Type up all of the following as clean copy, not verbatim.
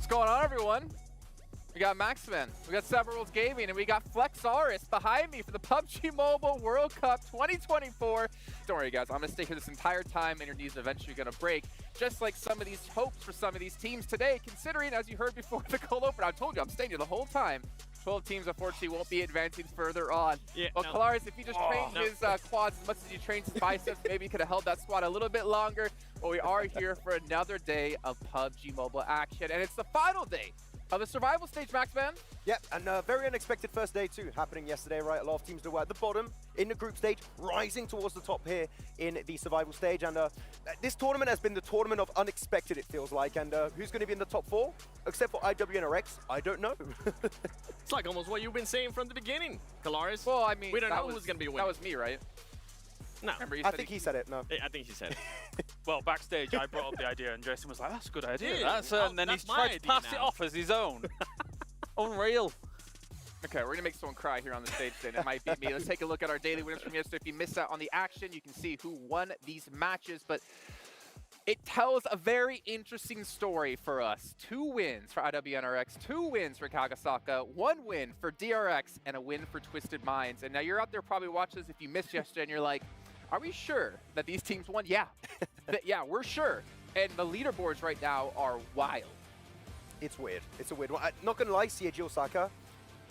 going on, everyone? We got Maxman, we got Severals Gaming, and we got Flexaris behind me for the PUBG Mobile World Cup 2024. Don't worry, guys. I'm going to stay here this entire time, and your knees are eventually going to break. Just like some of these hopes for some of these teams today, considering, as you heard before the cold open, I told you I'm staying here the whole time. 12 teams, unfortunately, won't be advancing further on. Yeah, well, Kalaris, if he just trained his quads as much as he trained his biceps, maybe he could have held that squat a little bit longer. But we are here for another day of PUBG Mobile action, and it's the final day of the survival stage, Maxman. Yep, and a very unexpected first day too, happening yesterday, right? A lot of teams that were at the bottom in the group stage, rising towards the top here in the survival stage. And this tournament has been the tournament of unexpected, it feels like. And who's going to be in the top 4? Except for IWNRX, I don't know. It's like almost what you've been saying from the beginning, Kalaris. Well, I mean, we don't know who's going to be winning. That was me, right? No. I think he said it, no. I think he said it. Well, backstage, I brought up the idea, and Jason was like, that's a good idea. Yeah, And then he's tried to pass it off as his own. Unreal. Okay, we're going to make someone cry here on the stage then. It might be me. Let's take a look at our daily winners from yesterday. If you missed out on the action, you can see who won these matches. But it tells a very interesting story for us. 2 wins for IWNRX, 2 wins for Kagasaka, 1 win for DRX, and a win for Twisted Minds. And now you're out there probably watching this if you missed yesterday and you're like, are we sure that these teams won? Yeah. Yeah, we're sure. And the leaderboards right now are wild. It's weird. It's a weird one. I'm not going to lie, CAG Osaka,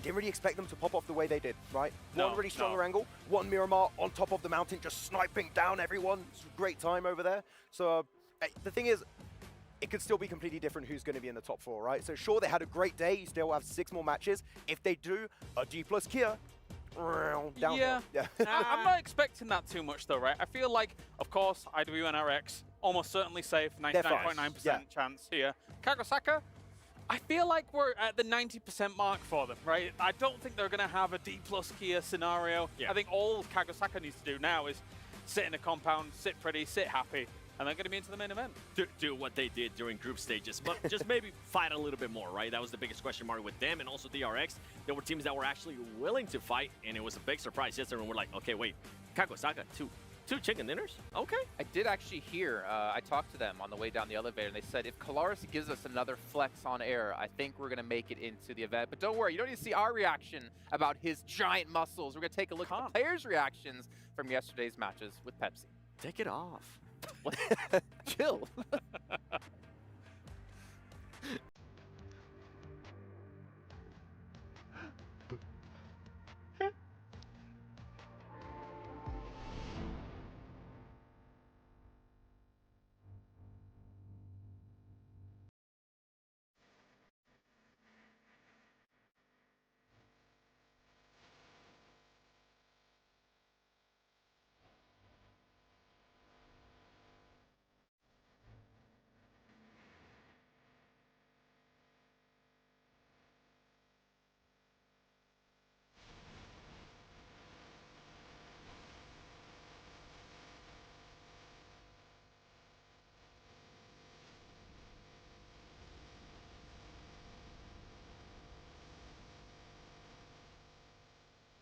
didn't really expect them to pop off the way they did, right? One really stronger angle, one Miramar on top of the mountain, just sniping down everyone. It's a great time over there. So the thing is, it could still be completely different who's going to be in the top 4, right? So sure, they had a great day. You still have 6 more matches. If they do, a G plus Kia, downhill. Yeah. I'm not expecting that too much, though, right? I feel like, of course, IWNRX, almost certainly safe, 99.9% chance here. Kagasaka, I feel like we're at the 90% mark for them, right? I don't think they're going to have a D plus Kia scenario. Yeah. I think all Kagasaka needs to do now is sit in a compound, sit pretty, sit happy, and they're going to be into the main event. Do what they did during group stages, but just maybe fight a little bit more, right? That was the biggest question mark with them, and also DRX. There were teams that were actually willing to fight, and it was a big surprise yesterday when we're like, okay, wait, Kagasaka, two chicken dinners? Okay. I did actually hear, I talked to them on the way down the elevator, and they said if Kalaris gives us another flex on air, I think we're going to make it into the event. But don't worry, you don't need to see our reaction about his giant muscles. We're going to take a look at the players' reactions from yesterday's matches with Pepsi. Take it off. Chill.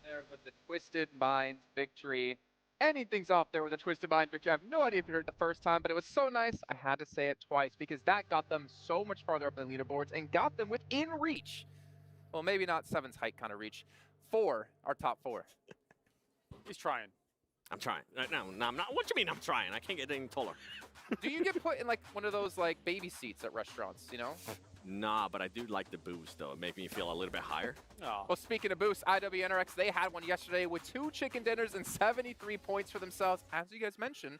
There with the Twisted Minds victory. Anything's off there with a Twisted Minds victory. I have no idea if you heard it the first time, but it was so nice. I had to say it twice because that got them so much farther up in the leaderboards and got them within reach. Well, maybe not 7's height kind of reach. 4, our top 4. He's trying. I'm trying. No, I'm not. What do you mean I'm trying? I can't get any taller. Do you get put in like one of those like baby seats at restaurants, you know? Nah, but I do like the boost, though. It made me feel a little bit higher. Oh. Well, speaking of boosts, IWNRX, they had one yesterday with 2 chicken dinners and 73 points for themselves. As you guys mentioned,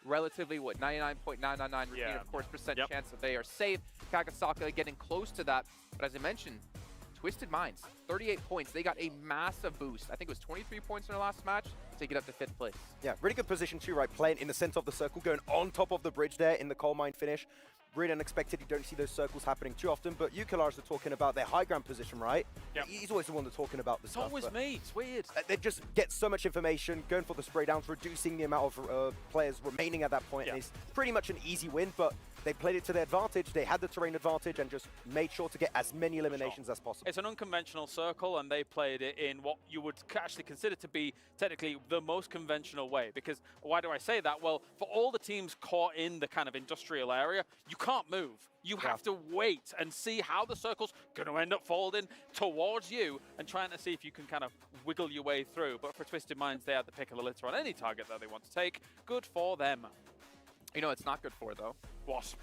relatively, what, 99.999 repeat, of course, percent chance that they are safe. Kagasaka getting close to that. But as I mentioned, Twisted Minds, 38 points. They got a massive boost. I think it was 23 points in their last match to get up to 5th place. Yeah, really good position too, right? Playing in the center of the circle, going on top of the bridge there in the coal mine finish. Really unexpected. You don't see those circles happening too often. But you, Kalaris, are talking about their high ground position, right? Yep. He's always the one that's talking about this stuff. It's always me. It's weird. They just get so much information, going for the spray downs, reducing the amount of players remaining at that point. And it's pretty much an easy win. But They played it to their advantage. They had the terrain advantage and just made sure to get as many eliminations as possible. It's an unconventional circle, and they played it in what you would actually consider to be technically the most conventional way. Because why do I say that? Well, for all the teams caught in the kind of industrial area, you can't move. You have to wait and see how the circle's going to end up folding towards you and trying to see if you can kind of wiggle your way through. But for Twisted Minds, they had the pick of the litter on any target that they want to take. Good for them. You know it's not good for, though? What?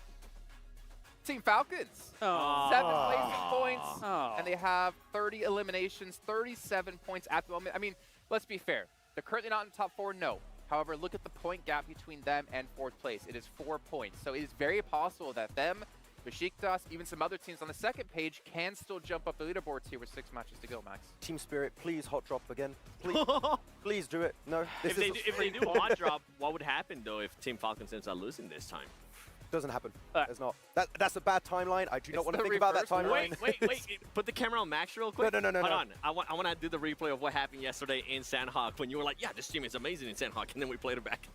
Team Falcons. Oh. 7 placing points, and they have 30 eliminations, 37 points at the moment. I mean, let's be fair. They're currently not in the top 4, no. However, look at the point gap between them and 4th place. It is 4 points. So it is very possible that them, Besiktas, even some other teams on the second page can still jump up the leaderboards here with 6 matches to go, Max. Team Spirit, please hot drop again. Please, please do it. No, If they do hot drop, what would happen though if Team Falcons ends up losing this time? Doesn't happen. It's not. That's a bad timeline. I do not want to the think about that reverse. timeline. Wait. Put the camera on Max real quick. No. Hold on. I want to do the replay of what happened yesterday in Sandhawk when you were like, yeah, this team is amazing in Sandhawk, and then we played it back.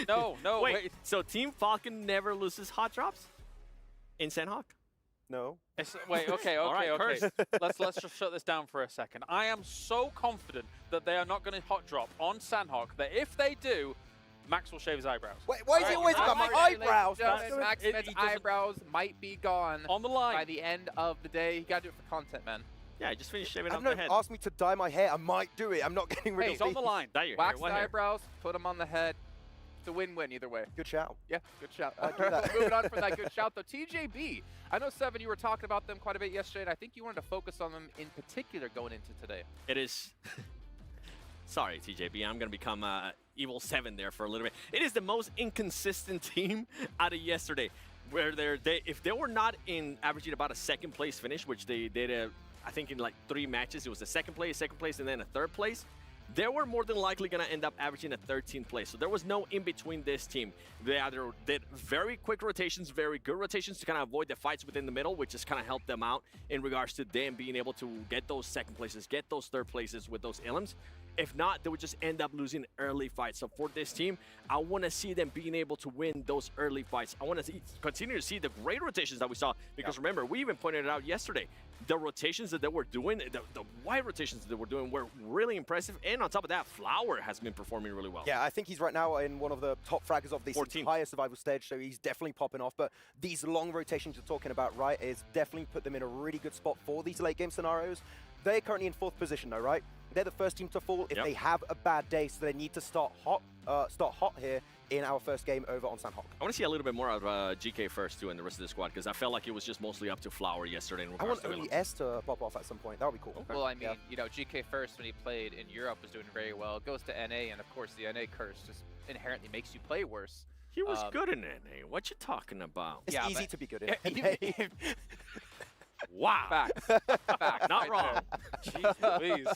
No, wait. So Team Falcon never loses hot drops in Sandhawk? No. Okay. All right, Let's just shut this down for a second. I am so confident that they are not going to hot drop on Sandhawk that if they do, Max will shave his eyebrows. Wait, why is it always about my eyebrows? Max's eyebrows might be gone on the line by the end of the day. You gotta do it for content, man. Yeah, I just finished shaving off No, the head. ask me to dye my hair. I might do it. I'm not getting rid Hey, of he's on the line. Dye your Wax hair. the eyebrows, put them on the head. It's a win-win either way. Good shout. Yeah, good shout. do that. Moving on from that good shout, though. TJB, I know, Seven, you were talking about them quite a bit yesterday, and I think you wanted to focus on them in particular going into today. It is. Sorry, TJB. I'm going to become Evil 7 there for a little bit. It is the most inconsistent team out of yesterday. Where if they were not in averaging about a 2nd place finish, which they did, I think in like 3 matches, it was a 2nd place, and then a 3rd place. They were more than likely going to end up averaging a 13th place. So there was no in between this team. They either did very quick rotations, very good rotations to kind of avoid the fights within the middle, which just kind of helped them out in regards to them being able to get those 2nd places, get those 3rd places with those elims. If not, they would just end up losing early fights. So for this team, I want to see them being able to win those early fights. I want to continue to see the great rotations that we saw. Because remember, we even pointed it out yesterday. The rotations that they were doing, the wide rotations that they were doing were really impressive. And on top of that, Flower has been performing really well. Yeah, I think he's right now in one of the top fraggers of this 14th. entire survival stage, so he's definitely popping off. But these long rotations you're talking about, right, is definitely put them in a really good spot for these late game scenarios. They're currently in 4th position though, right? They're the first team to fall if they have a bad day, so they need to start hot here in our first game over on Sandhawk. I want to see a little bit more of GK first too and the rest of the squad, because I felt like it was just mostly up to Flower yesterday. In I want to only S to pop off at some point. That would be cool. Well, I mean, you know, GK First, when he played in Europe, was doing very well. Goes to NA, and of course, the NA curse just inherently makes you play worse. He was good in NA. What you talking about? It's easy to be good in. Wow. Fact. Not wrong. Jeez Louise.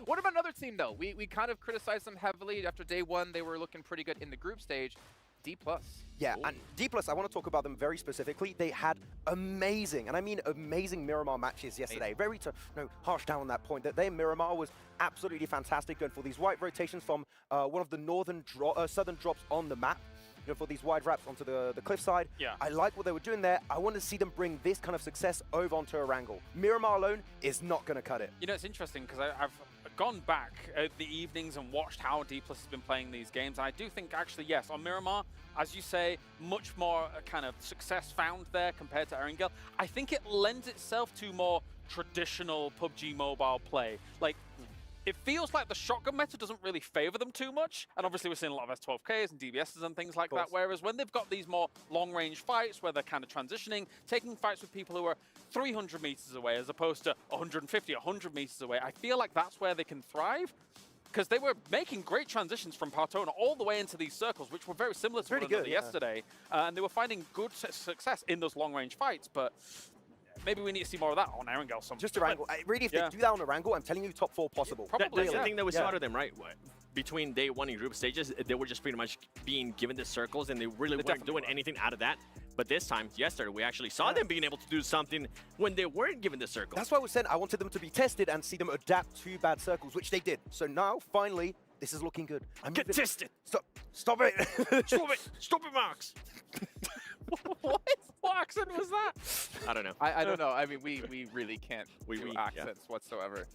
What about another team, though? We kind of criticized them heavily. After day 1, they were looking pretty good in the group stage. D+. Yeah, and D+, I want to talk about them very specifically. They had amazing, and I mean amazing Miramar matches yesterday. Very harsh down on that point. That their Miramar was absolutely fantastic, going for these white rotations from one of the southern drops on the map. You know, for these wide wraps onto the cliffside. Yeah. I like what they were doing there. I want to see them bring this kind of success over onto Erangel. Miramar alone is not going to cut it. You know, it's interesting because I've gone back at the evenings and watched how D+ has been playing these games. And I do think, actually, yes, on Miramar, as you say, much more kind of success found there compared to Erangel. I think it lends itself to more traditional PUBG mobile play. Like, it feels like the shotgun meta doesn't really favor them too much. And obviously we're seeing a lot of S12Ks and DBSs and things like that. Whereas when they've got these more long-range fights where they're kind of transitioning, taking fights with people who are 300 meters away as opposed to 150, 100 meters away, I feel like that's where they can thrive. Because they were making great transitions from Partona all the way into these circles, which were very similar to one another yesterday. And they were finding good success in those long-range fights. But maybe we need to see more of that on Erangel. Just Erangel. Really, if they do that on Erangel, I'm telling you, top 4 possible. Probably. That's the thing that we saw to them, right? Between day 1 in group stages, they were just pretty much being given the circles, and they really weren't doing anything out of that. But this time, yesterday, we actually saw them being able to do something when they weren't given the circles. That's why we said I wanted them to be tested and see them adapt to bad circles, which they did. So now, finally, this is looking good. Get tested. Stop it. Stop it, Max. What accent was that? I don't know. I don't know. I mean, we really can't do accents whatsoever.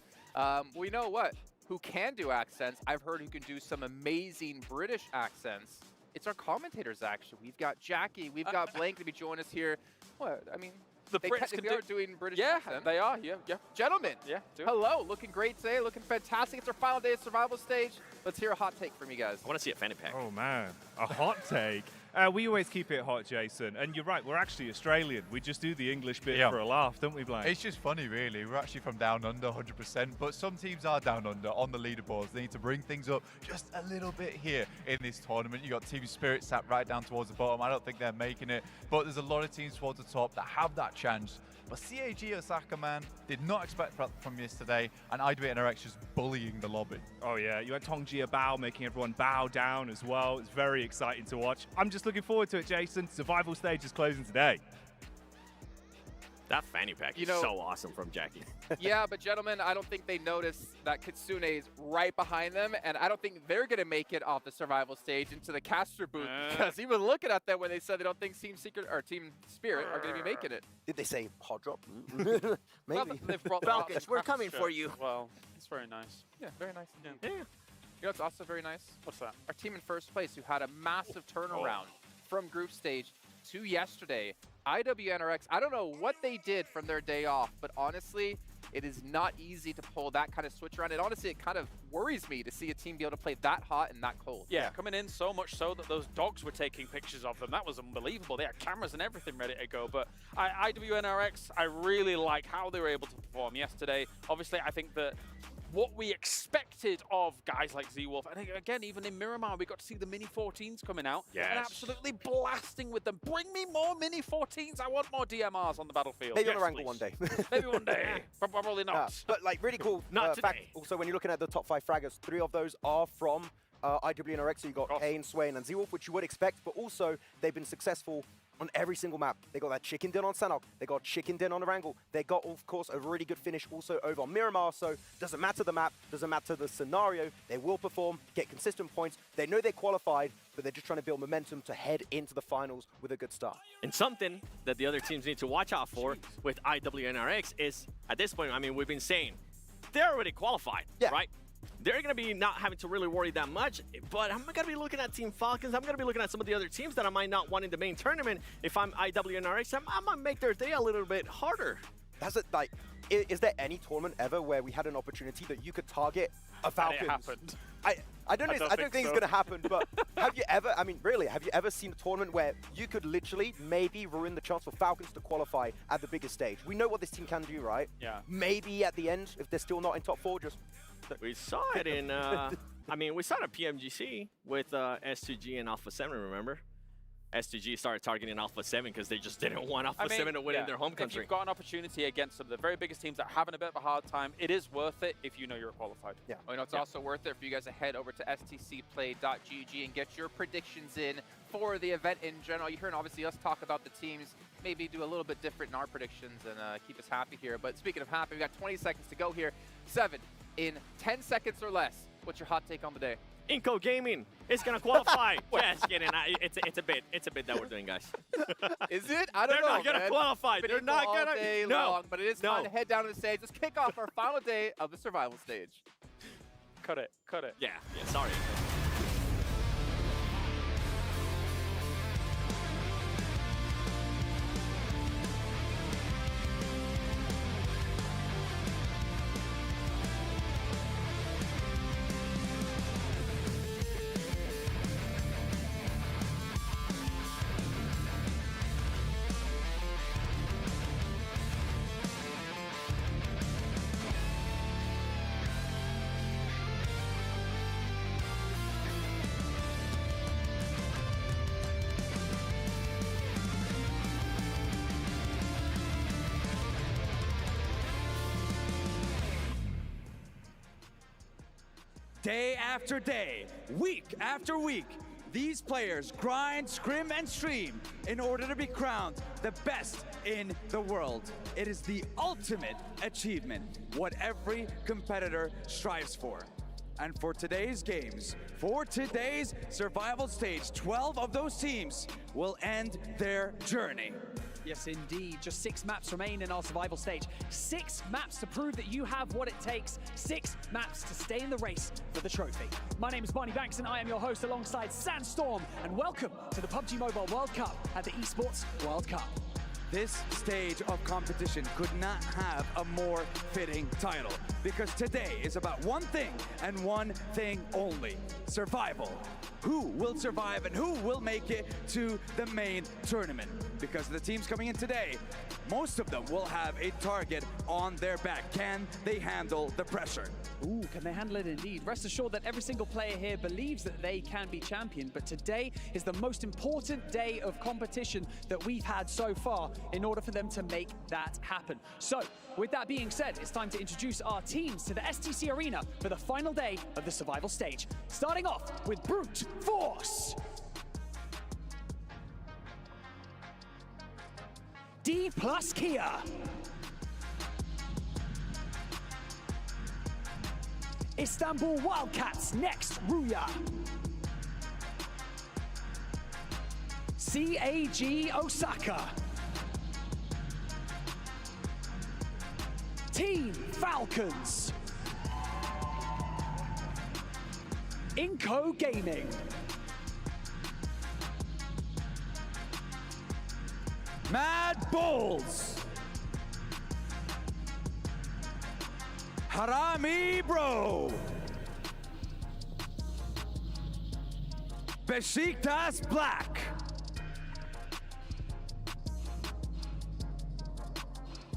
We know what? Who can do accents? I've heard who can do some amazing British accents. It's our commentators, actually. We've got Jackie, we've got Blank to be joining us here. What? I mean, The they Brits technically can are doing British Yeah, accent. they are. Yeah, yeah. Gentlemen, Yeah, do it. hello. Looking great today. Looking fantastic. It's our final day of survival stage. Let's hear a hot take from you guys. I want to see a fanny pack. Oh man, a hot take. We always keep it hot, Jason. And you're right, we're actually Australian. We just do the English bit for a laugh, don't we, Blank? It's just funny, really. We're actually from down under, 100%. But some teams are down under on the leaderboards. They need to bring things up just a little bit here in this tournament. You got Team Spirit sat right down towards the bottom. I don't think they're making it. But there's a lot of teams towards the top that have that chance. But CAG Osaka, man, did not expect that from yesterday, and IWNRX just bullying the lobby. Oh yeah, you had Tongjia Bao making everyone bow down as well. It's very exciting to watch. I'm just looking forward to it, Jason. Survival stage is closing today. That fanny pack is so awesome from Jackie. Yeah, but gentlemen, I don't think they noticed that Kitsune is right behind them, and I don't think they're going to make it off the survival stage into the caster booth, because even looking at them when they said they don't think Team Secret or Team Spirit are going to be making it. Did they say hot drop? Well, Maybe. they've brought Falcons, the we're coming for you. Well, it's very nice. Yeah, very nice. Yeah. You know what's also very nice? What's that? Our team in first place, who had a massive turnaround from group stage to yesterday. IWNRX, I don't know what they did from their day off, but honestly, it is not easy to pull that kind of switch around. And honestly, it kind of worries me to see a team be able to play that hot and that cold. Yeah, coming in so much so that those dogs were taking pictures of them. That was unbelievable. They had cameras and everything ready to go. But IWNRX, I really like how they were able to perform yesterday. Obviously, I think that what we expected of guys like Z-Wolf, and again, even in Miramar, we got to see the Mini 14s coming out and absolutely blasting with them. Bring me more Mini 14s. I want more DMRs on the battlefield. Maybe on a wrangle one day. Maybe one day. Probably not. But like really cool Not fact. today. Also, when you're looking at the top 5 fraggers, 3 of those are from IWNRX. So you got Kane, Swain, and Z-Wolf, which you would expect. But also, they've been successful on every single map. They got that chicken din on Sanok. They got chicken din on Erangel. They got, of course, a really good finish also over on Miramar. So doesn't matter the map, doesn't matter the scenario. They will perform, get consistent points. They know they're qualified, but they're just trying to build momentum to head into the finals with a good start. And something that the other teams need to watch out for with IWNRX is, at this point, I mean, we've been saying, they're already qualified, right? They're going to be not having to really worry that much, but I'm going to be looking at Team Falcons. I'm going to be looking at some of the other teams that I might not want in the main tournament. If I'm IWNRX, I might make their day a little bit harder. That's it. Like, is there any tournament ever where we had an opportunity that you could target a Falcons? And it happened. I don't think it's going to happen, but have you ever, I mean, really, have you ever seen a tournament where you could literally maybe ruin the chance for Falcons to qualify at the biggest stage? We know what this team can do, right? Yeah. Maybe at the end, if they're still not in top 4, just... We saw it in, I mean, we saw it at PMGC with S2G and Alpha 7, remember? S2G started targeting Alpha 7 because they just didn't want Alpha 7 to win in their home country. If you've got an opportunity against some of the very biggest teams that are having a bit of a hard time, it is worth it if you know you're qualified. Yeah. Oh, you know, it's also worth it for you guys to head over to stcplay.gg and get your predictions in for the event in general. You heard obviously us talk about the teams, maybe do a little bit different in our predictions and keep us happy here. But speaking of happy, we got 20 seconds to go here. 7 in 10 seconds or less. What's your hot take on the day? Inco Gaming is going to qualify. Just kidding. It's a bit that we're doing, guys. Is it? I don't know. They're not going to qualify. They're not going to. Day long, but it is time to head down to the stage. Let's kick off our final day of the survival stage. Cut it. Cut it. Yeah, sorry. Day after day, week after week, these players grind, scrim, and stream in order to be crowned the best in the world. It is the ultimate achievement, what every competitor strives for. And for today's games, for today's survival stage, 12 of those teams will end their journey. Yes, indeed. Just 6 maps remain in our survival stage. 6 maps to prove that you have what it takes. 6 maps to stay in the race for the trophy. My name is Barney Banks, and I am your host alongside Sandstorm. And welcome to the PUBG Mobile World Cup at the Esports World Cup. This stage of competition could not have a more fitting title, because today is about one thing and one thing only: survival. Who will survive and who will make it to the main tournament? Because the teams coming in today, most of them will have a target on their back. Can they handle the pressure? Ooh, can they handle it indeed? Rest assured that every single player here believes that they can be champion, but today is the most important day of competition that we've had so far in order for them to make that happen. So, with that being said, it's time to introduce our teams to the STC Arena for the final day of the survival stage. Starting off with Brute Force. D plus Kia. Istanbul Wildcats next Ruya. CAG Osaka. Team Falcons. Inco Gaming. Mad Bulls. Harami Bro. Besiktas Black.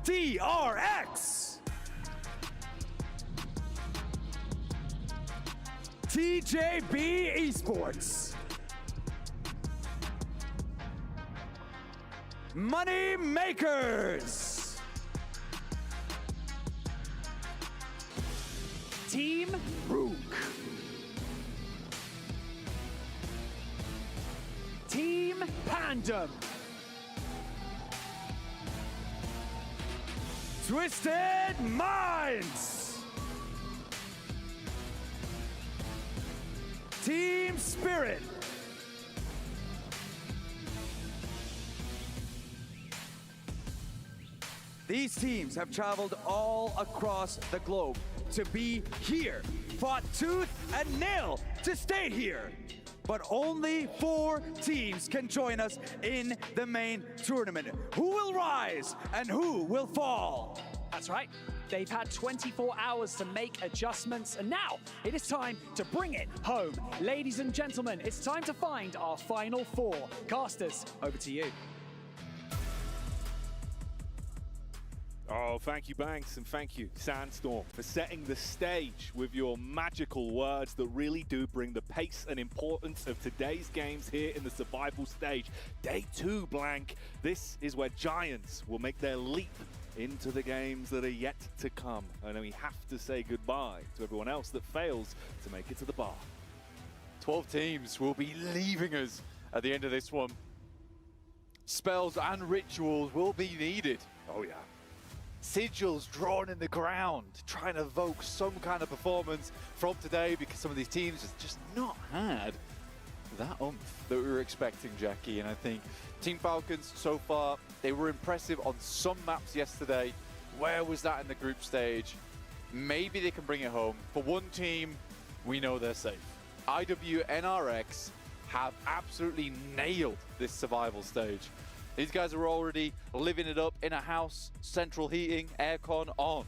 TRX. TJB Esports. Money Makers. Team Rook. Team Pandem. Twisted Minds. Team Spirit. These teams have traveled all across the globe to be here, fought tooth and nail to stay here. But only 4 teams can join us in the main tournament. Who will rise and who will fall? That's right. They've had 24 hours to make adjustments, and now it is time to bring it home. Ladies and gentlemen, it's time to find our final 4. Casters, over to you. Oh, thank you, Banks, and thank you, Sandstorm, for setting the stage with your magical words that really do bring the pace and importance of today's games here in the survival stage. Day 2, Blank. This is where giants will make their leap into the games that are yet to come. And then we have to say goodbye to everyone else that fails to make it to the bar. 12 teams will be leaving us at the end of this one. Spells and rituals will be needed. Oh, yeah. Sigils drawn in the ground, trying to evoke some kind of performance from today, because some of these teams have just not had that oomph that we were expecting, Jackie. And I think Team Falcons, so far, they were impressive on some maps yesterday. Where was that in the group stage? Maybe they can bring it home. For one team, we know they're safe. IWNRX have absolutely nailed this survival stage. These guys are already living it up in a house, central heating, aircon on.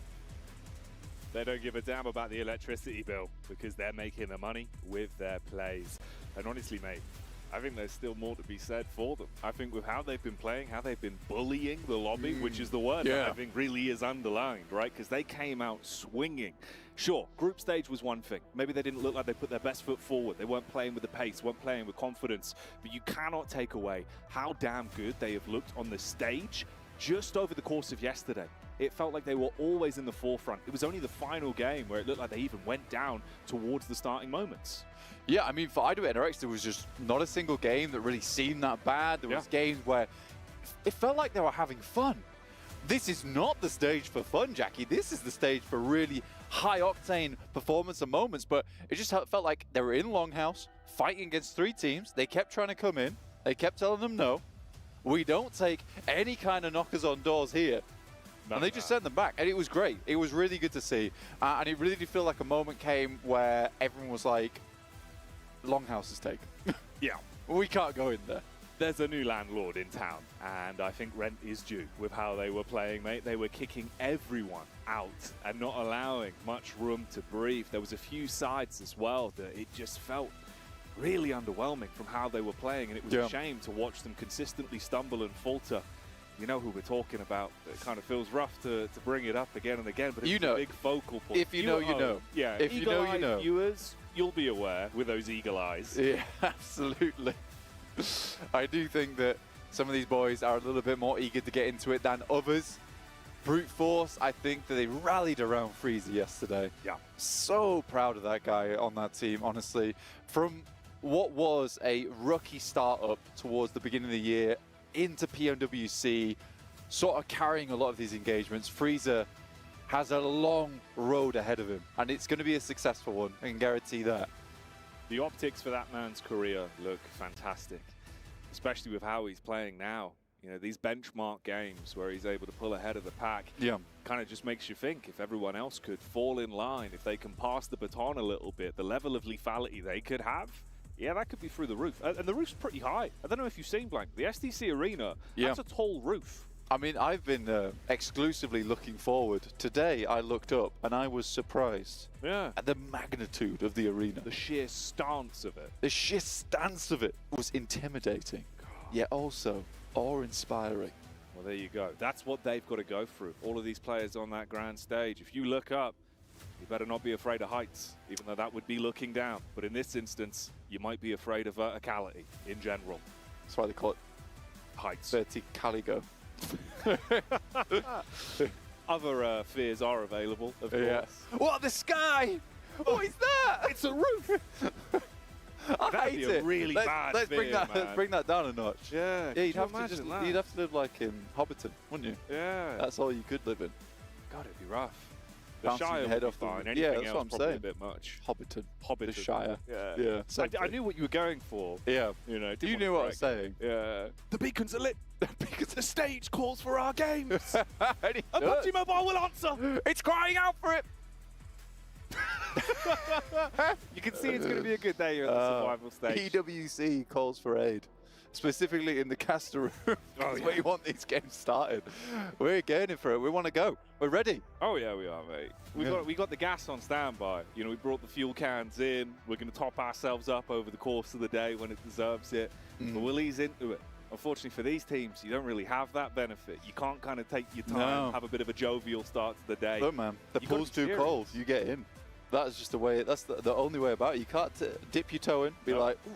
They don't give a damn about the electricity bill because they're making the money with their plays. And honestly, mate, I think there's still more to be said for them. I think with how they've been playing, how they've been bullying the lobby, which is the word that I think really is underlined, right? Because they came out swinging. Sure, group stage was one thing. Maybe they didn't look like they put their best foot forward. They weren't playing with the pace, weren't playing with confidence. But you cannot take away how damn good they have looked on the stage just over the course of yesterday. It felt like they were always in the forefront. It was only the final game where it looked like they even went down towards the starting moments. Yeah, I mean, for IWNRX, there was just not a single game that really seemed that bad. There was games where it felt like they were having fun. This is not the stage for fun, Jackie. This is the stage for really high-octane performance and moments, but it just felt like they were in Longhouse, fighting against 3 teams. They kept trying to come in. They kept telling them no. We don't take any kind of knockers on doors here. And they just sent them back, and it was great. It was really good to see. And it really did feel like a moment came where everyone was like, Longhouse is taken. Yeah. We can't go in there. There's a new landlord in town, and I think rent is due with how they were playing, mate. They were kicking everyone out and not allowing much room to breathe. There was a few sides as well that it just felt really underwhelming from how they were playing, and it was a shame to watch them consistently stumble and falter. You know who we're talking about. It kind of feels rough to bring it up again and again, but it's a big focal point. If you know, you know. Yeah, if you know, you know. Viewers, you'll be aware with those eagle eyes. Yeah, absolutely. I do think that some of these boys are a little bit more eager to get into it than others. Brute Force, I think that they rallied around Freezer yesterday. Yeah. So proud of that guy on that team, honestly. From what was a rookie startup towards the beginning of the year into PMWC, sort of carrying a lot of these engagements, Freezer has a long road ahead of him, and it's going to be a successful one, I can guarantee that. The optics for that man's career look fantastic, especially with how he's playing now. You know, these benchmark games where he's able to pull ahead of the pack kind of just makes you think if everyone else could fall in line, if they can pass the baton a little bit, the level of lethality they could have, yeah, that could be through the roof. And the roof's pretty high. I don't know if you've seen, Blank, the STC Arena, that's a tall roof. I mean, I've been exclusively looking forward. Today, I looked up and I was surprised at the magnitude of the arena. The sheer stance of it. The sheer stance of it was intimidating, yet also awe-inspiring. Well, there you go. That's what they've got to go through. All of these players on that grand stage. If you look up, you better not be afraid of heights, even though that would be looking down. But in this instance, you might be afraid of verticality in general. That's why they call it heights. Verticaligo. Other fears are available, of course. What, the sky? What is that? It's a roof. I hate it. Really bad let's fear, let's bring that down a notch. Yeah, you'd have to live like in Hobbiton, wouldn't you? Yeah. That's all you could live in. God, it'd be rough. The Bouncing Shire your head would off be fine. the, Anything that's else what I'm probably saying. a bit much. Hobbiton. The Shire. Yeah. Yeah. I knew what you were going for. Yeah. You know, You knew what I was saying. Yeah. The beacons are lit. Because the stage calls for our games. And PUBG Mobile will answer. it's crying out for it. You can see it's going to be a good day here at the survival stage. PWC calls for aid, specifically in the caster room. That's where you want these games started. We're getting for it. We want to go. We're ready. Oh yeah, we are, mate. We got the gas on standby. You know, we brought the fuel cans in. We're going to top ourselves up over the course of the day when it deserves it. But we'll ease into it. Unfortunately for these teams, you don't really have that benefit. You can't kind of take your time, have a bit of a jovial start to the day. Look, man, the pool's too cold. You get in. That's just the way. That's the only way about it. You can't dip your toe in, be like, ooh,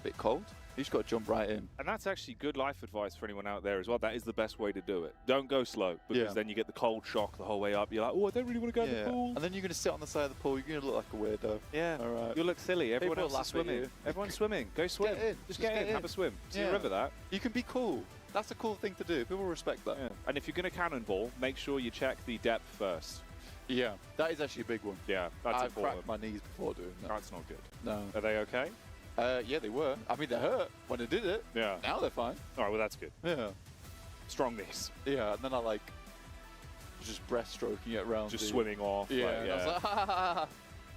bit cold. You just got to jump right in. And that's actually good life advice for anyone out there as well. That is the best way to do it. Don't go slow, because then you get the cold shock the whole way up. You're like, oh, I don't really want to go in the pool. And then you're going to sit on the side of the pool. You're going to look like a weirdo. Yeah. All right. You'll look silly. Everyone People else is swimming. Everyone's swimming. Go swim. Just get in. Have a swim. See a river that. You can be cool. That's a cool thing to do. People respect that. Yeah. And if you're going to cannonball, make sure you check the depth first. Yeah, that is actually a big one. Yeah, that's I important. cracked my knees before doing that. That's not good. No. Are they okay? Yeah, they were. I mean, they hurt when I did it. Yeah. Now they're fine. All right, well, that's good. Yeah. Strong knees. Yeah, and then I like just breaststroking it around. Just swimming off. Yeah. Like, And I was like, ha, ha, ha, ha.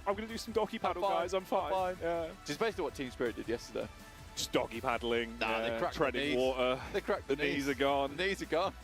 I'm going to do some doggy paddle, guys. I'm fine. Yeah. Which is basically what Team Spirit did yesterday. Just doggy paddling. Nah, they cracked treading the knees. water. They cracked the knees are gone. The knees are gone.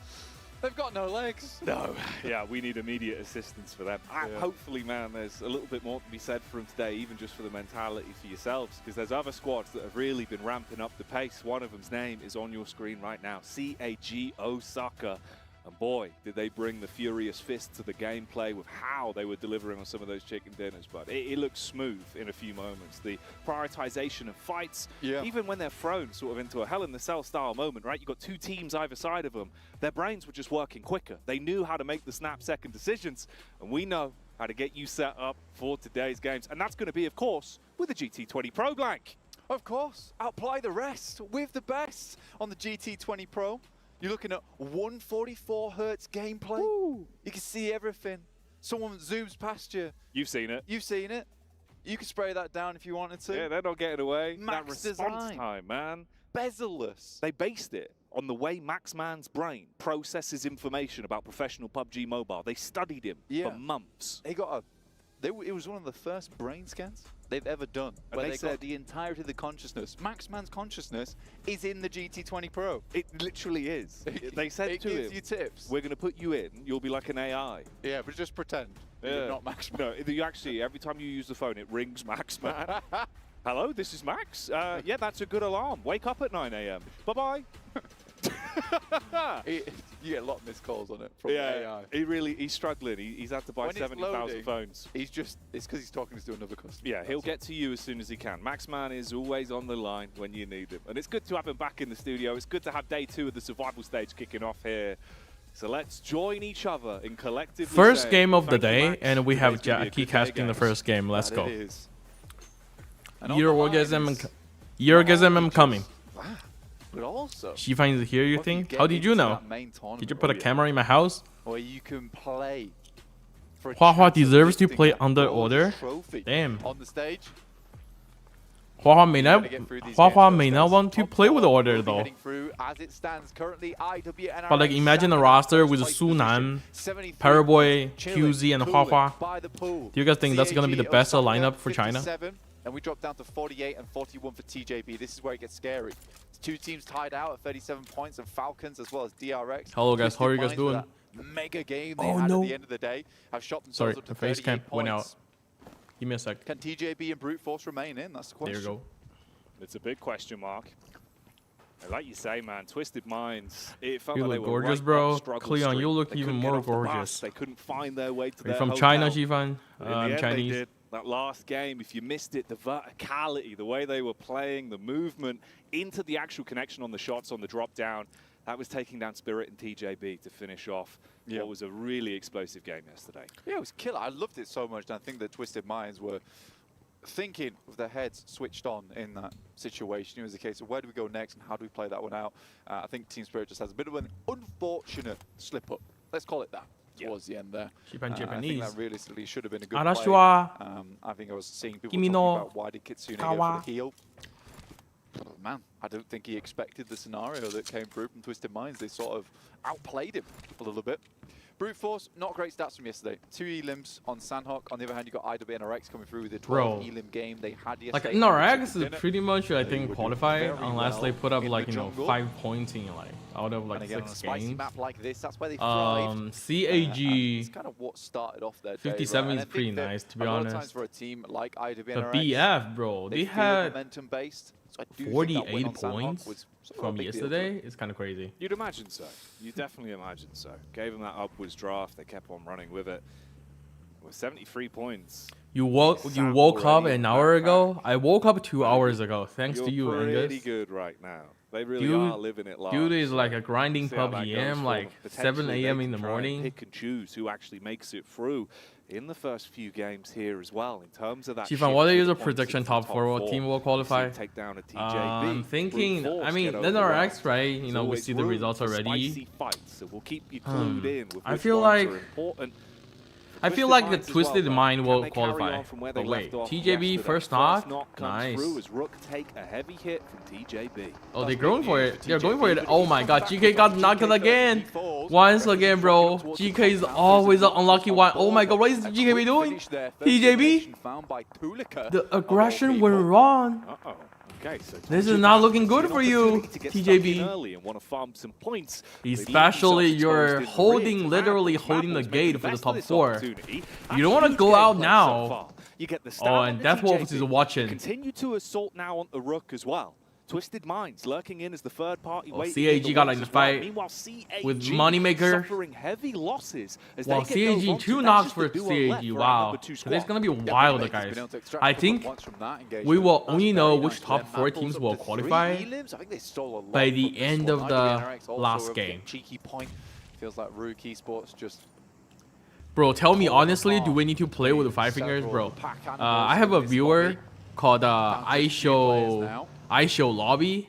They've got no legs. No. Yeah, we need immediate assistance for them. Hopefully, man, there's a little bit more to be said for them today, even just for the mentality for yourselves, because there's other squads that have really been ramping up the pace. One of them's name is on your screen right now, CAG Osaka. And boy, did they bring the furious fist to the gameplay with how they were delivering on some of those chicken dinners. But it looked smooth in a few moments. The prioritization of fights, even when they're thrown sort of into a Hell in the Cell style moment, right? You've got two teams either side of them. Their brains were just working quicker. They knew how to make the snap-second decisions. And we know how to get you set up for today's games. And that's going to be, of course, with the GT20 Pro, Blank. Of course. Outplay the rest with the best on the GT20 Pro. You're looking at 144 hertz gameplay. Woo. You can see everything. Someone zooms past you. You've seen it. You've seen it. You could spray that down if you wanted to. Yeah, they're not getting away. That Max response design. time, man. Bezel-less. They based it on the way Maxman's brain processes information about professional PUBG Mobile. They studied him for months. They got a. It was one of the first brain scans they've ever done, And where they they said- got the entirety of the consciousness. Maxman's consciousness is in the GT20 Pro. It literally is. They said It to gives him, you tips. we're going to put you in, you'll be like an AI. Yeah, but just pretend you're not Maxman. No, you actually, every time you use the phone, it rings Maxman. Hello, this is Max. Yeah, that's a good alarm. Wake up at 9 a.m. Bye-bye. You get a lot of missed calls on it from AI. He's struggling. He's had to buy When it's 70,000 loading, phones. It's because he's talking to another customer. Yeah, he'll get to you as soon as he can. Maxman is always on the line when you need him. And it's good to have him back in the studio. It's good to have day 2 of the survival stage kicking off here. So let's join each other in collective. First game of the day, and we have Jackie casting the first game. Let's go. Your I'm coming. But also, Xifan is here, you think? How did you know? Did you put a camera in my house? Where you can play. Hua deserves to play under order. Damn. On the stage. Hua may not want to play with order though. As it stands currently, IWNRX But like imagine a roster with Sunan, Paraboy, QZ, and Hua. Do you guys think that's gonna be the best lineup for China? And we drop down to 48 and 41 for TJB. This is where it gets scary. It's 2 teams tied out at 37 points, and Falcons as well as DRX. Hello guys, how are you guys doing? Mega game they had at the end of the day. Have shot themselves up to the face 38 cam points. went out. Give me a sec. Can TJB and Brute Force remain in? That's the question. There you go. It's a big question mark. And like you say, man, Twisted Minds. It felt You like they look were gorgeous, right bro. back struggle Cleon, street. you look They even couldn't get more off the bus. gorgeous. They couldn't find their way to Are you their from hotel. China, Xifan? In the I'm end, Chinese. They did. That last game, if you missed it, the verticality, the way they were playing, the movement into the actual connection on the shots on the drop down, that was taking down Spirit and TJB to finish off what was a really explosive game yesterday. Yeah, it was killer. I loved it so much. And I think that Twisted Minds were thinking with their heads switched on in that situation. It was a case of where do we go next and how do we play that one out. I think Team Spirit just has a bit of an unfortunate slip-up. Let's call it that. Towards the end there. Xifan I think Japanese. that realistically should have been a good Arashua. play. I think I was seeing people Kimi talking no about why did Kitsune go Kawa. for the heal. Man, I don't think he expected the scenario that came through from Twisted Minds. They sort of outplayed him a little bit. Brute Force, not great stats from yesterday. 2 elims on Sandhawk. On the other hand, you got IWNRX coming through with a 12 elim game they had yesterday. Like NRX is pretty much, I think, qualified unless they put up like 5 points in like out of like and again, 6 on a spicy games. map like this, that's where they thrive. CAG It's kind of what started off their 57 day, is pretty nice, to be a lot of honest. times for a team like The IWNRX, BF, bro, they feel had momentum based. So I do think that win 48 on Sandhawk points was sort of a from big deal for yesterday. them. It's kind of crazy. You'd imagine so. You definitely imagine so. Gave them that upwards draft. They kept on running with it. With 73 points. You woke up an hour ago. I woke up 2 hours ago. Thanks You're to you, pretty Angus. good right now. They really Dude- are living it large. Dude is like a grinding See how that PUBG goes M, for like them. 7 Potentially a.m. they in the can try and morning. Pick and choose who actually makes it through in the first few games here as well. In terms of that. Xifan, shift what to is the a points prediction into the top 4? What four. team will You see qualify? them take down a TJB. I'm thinking, Brute I Force mean, get over NRX, well. right? You There's know, we always see the room results for already. Spicy fights, so we'll keep you clued in with I which feel ones like- are important. I feel Twisted like the Minds as Twisted well, Mind though. will Can they carry qualify. on from where But they wait, left off TJB yesterday? first knock? comes Nice. through as Rook take a heavy hit from TJB. Oh, they're going for it. They're going for it. Oh my god, GK got knocked again. Once again, bro. GK is always an unlucky one. Oh my god, what is GKB doing? TJB? The aggression went wrong. Uh-oh. Okay, so This is not looking good for you, TJB. Early and want to farm some points. Especially you're holding, literally holding the gate for the top 4. You don't want to go out now. You get the Oh, and Deathwolf is watching. Continue to assault now on the Rook as well. Twisted Minds lurking in as the third party. Oh, waiting CAG in the got woods in the as well. fight Meanwhile, CAG with Moneymaker. suffering heavy losses as Well, they get CAG those 2 onto knocks that's for just the duo left CAG. for our Wow. number 2 So it's squad. gonna be wild, guys. I think we will only know which top 4 teams will qualify by the end of the last game. Cheeky point. Feels like Rook Esports just. Bro, tell me honestly, do we need to play with the 5 fingers, bro? I have a viewer called I Show Lobby.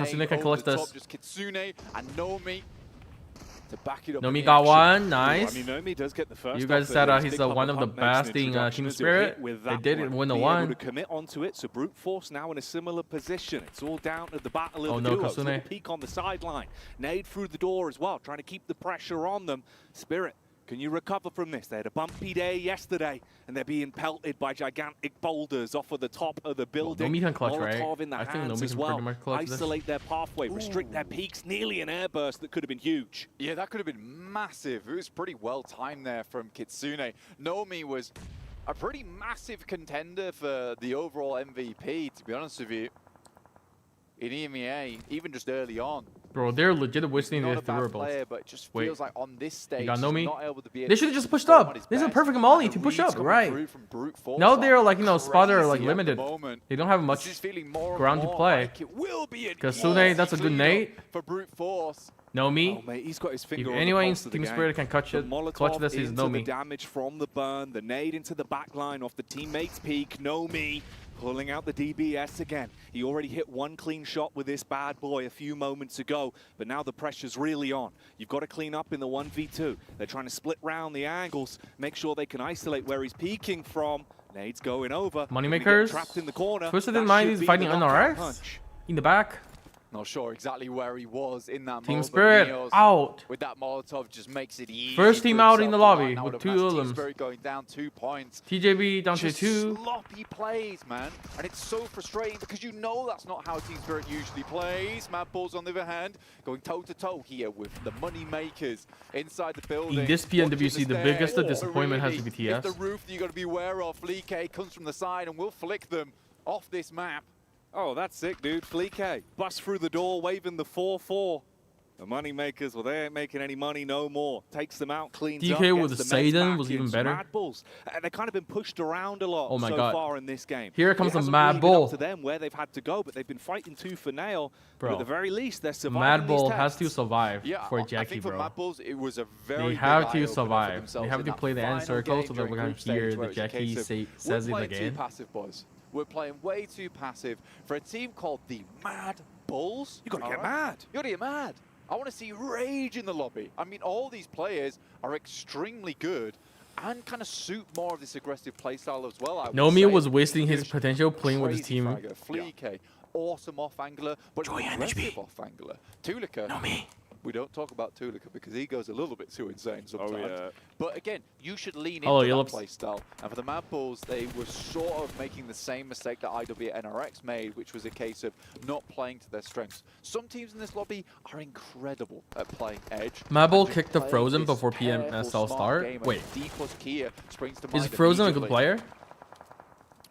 Kasune can collect this. Just Kitsune and Nomi. to back it up. Nomi got one. Nice. I mean, Nomi does get the first. You guys said he's one of the best in Team Spirit. They did win the one. Able to commit onto it, so Brute Force now in a similar position. It's all down to the battle of the no, duos. Kasune. Peek on the sideline. Nade through the door as well, trying to keep the pressure on them. Spirit, can you recover from this? They had a bumpy day yesterday, and they're being pelted by gigantic boulders off of the top of the building. Nomi can clutch, right? In the I think hands Nomi as can well. pretty much clutch this. Isolate their pathway, restrict their peaks, nearly an airburst that could have been huge. Yeah, that could have been massive. It was pretty well timed there from Kitsune. Nomi was a pretty massive contender for the overall MVP, to be honest with you. In EMEA, even just early on. Bro, they're legit wasting their Not a bad throwables. player, but it just feels like on this stage, got Nomi. not able to be They should have just pushed up. This is a perfect molly to push up, right? Now they're like, you know, spotter like limited. They don't have much ground to play. Kasune, that's a good nade. For Brute Force. Nomi. Oh, mate, he's got his finger If on anyone in the pulse of the Team game. Spirit can clutch this is into the Nomi. damage from the burn, the nade into the back line off the teammate's peak. Nomi pulling out the DBS again. He already hit one clean shot with this bad boy a few moments ago, but now the pressure's really on. You've got to clean up in the 1v2. They're trying to split round the angles, make sure they can isolate where he's peeking from. Nade's going over. Moneymakers. Trapped in the corner. Twisted in mind, he's fighting NRX. In the back. Not sure exactly where he was in that Team moment. Spirit Neos out. With that Molotov just makes it easy. First team for out in himself the to lobby line out with a 2 match. Team Ullums. Spirit going down 2 points. TJB down to Just 2. sloppy plays, man. And it's so frustrating because you know that's not how Team Spirit usually plays. Mad Bulls, on the other hand, going toe-to-toe here with the money makers inside the building. In this PMWC, the biggest disappointment has to be It's TS. the roof that you got to be aware of. Fleek comes from the side and will flick them off this map. Oh, that's sick, dude. Fleek busts through the door, waving the 4-4. The money makers, well, they ain't making any money no more. Takes them out, cleans up. DK with the Satan was even better. Mad Bulls. They've kind of been pushed around a lot Oh my so God. far in this game. Here comes It the hasn't Mad really been Bull. up to them where they've had to go, but they've been fighting tooth for nail. But Bro. at the very least, they're surviving Mad Bull these has to tests. survive Yeah, for I Jackie, think for bro. Mad Bulls, it was a very They big have eye-opener to for survive. They themselves have in to that play the end final circle game so that during we're going group to hear stage the where it's a Jackie case of, says it we're playing again. too passive, boys. We're playing way too passive for a team called the Mad Bulls. You got to get All right? mad. You got to get mad. I want to see rage in the lobby. I mean, all these players are extremely good and kind of suit more of this aggressive playstyle as well. I would Nomi say. was wasting his English, potential playing with his crazy team. fragger, Fleek, awesome off-angler, but aggressive off-angler. Tulika. Nomi. We don't talk about Tulika because he goes a little bit too insane sometimes. yeah. But again, you should lean Hello, into that Yellops. playstyle. And for the Mad Bulls, they were sort of making the same mistake that IW and NRX made, which was a case of not playing to their strengths. Some teams in this lobby are incredible at playing edge. Mad Bull and just kicked the playing Frozen this before careful, PMSL smart start. game. And Wait, D plus Kia springs to is mind Frozen a good immediately. player?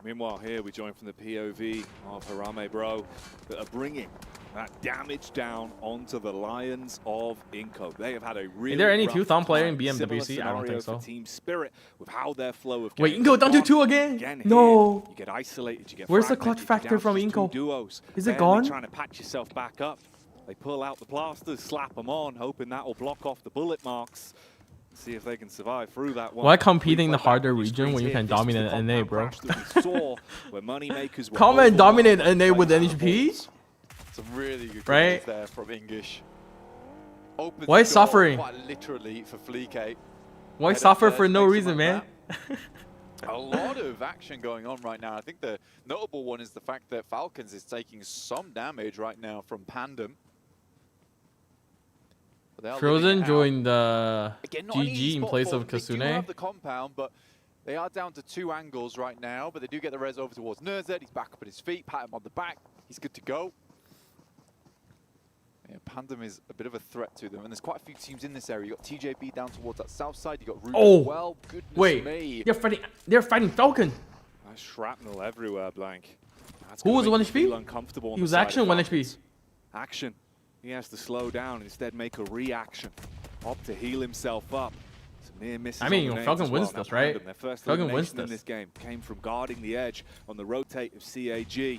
Meanwhile, here we join from the POV of Harame Bro that are bringing that damage down onto the Lions of Inco. They have had a really there any rough 2,000 player in time. Similar BMWC? I don't think scenario so. for Team Spirit with how their flow of Wait, games Inco have down to gone. 2 again? Again, No. here, you get isolated, you get Where's the fragmented, clutch you're factor down to from just two Inco? duos. Is it Barely gone? Trying to patch yourself back up. They pull out the plasters, slap them on, hoping that will block off the bullet marks. See if they can survive through that one. Why compete in the Replay back harder on your region when screens you here. can This was the dominate NA, compound bro? crash that we saw where Moneymakers were Comment and overwhelmed dominate by NA with Mad NHP? Bulls. Some really good Right? goals there from English. Opens Why the door suffering? Quite literally for Fleek. Why suffer for no reason, man? A lot of action going on right now. I think the notable one is the fact that Falcons is taking some damage right now from Pandem. But they are living Frozen it out. joined the Again, not an easy GG in spot place for of them. They do Kasune. have the compound, but they are down to 2 angles right now. But they do get the res over towards Nerzed. He's back up at his feet, pat him on the back. He's good to go. Yeah, Pandem is a bit of a threat to them, and there's quite a few teams in this area. You got TJB down towards that south side. You got Ruben Oh, as well. Goodness wait, me. they're fighting Falcon. Nice shrapnel everywhere, Blank. That's Who gonna was make 1 you HP? feel uncomfortable on He the was side action of 1 Falcons. HP. Action. He has to slow down and instead make a reaction. Opt to heal himself up. Some near misses. I mean, on the Falcon nades as wins well. Now this, right? Pandem, their first Falcon wins elimination in this. this game came from guarding the edge on the rotate of CAG.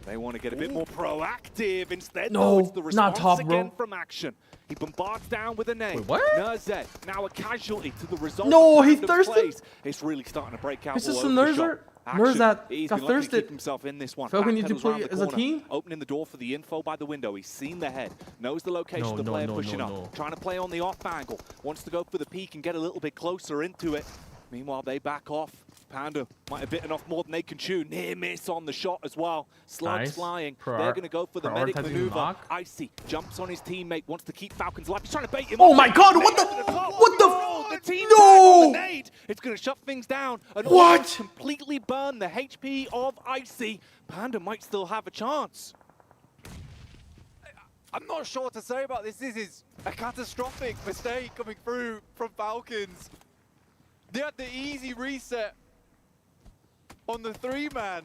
They want to get a bit more proactive. Instead, No, though, it's the not response top, again bro. from action. He bombards down with a nade. Wait, what? Nerzed, now a casualty to the result. No, of he Pandem's thirsted? plays. It's really starting to break out. Is this all a over the shop. Nerzer? Where's that? He's Got been lucky to thirsted. keep himself in this one. Falcon need to Backpedals around play the as a corner, team. Opening the door for the info by the window. He's seen the head, knows the location of the player pushing up, trying to play on the off angle, wants to go for the peek and get a little bit closer into it. Meanwhile, they back off. Panda might have bitten off more than they can chew. Near miss on the shot as well. Slugs flying. They're going to go for the medic maneuver. Icy jumps on his teammate, wants to keep Falcon's alive. He's trying to bait him. Oh my God! What the? The team No! the nade. It's going to shut things down and What? almost completely burn the HP of Icy. Panda might still have a chance. I'm not sure what to say about this. This is a catastrophic mistake coming through from Falcons. They had the easy reset on the 3-man.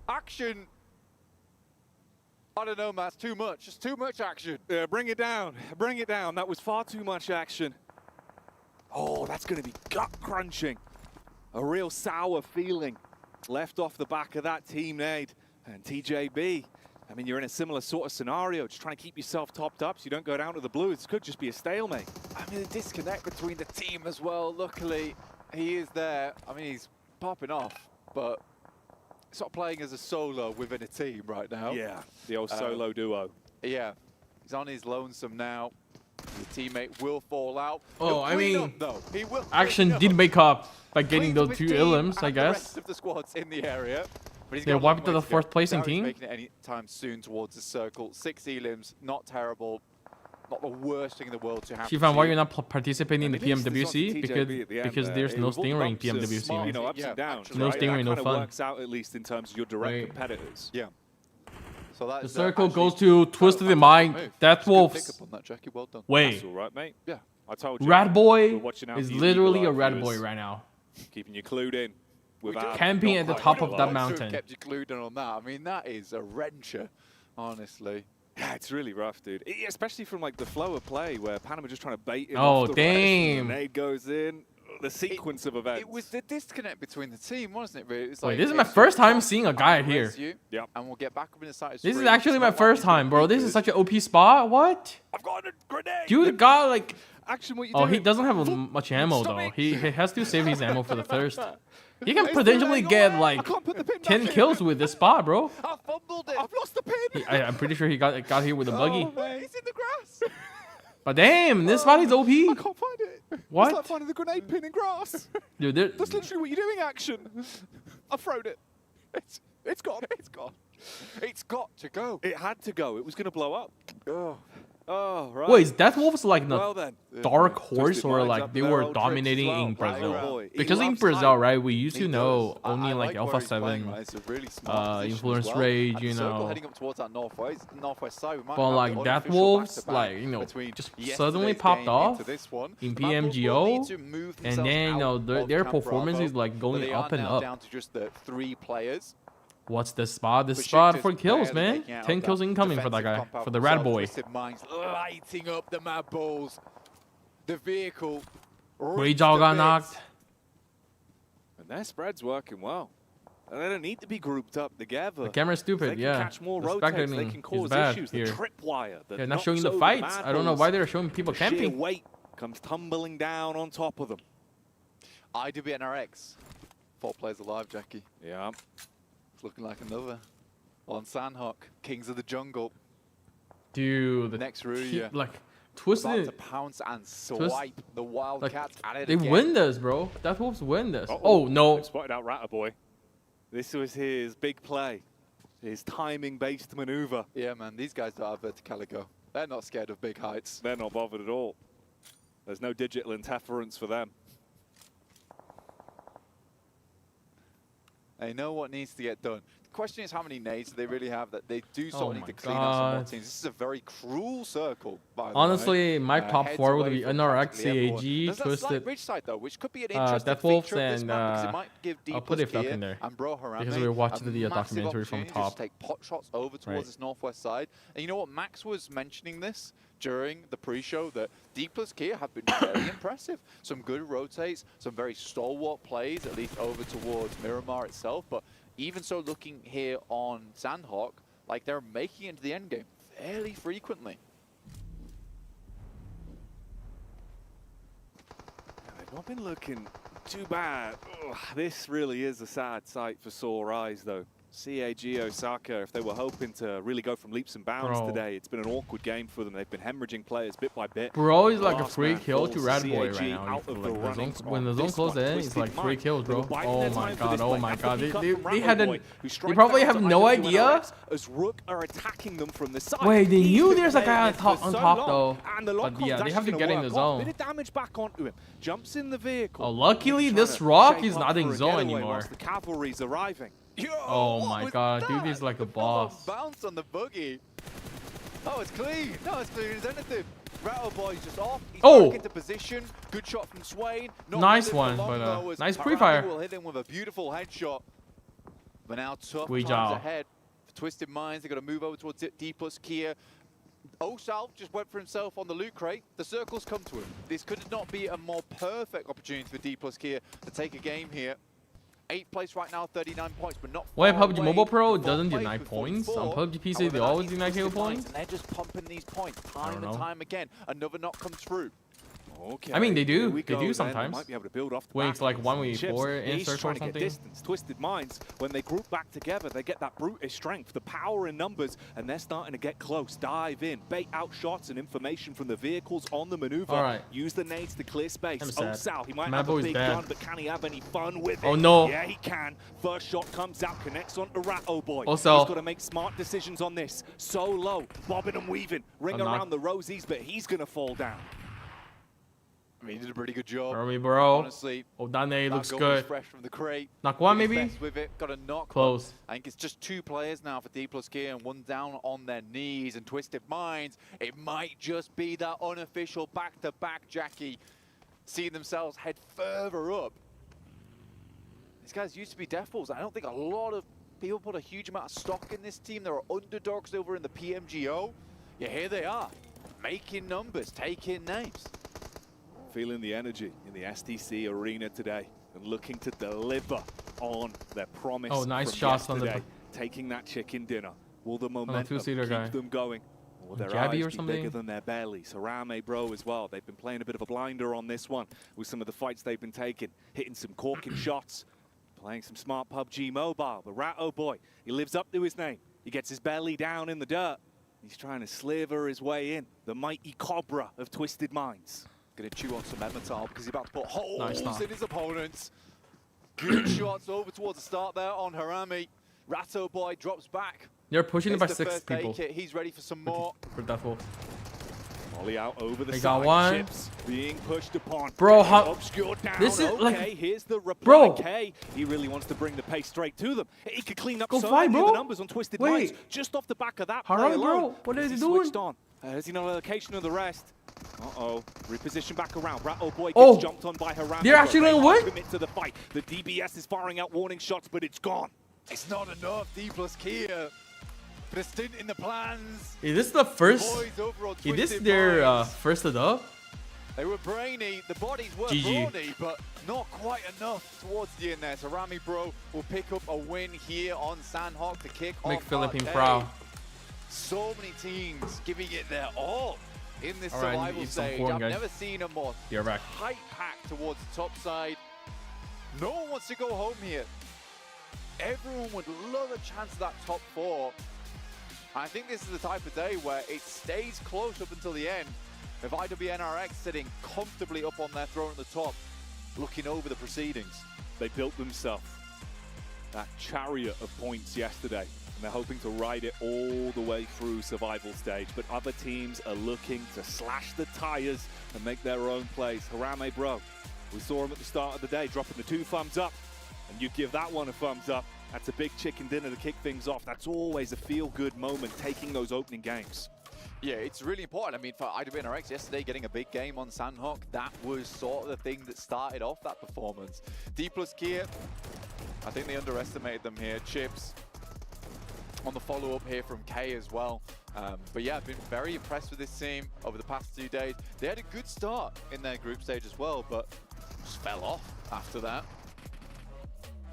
Action. I don't know, Matt, it's too much. Just too much action. Yeah, bring it down. Bring it down. That was far too much action. Oh, that's going to be gut-crunching. A real sour feeling left off the back of that team nade. And TJB, I mean, you're in a similar sort of scenario, just trying to keep yourself topped up so you don't go down to the blue. This could just be a stalemate. I mean, the disconnect between the team as well. Luckily, he is there. I mean, he's popping off, but he's not playing as a solo within a team right now. Yeah, the old solo duo. Yeah, he's on his lonesome now. The teammate will fall out. Oh, I mean, up, though. He will Action did make up by getting those 2 elims, I The guess. rest of the squads in the area. But he's They got a long wiped to way the go. 4th placing Doubt he's team. making it any time soon towards the circle. 6 elims, not terrible. Not the worst thing in the world to have. Xifan, why are you not participating in the And at least PMWC? it's on TJB at the end Because there. there's no With all the stingray in bumps and, PMWC, you know, man. ups and downs, No right? stingray, That no kind of fun. works out at least in terms of your direct Right. competitors. Yeah. So that's The circle actually goes to Twisted in Mind. move. Death Just good Wolves. pick up on that, Jackie. Well done. Wait, That's all right, mate. Yeah. I told you. Rat We're Boy watching out is for you, literally Eagle a Eye Rat viewers. Boy right now. Keeping you clued in. Without Camping at the not top hiding of the that lights. mountain. Kept you glued in on that. I mean, that is a wrencher, honestly. Yeah, it's really rough, dude. Especially from like the flow of play where Panama just trying to bait him Oh, off the damn. nade goes in. The sequence of events. It was the disconnect between the team, wasn't it? Really? It's Wait, like, this is my hey, first time Tom, seeing a guy I'm gonna here. raise you, Yep. And we'll get back up in the side. This is actually my first time, bro. This is such an OP spot. What? I've got a grenade. Dude got like... Action, what you Oh, doing? he doesn't have much ammo Stop though. it. He has to save his ammo for the thirst. He can It's potentially the get leg like away. I can't put the pin 10 back kills in. with this spot, bro. I fumbled it. I've lost the pin. I'm pretty sure he got here with a buggy. Oh, man, he's in the grass. But damn, this spot is OP. I can't find it. What? It's like finding the grenade pin in grass. Dude, there- That's literally what you're doing, Action. I've thrown it. It's gone. It's gone. It's got to go. It had to go. It was going to blow up. Oh, right. Wait, is Death Wolves like the Well then. dark horse Twisted or Minds like up they their were old tricks as dominating well. in Right, Brazil? boy. He Because in loves Brazil, time. right, we used to He know does. I only like like Alpha where he's playing, 7 right? It's a really smart position as influence well. rage, And you the circle know. heading up towards that northwest side. We might But have like the Death unofficial Wolves, back-to-back like, you know, between just yesterday's suddenly game popped into off this one. in The Mad Bulls will PMGO, need to move and themselves then, you know, out their of Camp performance Bravo, is like but going they up are and now up. down to just the 3 players. What's the spot? The But spot Shifter's for kills, barely man. making out 10 of kills that incoming for that defensive guy, compound for the Rat themselves. Boy. Twisted Minds lighting up the Mad Bulls. The vehicle. Rage all got knocked. And their spread's working well. And they don't need to be grouped up together. The camera's stupid, They can yeah. catch more The rotates. They spectating can is cause bad issues. here. The tripwire. They're not showing the fights. I don't know why they're showing people The sheer camping. weight comes tumbling down on top of them. IWNRX. 4 players alive, Jackie. Yeah. It's looking like another. On Sandhawk, Kings of the Jungle. Dude, the Next Ruya. like About Twisted. to pounce and swipe the Wildcats at it They again. win this, bro. Death Wolves win this. Uh-oh. Oh no. They've spotted out Ratter Boy. This was his big play. His timing-based maneuver. Yeah, man, these guys don't have verticaligo. They're not scared of big heights. They're not bothered at all. There's no digital interference for them. They know what needs to get done. The question is how many nades do they really have that they do sort Oh of need my to clean up some more God. teams. This is a very cruel circle, by the way. Honestly, my top Heads 4 would away be from NRX, practically everyone. CAG, There's that slight Twisted. ridge side though, which could be an interesting Death Wolves feature of this and, map because it might give I'll D put it plus in Gear there, and Bro Harambe because we watched a the massive documentary from opportunity to top. just take pot shots over towards Right. this northwest side. And you know what? Max was mentioning this during the pre-show that D plus Gear have been very impressive. Some good rotates, some very stalwart plays, at least over towards Miramar itself. But even so, looking here on Sandhawk, like they're making it into the endgame fairly frequently. They've not been looking Too bad. Ugh, this really is a sad sight for sore eyes, though. CAG Osaka, if they were hoping to really go from leaps and bounds today, it's been an awkward game for them. They've been hemmorraging players bit by bit. Bro, he's like a free kill to Red Boy right now. When the zone closed in, he's like 3 kills, bro. Oh my god, oh my god. They hadn't. They probably have no idea. As Rook are attacking them from the side. Wait, they knew there's a guy on top though. But yeah, they have to get in the zone. Bit of damage back onto him. Jumps in the vehicle. Oh, luckily this rock is not in zone anymore. The cavalry's arriving. Yo, oh my god, dude is like a boss. Bounce on the buggy. Oh, it's clean. No, it's clean as anything. Rattle Boy's just off. He's back into position. Good shot from Swain. Nice one, but nice pre-fire. Will hit him with a beautiful headshot. But now tough times job. ahead for Twisted Minds. They've got to move over towards D plus Kia. Osal just went for himself on the loot crate. The circles come to him. This could not be a more perfect opportunity for D plus Kia to take a game here. 8th place right now, 39 points, but not Why PUBG Mobile Pro doesn't deny points? On PUBG PC, they always deny KO points? And they're just pumping these points time and time again. Another knock comes through. Okay. I mean, they do. They do sometimes. Might be able to build off the when it's like 1v4 in circle or something. Distance. Twisted Minds, when they group back together, they get that brutish strength, the power in numbers, and they're starting to get close. Dive in, bait out shots and information from the vehicles on the maneuver. All right. Use the nades to clear space. Osal, he might My have a boy's big bad. gun, but can he have any fun with it? Oh no. Yeah, he can. First shot comes out, connects onto Ratto Boy. Also, he's got to make smart decisions on this. So low, bobbing and weaving, ring around the rosies, but he's going to fall down. I mean, he did a pretty good job. Hurry, bro. Honestly, Dane looks goal good. was fresh from the crate. Knock one, maybe? With it. Got a knock. Close. I think it's just 2 players now for D plus Gear and 1 down on their knees. And Twisted Minds, it might just be that unofficial back-to-back Jackie, seeing themselves head further up. These guys used to be Death Balls. I don't think a lot of people put a huge amount of stock in this team. There are underdogs over in the PMGO. Yeah, here they are, making numbers, taking names. Feeling the energy in the STC arena today and looking to deliver on their promise. Oh, nice from shots yesterday, on the taking that chicken dinner. Will the momentum keep guy. them going? Or their Jabby eyes or be something? bigger than their bellies? Harame Bro as well. They've been playing a bit of a blinder on this one with some of the fights they've been taking, hitting some corking shots, playing some smart PUBG Mobile. The Ratto Boy, he lives up to his name. He gets his belly down in the dirt. He's trying to sliver his way in. The mighty Cobra of Twisted Minds. Going to chew on some Emmental because he's about to put holes Nice in his opponents. Good shots over towards the start there on Harame. Ratto Boy drops back. They're pushing it by It's 6 people. He's ready for some more. For Deathful. Volley out over the They side. got one. Chips being pushed upon. Bro, how obscured down. this is okay, like, here's the reply. bro. K. He really wants to bring the pace straight to them. He could clean up Go so fight, many of bro. the numbers on Twisted Wait. Minds just off the back of that play Alright, alone. bro. What is he Switched doing? on. Has he no location of the rest? Uh-oh. Reposition back around. Rattle Boy gets Oh. jumped on by Harame. They're actually They gonna can't win? commit to the fight. The DBS is firing out warning shots, but it's gone. It's not enough. D plus Kia. But a stint in the plans. Is this the first? Boys over on Is this Twisted their Minds. first dub? They were brainy, the bodies were GG. brawny, but not quite enough towards the end there. So Rami Bro will pick up a win here on Sandhawk to kick Make off Philippine our proud. day. So many teams giving it their all in this Alright, survival eat some stage. corn, I've guys. never seen a more You're back. tight pack towards the top side. No one wants to go home here. Everyone would love a chance at that top 4. I think this is the type of day where it stays close up until the end. With IWNRX sitting comfortably up on their throne at the top, looking over the proceedings. They built themselves that chariot of points yesterday, and they're hoping to ride it all the way through survival stage. But other teams are looking to slash the tires and make their own plays. Harame Bro, we saw him at the start of the day dropping the 2 thumbs up, and you give that one a thumbs up. That's a big chicken dinner to kick things off. That's always a feel-good moment, taking those opening games. Yeah, it's really important. I mean, for IWNRX yesterday, getting a big game on Sandhawk, that was sort of the thing that started off that performance. D plus Kia, I think they underestimated them here. Chips on the follow-up here from K as well. But yeah, I've been very impressed with this team over the past 2 days. They had a good start in their group stage as well, but just fell off after that.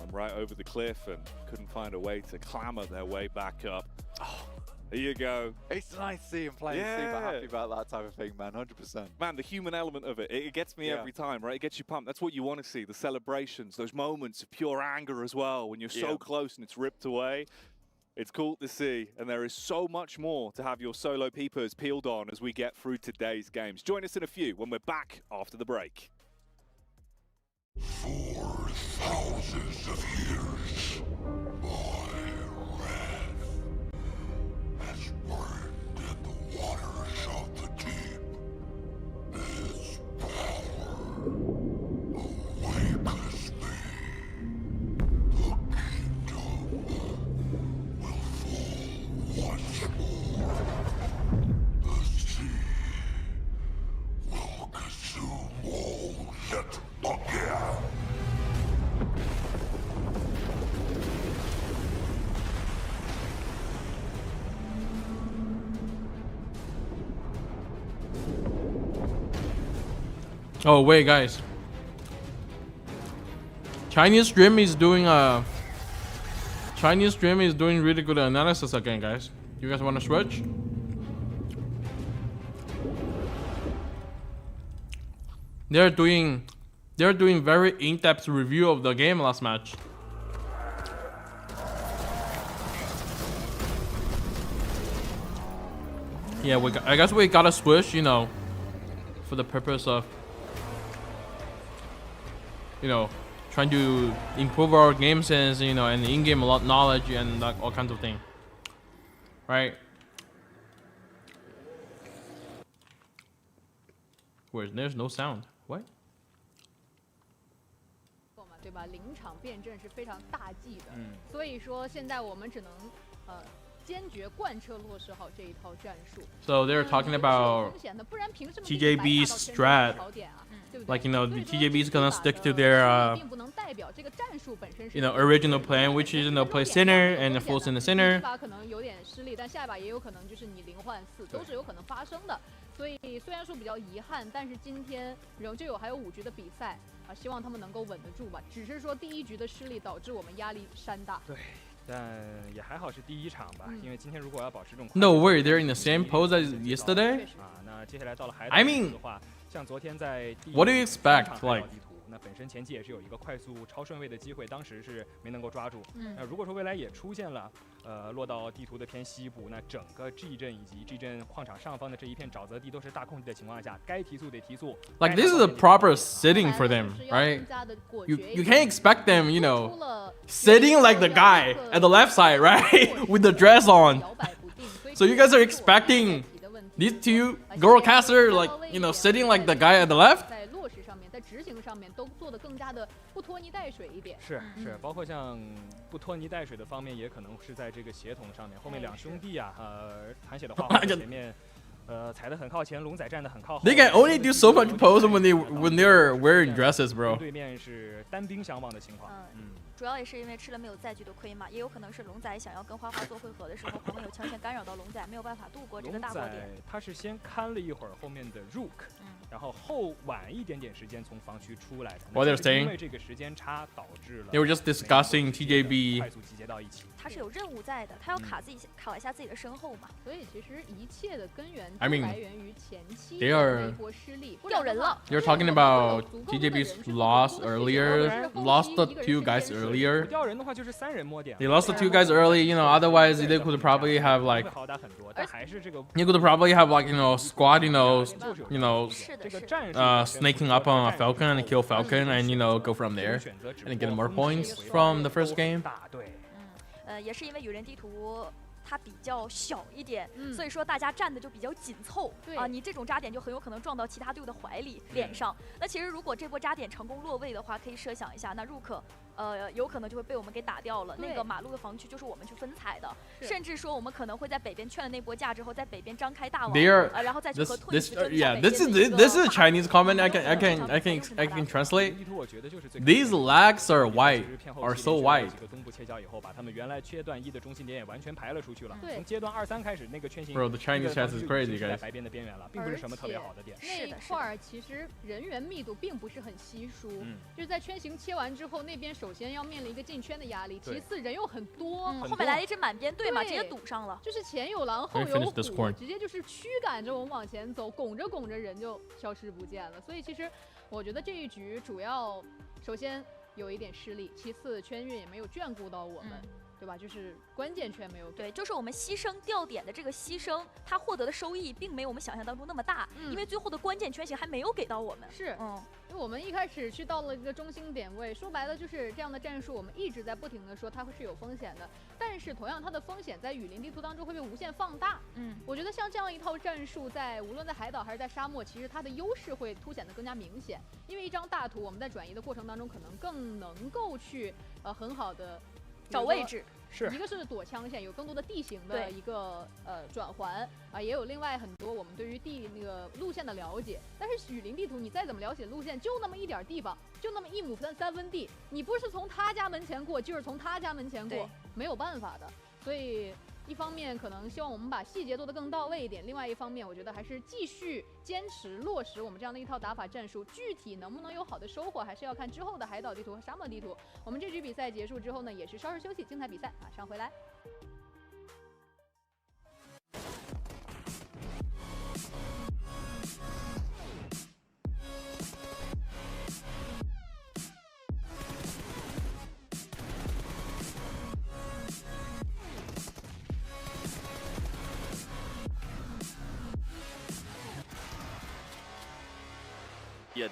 I'm right over the cliff and couldn't find a way to clamber their way back up. Oh. There you go. It's nice to see him playing super happy about that type of thing, man. 100%. Man, the human element of it gets me every time, right? It gets you pumped. That's what you want to see, the celebrations, those moments of pure anger as well, when you're so close and it's ripped away. It's cool to see, and there is so much more to have your solo peepers peeled on as we get through today's games. Join us in a few when we're back after the break. For thousands of years, my wrath has burned in the waters of the deep. Its power awakens me. The kingdom will fall once more. The sea will consume all yet again. Oh wait, guys. Chinese stream is doing really good analysis again, guys. You guys want to switch? They're doing very in-depth review of the game last match. Yeah, I guess we gotta switch, you know, for the purpose of, you know, trying to improve our game sense, you know, and in-game knowledge and like all kinds of things, right? Where there's no sound. What? 对吧？临场变阵是非常大忌的，所以说现在我们只能坚决贯彻落实好这一套战术。So they're talking about TJB's strat, like, you know, the TJB is gonna stick to their you know, original plan, which is, you know, play center and force in the center. 可能有点失利，但下一把也有可能就是你0换4，都是有可能发生的。所以虽然说比较遗憾，但是今天仍旧还有5局的比赛啊，希望他们能够稳得住吧。只是说第1局的失利导致我们压力山大。对。 但也还好是第1场吧，因为今天如果要保持这种 No way, they're in the same pose as yesterday. 啊，那接下来到了海岛 I mean, 的话，像昨天在第 what do you expect? Like, 那本身前期也是有一个快速超顺位的机会，当时是没能够抓住。那如果说未来也出现了，落到地图的偏西部，那整个 G 阵以及 G 阵矿场上方的这一片沼泽地都是大空地的情况下，该提速得提速。Like, this is a proper sitting for them, right? You can't expect them, you know, sitting like the guy at the left side, right, with the dress on. So you guys are expecting these two girl-caster, like, you know, sitting like the guy at the left? 在落实上面，在执行上面都做得更加的不拖泥带水一点。是，包括像不拖泥带水的方面，也可能是在这个协同上面。后面2兄弟啊，韩血的话前面。踩得很靠前，龙仔站得很靠后。They can only do so much pose when they're wearing dresses, bro. 对面是单兵相望的情况。主要也是因为吃了没有载具的亏嘛，也有可能是龙仔想要跟花花做汇合的时候，旁边有枪线干扰到龙仔，没有办法度过这个大波点。他是先看了一会儿后面的 Rook，然后后晚一点点时间从防区出来的。What they're saying? 因为这个时间差导致了。They were just discussing TJB. 快速集结到一起。他是有任务在的，他要卡一下自己的身后嘛。所以其实一切的根源 I mean, 来源于前期 they are 的一波失利，掉人了。 You're talking about TJB's lost the 2 guys earlier. 掉人的话就是3人摸点。 They lost the 2 guys early, you know, otherwise they could probably have like, you could probably have like, you know, squad, you know, snaking up on a Falcon and kill Falcon and, you know, go from there and get more points from the first game. 也是因为雨人地图它比较小一点，所以说大家站的就比较紧凑啊。你这种扎点就很有可能撞到其他队伍的怀里、脸上。那其实如果这波扎点成功落位的话，可以设想一下，那Rook有可能就会被我们给打掉了。那个马路的防区就是我们去分采的，甚至说我们可能会在北边劝了那波架之后，在北边张开大网，然后再去和退去争。This is a Chinese comment. I can translate. These lags are so wide. 东部切角以后，把他们原来切断1的中心点也完全排了出去了。从阶段2、3开始，那个圈形 Bro, the Chinese chat is crazy, guys. 在白边的边缘了，并不是什么特别好的点。那一块其实人员密度并不是很稀疏，就是在圈形切完之后，那边守首先要面临一个进圈的压力，其次人又很多，后面来了一支满编队嘛，直接堵上了。就是前有狼后有虎，直接就是驱赶着我们往前走，拱着拱着人就消失不见了。所以其实我觉得这一局主要首先有一点失利，其次圈运也没有眷顾到我们。对吧？就是关键圈没有对，就是我们牺牲掉点的这个牺牲，它获得的收益并没有我们想象当中那么大，因为最后的关键圈型还没有给到我们。是，因为我们一开始去到了一个中心点位，说白了就是这样的战术，我们一直在不停的说它会是有风险的，但是同样它的风险在雨林地图当中会被无限放大。我觉得像这样一套战术无论在海岛还是在沙漠，其实它的优势会凸显得更加明显，因为一张大图我们在转移的过程当中可能更能够去很好的找位置。一个是躲枪线，有更多的地形的一个转环啊，也有另外很多我们对于那个路线的了解。但是雨林地图你再怎么了解路线，就那么一点地方，就那么1亩3分地，你不是从他家门前过，就是从他家门前过，没有办法的。所以一方面可能希望我们把细节做得更到位一点，另外一方面我觉得还是继续坚持落实我们这样的一套打法战术，具体能不能有好的收获，还是要看之后的海岛地图和沙漠地图。我们这局比赛结束之后呢，也是稍事休息，精彩比赛马上回来。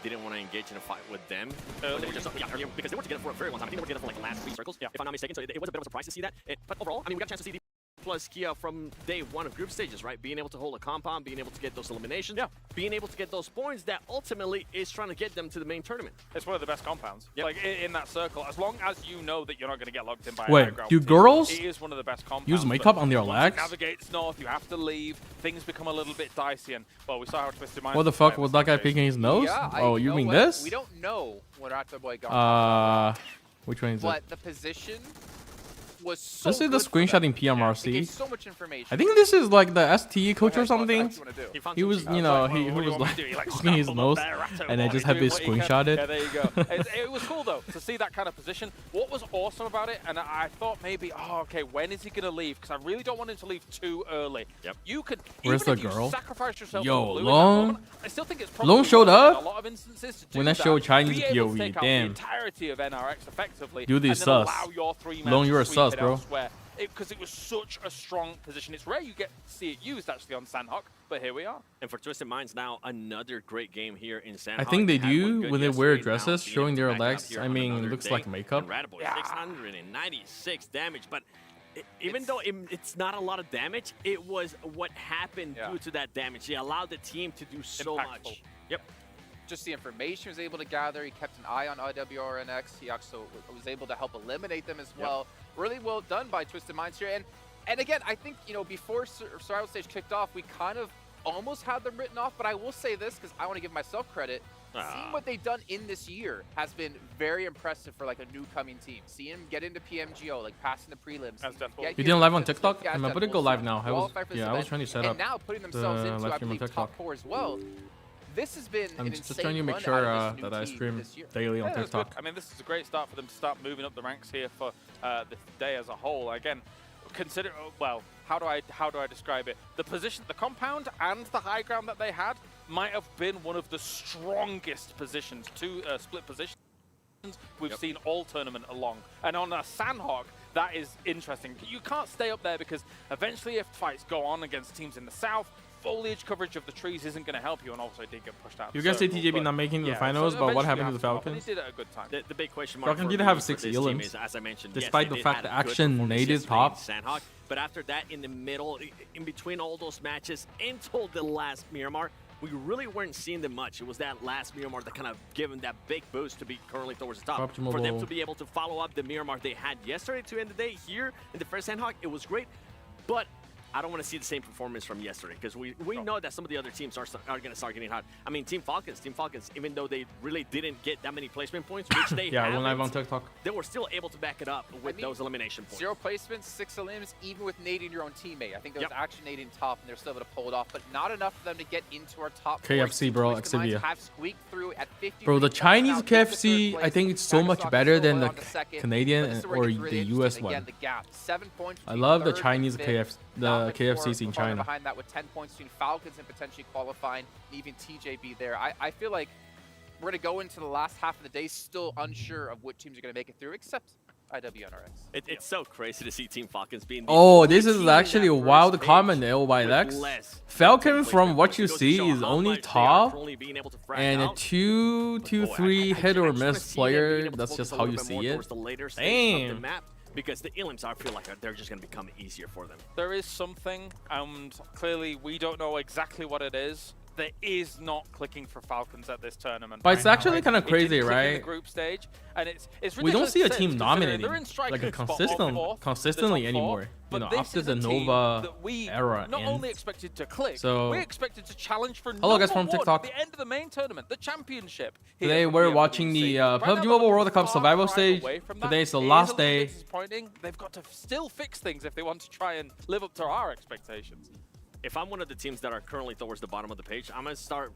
Didn't want to engage in a fight with them. They were just because they were together for a very long time. I think they were together for like the last 3 circles, if I'm not mistaken. So it was a bit of a surprise to see that. But overall, I mean, we got a chance to see the plus Kia from day 1 of group stages, right? Being able to hold a compound, being able to get those eliminations, being able to get those points that ultimately is trying to get them to the main tournament. It's one of the best compounds. Like in that circle, as long as you know that you're not going to get locked in by a Wait, do girls it is one of the best compounds. Use makeup on their legs? Navigates north, you have to leave. Things become a little bit dicey, and well, we saw how Twisted Minds. What the fuck was that guy picking his nose? Yeah, oh, you mean this? We don't know what Octoboy got. Which one is it? But the position was so This is the screenshot in PMRC. So much information. I think this is like the STE coach or something. He was, you know, he was like picking his nose, and I just have it screenshotted. Yeah, there you go. It was cool though to see that kind of position. What was awesome about it, and I thought maybe, oh, okay, when is he gonna leave? Because I really don't want him to leave too early. You could. Where's the even if girl? You sacrifice yourself Yo, for blue Long. in that moment, I still think it's probably Long showed in up. a lot of instances to When do I show Chinese be able to POV, take out damn. the entirety of NRX effectively. Do this and then sus. allow your 3 men Long, to you're a sweep sus, it bro. elsewhere. Because it was such a strong position. It's rare you get to see it used actually on Sandhawk, but here we are. And for Twisted Minds now, another great game here in Sandhawk. I think they do when they wear dresses showing their legs. I mean, it looks like makeup. 696 damage, but even though it's not a lot of damage, it was what happened due to that damage. He allowed the team to do so much. Yep. Just the information he was able to gather. He kept an eye on IWRNX. He also was able to help eliminate them as well. Really well done by Twisted Minds here. And again, I think, you know, before Survival Stage kicked off, we kind of almost had them written off. But I will say this, because I want to give myself credit. Seeing what they've done in this year has been very impressive for like a new coming team. Seeing them get into PMGO, like passing the prelims. You didn't live on TikTok? I'm about to go live now. I was trying to set up and now putting themselves into, I believe, top 4 as well. This has been I'm an just insane trying to make run sure out of this new that I team stream this year. daily on That's TikTok. good. I mean, this is a great start for them to start moving up the ranks here for the day as a whole. Again, consider, well, how do I describe it? The position, the compound and the high ground that they had might have been one of the strongest positions, two split positions we've seen all tournament along. And on a Sandhawk, that is interesting. You can't stay up there because eventually if fights go on against teams in the south, foliage coverage of the trees isn't going to help you, and also it did get pushed out. You guys say TJB not making the finals, but what happened to the Falcons? They did at a good time. The big question mark Falcons did have 6 elims, as I mentioned, despite the fact that Action native top. Sandhawk, but after that, in the middle, in between all those matches, until the last Miramar, we really weren't seeing them much. It was that last Miramar that kind of gave them that big boost to be currently towards the top. For them to be able to follow up the Miramar they had yesterday to end the day here in the first Sandhawk, it was great. But I don't want to see the same performance from yesterday because we know that some of the other teams are going to start getting hot. I mean, Team Falcons, even though they really didn't get that many placement points, which they yeah, when live on TikTok, they were still able to back it up with those elimination points. 0 placements, 6 elims, even with nading your own teammate. I think there was action nading top, and they're still able to pull it off, but not enough for them to get into our top. KFC, bro, Xifan. Have squeaked through at 50. Bro, the Chinese KFC, I think it's so much better than the Canadian or the US one. I love the Chinese KFC, the KFCs in China. Behind that with 10 points between Falcons and potentially qualifying, and even TJB there. I feel like we're going to go into the last half of the day still unsure of what teams are going to make it through, except IWNRX. It's so crazy to see Team Falcons being. Oh, this is actually a wild comment there by Lex. Falcon, from what you see, is only top and a 2-3 hit or miss player. That's just how you see it. Damn. Because the elims, I feel like they're just going to become easier for them. There is something, and clearly we don't know exactly what it is. There is not clicking for Falcons at this tournament. But it's actually kind of crazy, right? In the group stage, and it's we don't see a team dominating like a consistently anymore. You know, after the Nova era not only expected to click, so we expected to challenge for hello guys from TikTok. The end of the main tournament, the championship. Today we're watching the PUBG Mobile World Cup survival stage. Today is the last day. They've got to still fix things if they want to try and live up to our expectations. If I'm one of the teams that are currently towards the bottom of the page, I'm going to start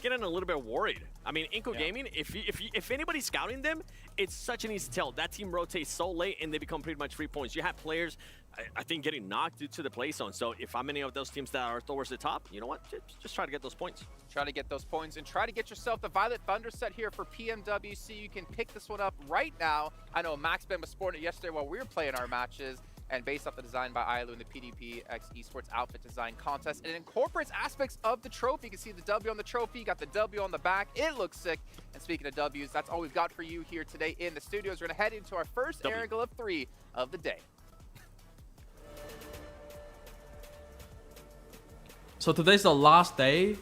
getting a little bit worried. I mean, Inco Gaming, if anybody's scouting them, it's such an easy tell. That team rotates so late and they become pretty much 3 points. You have players, I think, getting knocked due to the play zone. So if I'm any of those teams that are towards the top, you know what? Just try to get those points. Try to get those points and try to get yourself the Violet Thunder set here for PMWC. You can pick this one up right now. I know Max Ben was sporting it yesterday while we were playing our matches. And based off the design by Ailu in the PDPX Esports Outfit Design Contest. And it incorporates aspects of the trophy. You can see the W on the trophy, you got the W on the back. It looks sick. And speaking of Ws, that's all we've got for you here today in the studios. We're going to head into our first angle of 3 of the day. So today's the last day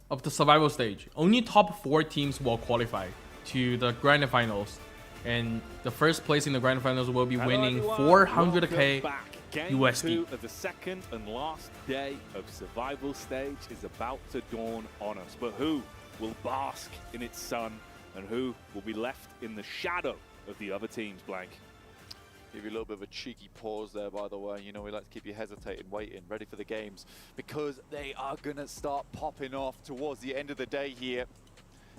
of the survival stage. Only top 4 teams will qualify to the grand finals. And the first place in the grand finals will be winning 400k USD. 2 of the second and last day of survival stage is about to dawn on us. But who will bask in its sun and who will be left in the shadow of the other teams, Blank? Give you a little bit of a cheeky pause there, by the way. You know, we like to keep you hesitating, waiting, ready for the games, because they are going to start popping off towards the end of the day here.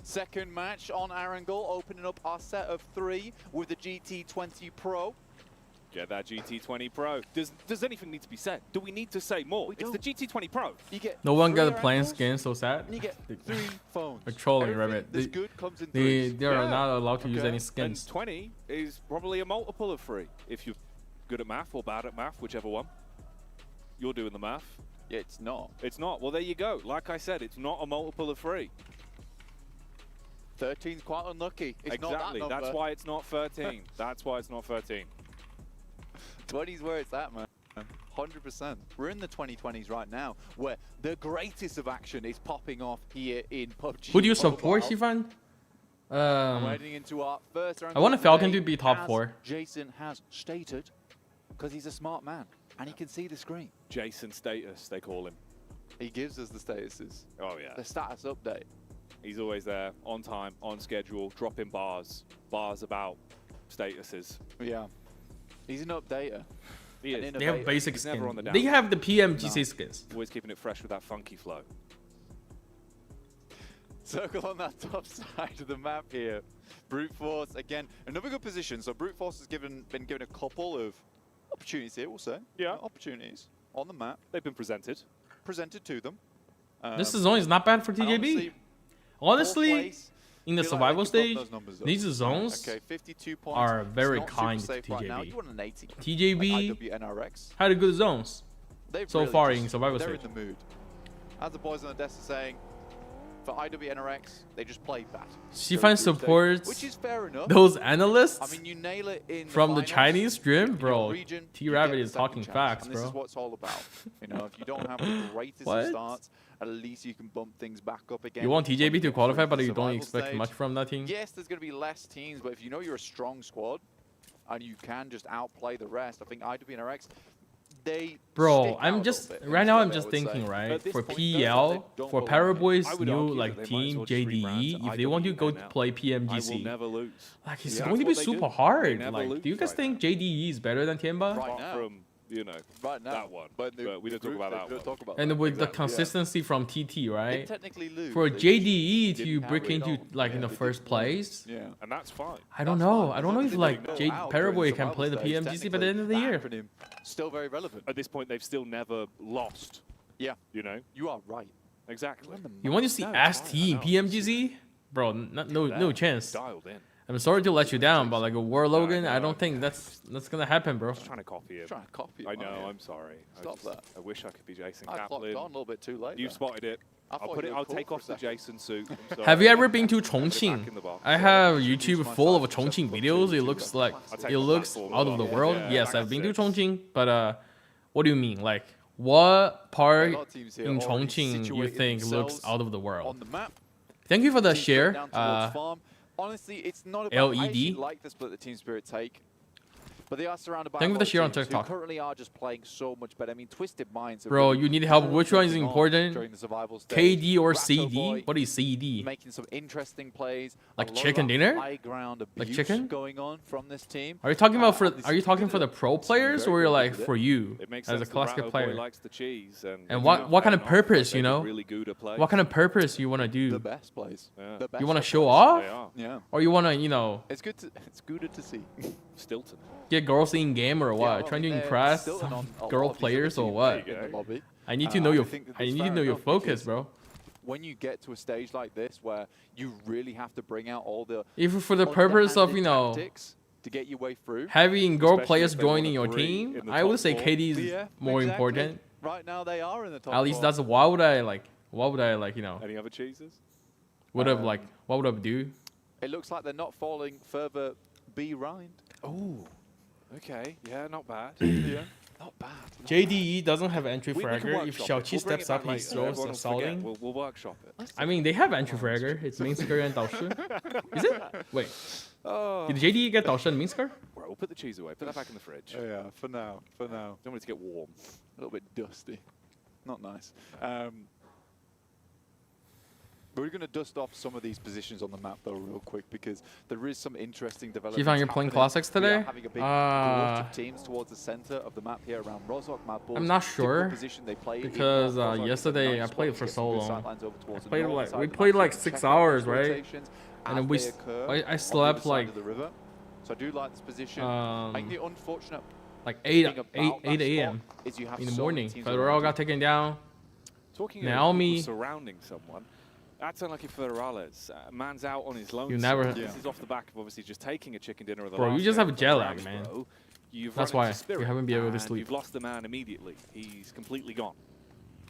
Second match on our angle, opening up our set of 3 with the GT20 Pro. Get that GT20 Pro. Does anything need to be said? Do we need to say more? It's the GT20 Pro. You get no one got a playing skin, so sad. And you get 3 phones. They're trolling, Rabbit. They are not allowed to use any skins. And 20 is probably a multiple of 3. If you're good at math or bad at math, whichever one. You're doing the math. Yeah, it's not. It's not. Well, there you go. Like I said, it's not a multiple of 3. 13's quite unlucky. It's exactly. Not that number. That's why it's not 13. That's why it's not 13. 20's where it's at, man. 100%. We're in the 2020s right now, where the greatest of action is popping off here in PUBG. Who do you support, Xifan? Heading into our first round. I want a Falcon to be top 4. Jason has stated, because he's a smart man and he can see the screen. Jason Status, they call him. He gives us the statuses. Oh yeah. The status update. He's always there, on time, on schedule, dropping bars about statuses. Yeah. He's an updater. He is. They have basic skins. They have the PMGC skins. Always keeping it fresh with that funky flow. Circle on that top side of the map here. Brute Force, again, another good position. So Brute Force has been given a couple of opportunities here, we'll say. Yeah. Opportunities on the map. They've been presented. Presented to them. This zone is not bad for TJB. Honestly, in the survival stage, these zones are very kind to TJB. TJB had a good zones so far in survival stage. They're in the mood. As the boys on the desk are saying, for IWNRX, they just played that. Xifan supports which is fair enough. those analysts. I mean, you nail it in from the finals, Chinese stream, bro. Region, T-Rabbit is talking facts, and bro. This is what it's all about. You know, if you don't have the greatest of starts, at least you can bump things back up again. You want TJB to qualify, but you don't expect much from that team? Yes, there's going to be less teams, but if you know you're a strong squad and you can just outplay the rest, I think IWNRX Bro, I'm just right now. I'm just thinking, right? For PEL, for Paraboy's new like team JDE, if they want to go to play PMGC, like it's going to be super hard. Like, do you guys think JDE is better than Tianba? Right now. You know, that one. But we don't talk about that one. And with the consistency from TT, right? Technically lose. For JDE to break into like in the first place, and that's fine. I don't know. I don't know if like Paraboy can play the PMGC by the end of the year. Still very relevant. At this point, they've still never lost. Yeah. You know? You are right. Exactly. You want to see ST in PMGC? Bro, no chance. Dialed in. I'm sorry to let you down, but like a War Logan, I don't think that's gonna happen, bro. Just trying to copy him. Trying to copy him. I know. I'm sorry. Stop that. I wish I could be Jason I clocked Kaplan. on a little bit too late. You've spotted it. I'll take off the Jason suit. Have you ever been to Chongqing? I have YouTube full of Chongqing videos. It looks like out of the world. Yes, I've been to Chongqing, but what do you mean? Like, what part in Chongqing you think looks out of the world? Thank you for the share. Honestly, it's not about I LED. like the split that Team Spirit take, but they are surrounded by Thank you for the share on teams TikTok. who currently are just playing so much better. I mean, Twisted Minds. Bro, you need help. Which one is important? During the survival stage. KD or Ratto CD? Boy What is CD? making some interesting plays. Like chicken dinner? High ground Like abuse chicken? going on from this team. Are you talking about Are you talking for the pro players or like for you It makes as a sense that classic Ratto player? Boy likes the cheese And what kind of purpose, you know? Really good at play. What kind of purpose you want to do? The best plays. Yeah. The best You want to of show plays. off? They are. Yeah. Or you want to, you know, It's good to see. Stilton. get girls in game or what? well, Trying to they're impress still some on a girl lot of these players or other what? teams in the lobby. I need to know your think that I that's need to fair know your enough focus, because bro. When you get to a stage like this where you really have to bring out all the If for the purpose of, you know, tactics to get your way through, having girl Especially players if they wanna joining your bring team, in the I would top say four. KD is Yeah, more exactly. important. Right now they are in the top. At least four. that's why would I like, you know, Any other cheeses? what would I do? It looks like they're not falling further behind. Oh. Okay. Yeah, not bad. Yeah. Not bad. JDE doesn't have entry We can fragger. If workshop it. Xiaoqi We'll bring steps it up, back he later. throws Everyone will assaulting. forget. We'll workshop it. I mean, they have entry fragger. It's Minsker and Daoshi. Is it? Wait. Oh. Did JDE get Daoshi and Minsker? Right, we'll put the cheese away. Put that back in the fridge. Yeah, for now. Don't want it to get warm. A little bit dusty. Not nice. We're going to dust off some of these positions on the map, though, real quick, because there is some interesting developments. Xifan, you're playing happening. Classics We are today? having a big glut of teams towards the center of the map here around Rozhok, Mad Bulls. I'm not Typical sure position they play in because Rozhok is a yesterday nice I played spot for to get so some good long. sidelines over towards the Played north like side we of the played map, like so 6 check out hours, those right? rotations And as then we they occur I on the slept other side like of the river. So I do like this position. I think the unfortunate like thing 8 about that a.m. spot is you have in the so morning. many teams Federal around got you. taken down. Talking Naomi. about surrounding someone, that's unlucky for Federales. Man's out on his lonesome. You never- This is off the back of obviously just taking a chicken dinner. Of the Bro, you last just game have for jet lag, Rams, man. bro. You've That's run into why Spirit, you haven't been able to and sleep. You've lost the man immediately. He's completely gone.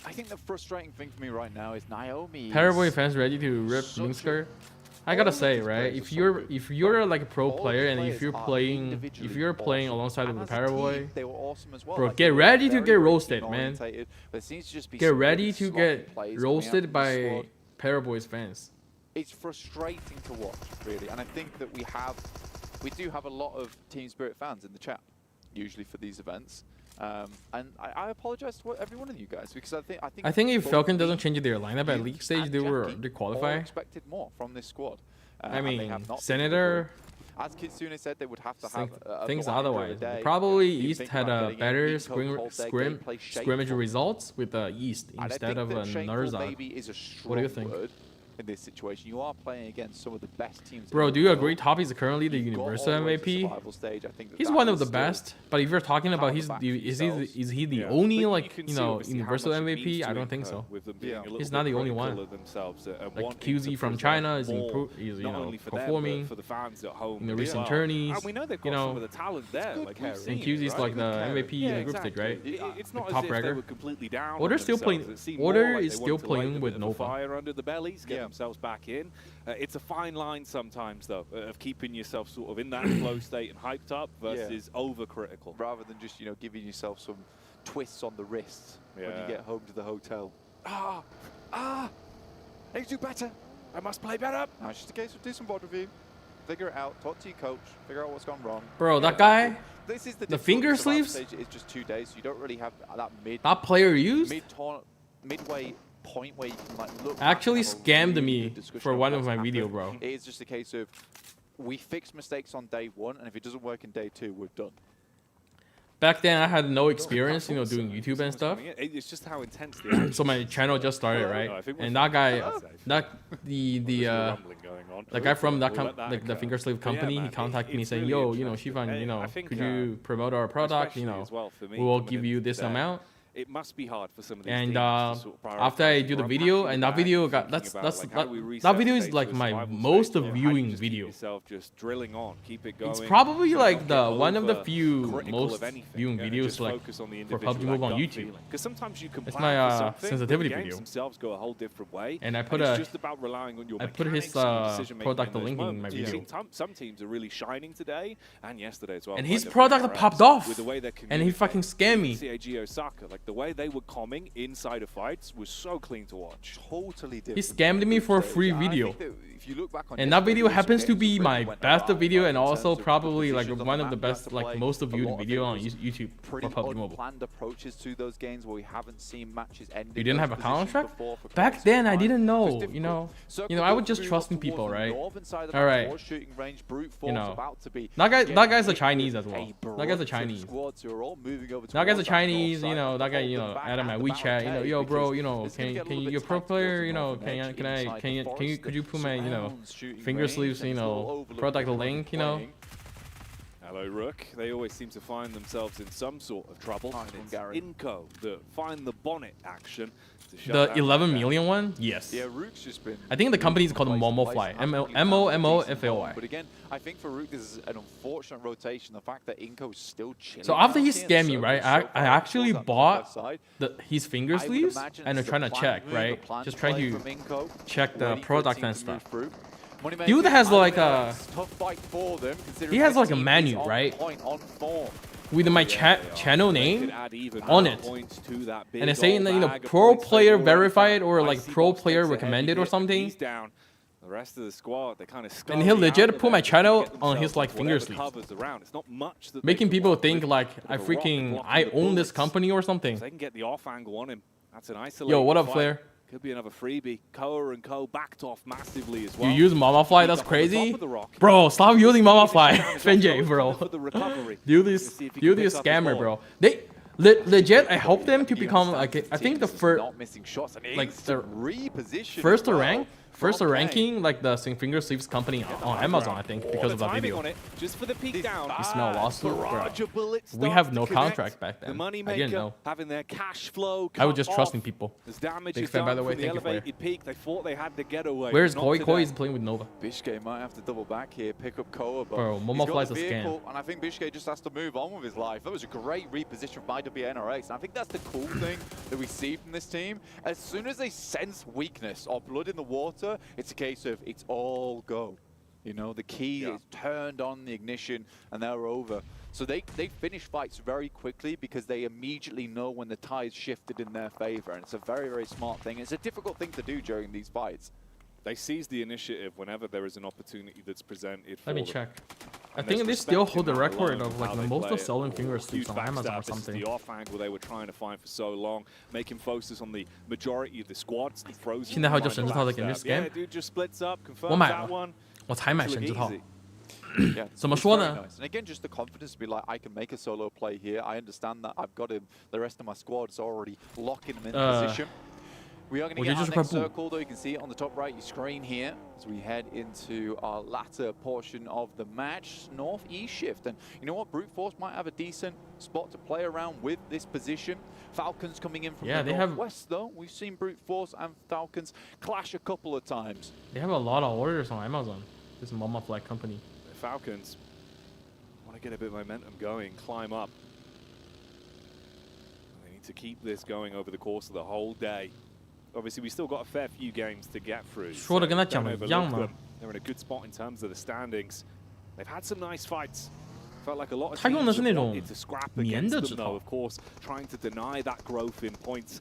I think the frustrating thing for me right now is Naomi. Paraboy fans ready to rip Minsker. I gotta say, right? If you're like a pro player and if you're playing alongside of the Paraboy, They were awesome as well. bro, Like, get they were ready to very, get very roasted, team man. orientated, but it seems to just be Get some ready really to sloppy get plays coming out roasted from the by squad. Paraboy's fans. It's frustrating to watch, really, and I think that we do have a lot of Team Spirit fans in the chat, usually for these events. And I apologize to every one of you guys because I think if both Falcon me, doesn't change their lineup at you, league stage, and they Jackie qualify. all expected more from this squad. I and they mean, have not been Senator. As Kitsune said, they would have to have a things grinder otherwise. a day. Probably You East think had about a getting better in, hold their gameplay shape scrimmage for- results with the East And I instead think of that shameful Narzad. maybe is a What do you strong think? word in this situation. You are playing against some of the best teams. Bro, in do the you world. agree Toppy is currently the You've got Universal all the way to MVP? survival stage. I think that He's that one of is the still best, but if you're talking about pound the back is he the Yeah. only But like can you see know obviously how Universal much it MVP? means I to don't think him, so. with them being a little He's bit not the only critical one. of themselves, and Like wanting QZ to from present China is more, you not know only for them, performing but for the fans at home in the as recent well. tourneys. And we know they've got You know, some of the talent there. Like we've and seen it, QZ's right? like the MVP Yeah, in the group stage, right? It's not Like as top if they ragger. were completely down. Order on still playing. themselves. It seemed Order more like is they still wanted to light playing a with bit of a Nova. fire under the bellies, get themselves back in. It's a fine line sometimes, though, of keeping yourself sort of in that flow state and hyped up versus overcritical. rather than just giving yourself some twists on the wrists when you get home to the hotel. I need to do better. I must play better. No, it's just a case of do some board review. figure it out. Talk to your coach. Figure out what's gone wrong. Bro, that guy. This is the finger sleeves. It's just 2 days, so you don't really have that That player used. Midway point where you can like look. Actually scammed me for one of my video, bro. It is just a case of we fix mistakes on day 1, and if it doesn't work in day 2, we're done. Back then, I had no experience, you know, doing YouTube and stuff. It's just how intense. So my channel just started, right? And that guy, the guy from that the finger sleeve company, he contacted me saying, "Yo, you know, Xifan, you know, could you promote our product? You know, we will give you this amount." It must be hard for some of these and teams to sort of after I do the video, and that video got that video is like my most viewing video. Just drilling on, keep it going. It's probably like the one of the few most viewing videos like for PUBG Mobile on YouTube. Because sometimes you can it's my sensitivity the games video. themselves go a whole different way. And I put just about relying on your his product link in my video. Some teams are really shining today and yesterday as well. And his product popped off, and he fucking scammed me. CAG Osaka, like the way they were coming inside of fights was so clean to watch. Totally different. He scammed me for a free video. And that video happens to be my best video, and also probably like one of the best, like most viewed video on YouTube for PUBG Mobile. Planned approaches to those games where we haven't seen matches ending. You didn't have a contract? Back then, I didn't know. You know, I would just trust in people, right? All right. You know, that guy's a Chinese as well. That guy's a Chinese. That guy's a Chinese. You know, that guy. You know, added my WeChat. You know, yo, bro. You know, can you you're a pro player? You know, could you put my finger sleeves, you know, product link, you know. Hello, Rook. They always seem to find themselves in some sort of trouble. And it's Inco that find the bonnet action. The 11 million one? Yes. Yeah, Rook's just been. I think the company is called MomoFly. M-O-M-O-F-A-Y. But again, I think for Rook, this is an unfortunate rotation. The fact that Inco is still chilling. So after he scammed me, right, I actually bought his finger sleeves and I'm trying to check, right? Just trying to check the product and stuff. Dude has like a. He has like a menu, right? With my channel name on it, and it's saying that, you know, pro player verified or like pro player recommended or something. The rest of the squad, they kind of and he legit put my channel on his like finger sleeves, making people think like I own this company or something. They can get the off angle on him. That's an isolated. Yo, what up, Flair? Could be another freebie. Koa and Co backed off massively as well. You use MamaFly? That's crazy. Bro, stop using MamaFly. Fenjay, bro. Dude is scammer, bro. They legit, I hope them to become like, I think the first, like the first ranking, like the finger sleeves company on Amazon, I think, because of that video. Just for the peek down. You smell lawsuit, bro. We have no contract back then. I didn't know. Having their cash flow. I was just trusting people. Big fan, by the way. Thank you for peak. They thought they had the getaway. Where's Koi? Koi is playing with Nova. Bishke might have to double back here, pick up Koa, but bro, MomoFly's a scam. And I think Bishke just has to move on with his life. That was a great reposition by WNRX. And I think that's the cool thing that we see from this team. As soon as they sense weakness or blood in the water, it's a case of it's all go. You know, the key is turned on the ignition and they're over. So they finish fights very quickly because they immediately know when the tide's shifted in their favor. And it's a very, very smart thing. It's a difficult thing to do during these fights. They seize the initiative whenever there is an opportunity that's presented for Let me check. I think they still hold the record of like the most selling finger sleeves on Amazon or something. The off angle they were trying to find for so long, making focus on the majority of the squads. The frozen. 现在还有神之套在给人 scam。我买了，我才买神之套。怎么说呢？ And again, just the confidence to be like, I can make a solo play here. I understand that I've got him. The rest of my squad's already locking him in position. We are going to get our next circle, though. You can see it on the top right your screen here as we head into our latter portion of the match, northeast shift. And you know what? Brute Force might have a decent spot to play around with this position. Falcons coming in from the northwest, though. We've seen Brute Force and Falcons clash a couple of times. They have a lot of orders on Amazon. This MamaFly company. The Falcons want to get a bit of momentum going, climb up. They need to keep this going over the course of the whole day. Obviously, we still got a fair few games to get through. So they're in a good spot in terms of the standings. They've had some nice fights. Felt like a lot of teams wanted to scrap against them, though, of course, trying to deny that growth in points.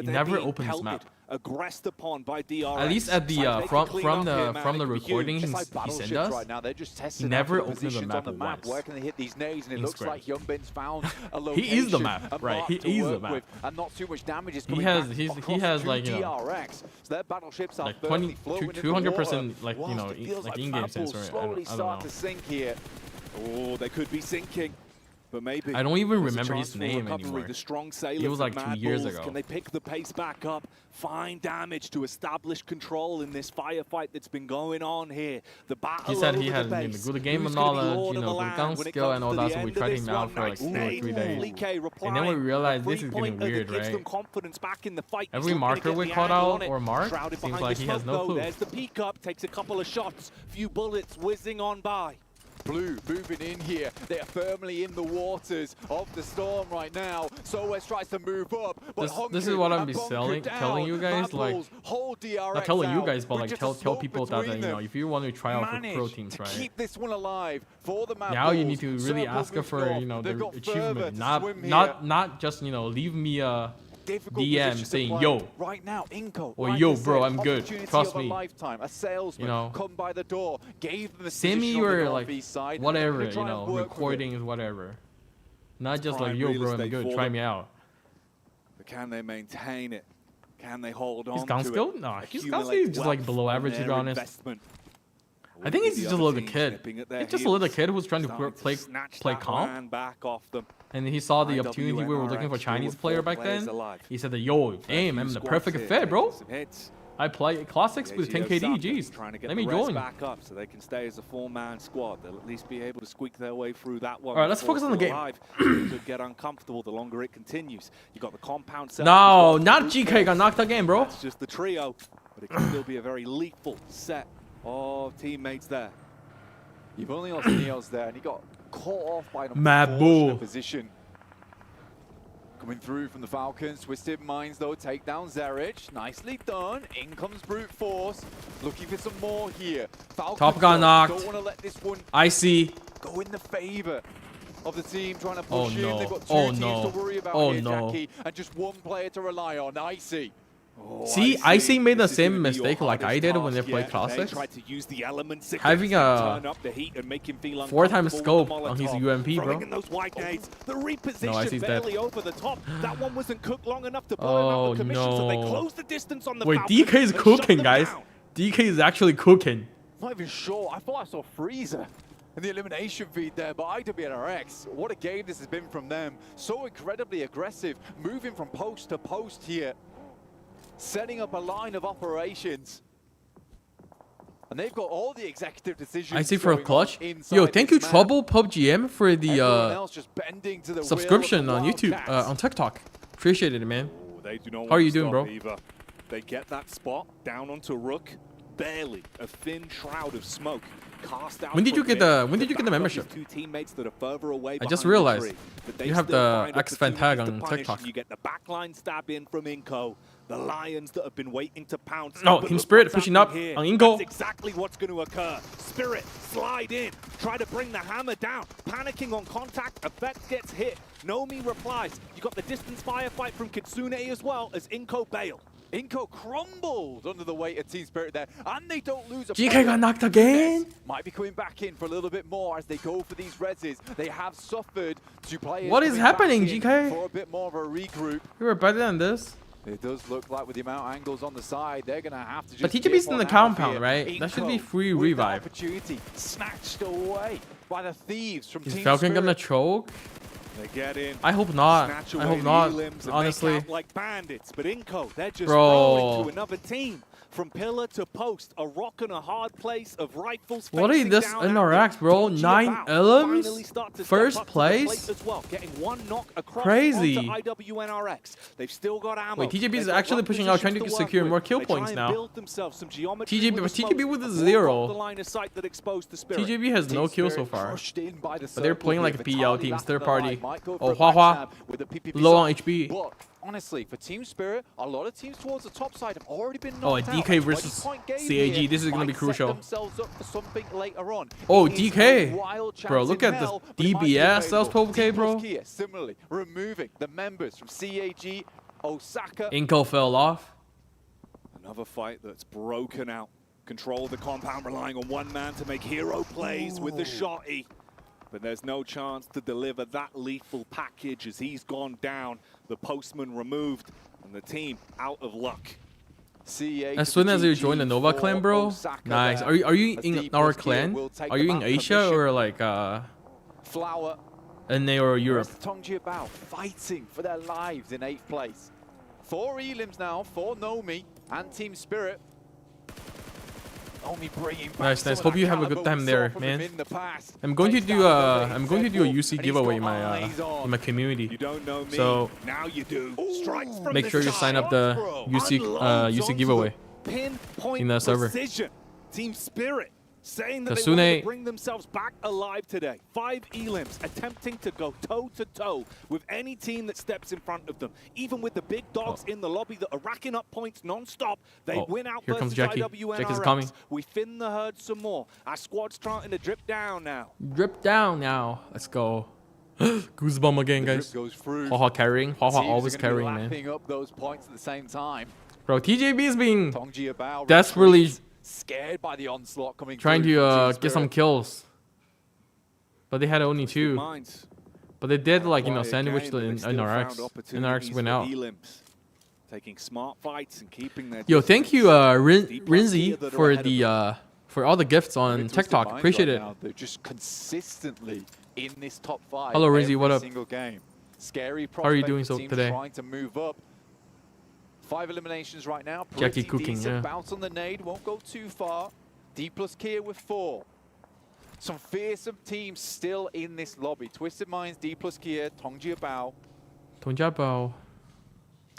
He never opens map. aggressed upon by DRX. At least at the from the recording he sent us, right now. They're just testing he never out opened the positions map on the map. once. Where can they hit these nades? And it looks like Youngbin's found a location. He is the map, right? He is the map. And not too much damage is He coming has back he has like DRX. So their battleships are like 200% like like in-game sensor. Slowly start to sink here. Oh, they could be sinking. But maybe I don't even there's a remember chance his for name recovery. anymore. The strong sailor It was from like 2 Mad years Bulls. ago. Can they pick the pace back up, find damage to establish control in this firefight that's been going on here? The battle He said he over had the base. good game Who's knowledge, gonna be lord you of know, the good land gun when it skill and comes all to that. the So we end of tried this him out one? for like 2 or 3 days. Lique And then we realized this is getting three-pointer weird, that gives them right? confidence back in the fight. He's Every still gonna marker get we the caught angle out on it. or marked Shrouded seems behind like the he has smoke, no though. clue. There's the peek up, takes a couple of shots, few bullets whizzing on by. Blue moving in here. They are firmly in the waters of the storm right now. Soes tries to move up, but this is what I'm be telling you guys, like not telling you guys, but like tell people that you know, if you want to try out for pro teams, right? Keep this one alive for the Mad Now you Bulls. need to really Circle ask her moving for off. you know They've the got achievement, further to swim here. not just you know leave me a Difficult DM position to saying play. yo Right now, Inco, or like yo I bro, said, I'm good, opportunity trust of a me. lifetime. A salesman You know, come by the door, gave them the send me position on the your like northeast side, whatever, and you try and know, work with it. recordings, whatever. Not just Prime like yo real bro, I'm estate good, for try them. me out. But can they maintain it? Can they hold on His gun to skill? it? No, his gun Accumulate skill is just like wealth below on average to be their honest. investment? I think he's The just a other little teams kid. nipping at their He's just a little heels, kid who's trying to starting play snatch that comp. land back off them. And he saw the opportunity we were looking for IWNRX, Chinese there were player 4 back players then. alive. He said that yo, damn, I'm the perfect fit, bro. Some hits. I play classics with 10 KD. Osaka Jeez, trying to get let me the rest join. back up so they can stay as a 4-man squad. They'll at least be able to squeak their way through that one. All right, let's before focus on the still game. alive. It could get uncomfortable the longer it continues. You got the compound set. No, not GK got knocked again, bro. That's just the trio, but it can still be a very lethal set of teammates there. You've only lost Neos there, and he got caught off by an Mad Bull. unfortunate position. Coming through from the Falcons, Twisted Minds though, take down Zerich. Nicely done. In comes Brute Force. Looking for some more here. Falcons Top got knocked. don't want to let this one I see. go in the favor of the team trying to Oh, push in. no. They've got 2 Oh, teams no. to worry about Oh, here, no. Jackie, and just 1 player to rely on. Icy. Oh, See, Icy made the same mistake like I did when they played Classics. Having a 4-time scope on his UMP, bro. No, Icy's dead. That one wasn't cooked long enough to Oh, out the commission, so they no. closed the distance on the Wait, Falcons DK is and shut cooking, them guys. down. DK is actually cooking. Not even sure. I thought I saw Freezer in the elimination feed there, but IWNRX, what a game this has been from them. So incredibly aggressive, moving from post to post here, setting up a line of operations. And they've got all the executive decisions. I see for a going clutch. on inside Yo, thank you, this map. Trouble PUBGM, for Everyone the else just bending to the will of subscription the on YouTube, Wildcats. on TikTok. Appreciate it, man. They do not How are want you to doing, stop bro? Either. They get that spot down onto Rook, barely a thin shroud of smoke cast out. When did you from get mid. the when did you get the back up membership? his 2 teammates that are further away I just behind the realized tree, but they you have still the find Xifan tag opportunities to on punish, TikTok. and you get the backline stab in from Inco. The Lions that have been waiting to pounce. No, But Team look Spirit what's pushing happening up here. on Inco. That's exactly what's going to occur. Spirit, slide in, try to bring the hammer down. Panicking on contact, Effect gets hit. Nomi replies. You got the distance firefight from Kitsune as well as Inco bail. Inco crumbles under the weight of Team Spirit there, and they don't lose a GK player. got knocked again. Might be coming back in for a little bit more as they go for these reses. They have suffered to players. What is coming back happening, in GK? For a bit more of a regroup. You were better than this. It does look like with the amount of angles on the side, they're going to have to just But TGB's dip in the on out compound, here. right? That should be Inco free with the revive. opportunity snatched away by the thieves from Is Team Falcon Spirit. gonna choke? They get in. I hope not. Snatch I away hope not. the limbs and Honestly. make out like bandits, but Inco, they're just Bro. throwing to another team. From pillar to post, a rock and a hard place of rifles. What is facing this down at NRX, them. bro? Dodgy 9 about. elims? Finally start to step First up to the place? plate as well, getting 1 knock across Crazy. onto IWNRX. They've still got ammo. Wait, TGB is They've got actually rough pushing out, trying positions to work secure with. more kill They try points and now. build themselves some geometry TGB, with but the TGB smoke, with a avoid zero. the line of sight that exposed the Spirit. TGB has no Team kills so Spirit far. crushed in by the But they're circle playing here. like a PL Vitaly teams, left third of the party. line, might go for Oh, a Hua Hua. backstab with the PPP Low on side. HP. But honestly, for Team Spirit, a lot of teams towards the top side have already been Oh, knocked out. DK A versus 20-point game CAG. here This is gonna be might set crucial. themselves up for something later on. Oh, It is DK. a wild chance Bro, look in at this hell, but it might be DBS. That was available. 12K, bro. Team Kia, similarly, removing the members from CAG, Osaka. Inco fell off. Another fight that's broken out. Control the compound, relying on one man to make hero plays with the shotty. But there's no chance to deliver that lethal package as he's gone down. The postman removed, and the team out of luck. As soon as you join the Nova clan, bro. Nice. Are you in our clan? Are you in Asia or like Flower NA or Europe? Tongji Bao fighting for their lives in 8th place. 4 elims now for Nomi and Team Spirit. Nice. Hope you have a good time there, man. I'm going to do a UC giveaway in my community. So make sure you sign up the UC giveaway in the server. Team Spirit saying that Kasune. they want to bring themselves back alive today. 5 elims attempting to go toe-to-toe with any team that steps in front of them. Even with the big dogs in the lobby that are racking up points non-stop, they win out here comes versus Jackie. IWNRX. Jackie's coming. We thin the herd some more. Our squad's starting to drip down now. Drip down now. Let's go. Goosebump again, guys. Haha carrying. Haha always carrying, man. Up those points at the same time. Bro, TJB is being desperately scared by the onslaught coming trying to get some kills, but they had only 2. But they did, like, you know, sandwich the NRX. NRX went out. Taking smart fights and keeping their Yo, thank you, Rinzi, for all the gifts on TikTok. Appreciate it. They're just consistently in this top 5. Hello, Rinzi. What up? Single game. Scary. How are you doing so today? Trying to move up. 5 eliminations right now. Jackie cooking, yeah. Bounce on the nade, won't go too far. D plus Kia with 4. Some fearsome teams still in this lobby. Twisted Minds, D plus Kia, Tongji Bao.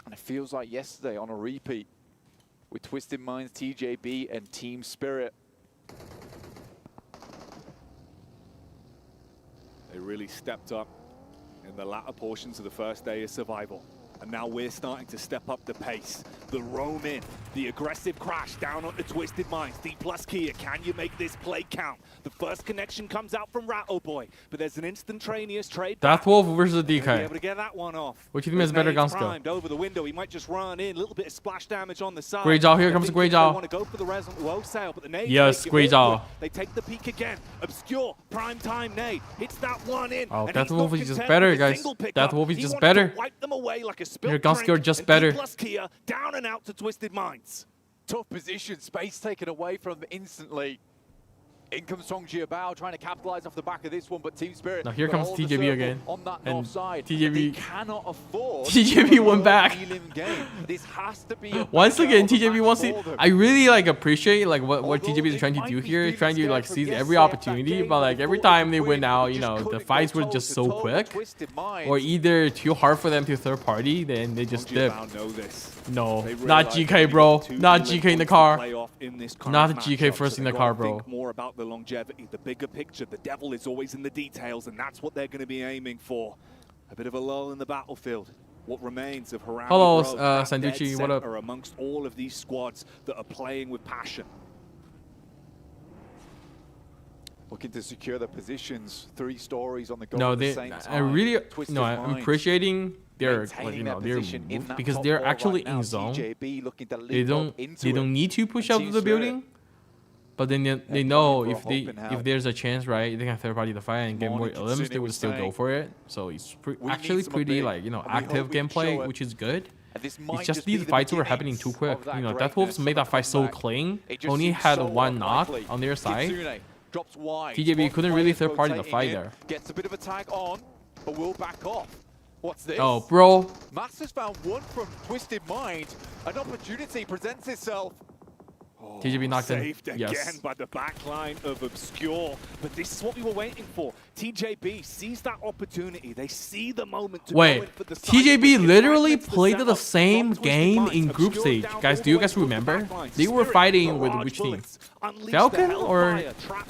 And it feels like yesterday on a repeat with Twisted Minds, TJB, and Team Spirit. They really stepped up in the latter portions of the first day of survival. And now we're starting to step up the pace. The roam in, the aggressive crash down onto Twisted Minds. D plus Kia, can you make this play count? The first connection comes out from Rattle Boy, but there's an instantaneous trade. Death Wolf versus DK. Able to get that one off. Which team has better gun skill? Over the window, he might just run in, a little bit of splash damage on the side. Grey Jaw, here comes Grey Jaw. Want to go for the wholesale, but the nade. Yes, Grey Jaw. They take the peek again. Obscure, prime time nade. Hits that one in. Oh, Death Wolf is just better, guys. Death Wolf is just better. Wipe them away like a Your gun skill just better. Plus Kia, down and out to Twisted Minds. Tough position, space taken away from them instantly. In comes Tongji Bao trying to capitalize off the back of this one, but Team Spirit. Now here comes TJB again. On that and north side. TJB cannot afford. TJB went back. This has to be once again, TJB wants to. I really like appreciate like what TJB is trying to do here, trying to like seize every opportunity. But like every time they win out, you know, the fights were just so quick, or either too hard for them to third party, then they just dip. No, not GK, bro. Not GK in the car. Not GK first in the car, bro. More about the longevity, the bigger picture. The devil is always in the details, and that's what they're going to be aiming for. A bit of a lull in the battlefield. What remains of Harami Hello, Bros, Sanducci, what up? are amongst all of these squads that are playing with passion. Looking to secure their positions. 3 stories on the goal no, at the they. same time. I really. Twisted No, I'm Minds appreciating their like, you know, their position in move that because top they're 4 actually right in now. zone. TJB looking to They leap don't. up into They it. don't need to push out Team of the Spirit. building. But then they know if there's a chance, right, they can third party the fight and get more elims, they would still go for it. So it's actually pretty like, you know, active gameplay, which is good. It's just these fights were happening too quick. You know, Death Wolves made that fight so clean. Only had 1 knock on their side. TJB couldn't really third party the fight there. Gets a bit of a tag on, but will back off. What's this? Oh, bro. Masters found one from Twisted Mind. An opportunity presents itself. TJB knocked in. Saved again Yes. by the back line of Obscure. But this is what we were waiting for. TJB sees that opportunity. They see the moment to go in for the side. TJB literally played the same game in group stage. Guys, do you guys remember? They were fighting with which team? Falcon or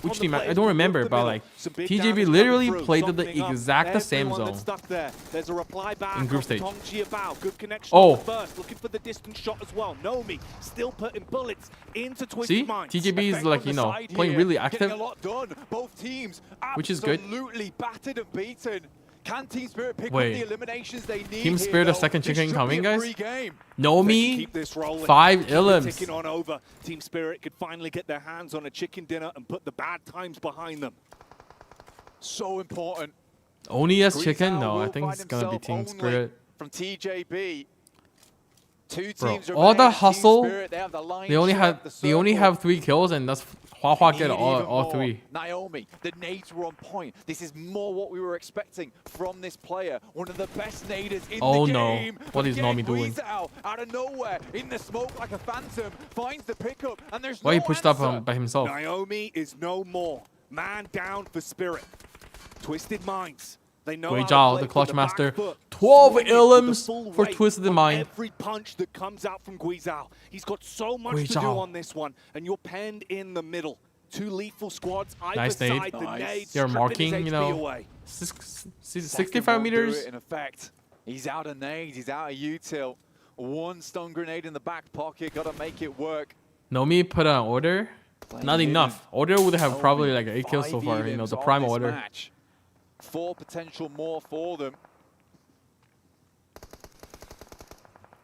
which team? I don't remember, but like TJB literally played the exact same zone in group stage. Oh, looking for the distance shot as well. Nomi still putting bullets into see, TJB is like, you know, playing really active, Both teams which is good. absolutely battered and beaten. Can Team Spirit pick Wait. up the eliminations they need? Team Spirit, a second chicken coming, guys? Game. Nomi, 5 illims. Ticking on over. Team Spirit could finally get their hands on a chicken dinner and put the bad times behind them. So important. Only as chicken? No, I think it's gonna be Team Spirit. From TJB. Two Bro, teams all the hustle. Spirit, they have the line They only shot, have 3 kills, and that's Hua Hua get all 3. Naomi, the nades were on point. This is more what we were expecting from this player. One of the best naders in the game. No. What is Nomi doing? Out of nowhere, in the smoke like a phantom, finds the pickup, and there's Why no he pushed answer. up by himself? Naomi is no more. Man down for Spirit. Twisted Minds. They know Gui how to Zhao, play the from clutch the master. back foot. 12 Swing it with the illims full for weight Twisted on Mind. Every punch that comes out from Gui Zhao. He's got so much Gui to do Zhao. on this one, and you're penned in the middle. 2 lethal squads, either Nice nade. side. The nades They're stripping marking, his you HP know, away. 65 meters. In effect, he's out of nades, he's out of util. One stun grenade in the back pocket, gotta make it work. Nomi put an order. Not enough. Order would have probably like 8 kills so 5 far, you know, elims the on prime this order. match. 4 potential more for them.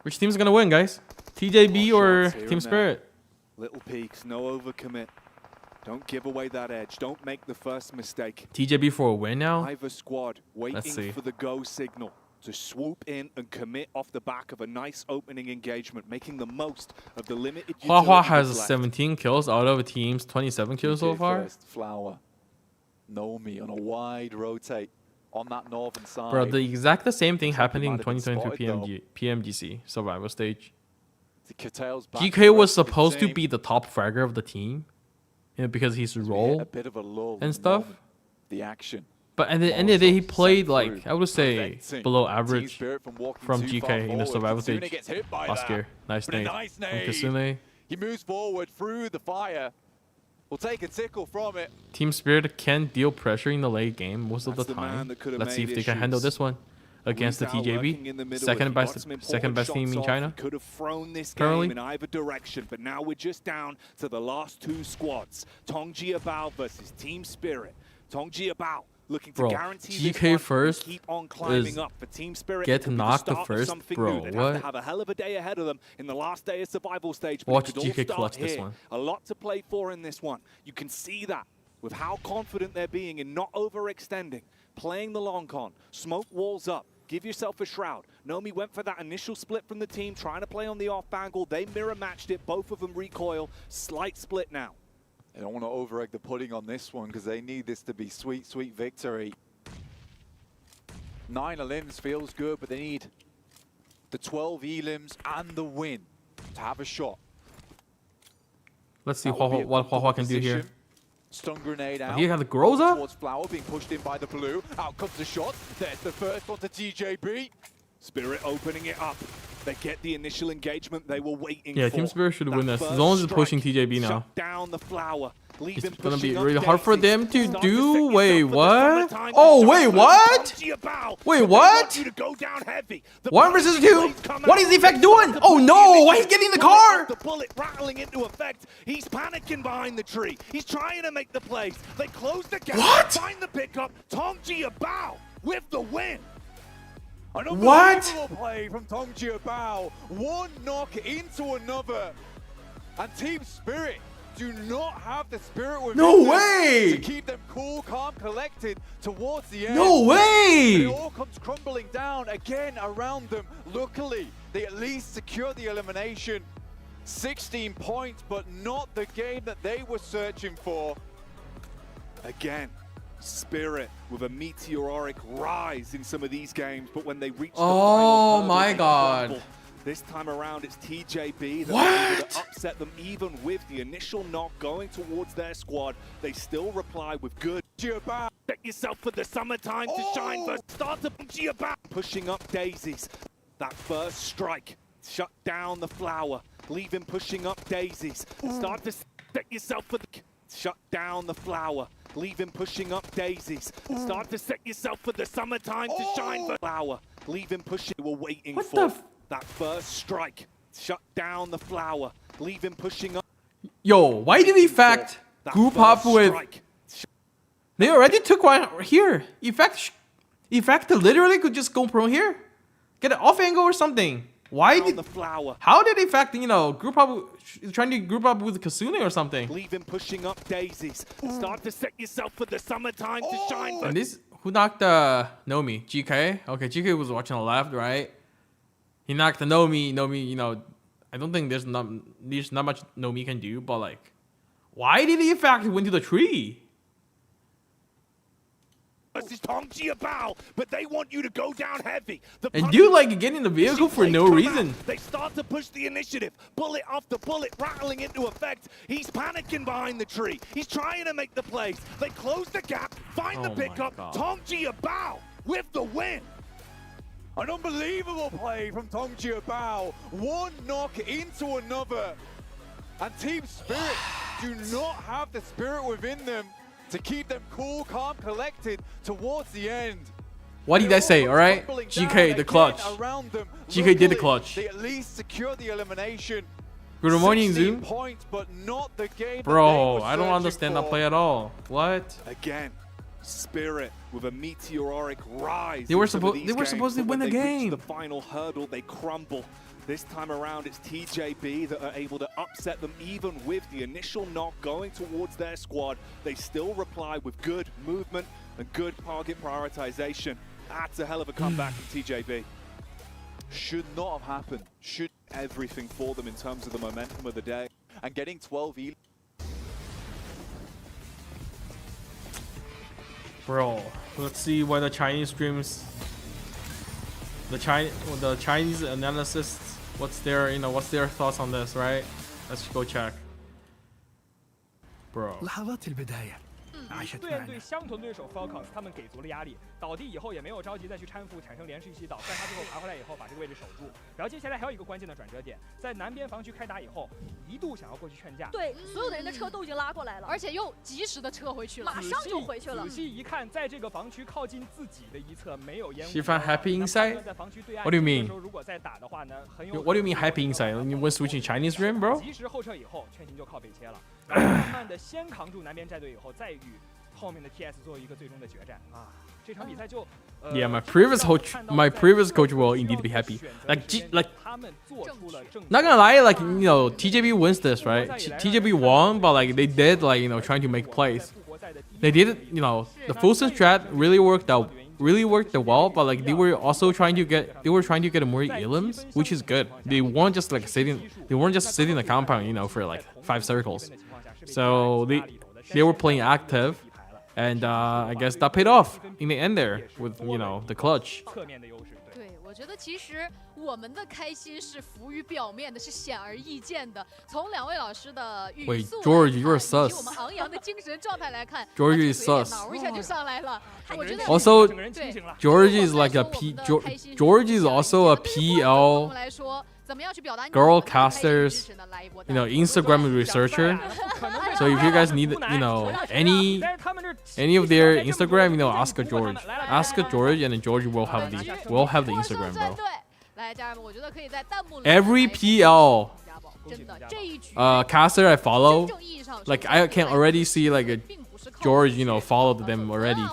Which team's gonna win, guys? TJB or Shots here Team and Spirit? there. Little peaks, no overcommit. Don't give away that edge. Don't make the first mistake. TJB for a win now? Either squad see. waiting for the go signal to swoop in and commit off the back of a nice opening engagement, making the most of the limited Hua Hua utility has that's left. 17 kills out of a team's 27 kills so DJ far. First, Flower. Nomi on a wide rotate on that northern side. Bro, the same thing happened in might have been 2022 spotted, PMGC survival stage. It curtails back GK the was rest of the supposed to team. be the top fragger of the team, you know, because he's We hit role a bit of a lull and stuff. moment. The action. But at the end of the day, he Also played set like, through, I would say, preventing below Team average Spirit walking from too GK far in the forward. survival Kitsune stage gets hit by last that. year. Nice But a nade. nice From nade. Kitsune. He moves forward through the fire. We'll take a tickle from it. Team Spirit can deal pressure in the late game most of That's the the man time. that could have Let's see if made they can handle issues. this one against the Gui Zhao lurking in TJB. the middle. Second If he got best, some second important best team shots in off, China. he could have thrown this Currently. game in either direction, but now we're just down to the last 2 squads. Tongji Bao versus Team Spirit. Tongji Bao looking to Bro, guarantee GK this one and first keep on climbing is up. For Team Spirit, get it could be knocked the start of first, something bro, new. They'd what? have to have a hell of a day ahead of them in the last day of survival stage. But Watch it could GK all start clutch this here. one. A lot to play for in this one. You can see that with how confident they're being in not overextending, playing the long con, smoke walls up, give yourself a shroud. Nomi went for that initial split from the team, trying to play on the off angle. They mirror matched it, both of them recoil. Slight split now. They don't want to over-egg the pudding on this one because they need this to be sweet, sweet victory. 9 elims feels good, but they need the 12 elims and the win to have a shot. Let's see That would be a what Hua Hua can do here. position. Stun grenade out. He had the Groza? Towards Flower being pushed in by the blue. Out comes the shot. There's the first one to TJB. Spirit opening it up. They get the initial engagement they were waiting Yeah, for. Team Spirit should That win this. first As long as it's strike pushing TJB now. shut down the Flower. It's Leave him gonna be pushing up really hard for daisies. them to Start do. set yourself Wait, for the what? summertime Oh, to wait, shine. what? Tongji Bao, Wait, but they what? want you to go down heavy. The 1 versus punches 2? come What out. is the effect They doing? start to Oh push no, the why he's initiative. getting in the Bullet car? off the bullet rattling into effect. He's panicking behind the tree. He's trying to make the plays. They close the gap. What? Find the pickup. Tongji Bao with the win. An What? unbelievable play from Tongji Bao. One knock into another. And Team Spirit do not have the spirit within No them way! to keep them cool, calm, collected towards the end. No way! It all comes crumbling down again around them. Luckily, they at least secure the elimination. 16 points, but not the game that they were searching for. Again, Spirit with a meteoric rise in some of these games, but when they reach the Oh final my hurdle, they God. crumble. This time around, it's TJB that What? was able to upset them, even with the initial knock going towards their squad. They still reply with good. Giaba, set yourself for the summertime to shine first. Start to Giaba, pushing up daisies. That first strike shut down the Flower. Leave him pushing up daisies. Start to set yourself for the shut down the Flower. Leave him pushing up daisies. Start to set yourself for the summertime to shine for Flower. Leave him pushing. They were waiting What for the f- that first strike. Shut down the Flower. Leave him pushing up. Yo, why did Effect That group first up with... strike. They already took one here. Effect Effect literally could just go prone here, get an off angle or something. Why did how did Effect group up, trying to group up with Kasune or something? Leave him pushing up daisies. Start to set yourself for the summertime to shine. And this who knocked Nomi? GK. Okay, GK was watching on the left, right? He knocked the Nomi. Nomi, I don't think there's not much Nomi can do, but like, why did he in fact went to the tree? Versus Tongji Bao, but they want you to go down heavy. And you like get in the vehicle for no reason. They start to push the initiative. Bullet after bullet rattling into effect. He's panicking behind the tree. He's trying to make the plays. They close the gap, find the pickup. Tongji Bao with the win. An unbelievable play from Tongji Bao. One knock into another. And Team Spirit do not have the spirit within them to keep them cool, calm, collected towards the end. What did I say, alright? GK, the clutch. GK did the clutch. They at least secure the elimination. Good morning, Zoom. Points, but not the game. Bro, I don't understand that play at all. What? Again, Spirit with a meteoric rise. They were supposed to win the game. The final hurdle, they crumble. This time around, it's TJB that are able to upset them even with the initial knock going towards their squad. They still reply with good movement and good target prioritization. That's a hell of a comeback from TJB. Should not have happened. Should everything for them in terms of the momentum of the day. And getting 12 E. Bro, let's see why the Chinese streams, the Chinese analysis. What's their thoughts on this, right? Let's go check. Bro. 对相同对手 Falcon， 他们给足了压力，倒地以后也没有着急再去搀扶，产生连续洗倒，但他最后爬回来以后把这个位置守住。然后接下来还有一个关键的转折点，在南边防区开打以后，一度想要过去劝架。对，所有的人的车都已经拉过来了，而且又及时的撤回去了，马上就回去了。仔细一看，在这个防区靠近自己的一侧没有烟雾。Xifan happy inside? What do you mean? 如果再打的话呢，很有。What do you mean happy inside? When switching Chinese rim, bro? 及时后撤以后，劝行就靠北切了，然后慢慢的先扛住南边战队以后，再与后面的 TS 做一个最终的决战啊！这场比赛就Yeah, my previous coach will indeed be happy. Not gonna lie, like TJB wins this, right? TJB won, but like they did trying to make plays. They did the full send strat really worked well, but like they were trying to get more elims, which is good. They weren't just sitting in the compound, for like 5 circles. So they were playing active. And I guess that paid off in the end there with the clutch. 对，我觉得其实我们的开心是浮于表面的，是显而易见的。从2位老师的语速 George, you're 以及我 sus. 们昂扬的精神状态来看 George is sus. 挠一下就上来了。我觉得 Also, George is like a George is also a PL girl casters, Instagram researcher. So if you guys need, any of their Instagram, ask George. Ask George, and George will have the Instagram, bro. Every PL caster I follow, like I can already see like a George, followed them already.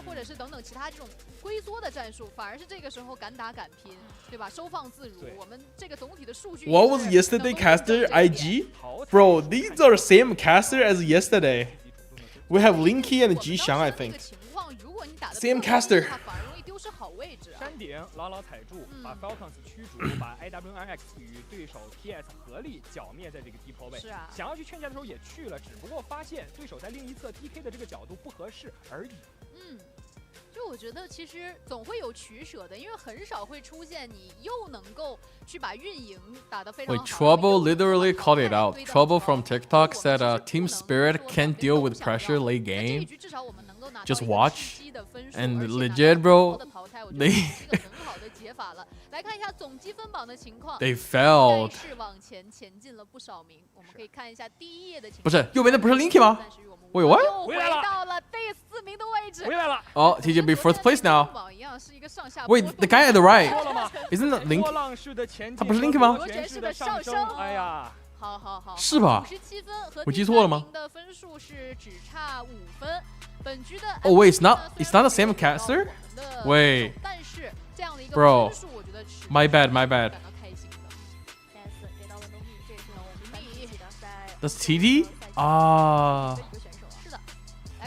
龟缩的战术，反而是这个时候敢打敢拼，对吧？收放自如。我们这个总体的数据。What was yesterday caster IG? Bro, these are the same caster as yesterday. We have Linky and Jishang, I think. Same caster. 山顶牢牢踩住，把 Falcons 驱逐，把 AWNX 与对手 TS 合力剿灭在这个低坡位。想要去劝架的时候也去了，只不过发现对手在另一侧 DK 的这个角度不合适而已。就我觉得其实总会有取舍的，因为很少会出现你又能够去把运营打得非常好。Wait, Trouble literally called it out. Trouble from TikTok said Team Spirit can't deal with pressure late game. Just watch. And legit, bro, they failed. 不是右边的不是 Linky 吗？Wait, what? 回到了第4名的位置。回来了。Oh, TJB fourth place now. Wait, the guy at the right isn't that Link? 他不是 Link 吗？哎呀，好。是吧？我记错了吗？的分数是只差5分。本局的 Oh wait, it's not the same caster. Wait. Bro, my bad, my bad. That's TD? Ah.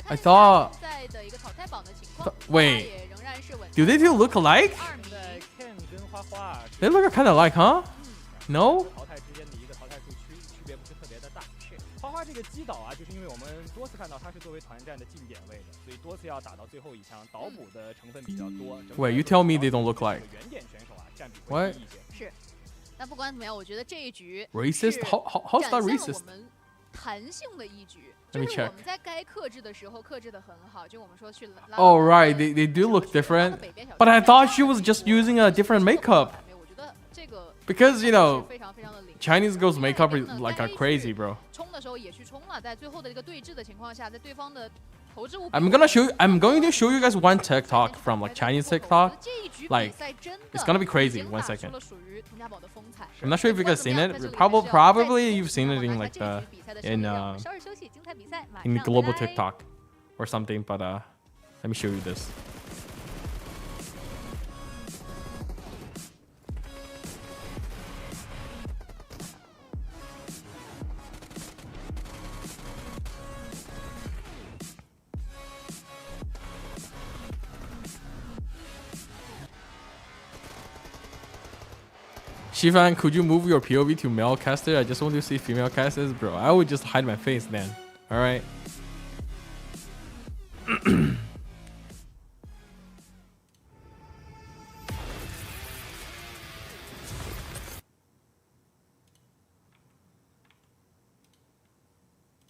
I thought. Wait. Do they do look alike? They look kind of alike, huh? No? 花花这个击倒啊，就是因为我们多次看到它是作为团战的近点位的，所以多次要打到最后一枪，捣补的成分比较多。Wait, you tell me they don't look like? 原点选手啊，占比会低一些。是，但不管怎么样，我觉得这一局 Racist? How's that racist? 弹性的一局， Let me 就是我 check. 们在该克制的时候克制的很好，就我们说去拉。 Oh right, they do look different. But I thought she was just using a different makeup. Because you know, Chinese girls' makeup is like a crazy, bro. 冲的时候也去冲了，在最后的一个对峙的情况下，在对方的投掷物。I'm going to show you guys one TikTok from like Chinese TikTok. Like, it's gonna be crazy. 1 second. I'm not sure if you guys seen it. Probably you've seen it in like in global TikTok or something. But let me show you this. Xifan, could you move your POV to male caster? I just want to see female casters. Bro, I would just hide my face then. Alright.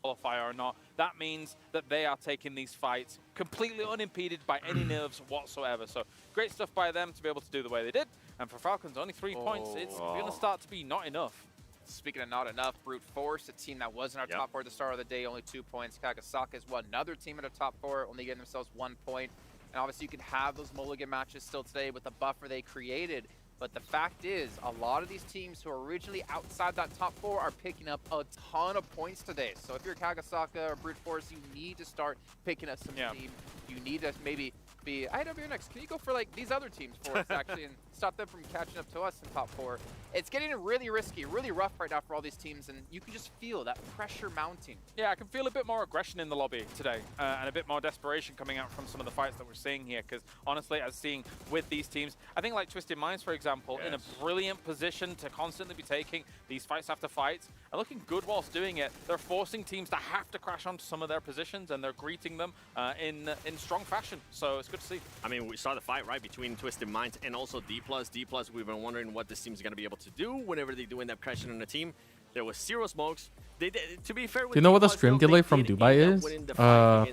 Qualifier or not, that means that they are taking these fights completely unimpeded by any nerves whatsoever. So great stuff by them to be able to do the way they did. And for Falcons, only 3 points. It's going to start to be not enough. Speaking of not enough, Brute Force, a team that was in our top 4 at the start of the day, only 2 points. Kagasaka is another team in our top 4, only getting themselves 1 point. And obviously you can have those mulligan matches still today with the buffer they created. But the fact is, a lot of these teams who are originally outside that top 4 are picking up a ton of points today. So if you're Kagasaka or Brute Force, you need to start picking up some steam. You need to maybe be IW next. Can you go for like these other teams for us actually and stop them from catching up to us in top 4? It's getting really risky, really rough right now for all these teams, and you can just feel that pressure mounting. Yeah, I can feel a bit more aggression in the lobby today and a bit more desperation coming out from some of the fights that we're seeing here, because honestly, as seeing with these teams, I think like Twisted Minds, for example, in a brilliant position to constantly be taking these fights after fights and looking good whilst doing it. They're forcing teams to have to crash onto some of their positions, and they're greeting them in strong fashion. So it's good to see. I mean, we saw the fight, right, between Twisted Minds and also D+. D+, we've been wondering what this team's going to be able to do whenever they do end up crashing on the team. There was 0 smokes. They did, to be fair, do you know what the stream delay from Dubai is?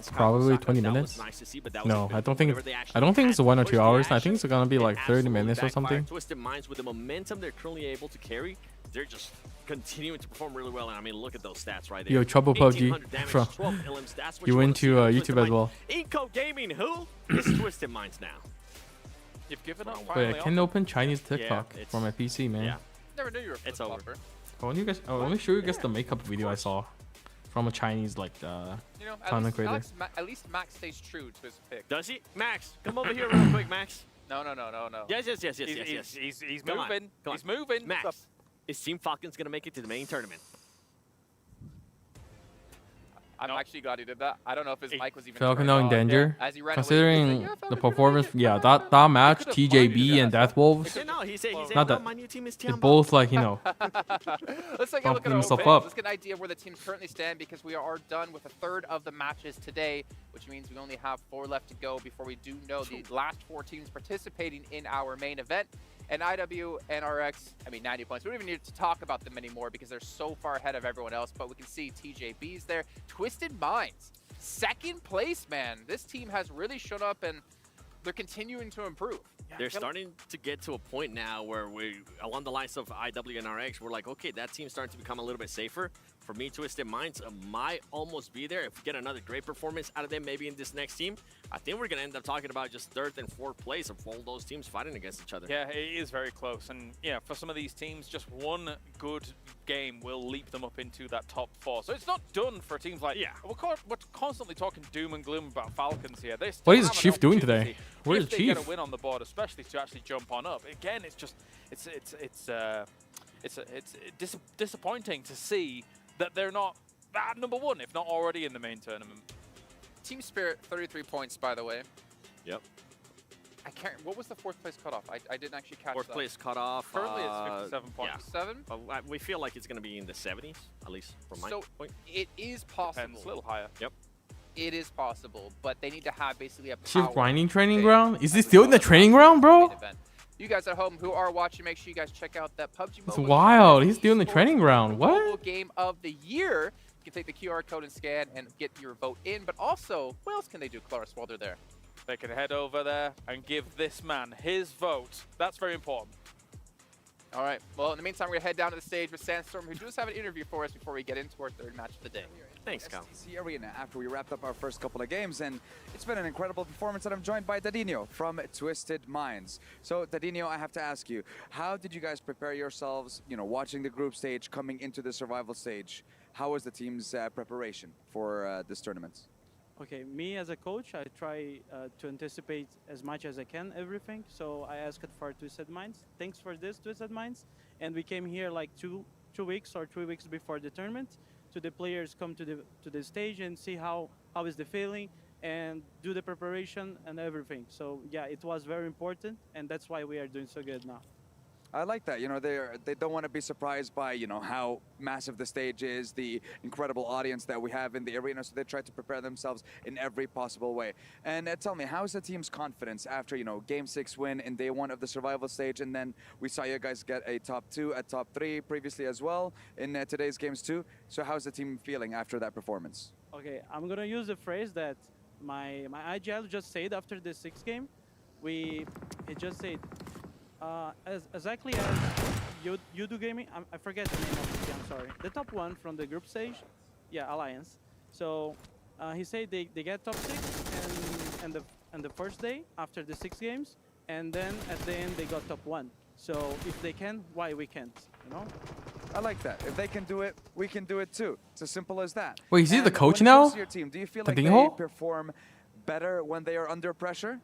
Probably 20 minutes. No, I don't think it's 1 or 2 hours. I think it's gonna be like 30 minutes or something. Twisted Minds, with the momentum they're currently able to carry, they're just continuing to perform really well. And I mean, look at those stats right there. Yo, Trouble PUBG. You went to YouTube as well. Inco Gaming, who is Twisted Minds now? You've given up. Wait, I can't open Chinese TikTok for my PC, man. Yeah. Never knew you were It's over. Let me show you guys the makeup video I saw from a Chinese like content creator. At least Max stays true to his pick. Does he? Max, come over here real quick, Max. No. Yes. He's moving. He's moving. Max, is Team Falcon's gonna make it to the main tournament? I'm actually glad he did that. I don't know if his mic was even Falcon now in danger. As he ran Considering away, the performance, that match, TJB and Death Wolves, not that, they both like, you know, let's take a look at themselves our up. Let's get an idea of where the teams currently stand, because we are done with a third of the matches today, which means we only have 4 left to go before we do know the last 4 teams participating in our main event. And IW and RX, I mean, 90 points. We don't even need to talk about them anymore because they're so far ahead of everyone else. But we can see TJB's there. Twisted Minds, 2nd place, man. This team has really shown up, and they're continuing to improve. They're starting to get to a point now where we, along the lines of IW and RX, we're like, okay, that team's starting to become a little bit safer. For me, Twisted Minds might almost be there. If we get another great performance out of them, maybe in this next team, I think we're going to end up talking about just 3rd and 4th place of all those teams fighting against each other. Yeah, it is very close. And yeah, for some of these teams, just one good game will leap them up into that top 4. So it's not done for teams like, we're constantly talking doom and gloom about Falcons here. What is Chief doing today? Where's if they Chief? get a win on the board, especially to actually jump on up. Again, it's just it's disappointing to see that they're not at #1, if not already in the main tournament. Team Spirit, 33 points, by the way. Yep. I can't. What was the 4th place cutoff? I didn't actually catch Fourth that. place cutoff. Currently, it's 57 points. Yeah. 7. We feel like it's going to be in the 70s, at least from my point. It is possible. Depends, a little higher. Yep. It is possible, but they need to have basically a Chief power grinding training thing ground? Is as this a still in the result of training the ground, bro? main event. You guys at home who are watching, make sure you guys check out that PUBG It's Mobile. wild. He's still in the Esports training ground. Mobile What? Game of the Year. You can take the QR code and scan and get your vote in, but also, what else can they do, Claris, while they're there? They can head over there and give this man his vote. That's very important. All right. Well, in the meantime, we're going to head down to the stage with Sandstorm, who does have an interview for us before we get into our 3rd match of the day. Thanks, Kyle. STC Arena after we wrapped up our first couple of games, and it's been an incredible performance, and I'm joined by Dadinho from Twisted Minds. So, Dadinho, I have to ask you, how did you guys prepare yourselves, watching the group stage, coming into the survival stage? How was the team's preparation for this tournament? Okay, me as a coach, I try to anticipate as much as I can everything. So I asked for Twisted Minds. Thanks for this, Twisted Minds. And we came here like two weeks or 3 weeks before the tournament. To the players come to the stage and see how is the feeling and do the preparation and everything. So yeah, it was very important, and that's why we are doing so good now. I like that. They don't want to be surprised by, how massive the stage is, the incredible audience that we have in the arena, so they try to prepare themselves in every possible way. And tell me, how is the team's confidence after, Game 6 win in day 1 of the survival stage, and then we saw you guys get a top 2, a top 3 previously as well in today's games too. So how's the team feeling after that performance? Okay, I'm gonna use the phrase that my IGL just said after the 6th game. It just said, exactly as you do gaming. I forget the name of the team, I'm sorry. The top 1 from the group stage, yeah, Alliance. So he said they get top 6 and the first day after the 6 games, and then at the end they got top 1. So if they can, why we can't? I like that. If they can do it, we can do it too. It's as simple as that. Wait, is he the coach when it comes now? to your team, do you feel like they Dadinho? perform better when they are under pressure?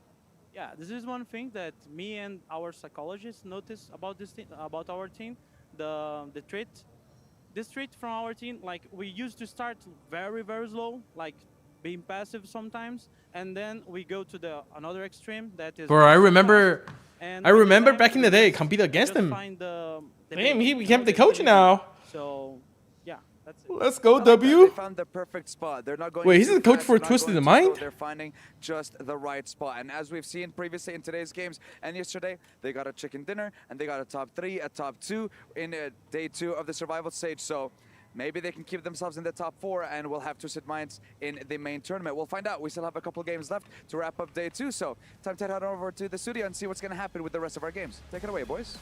Yeah, this is one thing that me and our psychologists notice about this team, about our team. This trait from our team, like we used to start very slow, like being passive sometimes, and then we go to another extreme that is. Bro, I remember And back in the day, compete against him. Damn, he became the coach now. So, yeah, that's it. Let's go, They W. found the perfect spot. They're not going. Wait, he's too the coach fast, for they're not Twisted going too Mind? slow, They're finding just the right spot. And as we've seen previously in today's games and yesterday, they got a chicken dinner and they got a top 3, a top 2 in day 2 of the survival stage. So maybe they can keep themselves in the top 4 and we'll have Twisted Minds in the main tournament. We'll find out. We still have a couple games left to wrap up day 2. So time to head over to the studio and see what's going to happen with the rest of our games. Take it away, boys.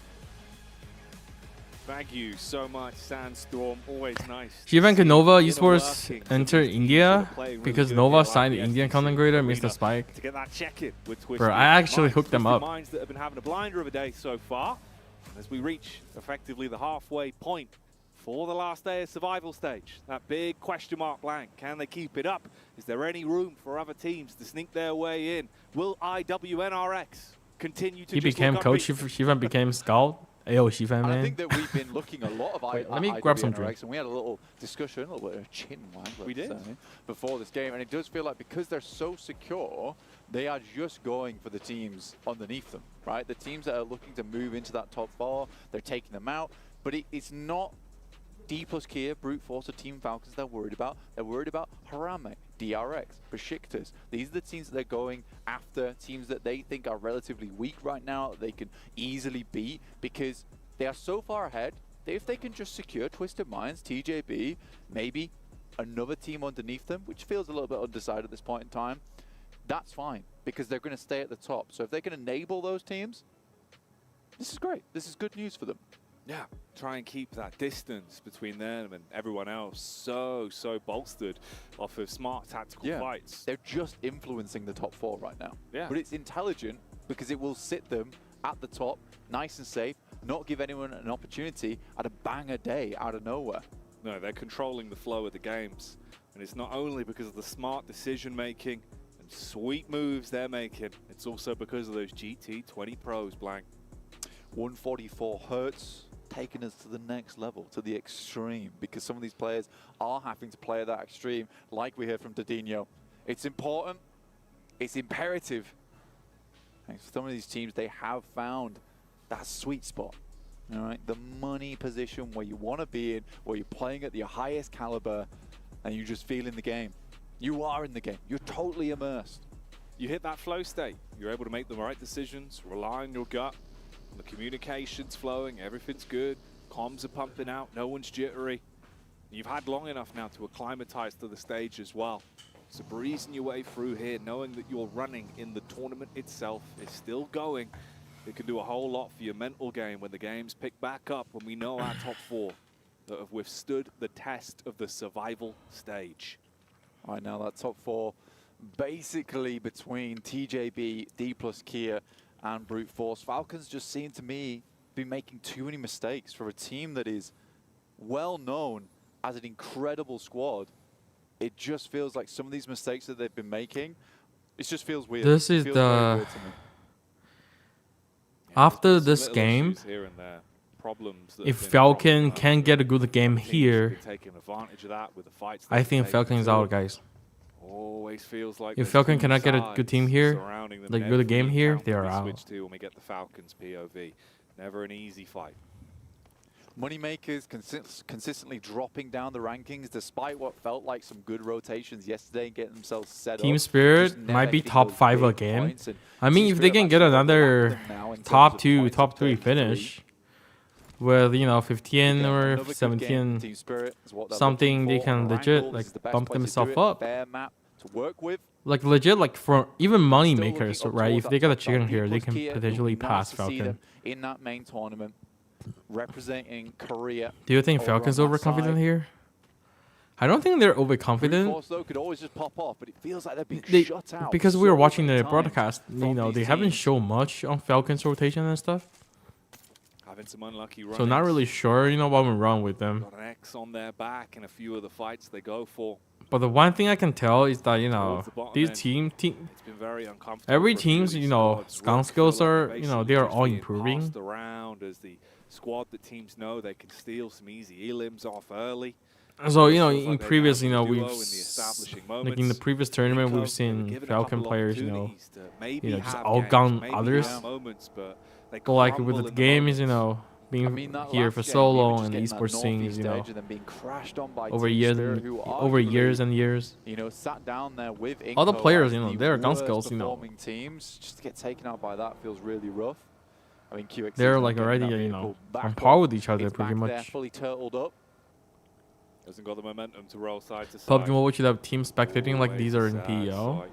Thank you so much, Sandstorm. Always nice. Xifan, can Nova Inner Esports workings enter of these India? people playing really Because good Nova here, signed like the the Indian STC content creator, Arena, Mr. Spike. to get that check-in with Twisted Bro, I actually Minds. hooked them Twisted up. Minds that have been having a blinder of a day so far. And as we reach effectively the halfway point for the last day of survival stage, that big question mark blank. Can they keep it up? Is there any room for other teams to sneak their way in? Will IWNRX continue to He just became look coach, unbeaten? Xifan became scout. Ayo, Xifan, And I man. think that we've been looking a lot of Wait, let me grab some drink. IWNRX, and we had a little discussion, a little bit of a chin wag, We let's did. say, before this game, and it does feel like because they're so secure, they are just going for the teams underneath them, right? The teams that are looking to move into that top 4, they're taking them out, but it's not D plus Kia, Brute Force, or Team Falcons they're worried about. They're worried about Harame, DRX, Besiktas. These are the teams that they're going after, teams that they think are relatively weak right now, that they can easily beat, because they are so far ahead that if they can just secure Twisted Minds, TJB, maybe another team underneath them, which feels a little bit undecided at this point in time, that's fine, because they're going to stay at the top. So if they can enable those teams, this is great. This is good news for them. Yeah, try and keep that distance between them and everyone else so bolstered off of smart tactical fights. They're just influencing the top 4 right now. Yeah. But it's intelligent because it will sit them at the top, nice and safe, not give anyone an opportunity at a banger day out of nowhere. No, they're controlling the flow of the games. And it's not only because of the smart decision making and sweet moves they're making. It's also because of those GT20 pros, Blank. 144 Hertz taking us to the next level, to the extreme, because some of these players are having to play at that extreme, like we heard from Didinho. It's important, it's imperative. And for some of these teams, they have found that sweet spot, all right? The money position where you want to be in, where you're playing at your highest caliber, and you just feel in the game. You are in the game. You're totally immersed. You hit that flow state. You're able to make the right decisions, rely on your gut. The communication's flowing, everything's good. Comms are pumping out, no one's jittery. You've had long enough now to acclimatize to the stage as well. So breezing your way through here, knowing that you're running in the tournament itself is still going. It can do a whole lot for your mental game when the games pick back up, when we know our top 4 that have withstood the test of the survival stage. All right, now that top 4, basically between TJB, D plus Kia, and Brute Force. Falcons just seem to me be making too many mistakes for a team that is well known as an incredible squad. It just feels like some of these mistakes that they've been making, it just feels weird. This is the... After this game, if Falcon can get a good game here, I think Falcon is out, guys. Always feels like if Falcon cannot get a good team here, like good game here, they are out. When we get the Falcons POV, never an easy fight. Moneymakers consistently dropping down the rankings despite what felt like some good rotations yesterday and getting themselves set up. Team Spirit might be top 5 again. I mean, if they can get another top 2, top 3 finish with, you know, 15 or 17 something, they can legit like bump themselves up. Like legit, like for even money makers, right? If they get a chicken here, they can potentially pass Falcon. In that main tournament, representing Korea. Do you think Falcon's overconfident here? I don't think they're overconfident. Could always just pop off, but it feels like they're being shut out because we were watching the broadcast. You know, they haven't shown much on Falcon's rotation and stuff. Having some unlucky runs. So not really sure, you know, what went wrong with them. Got an X on their back in a few of the fights they go for. But the one thing I can tell is that, you know, these every team's, you know, gun skills are, you know, they are all improving. Around as the squad that teams know they can steal some easy elims off early. So, you know, in previous, you know, like in the previous tournament, we've seen Falcon players, you know, just outgun others. But like with the game is, you know, being here for so long and esports scene is, you know, over years and years. You know, sat down there with all the players, you know, their gun skills, you know, teams just to get taken out by that feels really rough. I mean, QX they're like already, you know, on par with each other pretty much. Fully turtled up. Hasn't got the momentum to roll side to side. PUBG Mobile should have team spectating like these are in PEO.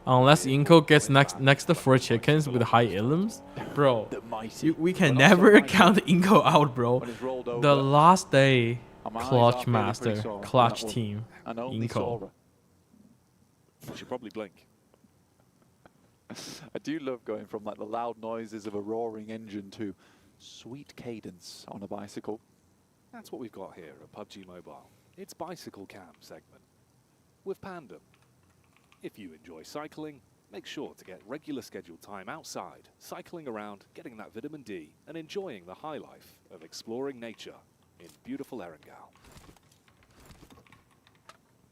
Unless Inco gets next to 4 chickens with high elims, bro, we can never count Inco out, bro. The last day, clutch master, clutch team, Inco. We should probably blink. I do love going from like the loud noises of a roaring engine to sweet cadence on a bicycle. That's what we've got here at PUBG Mobile. It's Bicycle Cam segment with Pandem. If you enjoy cycling, make sure to get regular scheduled time outside, cycling around, getting that vitamin D, and enjoying the high life of exploring nature in beautiful Erangel.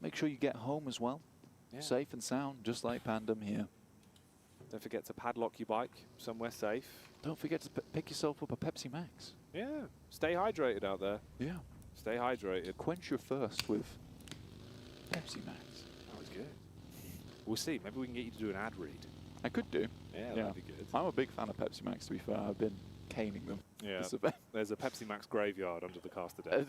Make sure you get home as well, safe and sound, just like Pandem here. Don't forget to padlock your bike somewhere safe. Don't forget to pick yourself up a Pepsi Max. Yeah, stay hydrated out there. Yeah. Stay hydrated. Quench your thirst with Pepsi Max. That was good. We'll see. Maybe we can get you to do an ad read. I could do. Yeah, that'd be good. I'm a big fan of Pepsi Max, to be fair. I've been caning them. Yeah. There's a Pepsi Max graveyard under the cast today.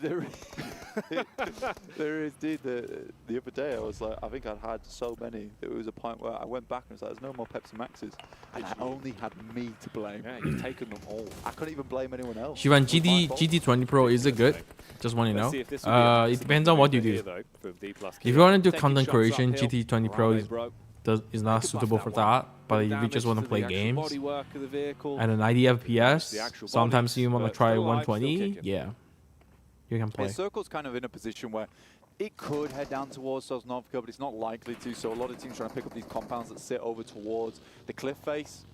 There is, dude. The other day, I was like, I think I'd had so many. There was a point where I went back and was like, there's no more Pepsi Maxes. And I only had me to blame. Yeah, you've taken them all. I couldn't even blame anyone else. Xifan, GT20 Pro, is it good? Just want to know. It depends on what you do. If you want to do content creation, GT20 Pro is not suitable for that. But if you just want to play games and an 90 FPS, sometimes you want to try 120, yeah, you can play. Circle's kind of in a position where It could head down towards Sosnovka, but it's not likely to. So a lot of teams trying to pick up these compounds that sit over towards the cliff face,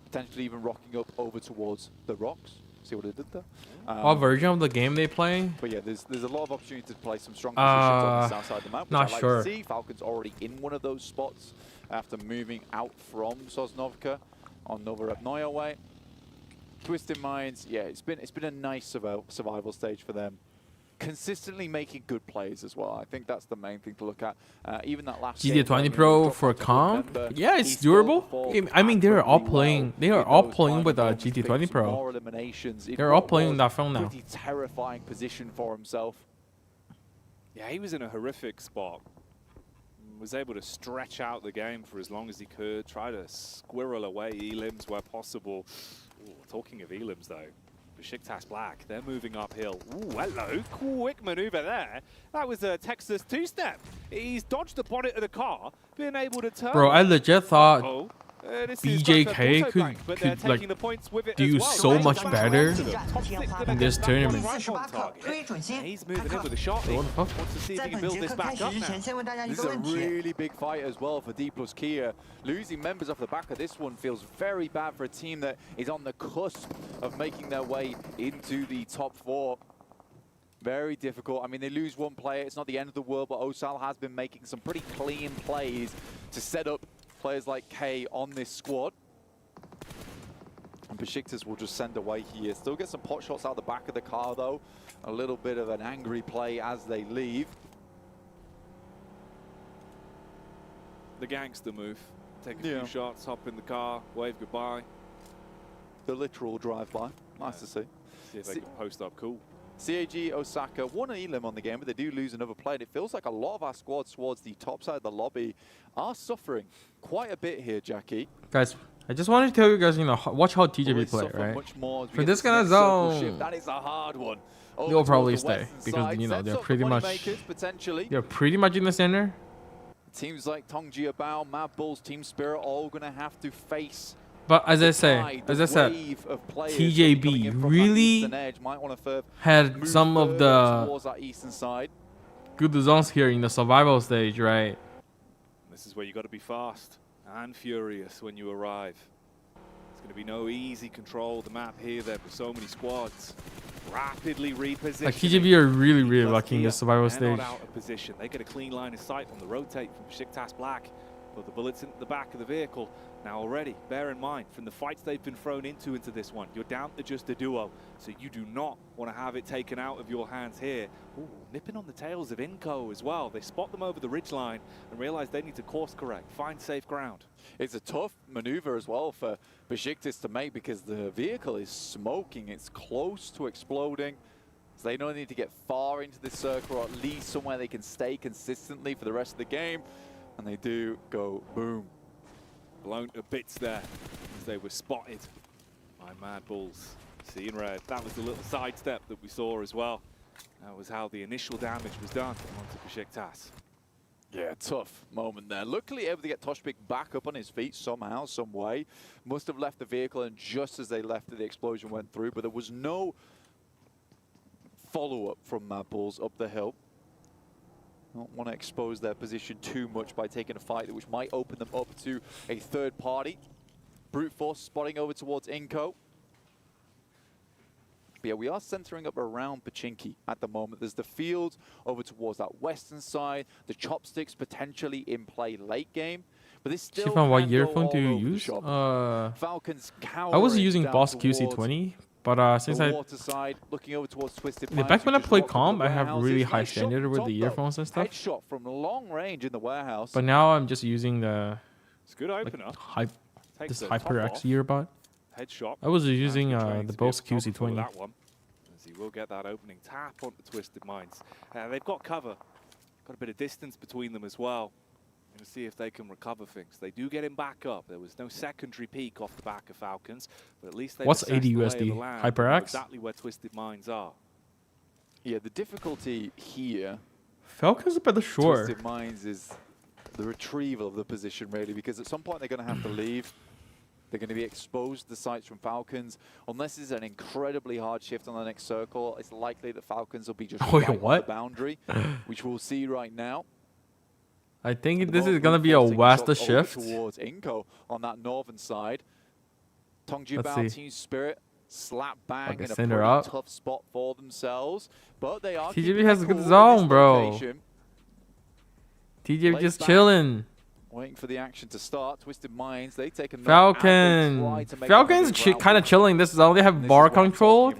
potentially even rocking up over towards the rocks. See what it did there? What version of the game they playing? But yeah, there's a lot of opportunity to play some strong positions on the south side of the map, which not I like sure. to see. Falcon's already in one of those spots after moving out from Sosnovka on Novorobnoye way. Twisted Minds, yeah, it's been a nice survival stage for them. Consistently making good plays as well. I think that's the main thing to look at. Even that last GT20 Pro for comp, yeah, it's durable. I mean, they're all playing. They are all playing with a GT20 Pro. They're all playing that phone now. Pretty terrifying position for himself. Yeah, he was in a horrific spot. Was able to stretch out the game for as long as he could. Try to squirrel away elims where possible. Ooh, talking of elims though. Besiktas Black, they're moving uphill. Ooh, hello, quick maneuver there. That was a Texas two-step. He's dodged the bonnet of the car, being able to turn. Bro, I legit thought BJK could like do so much better in this tournament. He's moving in with a shot. Wants to see if he can build this back up now. This is a really big fight as well for D plus Kia. Losing members off the back of this one feels very bad for a team that is on the cusp of making their way into the top 4. Very difficult. I mean, they lose one player. It's not the end of the world, but Osal has been making some pretty clean plays to set up players like K on this squad. And Besiktas will just send away here. Still get some pot shots out the back of the car, though. A little bit of an angry play as they leave. The gangster move. Take a few shots, hop in the car, wave goodbye. The literal drive-by. Nice to see. See if they can post up cool. CAG Osaka won an elim on the game, but they do lose another play. And it feels like a lot of our squads towards the top side of the lobby are suffering quite a bit here, Jackie. Guys, I just wanted to tell you guys, you know, watch how TJB play, right? For this kind of zone, that is a hard one. they'll probably stay because you know they're pretty much in the center. Teams like Tongji Bao, Mad Bulls, Team Spirit, all gonna have to face. But as I said, TJB really had some of the good zones here in the survival stage, right? This is where you got to be fast and furious when you arrive. There's going to be no easy control of the map here. There are so many squads rapidly repositioning. Like TJB are really lucky in the survival stage. Out of position. They get a clean line of sight on the rotate from Besiktas Black. But the bullets in the back of the vehicle. Now already, bear in mind, from the fights they've been thrown into this one, you're down to just a duo. So you do not want to have it taken out of your hands here. Ooh, nipping on the tails of Inco as well. They spot them over the ridgeline and realize they need to course correct, find safe ground. It's a tough maneuver as well for Besiktas to make because the vehicle is smoking. It's close to exploding. So they don't need to get far into this circle or at least somewhere they can stay consistently for the rest of the game. And they do go boom. Blown to bits there as they were spotted by Mad Bulls. Seeing red. That was the little sidestep that we saw as well. That was how the initial damage was done onto Besiktas. Yeah, tough moment there. Luckily able to get Toshbik back up on his feet somehow, some way. Must have left the vehicle, and just as they left it, the explosion went through. But there was no follow-up from Mad Bulls up the hill. Don't want to expose their position too much by taking a fight which might open them up to a third party. Brute Force spotting over towards Inco. But yeah, we are centering up around Pachinki at the moment. There's the field over towards that western side. The chopsticks potentially in play late game. But this still Xifan, what earphone do you use? Falcons I was using Boss QC20. But since side, looking over towards Twisted back when I play comp, I have really high standard with the earphones and stuff. Headshot from long range in the warehouse. But now I'm just using the it's good opener. This HyperX earbud. Headshot. I was using the Boss QC20. That one, as he will get that opening tap onto Twisted Minds. They've got cover, got a bit of distance between them as well. To see if they can recover things. They do get him back up. There was no secondary peak off the back of Falcons, but at least they what's 80 USD? HyperX? Exactly where Twisted Minds are. Yeah, the difficulty here. Falcons a bit short. Twisted Minds is the retrieval of the position really, because at some point they're going to have to leave. They're going to be exposed to the sights from Falcons. Unless it's an incredibly hard shift on the next circle, it's likely that Falcons will be just Wait, right what? on the boundary, which we'll see right now. I think this is going to be a west shift. Towards Inko on that northern side. Tongji Let's Bao, see. Team Spirit, slap bang Okay, in a send pretty her up. tough spot for themselves. But they are TJB has a good zone, bro. TJB Laid just back, chilling. waiting for the action to start. Twisted Minds, they take a Falcon. Falcon's kind of chilling this zone. They have bar control,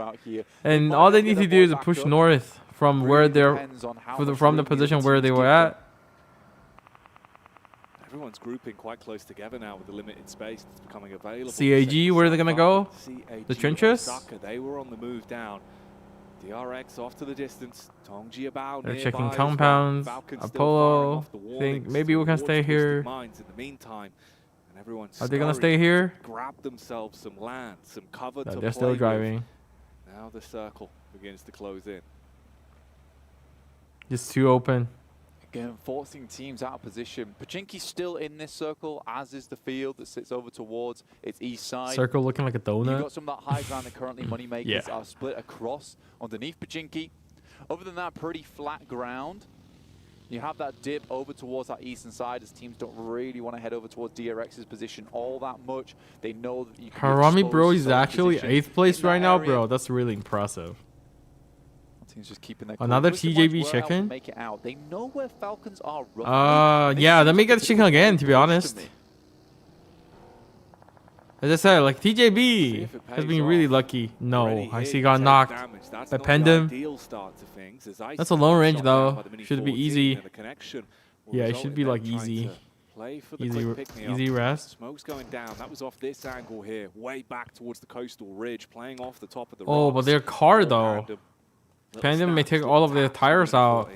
and all they need to do is push north from where they're from the position where they were at. Everyone's grouping quite close together now with the limited space that's becoming available. CAG, where are they gonna go? CAG The trenches? Osaka, they were on the move down. DRX off to the distance. Tongji about They're nearby checking as well. compounds. Falcons still firing Apollo. off the Think warnings maybe we can towards stay Twisted here. Minds in the meantime. And everyone's Are they gonna scurrying stay here? to grab themselves some land, some cover No, to they're play still with. driving. Now the circle begins to close in. Just too open. Again, forcing teams out of position. Pachinki's still in this circle, as is the field that sits over towards its east side. Circle looking like a You've donut. got some of that high ground that currently Moneymakers Yeah. are split across underneath Pachinki. Other than that, pretty flat ground. You have that dip over towards that eastern side as teams don't really want to head over towards DRX's position all that much. They know that you can be Harami, exposed bro, to he's some actually position 8th place in that right now, area. bro. That's really impressive. Teams just keeping their cool. Another Twisted TJB Minds were able to chicken? make it out. They know where Falcons are roughly. Yeah, let me get the chicken again, to be honest. As I said, like TJB has been really lucky. No, I see he got knocked. I penned him. That's a long range though. Should be easy. Yeah, it should be like easy. Easy rest. Smoke's going down. That was off this angle here, way back towards the coastal ridge, playing off the top of the Oh, but rocks. their car though. Pandem may take all of their tires out.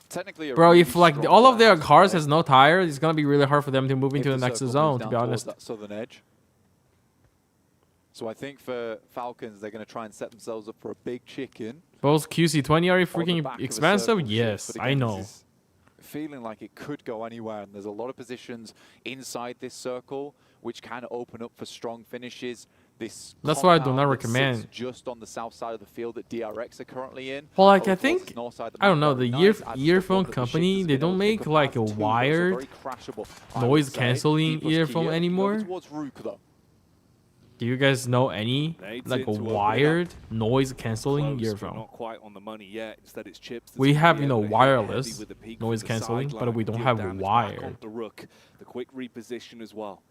Technically, Bro, if like all of their cars has no tires, it's gonna be really hard for them to move into the next zone, to be honest. That southern edge. So I think for Falcons, they're going to try and set themselves up for a big chicken. Both QC20 are freaking back of a expensive? circle shift, Yes, but I again, know. this is feeling like it could go anywhere, and there's a lot of positions inside this circle which can open up for strong finishes. This That's why I do not compound that sits recommend. just on the south side of the field that DRX are currently in. Well, like over I towards think, the north side of the I don't map, know, the very nice. As earphone the shift company, has they been don't able to make pick up like a path two, those are wired very crashable, I would noise say. canceling D+K earphone over anymore. towards Rook, though. Do you guys know any like a wired noise canceling Close, but earphone? not quite on the money yet. Instead, it's chips. that's We gonna have, be you know, able to hit wireless heavy with the peak noise from the canceling, but sideline, we don't deal have damage back wired. onto the Rook. The quick reposition as well.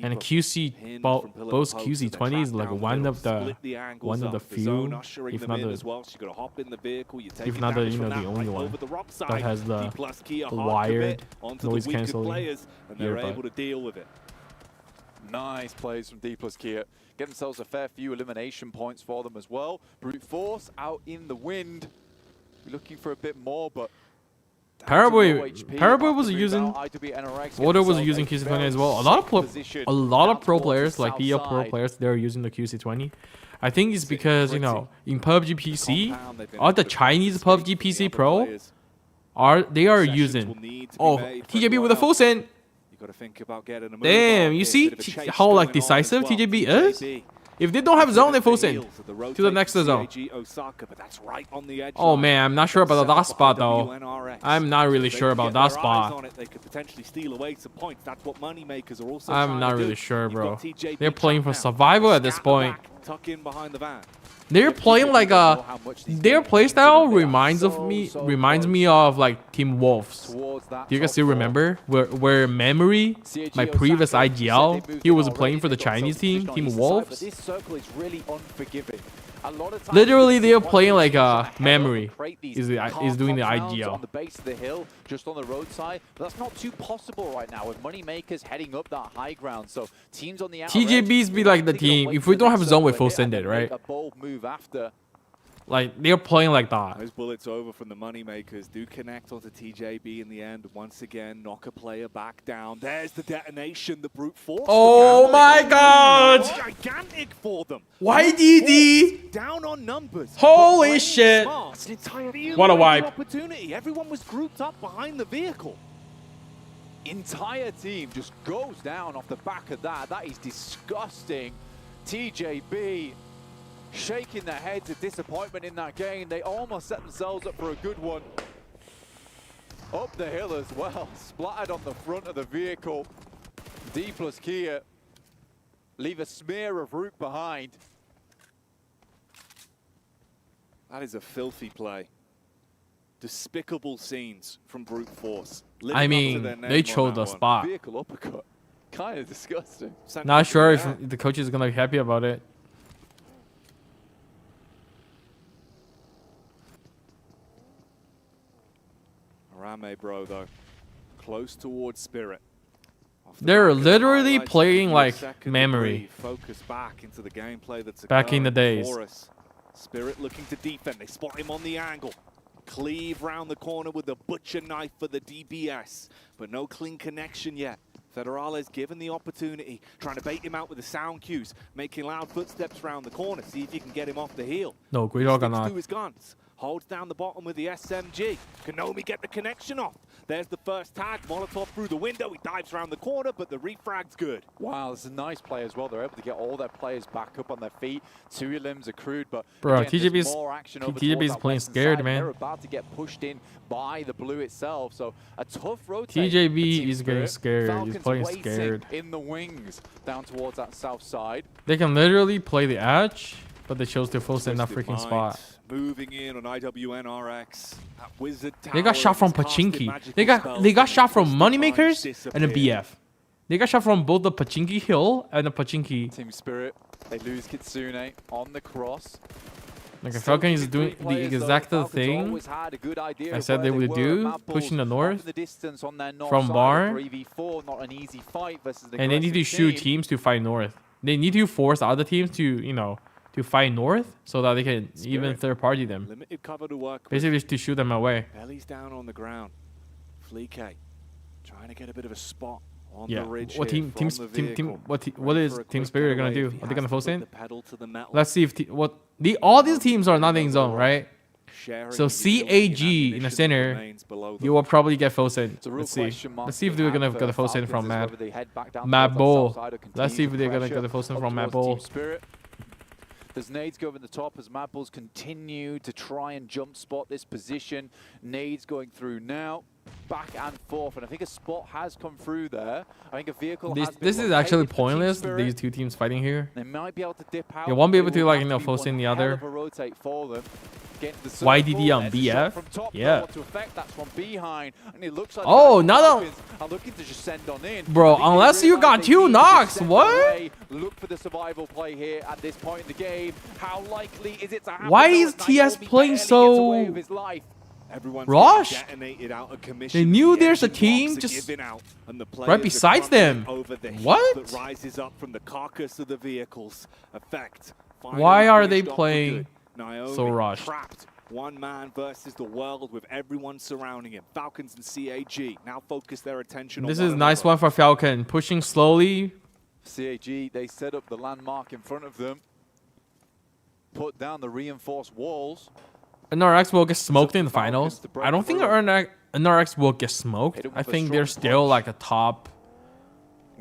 And a QC, both QC20 is like one of the few, if not the you know the only one that has the wired noise canceling and they're able earbud. to deal with it. Nice plays from D+K. Get themselves a fair few elimination points for them as well. Brute Force out in the wind. We're looking for a bit more, but Paraboy was using Order was using QC20 as well. A lot of pro players like PL pro players, they're using the QC20. I think it's because, you know, in PUBG PC, all the Chinese PUBG PC pro they are using TJB with a full send. Damn, you see how like decisive TJB is? If they don't have zone, they full send to the next zone. Oh man, I'm not sure about that spot though. I'm not really sure about that spot. I'm not really sure, bro. They're playing for survival at this point. They're playing like their playstyle reminds me of like Team Wolves. Do you guys still remember where Memory, my previous IGL, he was playing for the Chinese team, Team Wolves? Literally, they're playing like Memory is doing the IGL. On the base of the hill, just on the roadside, but that's not too possible right now with Moneymakers heading up that high ground. So teams on the outer TJBs be like the team. If we don't have zone, we full send it, right? A bold move after. Like they're playing like that. Those bullets over from the Moneymakers do connect onto TJB in the end. Once again, knock a player back down. There's the detonation, the brute force. Oh my god! Gigantic for them. YDD! Down on numbers. Holy shit! What a wipe. Opportunity. Everyone was grouped up behind the vehicle. entire team just goes down off the back of that. That is disgusting. TJB shaking their heads of disappointment in that game. They almost set themselves up for a good one. Up the hill as well, splattered on the front of the vehicle. D plus Kia leave a smear of root behind. That is a filthy play. Despicable scenes from Brute Force. I mean, they chose the spot. Vehicle uppercut. Kind of disgusting. Not sure if the coach is going to be happy about it. Rame, bro, though. Close towards Spirit. They're literally playing like memory. Focus back into the gameplay that's back in the days. Spirit looking to defend. They spot him on the angle. Cleave round the corner with the butcher knife for the DBS, but no clean connection yet. Federales given the opportunity, trying to bait him out with the sound cues, making loud footsteps round the corner. See if you can get him off the heel. No, Guido Sticks to his guns. Holds down the bottom with the SMG. Can Nomi get the connection off? There's the first tag. Molotov through the window. He dives around the corner, but the refrag's good. Wow, this is a nice play as well. They're able to get all their players back up on their feet. 2 limbs accrued, but bro, again, TJB's playing scared, side. man. They're about to get pushed in by the blue itself, so a tough rotate. TJB is getting scared. Falcons He's playing waiting scared. in the wings down towards that south side. They can literally play the edge, but they chose to focus in that freaking spot. Moving in on IWN-RX. Wizard They got shot from Pachinki. They got shot from Moneymakers and a BF. They got shot from both the Pachinki Hill and the Pachinki. Team Spirit, they lose Kitsune on the cross. Like Falcon is doing the exact thing I said they would do, pushing the north from barn, and they need to shoot teams to fight north. They need to force other teams to, you know, to fight north so that they can even third party them. Limited cover to work Basically, with. to shoot them away. Belly's down on the ground. Fleek trying to get a bit of a spot on Yeah. the ridge. What here Team from what the is vehicle. Team Looking for a Spirit quick gonna getaway do? if he Are they gonna has to force put in? the pedal to the metal. Let's see if all these teams are nothing zone, right? So CAG in the center, you will probably get Fosen. Let's see. Let's see if they're gonna get a Fosen from Mad Bull. Let's see if they're gonna get a Fosen from Mad Bull. There's nades go over the top as Mad Bulls continue to try and jump spot this position. Nades going through now, back and forth, and I think a spot has come through there. I think a vehicle has been This is actually located for Team pointless. Spirit. These two teams fighting here. They might be able to dip out. You won't be able It to will like have force be in the one hell other. of a rotate for them. YDD on BF. Yeah. Oh, now looking to just send on in. Bro, unless you got 2 knocks, what? Look for the survival play here at this point in the game. How likely is it to happen? Why is TS playing so rushed? They knew there's a team just right besides them. What? Rises up from the carcass of the vehicles. Effect. Why are they playing so rushed? Trapped. One man versus the world with everyone surrounding him. Falcons and CAG now focus their attention on This is a nice one for Falcon. Pushing slowly. CAG, they set up the landmark in front of them. Put down the reinforced walls. NRX will get smoked in the finals. I don't think NRX will get smoked. I think they're still like a top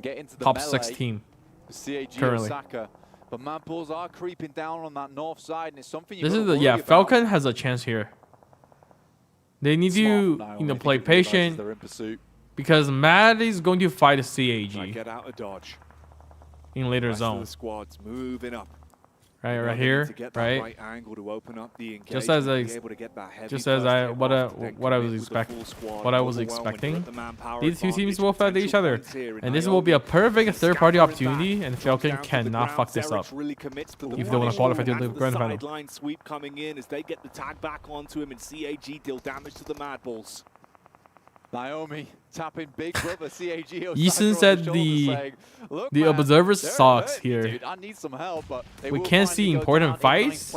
6 team currently. Osaka. But Mad Bulls are creeping down on that north side, and it's something you This is worry about. Falcon has a chance here. They need to, play patient because Mad is going to fight a CAG get out of dodge. in later Rest of zone. the squad's moving up. Right here, To get that right? angle to open up the Just as engagement, be able to get that heavy just as first hit what off, then I was commit with the expecting, full squad, what I was overwhelm and expecting. put the manpower These two teams advantage, will fight each potential other, points here in and this will be a perfect third-party Scattering opportunity, back, and drops Falcon down to the cannot ground. fuck this up Zerich really commits to the if they want to qualify to the and grand final. sideline sweep coming in as they get the tag back onto him, and CAG deal damage to the Mad Bulls. Naomi tapping big brother CAG. Eason said the observer sucks here. Dude, I need some help, but We can't see important fights.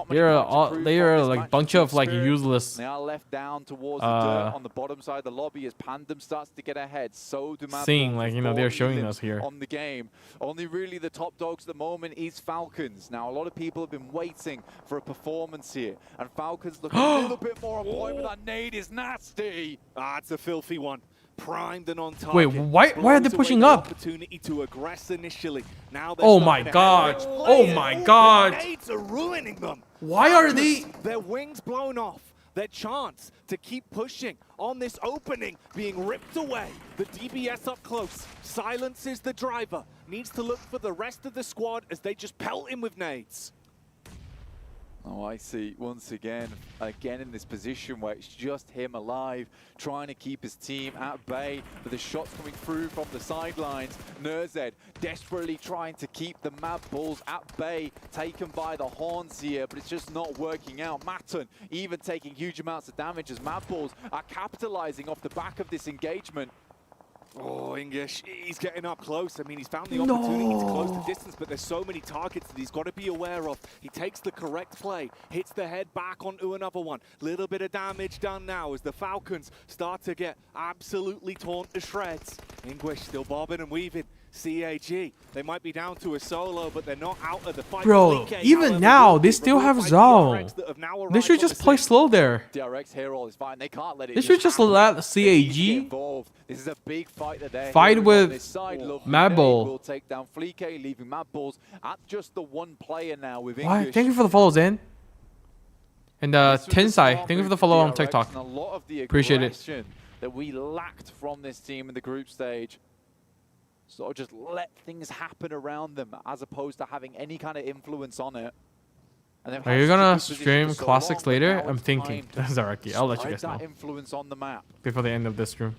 They are like bunch of like useless. They are left down towards the dirt on the bottom side of the lobby as Pandem starts to get ahead. So do Mad Seeing Bulls like with they're 4 showing elims us here. on the game. Only really the top dogs at the moment is Falcons. Now a lot of people have been waiting for a performance here, and Falcons look a little bit more on point, but that nade is nasty. Ah, it's a filthy one. primed and on target. Wait, why are they pushing up? Opportunity to aggress initially. Now Oh my god. Oh my god. Nades are ruining them. Why are they? Their wings blown off. Their chance to keep pushing on this opening being ripped away. The DBS up close. Silences the driver. Needs to look for the rest of the squad as they just pelt him with nades. Oh, I see. Once again in this position where it's just him alive, trying to keep his team at bay, but the shots coming through from the sidelines. nades desperately trying to keep the Mad Bulls at bay, taken by the horns here, but it's just not working out. Matten even taking huge amounts of damage as Mad Bulls are capitalizing off the back of this engagement. Oh, English, he's getting up close. I mean, he's found the opportunity to close the distance, but there's so many targets that he's got to be aware of. He takes the correct play, hits the head back onto another one. Little bit of damage done now as the Falcons start to get absolutely torn to shreds. English still bobbing and weaving. CAG, they might be down to a solo, but they're not out of the fight. Bro, even now, they still have zone. They should just play slow there. DRX hero is fine. They can't let it. They should just let CAG This is a big fight that they're fight with Mad Bull. Will take down Fleek, leaving Mad Bulls at just the one player now with Why? English. Thank you for the follows in. And Tensai, thank you for the follow on TikTok. And a lot of the Appreciate it. that we lacked from this team in the group stage. Sort of just let things happen around them as opposed to having any kind of influence on it. And Are you gonna stream classics later? I'm thinking. Zaraki, I'll let you guys know. Influence on the map. Before the end of this stream.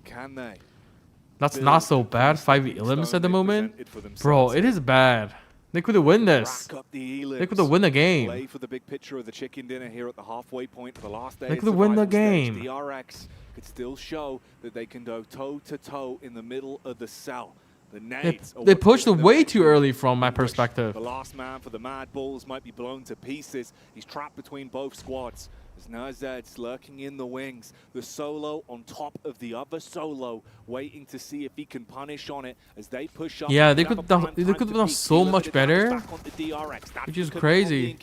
Can they? That's not so bad. 5 elims at the moment. Bro, it is bad. They could win this. They could win the game. Play for the big picture of the chicken dinner here at the halfway point of the last day. They could win the game. DRX could still show that they can go toe to toe in the middle of the cell. The nades they pushed way too early from my perspective. The last man for the Mad Bulls might be blown to pieces. He's trapped between both squads. As nades lurking in the wings. The solo on top of the other solo, waiting to see if he can punish on it as they push up. Yeah, they could have done so much better, which is crazy.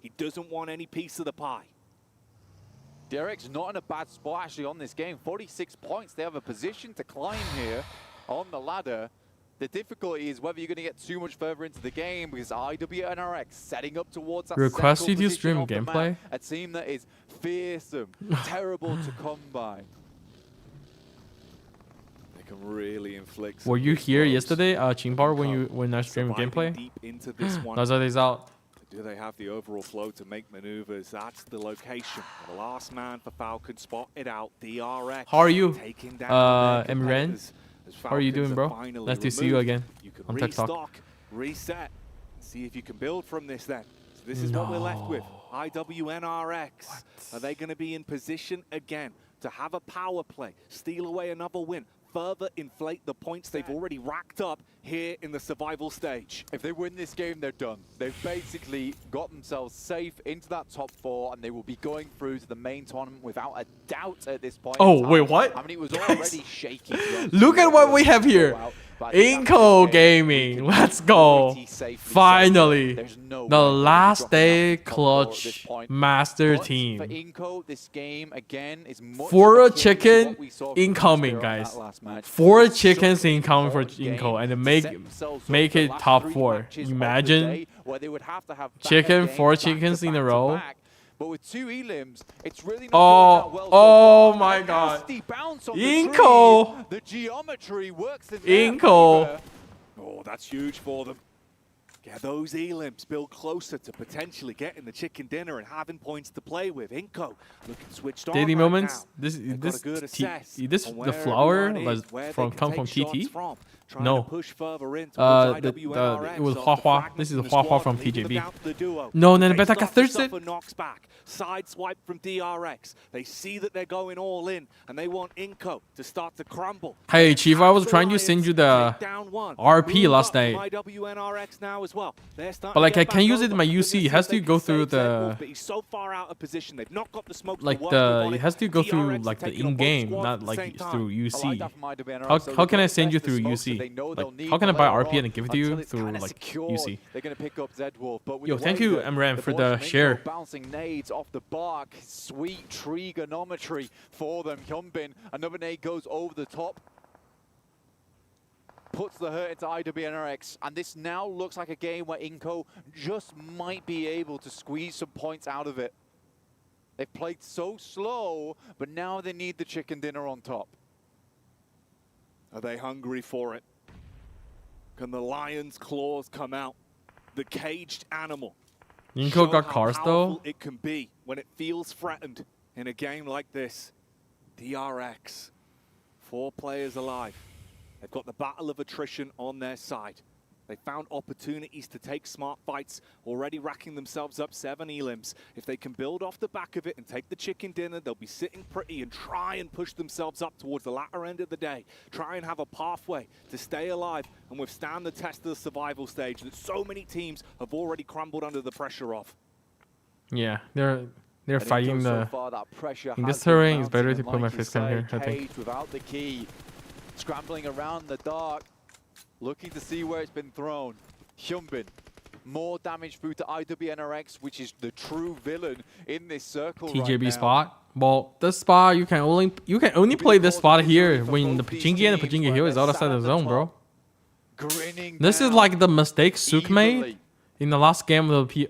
He doesn't want any piece of the pie. DRX not in a bad spot actually on this game. 46 points. They have a position to climb here on the ladder. The difficulty is whether you're going to get too much further into the game because IWNRX setting up towards that Request you to position stream of the gameplay. map, a team that is fearsome, terrible to come by. They can really inflict. Were you here yesterday, Chingbar, when I streamed gameplay? Nazade's out. Do they have the overall flow to make maneuvers? That's the location. The last man for Falcon spotted out. DRX. How are you, Emran? How are you doing, bro? Nice to see you again on TikTok. Restock, reset, see if you can build from this then. So this is what we're left with. IWNRX. Are they going to be in position again to have a power play, steal away another win, further inflate the points they've already racked up here in the survival stage? If they win this game, they're done. They've basically got themselves safe into that top 4, and they will be going through to the main tournament without a doubt at this point. Oh, wait, what? I mean, it was already shaky. Look at what we have here. Inco Gaming, let's go. Finally, the last day clutch master team. For Inco, this game again is much 4 chicken incoming, guys. 4 chickens incoming for Inco, and make it top 4. Imagine chicken, 4 chickens in a row. But with 2 elims, it's really not oh my god. Inco! The geometry works in Inco! Oh, that's huge for them. Get those elims build closer to potentially getting the chicken dinner and having points to play with. Inco looking switched on Daily right moments. now. The flower come from TT. No. It was Hua Hua. This is Hua Hua from TJB. No, then better got thirsted. Side swipe from DRX. They see that they're going all in, and they want Inco to start to crumble. Hey, Chief, I was trying to send you the RP last night. as well. But like I can't use it in my UC. It has to go through the but he's so far out of position. They've not got the smoke like it has to go through like the in-game, not like through UC. How can I send you through UC? Like how can I buy RP and give it to you through like UC? They're going to pick up Zedwolf, but Yo, thank you, Emran, for the share. Bouncing nades off the bark. Sweet trigonometry for them. Hyunbin, another nade goes over the top. Puts the hurt into IWNRX, and this now looks like a game where Inco just might be able to squeeze some points out of it. They've played so slow, but now they need the chicken dinner on top. Are they hungry for it? Can the lion's claws come out? The caged animal. Inco got cars though. It can be when it feels threatened in a game like this. DRX, 4 players alive. They've got the battle of attrition on their side. They found opportunities to take smart fights, already racking themselves up 7 elims. If they can build off the back of it and take the chicken dinner, they'll be sitting pretty and try and push themselves up towards the latter end of the day. Try and have a pathway to stay alive and withstand the test of the survival stage that so many teams have already crumbled under the pressure of. Yeah, they're fighting the. In this terrain, it's better to put my face cam here, I think. Without the key. Scrambling around the dark, looking to see where it's been thrown. Hyunbin, more damage through to IWNRX, which is the true villain in this circle TJB right spot. Well, this spot you can only play this spot here when the Pachinki and the Pachinki Hill is outside the zone, bro. This is like the mistake Sook made in the last game of the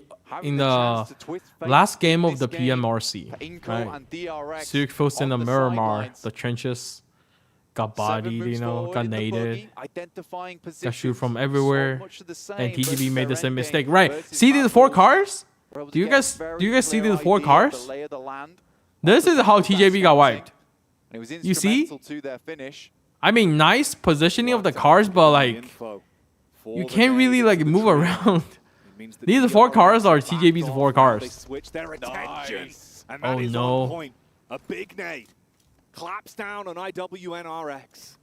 last game of the PMRC. Right? Sook forced in the Miramar, the trenches. Got bodied, you know, got naded, got shoot from everywhere, and TGB made the same mistake. Right? See these 4 cars? Do you guys see these 4 cars? This is how TJB got wiped. You see? I mean, nice positioning of the cars, but like, you can't really like move around. These 4 cars are TJB's 4 cars. Oh no! A big nade. Claps down on IWNRX.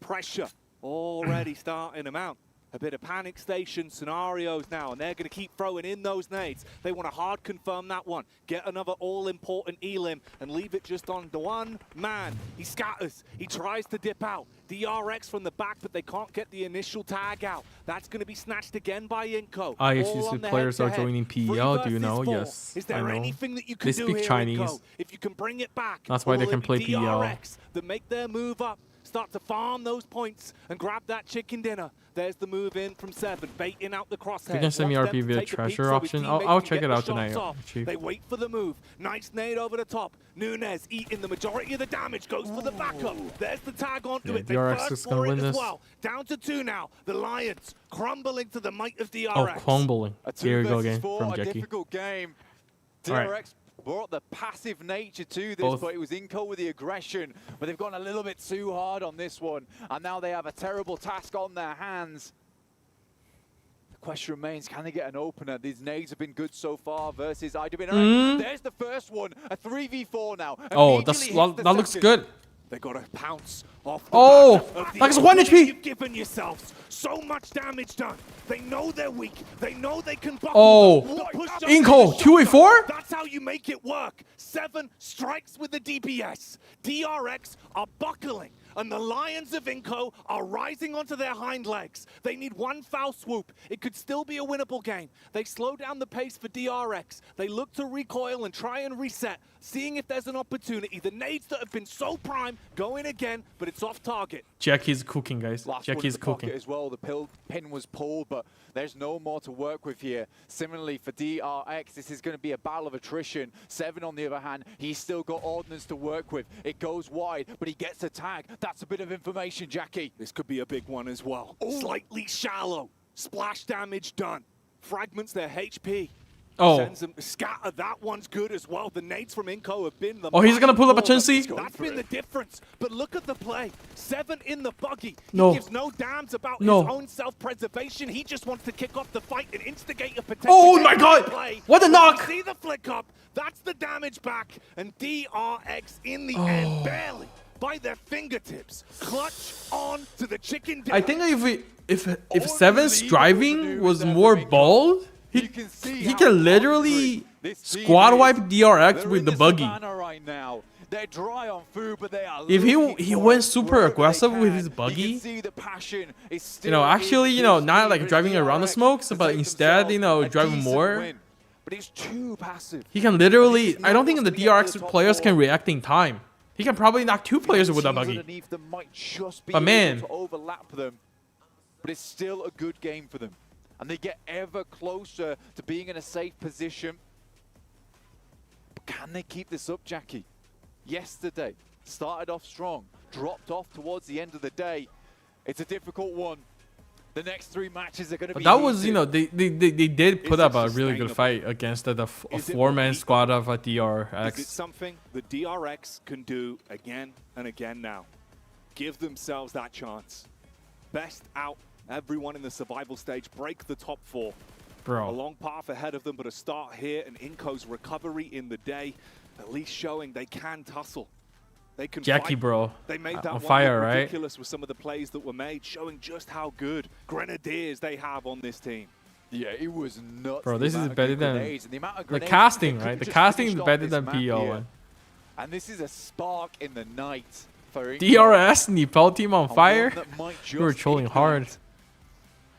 Pressure already starting to mount. A bit of panic station scenarios now, and they're going to keep throwing in those nades. They want to hard confirm that one. Get another all-important elim and leave it just on the one man. He scatters. He tries to dip out. DRX from the back, but they can't get the initial tag out. That's going to be snatched again by Inco. IHCC players are joining PEL. Do you know? Yes, Is there I know. anything that you can They do speak here, Chinese. Inco? If you can bring it back, That's why they will can it play be PEL. DRX that make their move up, start to farm those points and grab that chicken dinner. There's the move in from 7, baiting out the crosshairs. You can send me Wants them RP to via take a treasure peek so his option. teammates I'll can check get it the out tonight. shots off. Chief. They wait for the move. Nice nade over the top. Nunez eating the majority of the damage, goes for the backup. There's the tag onto it. They DRX burst is gonna for it win as this. well. Down to 2 now. The Lions crumbling to the might of DRX. Oh, crumbling. Here we go again 4, from a Jackie. difficult game. All right. DRX brought the passive nature to this, Both. but it was Inco with the aggression. But they've gone a little bit too hard on this one, and now they have a terrible task on their hands. The question remains, can they get an opener? These nades have been good so far versus IWNRX. There's the first one, a 3v4 now. Oh, that looks good. They got to pounce off the Oh, back of the that's 1 HP. You've given yourselves so much damage done. They know they're weak. They know they can buckle. Oh, Inco, 2v4? That's how you make it work. 7 strikes with the DPS. DRX are buckling. And the Lions of Inco are rising onto their hind legs. They need 1 foul swoop. It could still be a winnable game. They slow down the pace for DRX. They look to recoil and try and reset, seeing if there's an opportunity. The nades that have been so prime going again, but it's off target. Jackie's cooking, guys. Jackie's cooking. As well, the pin was pulled, but there's no more to work with here. Similarly for DRX, this is going to be a battle of attrition. 7 on the other hand, he's still got ordnance to work with. It goes wide, but he gets a tag. That's a bit of information, Jackie. This could be a big one as well. Slightly shallow. Splash damage done. Fragments their HP. Oh. Sends them scatter. That one's good as well. The nades from Inco have been the. Oh, he's gonna pull up a Chelsea. That's been the difference. But look at the play. 7 in the buggy. No. He gives no damns about his No. own self-preservation. He just wants to kick off the fight and instigate a potential. Oh my God! Play. What a knock! You see the flick up. That's the damage back. And DRX in the end barely by their fingertips, clutch on to the chicken dinner. I think if Seven's driving was more bold, he can literally squad wipe DRX with the buggy. Right now. They're dry on food, but they are If he went super aggressive with his buggy, you know, actually, you know, not like driving around the smokes, but instead, you know, driving more. But he's too passive. He can literally, I don't think the DRX players can react in time. He can probably knock 2 players with a buggy. But man, overlap them, but it's still a good game for them. And they get ever closer to being in a safe position. But can they keep this up, Jackie? Yesterday, started off strong, dropped off towards the end of the day. It's a difficult one. The next 3 matches are going to be that was, you know, they did put up a really good fight against a 4-man squad of a DRX. Is it something the DRX can do again and again now? Give themselves that chance. Best out everyone in the survival stage, break the top 4. Bro. A long path ahead of them, but a start here, and Inco's recovery in the day, at least showing they can tussle. They can Jackie, fight. bro, They made that on one fire, look right? ridiculous with some of the plays that were made, showing just how good Grenadiers they have on this team. Yeah, it was nuts. Bro, this is better than the grenades casting, they right? The could've just casting is finished off better this than map PO here. one. And this is a spark in the night for DRS Nepal team on And fire. one that might You were just trolling ignite hard.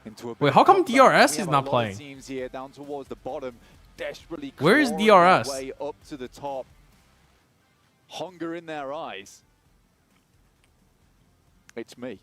into a bit Wait, of how come comeback. DRS We is have a not lot of playing? Teams here down towards the bottom, desperately Where is clawing their DRS? way up to the top. Hunger in their eyes. It's me.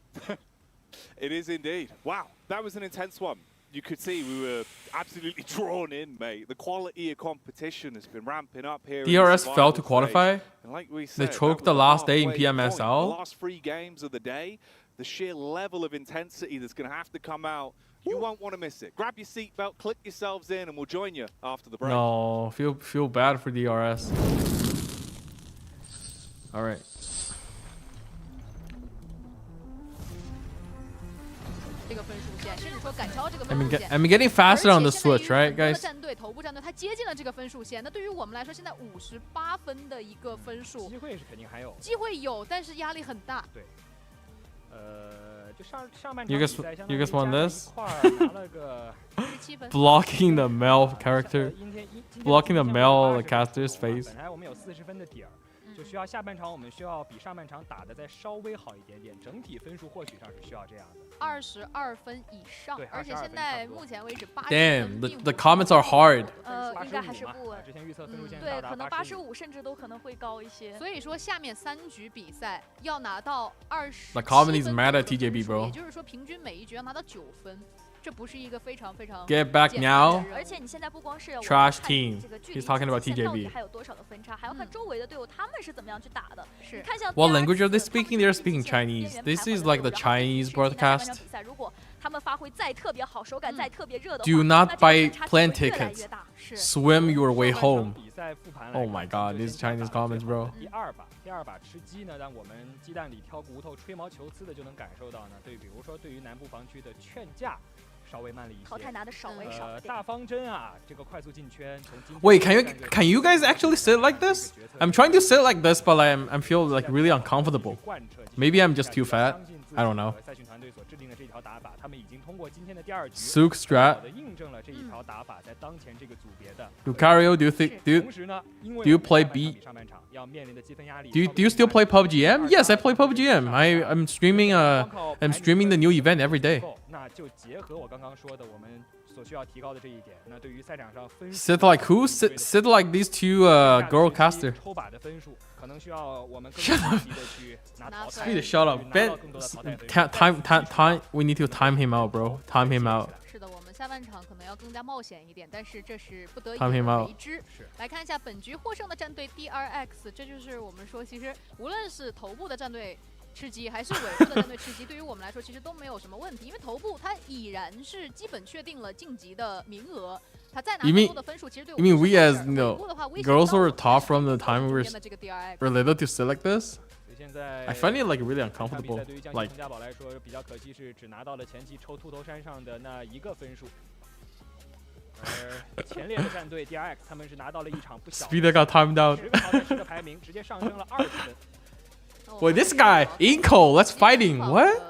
It is indeed. Wow, that was an intense one. You could see we were absolutely drawn in, mate. The quality of competition has been ramping up here. DRS fell to qualify. And like we They said, choked that the was last day in halfway point. PMSL. The last 3 games of the day, the sheer level of intensity that's going to have to come out. You won't want to miss it. Grab your seatbelt, click yourselves in, and we'll join you after the break. No, feel bad for DRS. All right. I'm getting faster on the Switch, right, guys? 战队头部战队它接近了这个分数线，那对于我们来说，现在58分的一个分数，机会是肯定还有，机会有，但是压力很大。对，就上半场 You 比 guys 赛相当 you 于 guys want 加上 this? 一块儿拿了个17分。Blocking the male character, blocking the male caster's face. 本来我们有40分的底儿，就需要下半场我们需要比上半场打的再稍微好一点点，整体分数获取上是需要这样的。22分以上，而且现在目前为止80 Damn, the comments are hard. 应该还是不稳。之前预测分数线对，可能85 85甚至都可能会高一些。所以说下面3局比赛要拿到27 The comedy is 分 mad 的 at TJB, 分数 bro. 也就是说平均每一局要拿到9分。这不是一个非常 Get back 简单的 now. 任务而且你现在不光是 Trash 看 team. 这个距离 He's talking about 极限到底 TJB. 还有多少的分差，还要看周围的队伍他们是怎么样去打的。是你看像 What language are they speaking? They're speaking Chinese. This is like the Chinese broadcast. 比赛如果他们发挥再特别好，手感再特别热的话， Do not 那这个 buy 分差就会 plane 越来 tickets. 越大。是 Swim your way home. 比赛复盘 Oh my god, these Chinese comments, bro. 第二把吃鸡呢，让我们鸡蛋里挑骨头、吹毛求疵的就能感受到呢。对，比如说对于南部防区的劝架稍微慢了一些，淘汰拿的稍微少一点。大方针啊，这个快速进圈，从今天 Wait, can you guys actually sit like this? I'm trying to sit like this, but I feel like really uncomfortable. Maybe I'm just too fat. I don't know. 赛训团队所制定的这条打法，他们已经通过今天的第2局 Sook strat. 印证了这一条打法在当前这个组别的。Lucario, do you play B? 上半场要面临的积分压力。 Do you still play PUBG M? Yes, I play PUBG M. I'm streaming the new event every day. 那就结合我刚刚说的，我们所需要提高的这一点，那对于赛场上分 Sit like who? Sit like these 2 girl caster. 抽把的分数可能需要我们更积极的去拿淘汰。 Need to shut up. Ben, time. We need to time him out, bro. Time him out. 是的，我们下半场可能要更加冒险一点，但是这是不得已 Time him 而 out. 为之。来看一下本局获胜的战队 DRX， 这就是我们说，其实无论是头部的战队吃鸡，还是尾部的战队吃鸡，对于我们来说其实都没有什么问题，因为头部它已然是基本确定了晋级的名额。他再拿更多的分数，其实对我们 You mean we as 尾部的话， girls were taught from the time we were 这个 DRX related to sit like this? 现在 I find it like really uncomfortable. 对于降级 Like 彭家宝来说比较可惜是只拿到了前期抽秃头山上的那1个分数。而前列的战队 DRX 他们是拿到了一场不小 Speeder got timed out. 10个淘汰10个排名，直接上升了20分。Wait, this guy, Inco, let's fighting. What?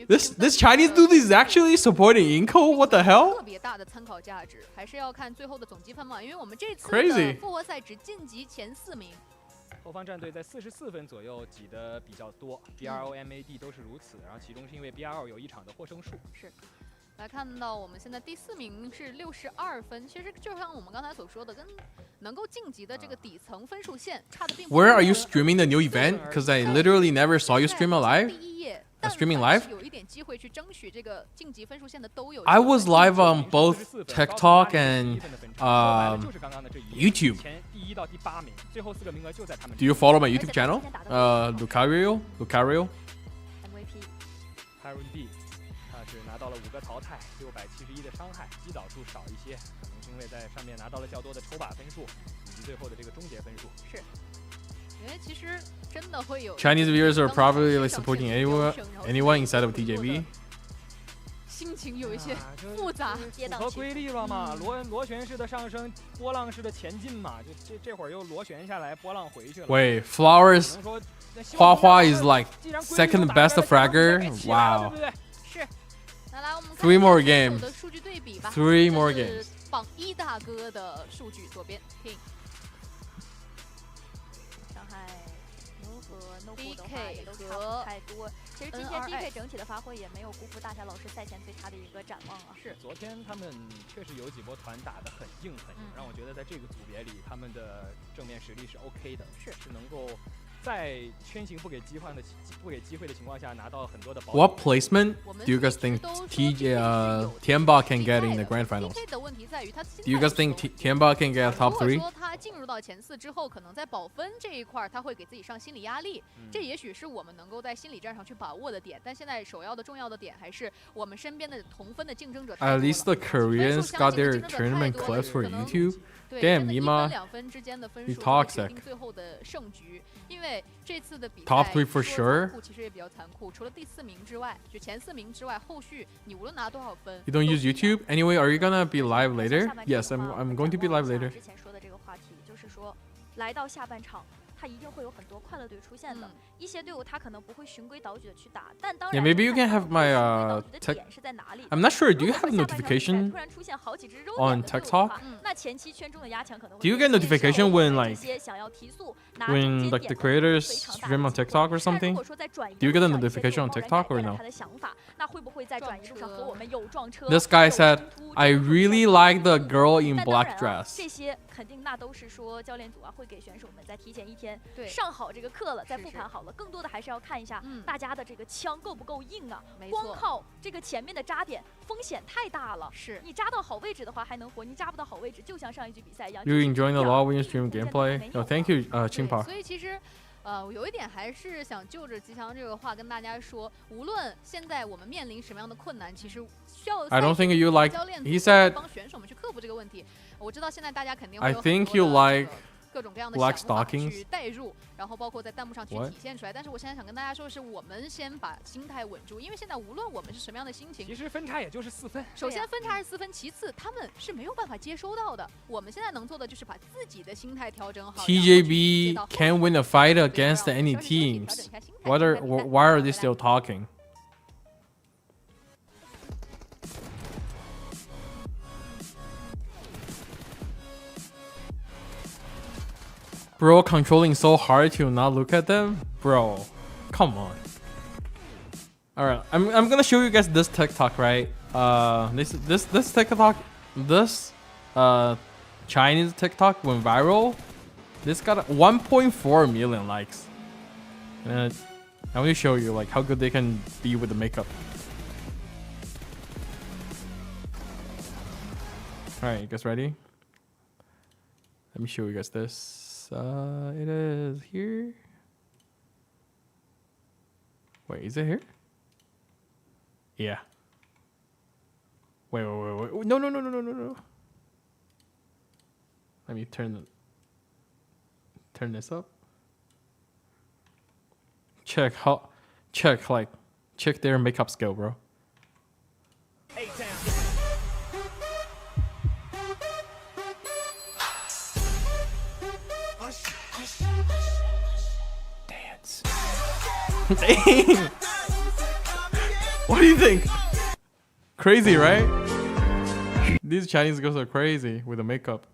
This Chinese dude is actually supporting Inco? What the hell? 特别大的参考价值，还是要看最后的总积分嘛，因为我们这次 Crazy 的复活赛只晋级前4名。后方战队在44分左右挤得比较多 ，BRO、MAD 都是如此，然后其中是因为 BRO 有1场的获胜数。是。来看到我们现在第4名是62分，其实就像我们刚才所说的，跟能够晋级的这个底层分数线差的并不多。 Where are you streaming the new event? Because I literally never saw you stream live. 第1页， Streaming live? 有一点机会去争取这个晋级分数线的都有。 I was live on both TikTok and YouTube. 前第1到第8名，最后4个名额就在他们。 Do you follow my YouTube channel? Lucario. MVP. Harun B. 是拿到了5个淘汰，671的伤害，击倒数少一些，可能是因为在上面拿到了较多的抽把分数，以及最后的这个终结分数。是，因为其实真的会有 Chinese viewers are probably like supporting anyone inside of TJB. 心情有一些复杂，符合规律了嘛？螺旋式的上升，波浪式的前进嘛，就这会儿又螺旋下来，波浪回去了。Wait, Flowers, Hua Hua is like second best fragger. Wow. 是。 来，我们 3 more games. 的数据对比吧。 3 more games. 榜1大哥的数据，左边听。伤害牛和 NO 的话也都差不太多。其实今天 DK 整体的发挥也没有辜负大侠老师赛前对他的一个展望啊。是，昨天他们确实有几波团打得很硬很硬，让我觉得在这个组别里他们的正面实力是 OK 的，是能够。 在圈形不给机会的情况下，拿到很多的。What placement do you guys think Tianba can get in the grand finals? Do you guys think Tianba can get top 3? 如果说他进入到前4之后，可能在保分这一块，他会给自己上心理压力，这也许是我们能够在心理战上去把握的点。但现在首要的重要的点还是我们身边的同分的竞争者。At least the Koreans got their tournament clips for YouTube. Damn, Nima, you toxic. 最后的胜局，因为这次的比赛 Top 3 for sure. 其实也比较残酷，除了第4名之外，就前4名之外，后续你无论拿多少分。You don't use YouTube anyway. Are you gonna be live later? Yes, I'm going to be live later. 之前说的这个话题就是说，来到下半场。 他一定会有很多快乐队出现的，一些队伍他可能不会循规蹈矩的去打，但当然 Yeah, maybe you can have my tech. I'm not sure. Do you have notification on TikTok? 那前期圈中的压强可能 Do you get notification when like the creators stream on TikTok or something? Do you get a notification on TikTok or no? 那会不会在转移路上和我们有撞车 This guy said, "I really like the girl in black dress." 这些肯定那都是说教练组啊会给选手们在提前1天上好这个课了，再复盘好了。更多的还是要看一下大家的这个枪够不够硬啊。光靠这个前面的扎点，风险太大了。是你扎到好位置的话还能活，你扎不到好位置，就像上一局比赛一样。You enjoying the lot when you stream gameplay? Oh, thank you, Chimpa. 所以其实。 有一点还是想就着吉祥这个话跟大家说，无论现在我们面临什么样的困难，其实需要 I don't think you like. 教练 He said. 帮选手们去克服这个问题。我知道现在大家肯定 I think you like. 各种各样的想法去带入，然后包括在弹幕上去体现出来。但是我现在想跟大家说的是，我们先把心态稳住，因为现在无论我们是什么样的心情，其实分差也就是4分。首先分差是4分，其次他们是没有办法接收到的。我们现在能做的就是把自己的心态调整好。TJB can't win a fight against any teams. Why are they still talking? Bro, controlling so hard to not look at them? Bro, come on. Alright, I'm gonna show you guys this TikTok, right? This TikTok, this Chinese TikTok went viral. This got 1.4 million likes. And I want to show you like how good they can be with the makeup. Alright, you guys ready? Let me show you guys this. It is here. Wait, is it here? Yeah. Wait. No. Let me turn this up. Check their makeup skill, bro. Dance. Dang. What do you think? Crazy, right? These Chinese girls are crazy with the makeup.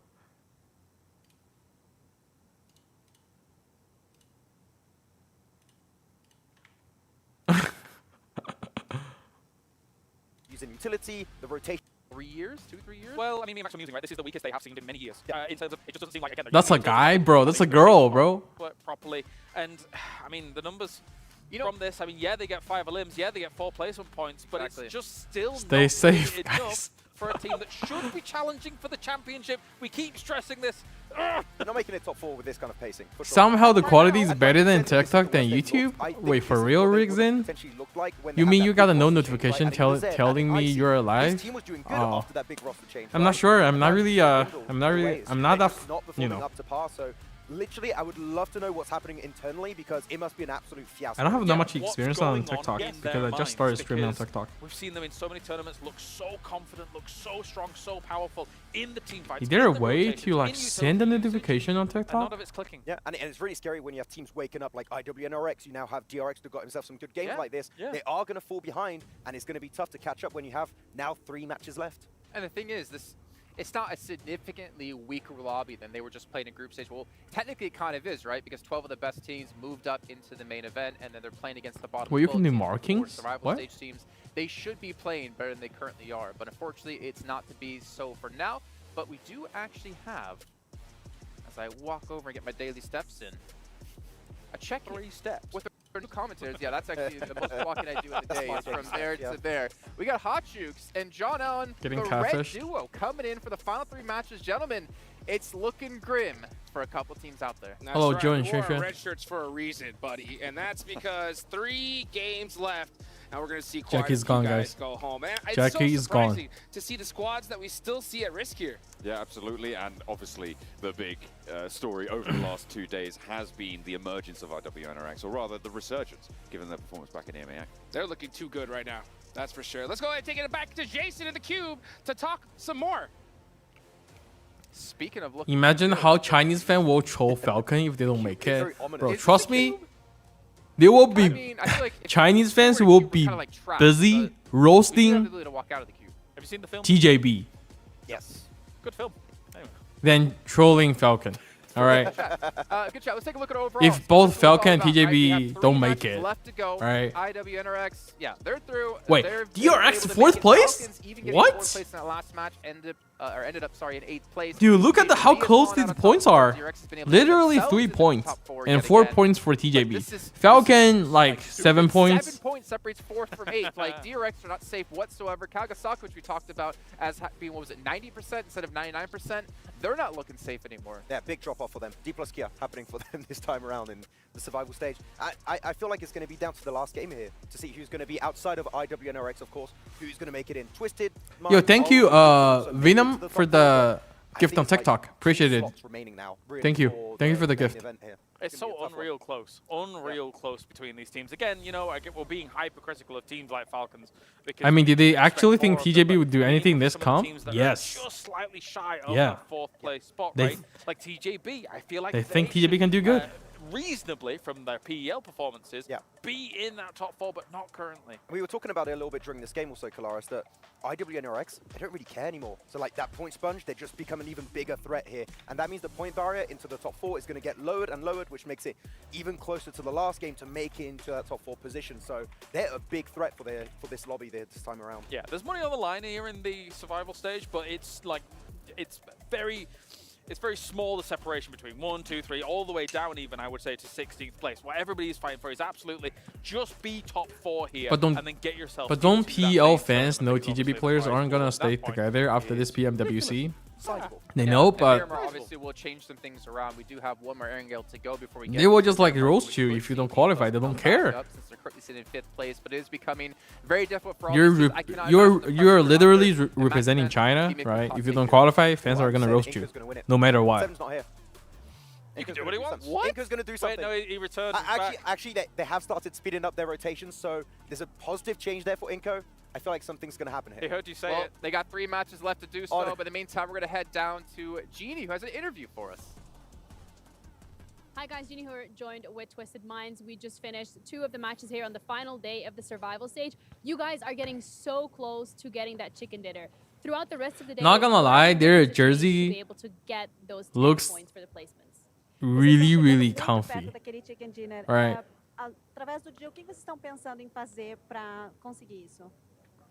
Using utility, the rotation. 3 years? 2-3 years? Well, I mean, me and Max are musing, right? This is the weakest they have seen in many years. In terms of, it just doesn't seem like, again, That's a guy, bro. That's a girl, bro. Work properly. And, I mean, the numbers from this, I mean, yeah, they get 5 limbs, yeah, they get 4 placement points, but it's just still Stay not safe, really enough for a team that should be challenging for the championship. We keep stressing this. They're not making it top 4 with this kind of pacing. For sure. Somehow the quality is better than TikTok than YouTube? Wait, for real, Rigzin? You mean you got a no notification telling me you're alive? Oh. I'm not sure. I'm not that, you know. Literally, I would love to know what's happening internally because it must be an absolute fiasco. I don't have that much experience on TikTok because I just started streaming on TikTok. We've seen them in so many tournaments look so confident, look so strong, so powerful in the team fights. Is there a way to like send a notification on TikTok? None of it's clicking. Yeah, and it's really scary when you have teams waking up like IWNRX. You now have DRX that got himself some good games like this. They are going to fall behind, and it's going to be tough to catch up when you have now 3 matches left. And the thing is, it's not a significantly weaker lobby than they were just playing in group stage. Well, technically it kind of is, right? Because 12 of the best teams moved up into the main event, and then they're playing against the bottom. Well, you can do markings? Survival stage teams. They should be playing better than they currently are, but unfortunately it's not to be so for now. But we do actually have, as I walk over and get my daily steps in, a check 3 steps with our new commentators. Yeah, that's actually the most walking I do in the day, is from there to there. We got Hot Jukes and John Allen, getting the catfished. Red Duo, coming in for the final 3 matches. Gentlemen, it's looking grim for a couple teams out there. That's Hello, right. Joe and We wore Shusha. our red shirts for a reason, buddy, and that's because 3 games left. Now we're going to see quite Jackie's a few gone, guys guys. go home. And it's Jackie so is gone. surprising to see the squads that we still see at risk here. Yeah, absolutely, and obviously the big story over the last 2 days has been the emergence of IWNRX, or rather the resurgence, given their performance back in EMEA. They're looking too good right now, that's for sure. Let's go ahead and take it back to Jason in the cube to talk some more. Speaking of looking, Imagine how Chinese fan will troll Falcon if they don't make it. Bro, trust me, they will be, Chinese fans will be busy roasting to walk out of the cube. Have you seen the film? TJB Yes. Good film. Anyway. than trolling Falcon. All right. Good shot. Let's take a look at overall. If both Falcon and TJB don't make it, left to go. right? IWNRX, yeah, they're through. Wait, they're DRX able to 4th make it. place? Falcons even getting What? 4th place in that last match ended up in 8th place. Dude, look at how close these points are. Literally 3 points and 4 points for TJB. Falcon like 7 points. 7 points separates 4th from 8th. Like DRX are not safe whatsoever. Kagasaki, which we talked about as being, what was it, 90% instead of 99%. They're not looking safe anymore. Yeah, big drop off for them. D plus Kia happening for them this time around in the survival stage. I feel like it's going to be down to the last game here to see who's going to be outside of IWNRX, of course, who's going to make it in. Twisted. Yo, thank you, Venom, for the gift on TikTok. Appreciate it. Thank you. Thank you for the gift. It's so unreal close. Unreal close between these teams. Again, you know, we're being hypercritical of teams like Falcons. I mean, did they actually think TJB would do anything this comp? Yes. Just slightly shy of Yeah. the 4th place spot, They- right? Like TJB, I feel like They think TJB can do good. Reasonably from their PEL performances, be in that top 4, but not currently. We were talking about it a little bit during this game also, Kalaris, that IWNRX, they don't really care anymore. So like that point sponge, they just become an even bigger threat here. And that means the point barrier into the top 4 is going to get lowered and lowered, which makes it even closer to the last game to make it into that top 4 position. So they're a big threat for this lobby there this time around. Yeah, there's money on the line here in the survival stage, but it's like, it's very small, the separation between 1, 2, 3, all the way down even, I would say, to 16th place. What everybody's fighting for is absolutely just be top 4 here But don't, and then get yourself but don't into that PL main fans know TJB players aren't going to stay together after this PMWC? They Yeah, know, and but Miramar obviously will change some things around. We do have one more airing gale to go before we get they will to just like Miramar, roast which you would if you see don't teams qualify. They don't come back care. up since they're currently sitting in 5th place, but it is becoming very difficult for all You're these teams. I cannot you're imagine the you're pressure literally on this. And representing Max China, teammate right? will If you take don't it. qualify, fans are gonna Said roast Inko's you, gonna win it. no matter what. Seven's not here. Inko's what do you gonna want? something. What? Inko's going to do something. Wait, no, he returned. Actually, they have started speeding up their rotations, so there's a positive change there for Inko. I feel like something's going to happen here. He heard you say Well, it. they got 3 matches left to do so, but in the meantime, we're going to head down to Jeannie, who has an interview for us. Hi Hi guys, Uni here, joined with Twisted Minds. We just finished 2 of the matches here on the final day of the survival stage. You guys are getting so close to getting that chicken dinner. Throughout the rest of the day, Not gonna lie, their jersey looks really, really comfy. Right. Através do dia, o que vocês estão pensando em fazer para conseguir isso?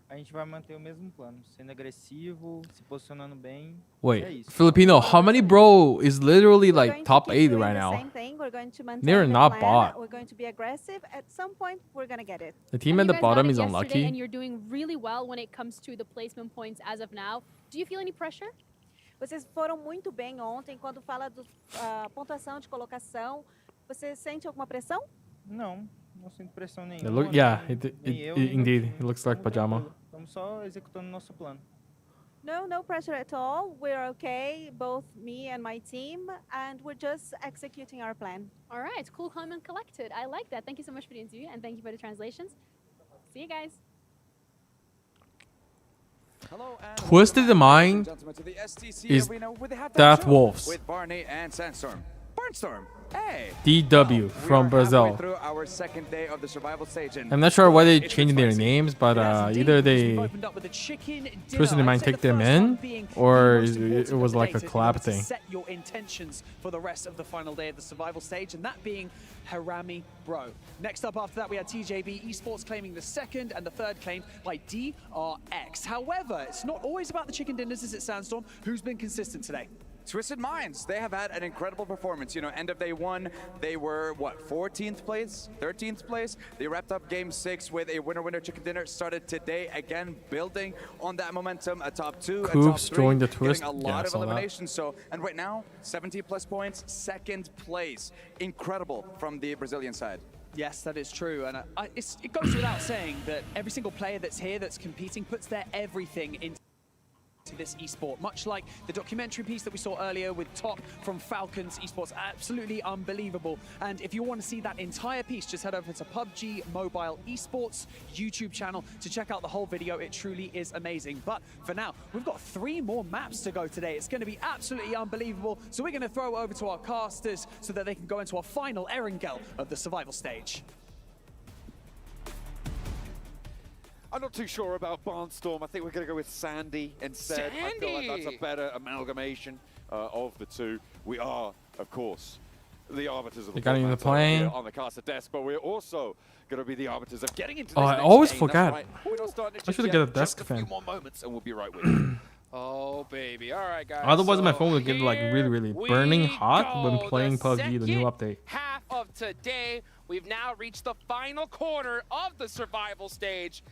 A gente vai manter o mesmo plano, sendo agressivo, se posicionando bem. Wait, Filipino, how many bro is literally like top 8 right now? They're not bot. We're going to be aggressive. At some point, we're going to get it. The team at the bottom is unlucky. And you're doing really well when it comes to the placement points as of now. Do you feel any pressure? Vocês foram muito bem ontem. Quando fala de pontuação de colocação, você sente alguma pressão? Não, não sinto pressão nenhuma. Indeed, it looks like pajama. Estamos só executando nosso plano. No pressure at all. We're okay, both me and my team, and we're just executing our plan. All right, cool, calm, and collected. I like that. Thank you so much for the interview, and thank you for the translations. See you guys. Twisted Mind is Death Wolves. With Barney and Sandstorm. Barnstorm. Hey. DW from Brazil. Through our second day of the survival stage, and I'm not sure why they changed their names, but either they Twisted Mind kicked them in, or it was like a collab thing. Set your intentions for the rest of the final day of the survival stage, and that being Harami Bro. Next up after that, we had TJB Esports claiming the second, and the third claimed by DRX. However, it's not always about the chicken dinners, is it, Sandstorm? Who's been consistent today? Twisted Minds, they have had an incredible performance. You know, end of day 1, they were, what, 14th place, 13th place? They wrapped up game 6 with a winner-winner chicken dinner. Started today, again, building on that momentum. A top 2, a top 3, joined the Twist. getting a lot of eliminations. So, and right now, 70+ points, 2nd place. Incredible from the Brazilian side. Yes, that is true, and it goes without saying that every single player that's here that's competing puts their everything into this esport, much like the documentary piece that we saw earlier with Top from Falcon's esports. Absolutely unbelievable. And if you want to see that entire piece, just head over to PUBG Mobile Esports YouTube channel to check out the whole video. It truly is amazing. But for now, we've got 3 more maps to go today. It's going to be absolutely unbelievable. So we're going to throw over to our casters so that they can go into our final Erangel of the survival stage. I'm not too sure about Barnstorm. I think we're going to go with Sandy instead. I feel like that's a better amalgamation of the two. We are, of course, the arbiters of the plane on the caster desk, but we're also going to be the arbiters of getting into this I next always game. forget. Right. We're not starting I should have get a desk just fan. a few more moments, and we'll be right with you. Oh, baby. All right, guys. Otherwise, so my phone would get like really burning hot when playing PUBG, the new update. Half of today, we've now reached the final quarter of the survival stage.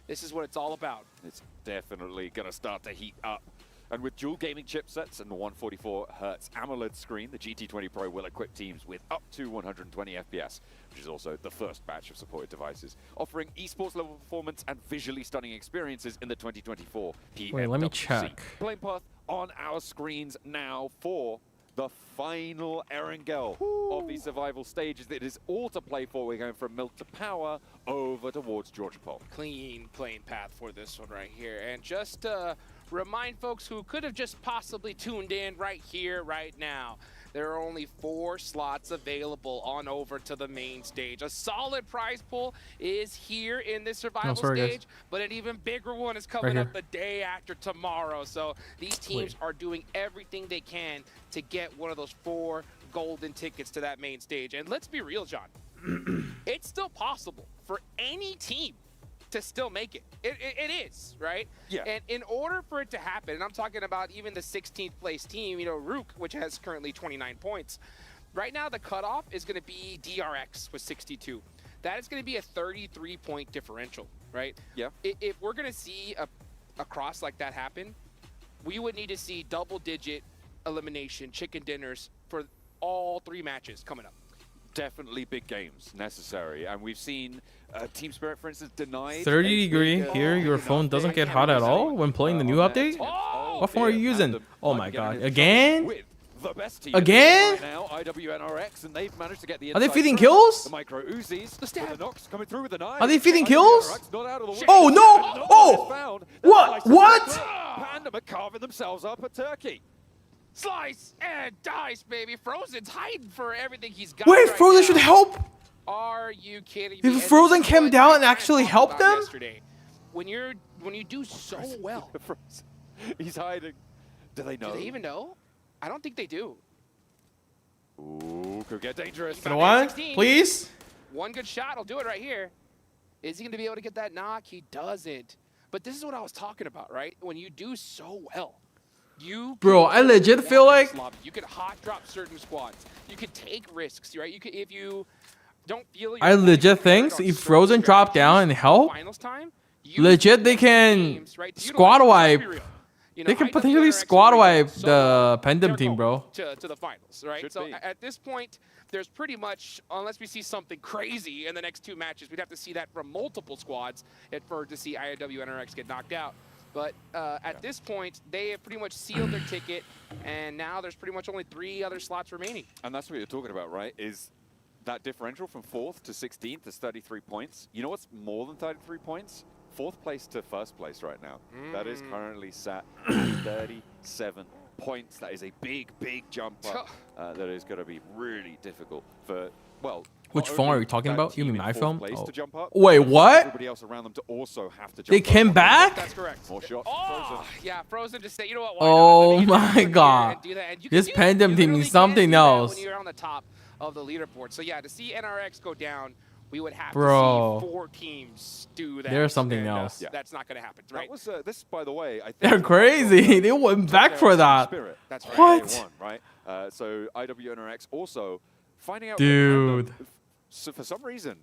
This is what it's all about. It's definitely going to start to heat up. And with dual gaming chipsets and the 144Hz AMOLED screen, the GT20 Pro will equip teams with up to 120 FPS, which is also the first batch of supported devices, offering esports level performance and visually stunning experiences in the 2024 PMWC. Wait, let me check. Playing path on our screens now for the final Erangel of the survival stages. It is all to play for. We're going from milk to power over towards Georgia Pole. Clean playing path for this one right here. And just to remind folks who could have just possibly tuned in right here, right now, there are only 4 slots available on over to the main stage. A solid prize pool is here in this survival stage, but an even bigger one is coming up the day after tomorrow. So these teams are doing everything they can to get one of those 4 golden tickets to that main stage. And let's be real, John, it's still possible for any team to still make it. It is, right? Yeah. And in order for it to happen, and I'm talking about even the 16th place team, you know, Rook, which has currently 29 points. Right now, the cutoff is going to be DRX with 62. That is going to be a 33-point differential, right? Yeah. If we're going to see a cross like that happen, we would need to see double-digit elimination chicken dinners for all 3 matches coming up. Definitely big games necessary, and we've seen Team Spirit, for instance, denied 30 degree here. Your phone doesn't get hot at all when playing the new update. What phone are you using? Oh my god! Again? The best team Again? right now, IWNRX, and they've managed to get the Are they inside feeding track. kills? The micro Uzis, the Nox coming through with the knife. Are they feeding kills? Not out of the way. Oh no! Oh! What? What? Panda carving themselves up at Turkey. Slice and dice, baby. Frozen's hiding for everything he's got. Wait, right Frozen now. should help. Are you kidding me? If And Frozen this is came what down I and actually talked helped about them? yesterday. When you do so well. He's hiding. Do they know? Do they even know? I don't think they do. Ooh, could get dangerous. Can one, please? One good shot will do it right here. Is he going to be able to get that knock? He doesn't. But this is what I was talking about, right? When you do so well, you Bro, I legit feel like you could hot drop certain squads. You could take risks, right? You could, if you don't feel I legit think if Frozen drop down and help, legit they can squad wipe. They can potentially squad wipe the Pandem team, bro. To the finals, right? So at this point, there's pretty much, unless we see something crazy in the next 2 matches, we'd have to see that from multiple squads to see IW NRX get knocked out. But at this point, they have pretty much sealed their ticket, and now there's pretty much only 3 other slots remaining. And that's what you're talking about, right? Is that differential from 4th to 16th is 33 points. You know what's more than 33 points? 4th place to 1st place right now. That is currently sat at 37 points. That is a big, big jump up. That is going to be really difficult for, well, which phone are you talking about? You mean my phone? Oh. Wait, what? Everybody else around them to also have to jump they came up. back? That's correct. More shots. Oh, yeah, Frozen just say, you know what? Oh my god. This Pandem team is something else. When you're on the top of the leaderboard. So yeah, to see NRX go down, we would have Bro. to see 4 teams do that. There's something else. That's not going to happen, right? That was, this, by the way, I think They're crazy. They went back for that. That's right. What? Right? So IWNRX also finding out. Dude. So for some reason,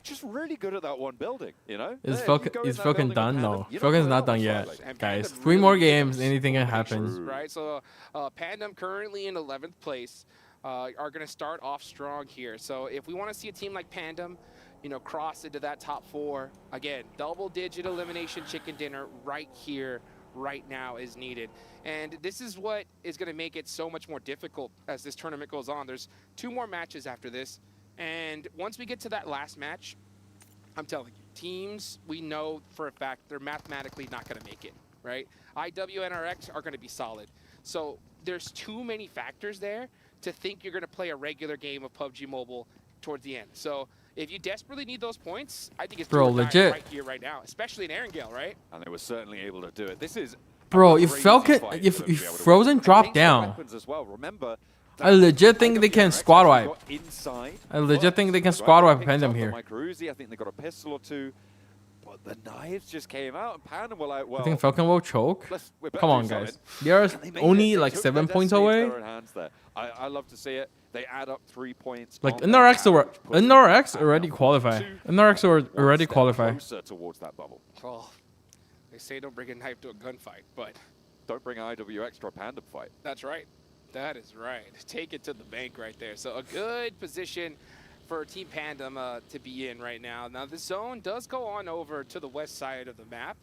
just really good at that one building, you know? Is Falcon done? No. Falcon's not done yet. Guys, 3 more games, anything can happen. Right, so Pandem currently in 11th place. Are going to start off strong here. So if we want to see a team like Pandem, you know, cross into that top 4, again, double-digit elimination chicken dinner right here, right now is needed. And this is what is going to make it so much more difficult as this tournament goes on. There's 2 more matches after this. And once we get to that last match, I'm telling you, teams, we know for a fact they're mathematically not going to make it, right? IWNRX are going to be solid. So there's too many factors there to think you're going to play a regular game of PUBG Mobile towards the end. So if you desperately need those points, I think it's legit right here, right now, especially in Erangel, right? And they were certainly able to do it. This is bro, if Falcon, if Frozen drop down, as well. Remember, I legit think they can squad wipe. Inside, I legit think they can squad wipe Pandem here. I think they got a pistol or 2. But the knives just came out, and Pandem were like, well, I think Falcon will choke. we better Come on, do guys. something. They are And they only made it. like They took 7 their points destiny into away. their own hands there. I love to see it. They add up 3 points. Like on NRX, that average, puts them NRX back already up qualify. 2, NRX already one step qualify. Closer towards that bubble. Oh, they say don't bring a knife to a gunfight, but don't bring IWX to a Pandem fight. That's right. That is right. Take it to the bank right there. So a good position for Team Pandem to be in right now. Now the zone does go on over to the west side of the map.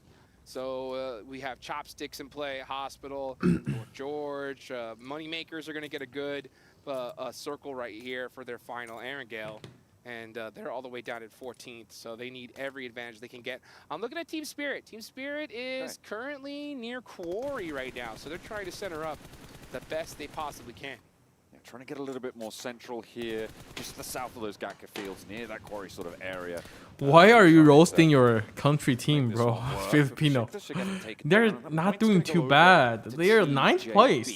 So we have Chopsticks in play, Hospital, George, Moneymakers are going to get a good circle right here for their final Erangel. And they're all the way down at 14th, so they need every advantage they can get. I'm looking at Team Spirit. Team Spirit is currently near Quarry right now, so they're trying to center up the best they possibly can. Yeah, trying to get a little bit more central here, just to the south of those Gatka fields, near that Quarry sort of area. Why are you roasting your country team, bro? Filipino. They're not doing too bad. They are 9th place.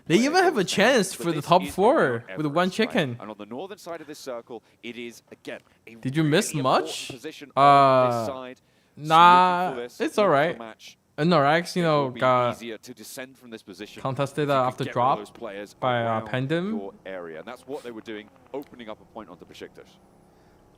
They even have a chance for the top 4 with 1 chicken. And on the northern side of this circle, it is, again, a Did you miss much? position on this side. Nah, this, it's alright. NRX, you know, got easier to descend from this position contested if you could after get drop those players by around Pandem. your area, and that's what they were doing, opening up a point onto Besiktas.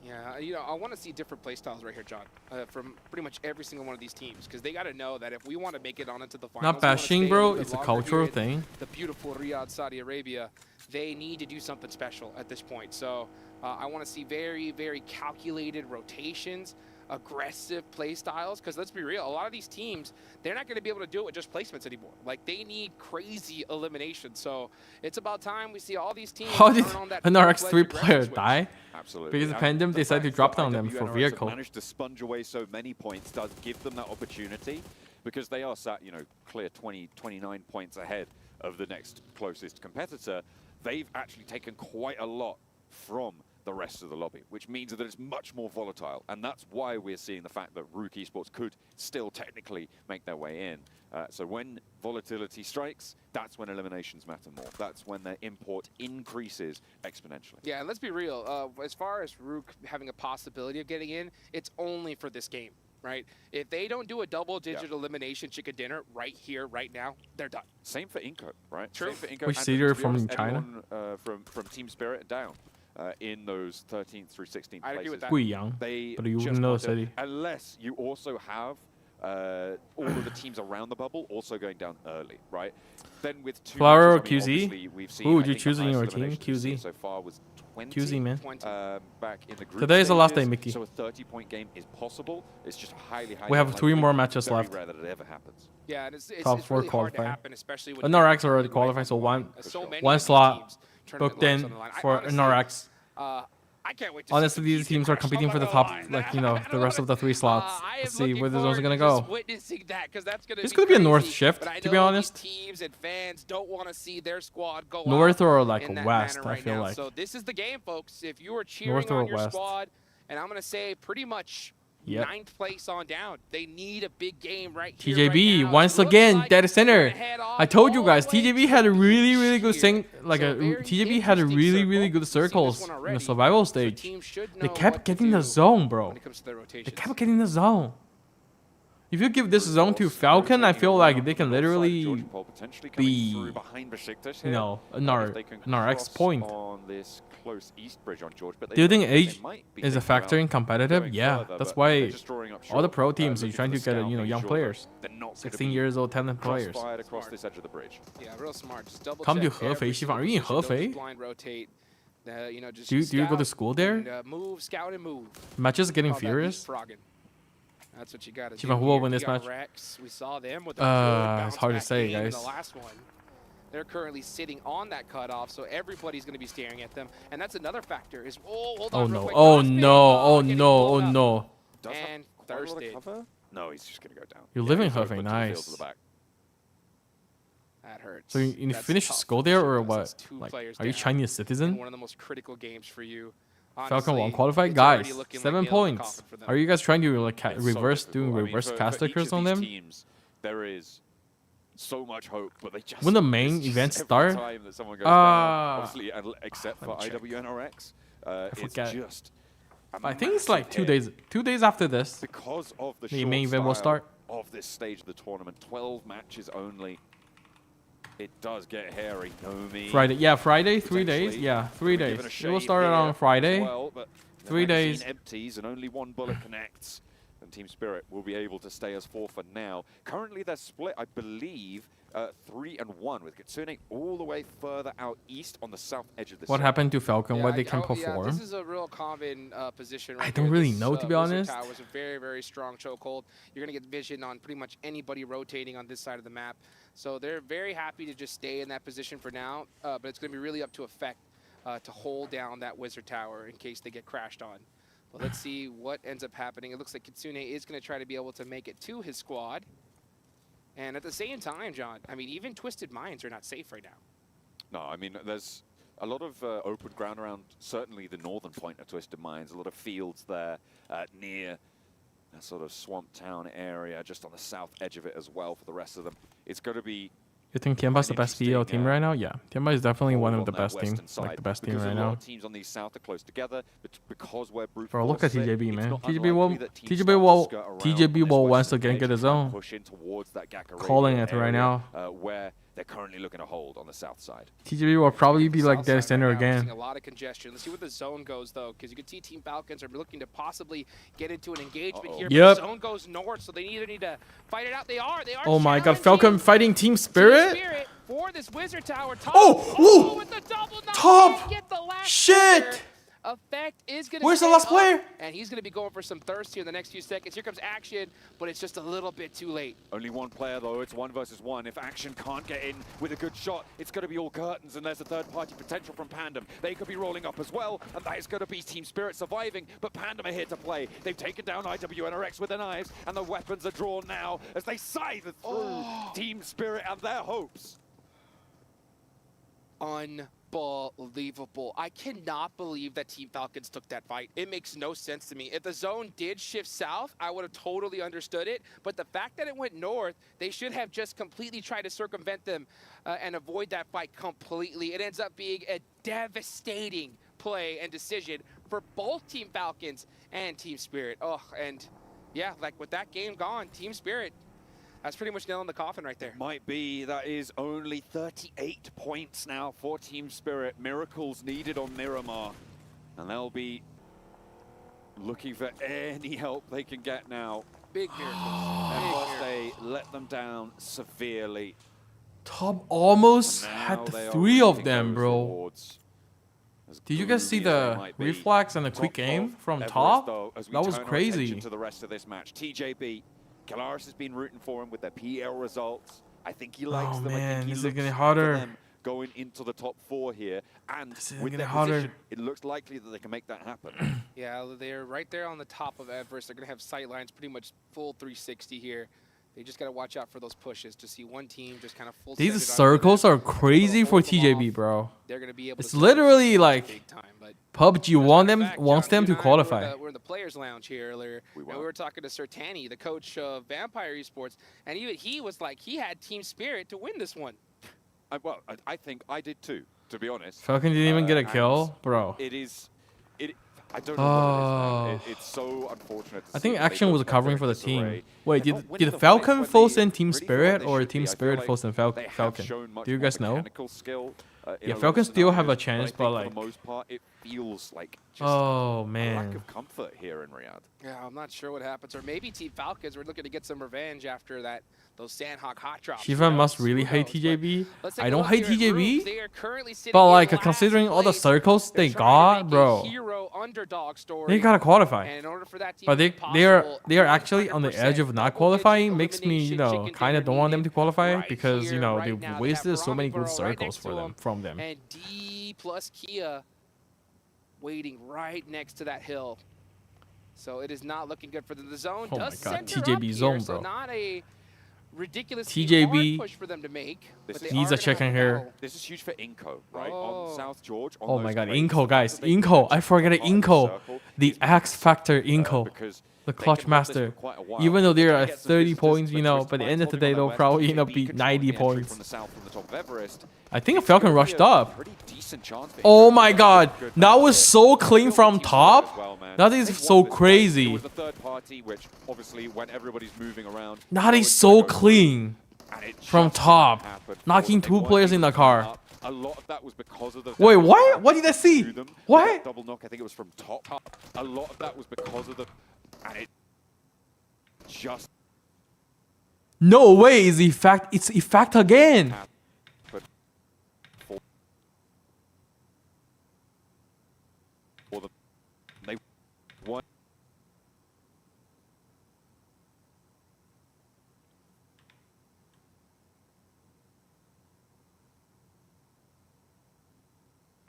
Yeah, you know, I want to see different play styles right here, John, from pretty much every single one of these teams, because they got to know that if we want to make it on into the finals, Not bashing, bro. It's a cultural here thing. The beautiful Riyadh, Saudi Arabia, they need to do something special at this point. So I want to see very, very calculated rotations, aggressive play styles, because let's be real, a lot of these teams, they're not going to be able to do it with just placements anymore. Like, they need crazy elimination. So it's about time we see all these teams How did turn on that NRX 3 full-fledged player aggressive die? Absolutely. Because Pandem decided to drop down them for vehicle. Managed to sponge away so many points does give them that opportunity. because they are sat, you know, clear 20, 29 points ahead of the next closest competitor, they've actually taken quite a lot from the rest of the lobby, which means that it's much more volatile. And that's why we're seeing the fact that Rook Esports could still technically make their way in. So when volatility strikes, that's when eliminations matter more. That's when their import increases exponentially. Yeah, and let's be real. As far as Rook having a possibility of getting in, it's only for this game, right? If they don't do a double-digit elimination chicken dinner right here, right now, they're done. Same for Inco, right? True. Same for Inco. Which and city are to be from honest, China? everyone, from Team Spirit down. In those 13th through 16th I agree places. with that. Guiyang, They but you just wouldn't know want the to- city. Unless you also have all of the teams around the bubble also going down early, right? Then with two Flower or matches, I mean, QZ? obviously we've seen, Who would I you think, choose the in your highest team? eliminations we've seen QZ. so far was 20. QZ, man. Back in the group Today is the last day, stages. Mickey. So a 30-point game is possible. It's just highly We have unlikely. 3 more matches Very left. rare that it ever happens. Yeah, and it's Top it's 4 really hard to qualify. happen, especially when NRX already qualified, so one slot booked in for NRX. I can't wait to Honestly, these teams are competing for the top, like, you know, the rest of the 3 slots. Let's see where the zones are gonna go. Witnessing that, 'cause that's gonna It's be gonna be a crazy, north shift, but I to be know honest. these teams and fans don't want to see their squad go North out or like in that west, manner I right feel now. like. So this is the game, folks. If you are cheering North or on your west? squad, and I'm gonna say pretty much Yep. 9th place on down, they need a big game right here. TJB right now. once It looks again like dead they're center. gonna head off I told you all guys, the way TJB to had a the really finish good here. like So a very TJB had a interesting really circle. good We've seen this circles one in the already. survival So stage. teams should They know kept what to getting the do zone, bro. when it comes to their They rotations. kept getting the zone. If you give this zone to Falcon, I feel like they can literally be, you know, an RX point. On this close east bridge on George, but Do you think they age might be is a thinking factor about in competitive? going Yeah, further, that's but why they're just drawing up all the short, pro teams are looking trying for to the get, scout, you know, making young sure players. they're not gonna 16 be years old, talented players. crossfired across this edge of the bridge. Yeah, real smart. Just double Come to check every Hefei, single Xifan. Are you in position, don't Hefei? just blind rotate. You know, just Do you go to scout school there? and, move, scout, and move. Matches getting Call that furious. leapfrogging. That's what you got to do. Xifan, who will here. win You this got match? Rex. We saw them with a good bounce It's hard to back say, game in guys. the last one. They're currently sitting on that cutoff, so everybody's going to be staring at them. And that's another factor. Is hold Oh on real no! quick. Oh Josh no! Oh getting no! blown Oh up. no! Does have And quite a lot of thirsted. cover? No, he's just going to go down. You're Yeah, living he's got to Hefei, put two fields nice. to the back. That hurts. So you That's finish tough school there or for what? us. Two Like, players are you down Chinese in citizen? one of the most critical games for you. Falcon Honestly, won qualified, it's already guys. looking 7 like nails in the points. coffin for them. Are you guys trying to like It's so reverse difficult. doing I mean, reverse for cast each stickers of on these them? teams, there is so much hope, but they just When the main it's just event every start? time that someone goes down, obviously, except for let me check. IWNRX, it's forget. just. I think it's like 2 days. 2 days after this, Because of the the short main event will style start. of this stage of the tournament, 12 matches only. It does get hairy. Nomi. Friday. Yeah, Friday. 3 days. potentially Yeah, 3 given days. a It will shade start here on as Friday. well, but the 3 magazine days. empties and only one bullet connects. And Team Spirit will be able to stay as 4 for now. Currently, they're split, I believe, 3 and 1, with Kitsune all the way further out east on the south edge of the What zone. happened to Falcon? Yeah, Why they can Yeah, perform? this is a real common position. Right I don't here. really This, know, to be Wizard honest. Tower is a very, very strong chokehold. You're going to get vision on pretty much anybody rotating on this side of the map. So they're very happy to just stay in that position for now, but it's going to be really up to Effect to hold down that Wizard Tower in case they get crashed on. But let's see what ends up happening. It looks like Kitsune is going to try to be able to make it to his squad. And at the same time, John, I mean, even Twisted Minds are not safe right now. No, I mean, there's a lot of open ground around, certainly the northern point of Twisted Mines, a lot of fields there near that sort of swamp town area, just on the south edge of it as well for the rest of them. It's going to be You think Tianba's the best PO team right now? Yeah, Tianba is definitely one of the best team, like the best team because right a lot now. of teams on the south are close together, but because we're brute Bro, look at force TJB, it's man. not TJB will, unlikely that teams start to skirt around TJB on this will once western again edge get and his try and own. push in towards that Gakka Calling radio it right area, now. where they're currently looking to hold on the south side. TJB will probably be like dead center We're seeing again. a lot of congestion. Let's see where the zone goes, though, because you can see Team Falcons are looking to possibly get into an engagement here. Yep. But the zone goes north, so they either need to fight it out. They are. Oh my god, challenging Falcon fighting Team Spirit? Team Spirit for this Wizard Tower. Top. Oh, ooh, with the double knock. top. Get the last Shit. player. effect is going to Where's the last player? And he's going to be going for some thirst here in the next few seconds. Here comes Action, but it's just a little bit too late. Only one player, though. It's 1 versus 1. If Action can't get in with a good shot, it's going to be all curtains, and there's a third-party potential from Pandem. They could be rolling up as well, and that is going to be Team Spirit surviving, but Pandem are here to play. They've taken down IWNRX with their knives, and the weapons are drawn now as they scythe through Team Spirit and their hopes. Unbelievable. I cannot believe that Team Falcons took that fight. It makes no sense to me. If the zone did shift south, I would have totally understood it. But the fact that it went north, they should have just completely tried to circumvent them and avoid that fight completely. It ends up being a devastating play and decision for both Team Falcons and Team Spirit. Oh, and yeah, like with that game gone, Team Spirit, that's pretty much nail in the coffin right there. Might be. That is only 38 points now for Team Spirit. Miracles needed on Miramar. And they'll be looking for any help they can get now. Big miracles. Plus they let them down severely. Top almost had the 3 of them, bro. Did you guys see the reflex and the quick aim from top? That was crazy. To the rest of this match. TJB, Kalaris has been rooting for him with their PL results. I think he likes them. Man, I think he this is looks getting for harder. them going into the top 4 here. And with their harder. position, it looks likely that they can make that happen. Yeah, they're right there on the top of Everest. They're going to have sight lines pretty much full 360 here. They just got to watch out for those pushes to see one team just kind of full. These circles are crazy for TJB, bro. They're going to be able it's to literally like PUBG wants them to qualify. We're in the players' lounge here earlier, and we were talking to Sertani, the coach of Vampire Esports, and even he was like he had Team Spirit to win this one. Well, I think I did too, to be honest. Falcon didn't even get a kill, bro. I don't know what it is, man. It's so unfortunate. I think Action was covering for the team. Wait, did Falcon full send Team Spirit or Team Spirit full send Falcon? Do you guys know? Yeah, Falcon still have a chance, but like. For the most part, it feels like just oh a man. lack of comfort here in Riyadh. Yeah, I'm not sure what happens, or maybe Team Falcons were looking to get some revenge after those Sandhawk hot drops. Xifan must really hate TJB. I don't hate TJB, but like considering all the circles they got, bro, they gotta qualify. But they are actually on the edge of not qualifying. Makes me kind of don't want them to qualify because they wasted so many good circles from them. And D plus Kia waiting right next to that hill. So it is not looking good for them. The zone does my God, center up TJB here, zone, so bro. not a ridiculous TJB push for them to make. needs a check in here. This is huge for Inco, right? On South George. On Oh my those God, crates, Inco, guys, Inco. I forget Inco, the X Factor Inco, the clutch master. Even though they're at 30 points, by the end of the day they'll probably beat 90 points. I think Falcon rushed up. Oh my God, that was so clean from top. That is so crazy. That is so clean from top, knocking 2 players in the car. A lot of that was because of the. Wait, what? What did I see? What? Double knock. I think it was from top. A lot of that was because of the. And it just. No way! It's effect again. But for the, they won.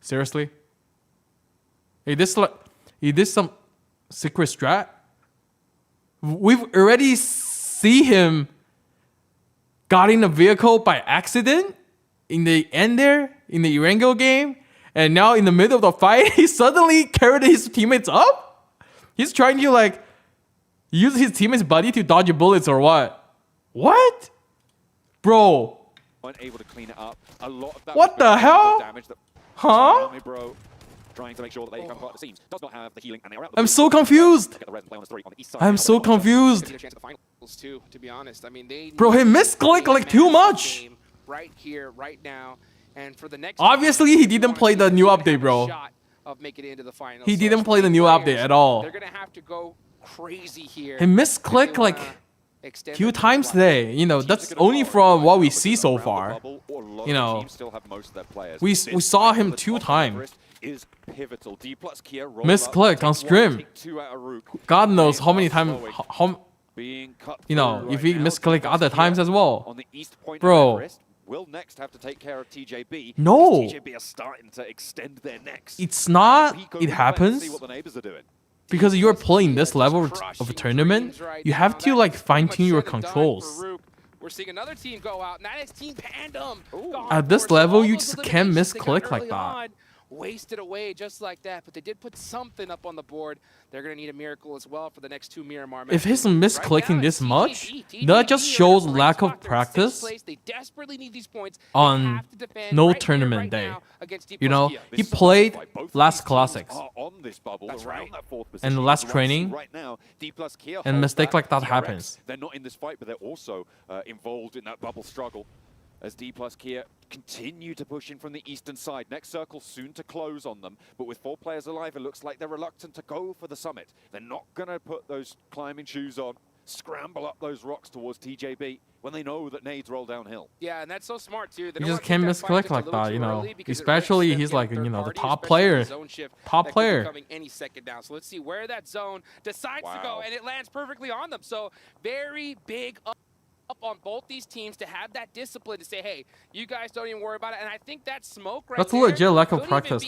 Seriously? Hey, this some secret strat? We've already see him got in a vehicle by accident in the end there in the Erangel game, and now in the middle of the fight, he suddenly carried his teammates up. He's trying to use his teammate's body to dodge bullets or what? What, bro? Weren't able to clean it up. A lot of that. What the hell? Damage that huh? Bro, trying to make sure that they come apart the seams. Does not have the healing, and they are out. I'm so confused. I'm so confused. Too, to be honest. I mean, bro, he misclicked like too much. Right here, right now, and for the next. Obviously, he didn't play the new update, bro. Of making it into the finals. He didn't play the new update at all. They're gonna have to go crazy here. He misclicked like few times today. That's only from what we see so far. We saw him 2 times. is pivotal. D plus Kia roll Misclicked on stream. God knows how many times. You know, if you misclick other times as well. On the east point Bro. of Everest, will next have to take care of TJB. No. TJB are starting to extend their necks. It's not. It See happens what the neighbors are doing. because you're playing this level of a tournament. You have to like fine tune your controls. We're seeing another team go out, and that is Team Pandem. At this level, you just can't misclick like that. Wasted away just like that, but they did put something up on the board. They're going to need a miracle as well for the next 2 Miramar matches. If he's misclicking this much, that just shows lack of practice They desperately need these points. on no tournament day. You know, he played last classics and the last training, and mistake like that happens. They're not in this fight, but they're also involved in that bubble struggle. As D plus Kia continue to push in from the eastern side. Next circle soon to close on them, but with 4 players alive, it looks like they're reluctant to go for the summit. They're not going to put those climbing shoes on, scramble up those rocks towards TJB when they know that nades roll downhill. Yeah, and that's so smart too. You just can't misclick like that, you know. Especially he's like, you know, the top player. Top player. Coming any second now. So let's see where that zone decides to go, and it lands perfectly on them. So very big up on both these teams to have that discipline to say, hey, you guys don't even worry about it. And I think that smoke right That's a legit lack of practice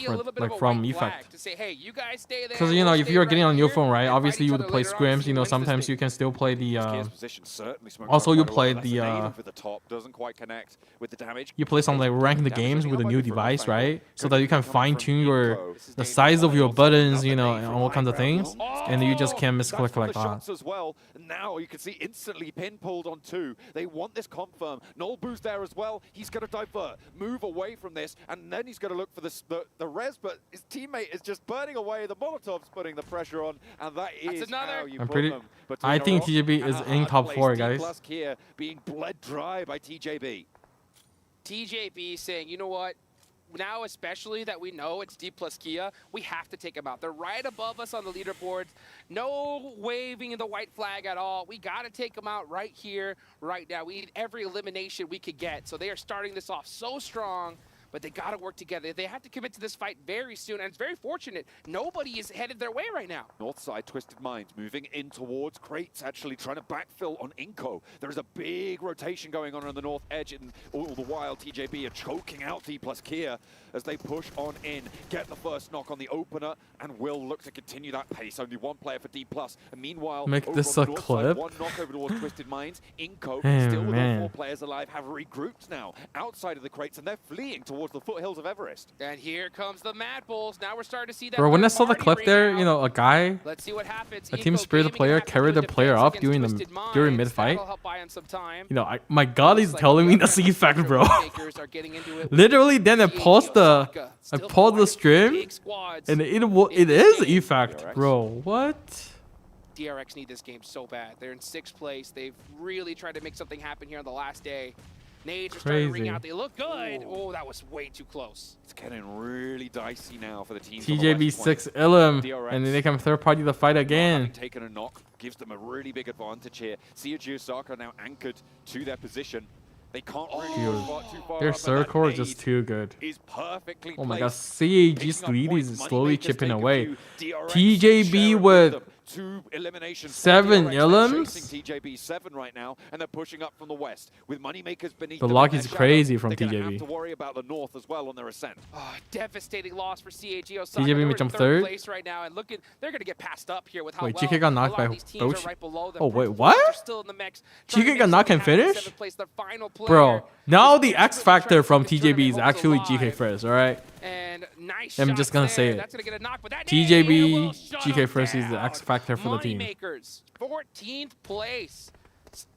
from Effect. To say, hey, you guys stay there. Because, you know, if you're getting on your phone, right, obviously you would play scrims, you know, sometimes you can still play the, also you play the, you play some like rank the games with a new device, right? So that you can fine tune the size of your buttons, you know, and all kinds of things. And you just can't misclick like that. As well. Now you can see instantly pin pulled on 2. They want this confirm. Nolbu's there as well. He's going to divert, move away from this, and then he's going to look for the res, but his teammate is just burning away. The Molotov's putting the pressure on, and that is how you put them. But I think TJB is in top 4, guys. Plus Kia being bled dry by TJB. TJB saying, you know what? Now, especially that we know it's D plus Kia, we have to take them out. They're right above us on the leaderboards. No waving the white flag at all. We got to take them out right here, right now. We need every elimination we could get. So they are starting this off so strong, but they got to work together. They have to commit to this fight very soon, and it's very fortunate. Nobody is headed their way right now. North side, Twisted Minds moving in towards Crates, actually trying to backfill on Inko. There is a big rotation going on the north edge, and all the while TJB are choking out D plus Kia as they push on in, get the first knock on the opener, and will look to continue that pace. Only 1 player for D plus. And meanwhile, make this a clip. Side, 1 knock over towards Twisted Minds. Inko, still with all 4 players alive, have regrouped now outside of the Crates, and they're fleeing towards the foothills of Everest. And here comes the Mad Bulls. Now we're starting to see that. Bro, when I saw the clip there, you know, a guy, let's see what happens. a Team Spirit player carried the player up during mid fight. You know, my God, he's telling me that's Effect, bro. Literally, then I paused the stream, and it is Effect, bro. What? DRX need this game so bad. They're in 6th place. They've really tried to make something happen here on the last day. Nades are starting to ring out. They look good. Oh, that was way too close. It's getting really dicey now for the team. TJB 6 Ilum, and then they come 3rd party to fight again. Taking a knock gives them a really big advantage here. Sia Osaka now anchored to their position. They can't really go too far. Their circle is just too good. Oh my God, CAG Sweetie is slowly chipping away. TJB with 7 Ilums. TJB 7 right now, and they're pushing up from the west with moneymakers beneath. The luck is crazy from TJB. Have to worry about the north as well on their ascent. Oh, devastating loss for CAG Osaka. TJB may jump 3rd place right now, and they're going to get passed up here with how wait, GK got knocked by Bochi. Right oh wait, what? GK got knocked and finished? Bro, now the X factor from TJB is actually GK first, all right? And nice I'm just gonna say it. TJB, GK first is the X factor for the team. 14th place.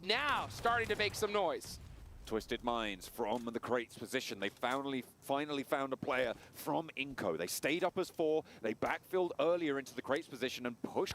Now starting to make some noise. Twisted Minds from the Crates position. They finally found a player from Inko. They stayed up as 4. They backfilled earlier into the Crates position and pushed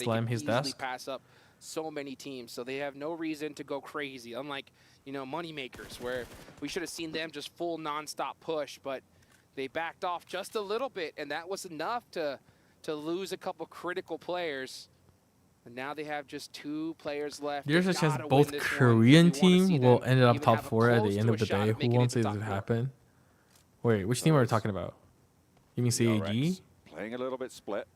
they slam can his easily desk. pass up so many teams, so they have no reason to go crazy. Unlike, you know, Moneymakers, where we should have seen them just full non-stop push, but they backed off just a little bit, and that was enough to lose a couple critical players. And now they have just 2 players left. There's They a chance gotta win both this one Korean if you wanna see team them will end up even top have a 4 at the close end to of the a shot day. at Who making wants it it to to top 4. happen? Wait, which team are we talking about? You mean CAG? Playing a little bit split.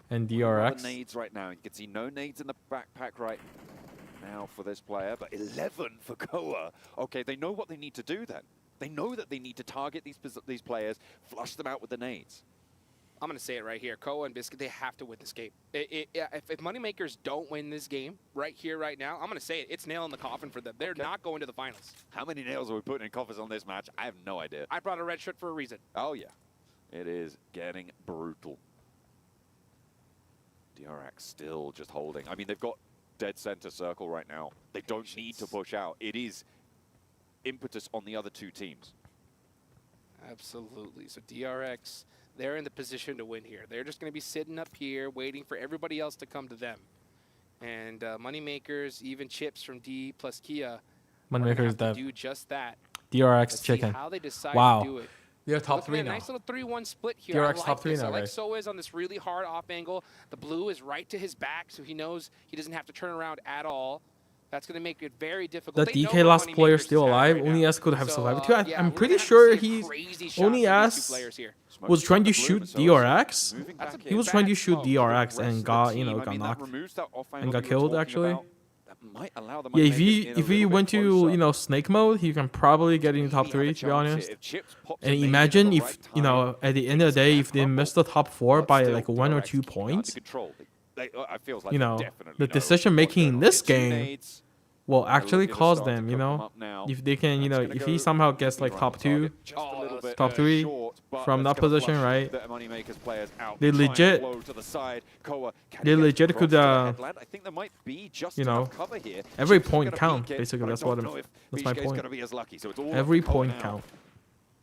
And What are DRX. the nades right now. You can see no nades in the backpack right now for this player, but 11 for Koa. Okay, they know what they need to do then. They know that they need to target these players, flush them out with the nades. I'm going to say it right here. Koa and Biscuit, they have to win this game. If Moneymakers don't win this game right here, right now, I'm going to say it. It's nail in the coffin for them. They're not going to the finals. How many nails are we putting in coffins on this match? I have no idea. I brought a red shirt for a reason. Oh, yeah. It is getting brutal. DRX still just holding. I mean, they've got dead center circle right now. They don't need to push out. It is impetus on the other two teams. Absolutely. So DRX, they're in the position to win here. They're just going to be sitting up here waiting for everybody else to come to them. And Moneymakers, even Chips from D plus Kia, Moneymakers dead. Do just that. DRX Let's chicken. See how they decide wow. to do it. They're top 3 now. Nice little 3-1 split here. DRX I like top 3 this. now, I like guys. So is on this really hard off angle. The blue is right to his back, so he knows he doesn't have to turn around at all. That's going to make it very difficult. The DK last player still alive. Only S could have survived too. I'm pretty sure he's only S was trying to shoot DRX. He was trying to shoot DRX and got got knocked and got killed actually. Yeah, if he went to snake mode, he can probably get in top 3 to be honest. And imagine if at the end of the day, if they miss the top 4 by like 1 or 2 points, the decision making in this game will actually cause them, if they can, if he somehow gets like top 2, top 3 from that position, right? They legit could, every point count. Basically, that's my point. Every point count.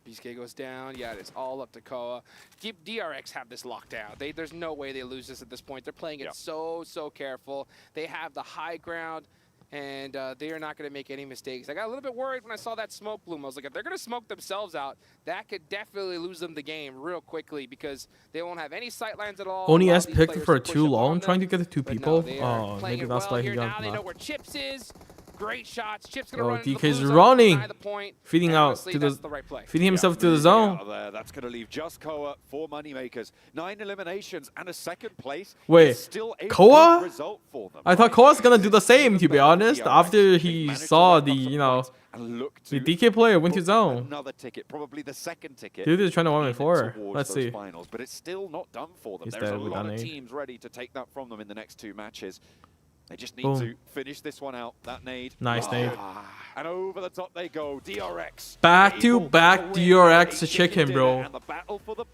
BSK goes down. Yeah, it's all up to Koa. DRX have this locked down. There's no way they lose this at this point. They're playing it so careful. They have the high ground. And they are not going to make any mistakes. I got a little bit worried when I saw that smoke bloom. I was like, if they're going to smoke themselves out, that could definitely lose them the game real quickly because they won't have any sight lines at all. Only S picked for too long, trying to get the 2 people. Oh, maybe that's why he got knocked. They know where Chips is. Great shots. Chips gonna run DK's running, feeding out to the, feeding himself to the zone. That's gonna leave just Koa 4 Moneymakers, 9 eliminations and a 2nd place. Wait, still a Koa? good result for them. I thought Koa's gonna do the same. To be honest, after he saw the the DK player went to zone. Another ticket, probably the 2nd ticket. Dude is trying to 1v4. Let's see. Finals, but it's still not done for them. He's There's a dead with lot of an A. teams ready to take that from them in the next 2 matches. They just need Boom. to finish this one out. That nade. Nice nade. And over the top they go. DRX. Back to back DRX chicken, bro.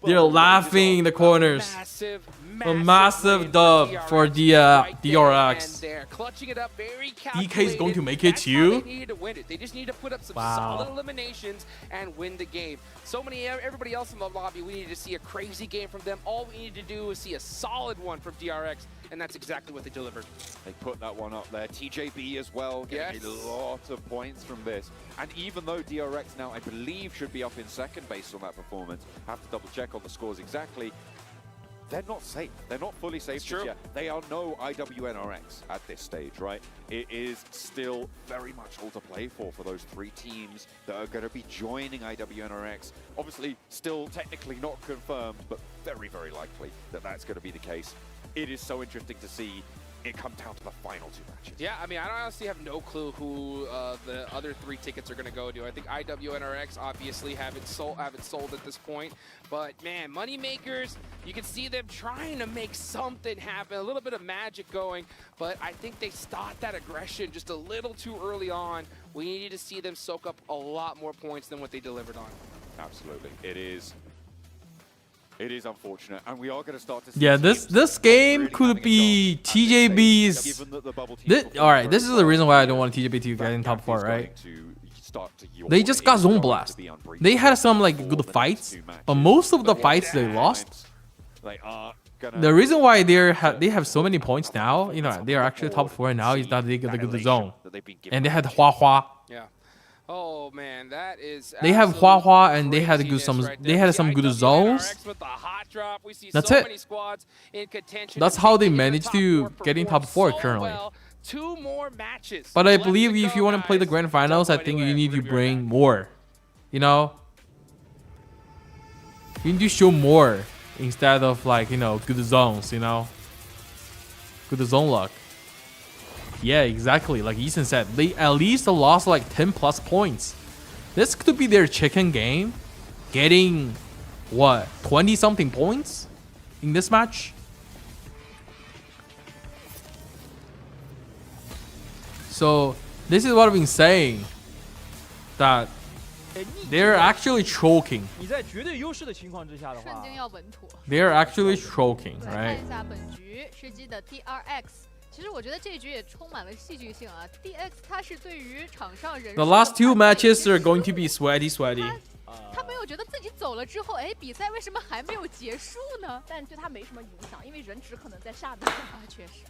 They're laughing in the corners. A massive dub for the DRX. DK is going to make it too. They need to win it. They just need to put up some solid eliminations and win the game. Everybody else in the lobby, we need to see a crazy game from them. All we need to do is see a solid one from DRX, and that's exactly what they delivered. They put that one up there. TJB as well, getting a lot of points from this. And even though DRX now, I believe, should be up in 2nd based on that performance, I have to double check on the scores exactly. They're not safe. They're not fully safe just yet. They are no IWNRX at this stage, right? It is still very much all to play for those 3 teams that are going to be joining IWNRX. Obviously, still technically not confirmed, but very, very likely that that's going to be the case. It is so interesting to see it come down to the final 2 matches. Yeah, I mean, I honestly have no clue who the other 3 tickets are going to go to. I think IWNRX obviously have it sold at this point. But man, Moneymakers, you can see them trying to make something happen, a little bit of magic going. But I think they stopped that aggression just a little too early on. We needed to see them soak up a lot more points than what they delivered on. Absolutely, it is unfortunate, and we are going to start to see. Yeah, this game could be TJB's. All right, this is the reason why I don't want TJB to get in top 4, right? They just got zone blast. They had some like good fights, but most of the fights they lost. The reason why they have so many points now, they are actually top 4 now, is that they get the good zone, and they had Hua Hua. Yeah. Oh man, that is. They have Hua Hua and they had some good zones. That's it. That's how they managed to get in top 4 currently. 2 more matches. But I believe if you want to play the grand finals, I think you need to bring more. You need to show more instead of like good zones. with the zone lock. Yeah, exactly. Like Ethan said, they at least lost like 10 plus points. This could be their chicken game, getting what 20 something points in this match. So this is what I've been saying, that they're actually choking. 你在绝对优势的情况之下的话，瞬间要稳妥。They're actually choking, 看 right? 一下本局吃鸡的 DRX， 其实我觉得这一局也充满了戏剧性啊。DX 他是对于场上人 The last 2 matches are going to be sweaty. 他没有觉得自己走了之后，哎，比赛为什么还没有结束呢？但对他没什么影响，因为人质可能在下面。啊，确实。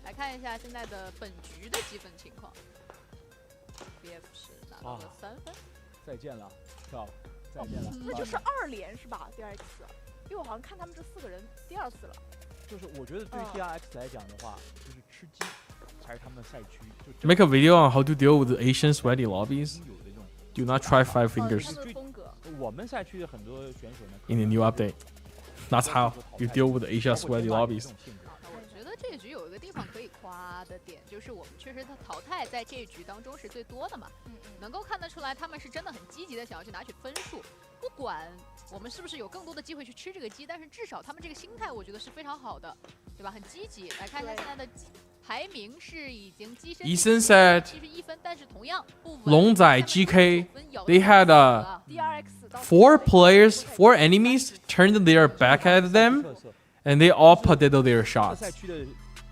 来看一下现在的本局的积分情况。BF 是拿到了3分。再见了，跳，再见了。那就是2连是吧 ？DRX， 因为我好像看他们这4个人第2次了。就是我觉得对 DRX 来讲的话，就是吃鸡才是他们的赛区。Make a video on how to deal with the Asian sweaty lobbies. Do not try 5 fingers 我们赛区的很多选手呢 in the new update. That's how you deal with the Asia sweaty lobbies. 我觉得这一局有一个地方可以夸的点，就是我们确实他淘汰在这一局当中是最多的嘛，能够看得出来他们是真的很积极的想要去拿取分数，不管我们是不是有更多的机会去吃这个鸡，但是至少他们这个心态我觉得是非常好的，对吧？很积极。来看一下现在的排名是已经跻身 Ethan said 71分，但是同样不稳。龙仔 GK, they had 4 players, 4 enemies turned their back at them, and they all potato their shots.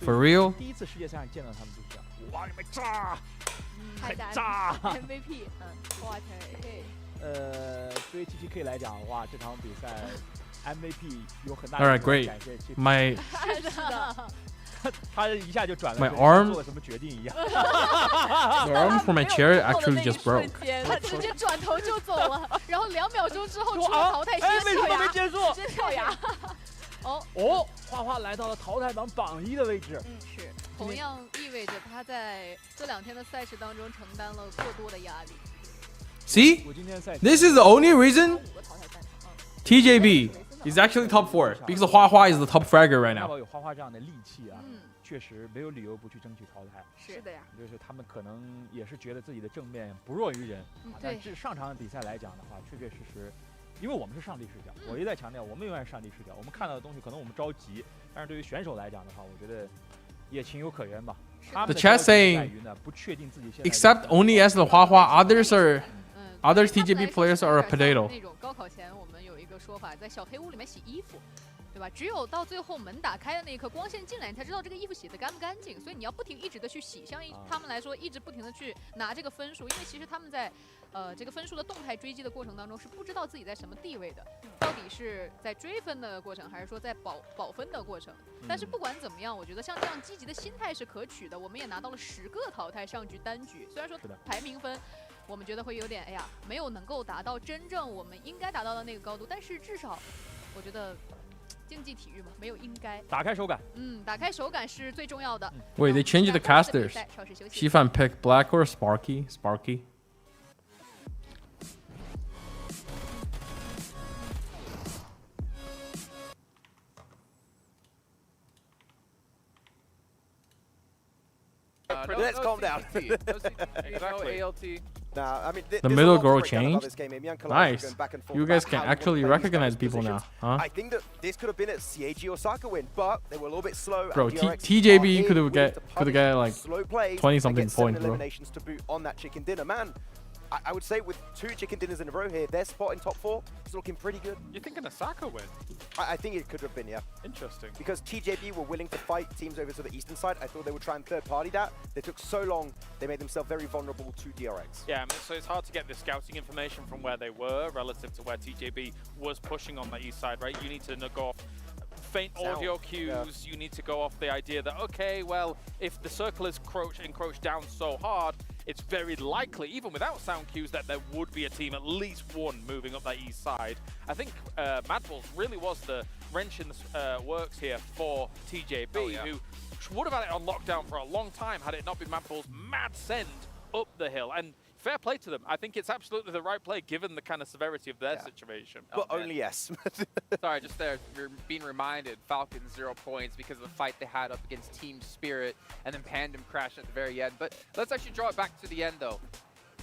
For real? 第一次世界赛上见到他们就是这样，哇，你们炸，很炸 MVP， 哇塞，对于 TGK 来讲的话，这场比赛 MVP 有很大 All 的 right, great. 感谢 My 他一下就转了， My arm 做了什么决定一样。 The arm for my chair actually just broke. 他直接转头就走了，然后2秒钟之后出了淘汰哎，为什么没结结束？直接跳崖。哦，花花来到了淘汰榜榜1的位置。是，同样意味着他在这2天的赛事当中承担了过多的压力。See? This is the only reason TJB is actually top 4, because Hua Hua is the top fragger right 大 now. 宝有花花这样的利器啊，确实没有理由不去争取淘汰。是的呀，就是他们可能也是觉得自己的正面不弱于人，但对是上场比赛来讲的话，确确实实，因为我们是上帝视角，我一再强调，我们永远是上帝视角，我们看到的东西可能我们着急，但是对于选手来讲的话，我觉得也情有可原吧。他们 The 的 chat 着急在 saying 于呢，不确定自己现在 except only as the Hua Hua, other TJB players are a potato. 那种高考前我们有一个说法，在小黑屋里面洗衣服。对吧？只有到最后门打开的那一刻，光线进来，你才知道这个衣服洗得干不干净。所以你要不停一直的去洗，像他们来说，一直不停的去拿这个分数，因为其实他们在这个分数的动态追击的过程当中，是不知道自己在什么地位的，到底是在追分的过程，还是说在保分的过程。但是不管怎么样，我觉得像这样积极的心态是可取的。我们也拿到了10个淘汰上局单局，虽然说排名分我们觉得会有点没有能够达到真正我们应该达到的那个高度，但是至少我觉得。竞技体育嘛，没有应该。打开手感。打开手感是最重要的。Wait, they changed the casters. Xifan pick Black or Sparky? Sparky. Let's calm down. Exactly. ALT. Nah, I mean, The there's middle a lot to girl break down about changed. this game. Me and Kalai are Nice. going back and forth You guys about can how we actually want to play recognize these people now, positions. huh? I think that this could have been a CAG Osaka win, but they were a little bit slow. Bro, and DRX TJB are could have willing get to punish like slow plays 20 and something get 7 points, bro. eliminations to boot on that chicken dinner. Man, I would say with 2 chicken dinners in a row here, their spot in top 4 is looking pretty good. You're thinking a Saka win? I think it could have been, yeah. Interesting. Because TJB were willing to fight teams over to the eastern side. I thought they would try and third party that. They took so long, they made themselves very vulnerable to DRX. Yeah, I mean, so it's hard to get the scouting information from where they were relative to where TJB was pushing on the east side, right? You need to go off faint audio cues. You need to go off the idea that, okay, well, if the circle is encroached down so hard, it's very likely, even without sound cues, that there would be a team, at least one, moving up that east side. I think Madballs really was the wrench in the works here for TJB, who would have had it on lockdown for a long time had it not been Madballs' mad send up the hill. And fair play to them. I think it's absolutely the right play given the kind of severity of their situation. But only yes. Sorry, just there, you're being reminded, Falcon 0 points because of the fight they had up against Team Spirit, and then Pandem crashed at the very end. But let's actually draw it back to the end, though.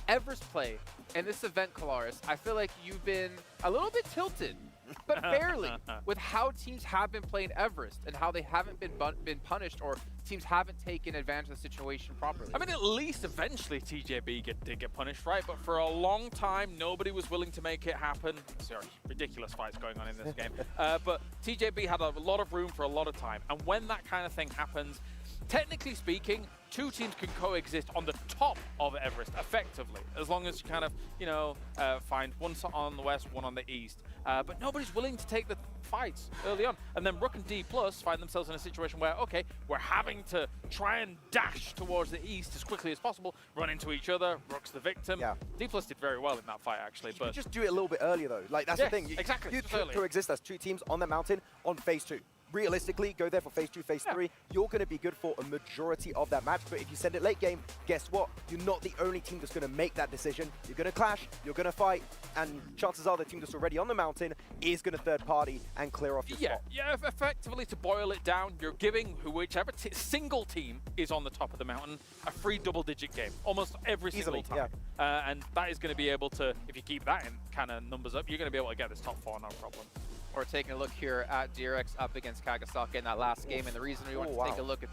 Everest play in this event, Kalaris, I feel like you've been a little bit tilted, but fairly, with how teams have been playing Everest and how they haven't been punished, or teams haven't taken advantage of the situation properly. I mean, at least eventually TJB did get punished, right? But for a long time, nobody was willing to make it happen. Sorry, ridiculous fights going on in this game. But TJB had a lot of room for a lot of time. And when that kind of thing happens, technically speaking, two teams can coexist on the top of Everest effectively, as long as you kind of, you know, find one on the west, one on the east. But nobody's willing to take the fights early on. And then Rook and D+ find themselves in a situation where, okay, we're having to try and dash towards the east as quickly as possible, run into each other, Rook's the victim. Yeah. D+ did very well in that fight, actually. But you just do it a little bit earlier, though. Like, that's the thing. Exactly. You coexist as two teams on the mountain on phase 2. Realistically, go there for phase 2, phase 3. You're going to be good for a majority of that match. But if you send it late game, guess what? You're not the only team that's going to make that decision. You're going to clash, you're going to fight, and chances are the team that's already on the mountain is going to third party and clear off your spot. Yeah, effectively, to boil it down, you're giving whichever single team is on the top of the mountain a free double-digit game, almost every single time. And that is going to be able to, if you keep that in kind of numbers up, you're going to be able to get this top 4, no problem. We're taking a look here at DRX up against Kagasaka in that last game, and the reason we want to take a look at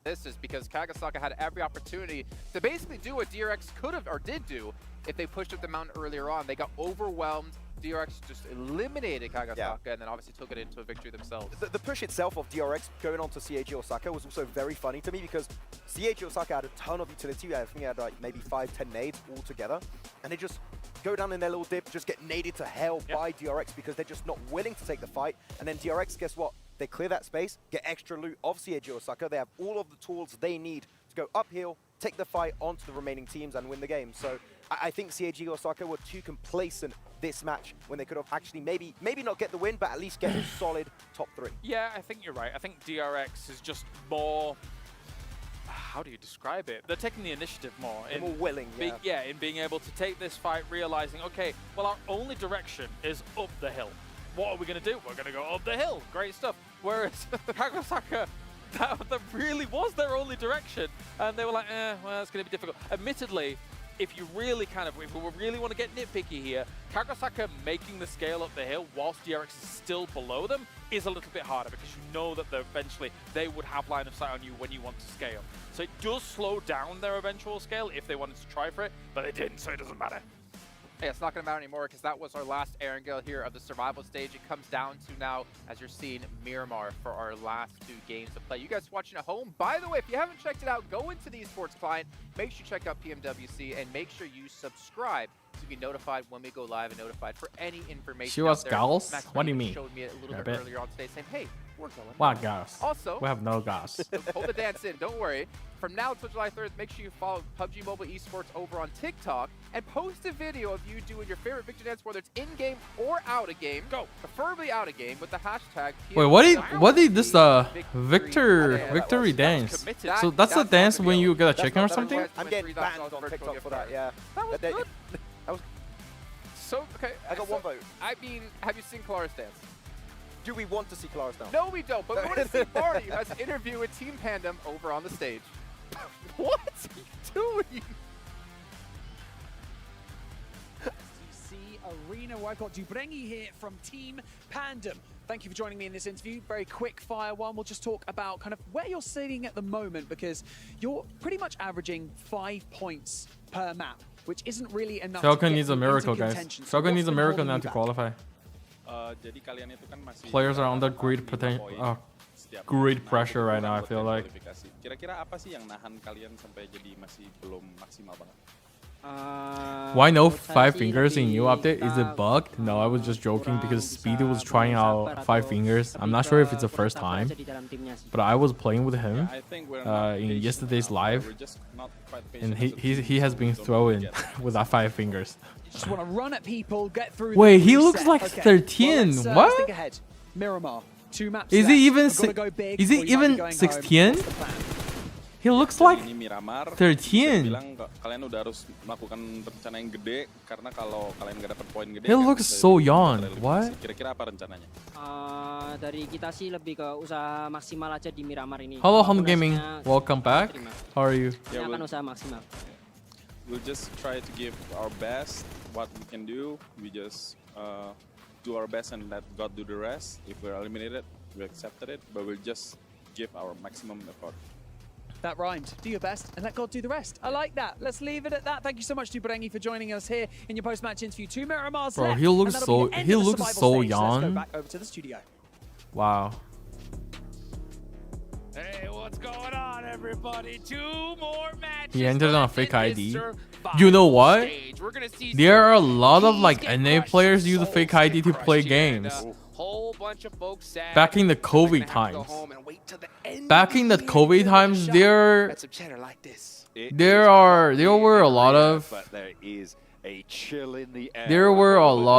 this is because Kagasaka had every opportunity to basically do what DRX could have or did do if they pushed up the mountain earlier on. They got overwhelmed. DRX just eliminated Kagasaka and then obviously took it into a victory themselves. The push itself of DRX going on to CAG Osaka was also very funny to me because CAG Osaka had a ton of utility. I think he had like maybe 5-10 nades all together, and they just go down in their little dip, just get naded to hell by DRX because they're just not willing to take the fight. And then DRX, guess what? They clear that space, get extra loot of CAG Osaka. They have all of the tools they need to go uphill, take the fight onto the remaining teams and win the game. So I think CAG Osaka were too complacent this match when they could have actually maybe not get the win, but at least get a solid top 3. Yeah, I think you're right. I think DRX is just more... How do you describe it? They're taking the initiative more. They're more willing, in being able to take this fight, realizing, okay, well, our only direction is up the hill. What are we going to do? We're going to go up the hill. Great stuff. Whereas Kagasaka, that really was their only direction. And they were like, well, it's going to be difficult. Admittedly, if you really if we really want to get nitpicky here, Kagasaka making the scale up the hill whilst DRX is still below them is a little bit harder because you know that eventually they would have line of sight on you when you want to scale. So it does slow down their eventual scale if they wanted to try for it, but they didn't, so it doesn't matter. Yeah, it's not going to matter anymore because that was our last Erangel here of the survival stage. It comes down to now, as you're seeing, Miramar for our last 2 games to play. You guys watching at home, by the way, if you haven't checked it out, go into the esports client, make sure you check out PMWC, and make sure you subscribe to be notified when we go live and notified for any information. She was gals? Max What do you mean? Showed me a little bit earlier on today saying, hey, we're going What gas? Also, we have no gas. hold the dance in, don't worry. From now until July 3rd, make sure you follow PUBG Mobile Esports over on TikTok and post a video of you doing your favorite victory dance, whether it's in-game or out-of-game. Go, preferably out-of-game with the hashtag. Wait, what did this victory dance? So that's a dance when you get a chicken or something? I'm getting banned on TikTok for that, yeah. That was good. So, okay. I got 1 vote. I mean, have you seen Kalaris dance? Do we want to see Kalaris dance? No, we don't, but we want to see Barney, who has an interview with Team Pandem over on the stage. What are you doing? See Arena, where I've got Dubrengi here from Team Pandem. Thank you for joining me in this interview. Very quick fire one. We'll just talk about kind of where you're sitting at the moment because you're pretty much averaging 5 points per map, which isn't really enough. Falcon needs a miracle, guys. Falcon needs a miracle now to qualify. Players are under great potential. Great pressure right now, I feel like. Why no 5 fingers in new update? Is it bugged? No, I was just joking because Speedy was trying out 5 fingers. I'm not sure if it's the first time, but I was playing with him in yesterday's live, and he has been throwing with that 5 fingers. Just want to run at people, get through. Wait, he looks like 13. Well, what? think ahead. Miramar, 2 maps. Is he even? Is he even home? 16? He looks like Ini Miramar. 13. Bilang kalian udah harus melakukan rencana yang gede karena kalau kalian nggak dapat poin gede. He looks so young. What? Kira-kira apa rencananya? Dari kita sih lebih ke usaha maksimal aja di Miramar ini. Hello, Home Gaming. Welcome back. How are you? Ini akan usaha maksimal. We'll just try to give our best. What we can do, we just do our best and let God do the rest. If we're eliminated, we accepted it, but we'll just give our maximum effort. That rhymed. Do your best and let God do the rest. I like that. Let's leave it at that. Thank you so much to Brengi for joining us here in your post-match interview. 2 Miramars Bro, left. he looks and so that'll be the end of the survival stage. Let's young. go back over to the studio. Wow. Hey, what's going on, everybody? 2 more matches. He entered on a fake ID. You know what? There are a lot of like NA players use a fake ID to play games. Back in the COVID times. Back in the COVID times, there were a lot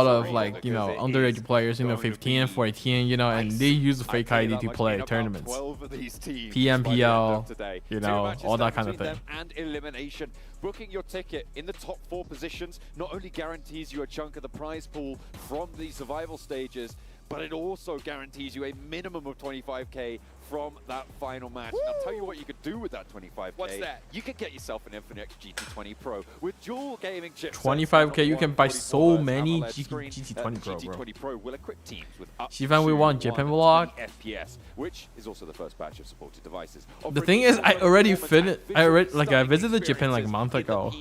of like, you know, underage players, you know, 15, 14, you know, and they use fake ID to play tournaments. PMPL, you know, all that kind of thing. And elimination. Booking your ticket in the top 4 positions not only guarantees you a chunk of the prize pool from the survival stages, but it also guarantees you a minimum of 25k from that final match. And I'll tell you what you could do with that 25k. What's that? You could get yourself an Infinix GT20 Pro with dual gaming chips. 25k, you can buy so many GT20 Pro, bro. GT20 Pro will equip teams with up Xifan, we want Japan vlog. FPS, which is also the first batch of supported devices. The thing is, I visited Japan like a month ago.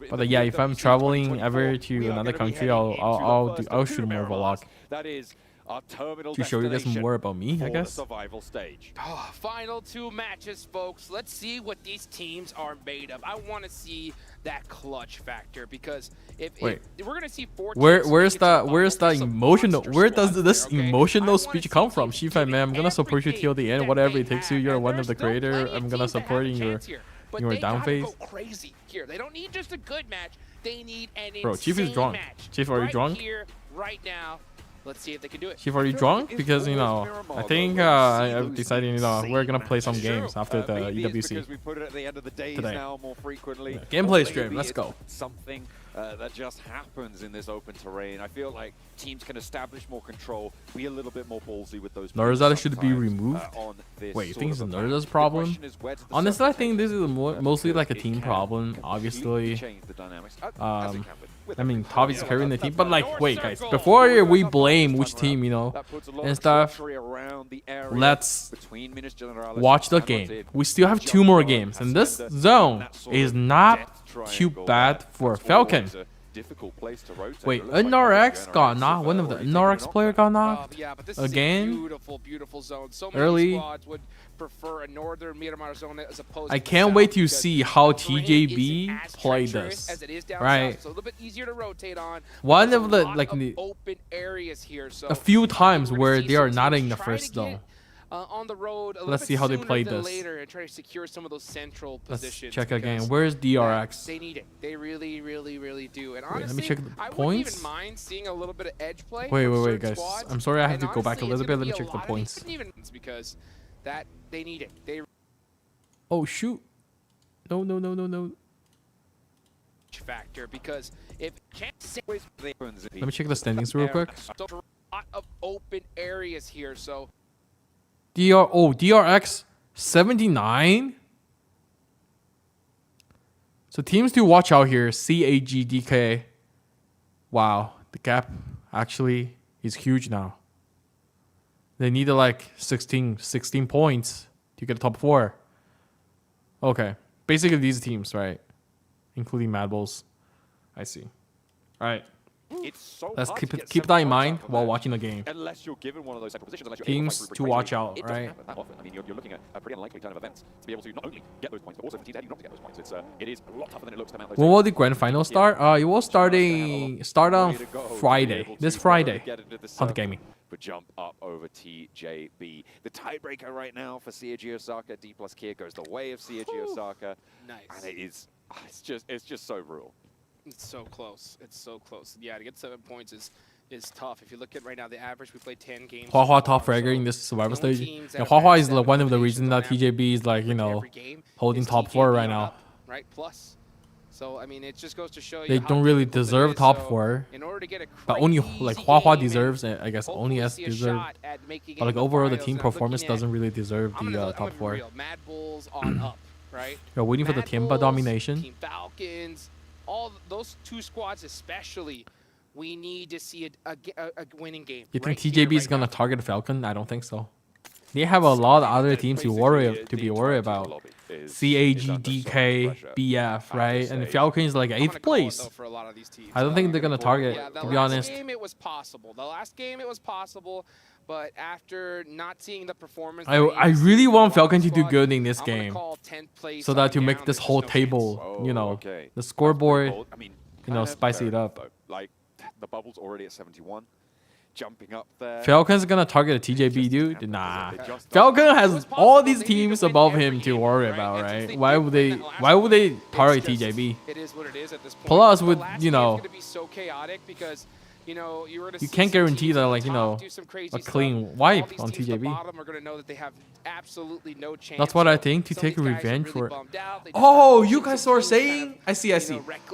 But yeah, if I'm traveling ever to another country, I'll shoot more vlog. That is our terminal to show you guys more about me, I guess. Survival stage. Oh, final 2 matches, folks. Let's see what these teams are made of. I want to see that clutch factor because if we're gonna see 4 where's that emotional? Where does this emotional speech come from? Xifan, man, I'm gonna support you till the end. Whatever it takes you, you're one of the creator. I'm gonna support you in your down phase. Go crazy here. They don't need just a good match. They need an Bro, Chief is drunk. Match. Chief, are you drunk? Here, right now. Let's see if they can do it. Chief, are you drunk? Because, you know, I think I've decided, you know, we're gonna play some games after the EWC. Because we put it at the end of the days today. Now more frequently. Yeah. Gameplay stream, let's go. Something that just happens in this open terrain. I feel like teams can establish more control, be a little bit more ballsy with those. Narza should be removed. Wait, you think it's a Narza's problem? Honestly, I think this is mostly like a team problem. Obviously, I mean, Tavi is carrying the team, but like, wait, guys, before we blame which team, you know, and stuff, let's watch the game. We still have 2 more games, and this zone is not too bad for Falcon. Wait, NRX got knocked. One of the NRX player got knocked again. Beautiful zone. So early. Would prefer a northern Miramar zone as opposed I can't wait to see how TJB play this. Right. South, so a little bit easier to rotate on. One of the like open areas here. So a few times where they are not in the first zone. On the road, let's see how they play this. Later and try to secure some of those central positions. Let's check again. Where's DRX? They need it. They really, really, really do. And honestly, let me check the I points. wouldn't even mind seeing a little bit of edge play. Wait, guys. I'm sorry, I have to go back a little bit. Let me check the points. Because that they need it. They. Oh shoot! No. Factor because if let me check the standings real quick. A lot of open areas here, so. DRX 79. So teams to watch out here. CAGDK. Wow, the gap actually is huge now. They needed like 16 points to get top 4. Okay, basically these teams, right? Including Mad Bulls. I see. All right. Let's keep that in mind while watching the game. Unless you're given one of those positions, teams to watch out, right? I mean, you're looking at a pretty unlikely turn of events to be able to not only get those points, but also for teams not to get those points. It is a lot tougher than it looks to mount those. When will the grand final start? It will start on Friday. This Friday. Hunt Gaming. But jump up over TJB. The tiebreaker right now for CAG Osaka. D plus Kia goes the way of CAG Osaka. Nice. And it's just so brutal. It's so close. It's so close. Yeah, to get 7 points is is tough. If you look at right now, the average, we played 10 games. Hua top fragger in this survival stage. And Hua is like one of the reasons that TJB is like, you know, holding top 4 right now. Right, plus. So I mean, it just goes to show you they don't really deserve top 4. In order to get a but only like Hua deserves it. I guess only S deserves. But like overall, the team performance doesn't really deserve the top 4. Mad Bulls on up, right? You're waiting for the Tiemba domination. Team Falcons, all those 2 squads especially. We need to see a winning game. You think TJB is gonna target Falcon? I don't think so. They have a lot of other teams to be worried about. CAG, DK, BF, right? And Falcon is like 8th place. I don't think they're gonna target. To be honest. The last game it was possible. The last game it was possible, but after not seeing the performance, I really want Falcon to do good in this game, so that to make this whole table, you know, the scoreboard, you know, spicy it up. Like the bubble's already at 71. Jumping up there. Falcon's gonna target a TJB, dude? Nah. Falcon has all these teams above him to worry about, right? Why would they target TJB? It is what it is at this point. Plus, with, you know, you can't guarantee that, like, you know, a clean wipe on TJB. That's what I think, to take revenge for it. Oh, you guys are saying? I see.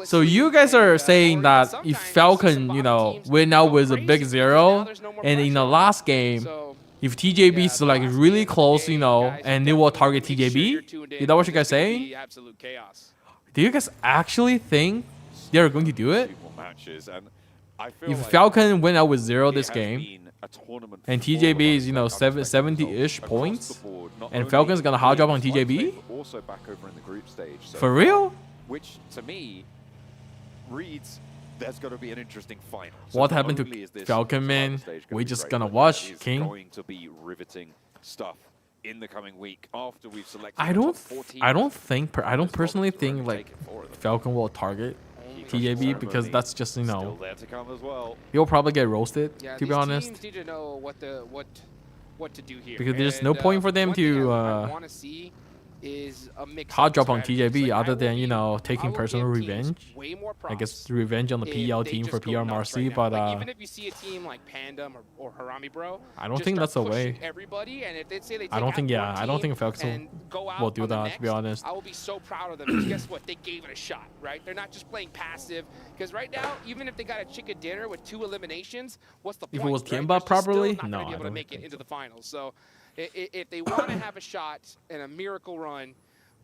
So you guys are saying that if Falcon, you know, win out with a big 0, and in the last game, if TJB is like really close, you know, and they will target TJB? Is that what you guys saying? Do you guys actually think they're going to do it? If Falcon went out with 0 this game, and TJB is, you know, 70-ish points, and Falcon's gonna hard drop on TJB? Also back over in the group stage. So for real? Which to me reads there's going to be an interesting final. What happened to Falcon, man? We're just gonna watch, King. Going to be riveting stuff in the coming week after we've selected. I don't personally think like Falcon will target TJB, because that's just, you know, he'll probably get roasted, to be honest. Teams need to know what to do here. Because there's no point for them to hard drop on TJB other than, you know, taking personal revenge. I guess revenge on the PL team for PMWC, but even if you see a team like Pandem or Harami Bro, I don't think that's the way. And if they say they I don't think Falcon will do that, to be honest. I will be so proud of them, because guess what? They gave it a shot, right? They're not just playing passive, because right now, even if they got a chicken dinner with 2 eliminations, what's the point? If it was right? Tiemba properly, no, I don't make it into the finals. So if they want to have a shot and a miracle run,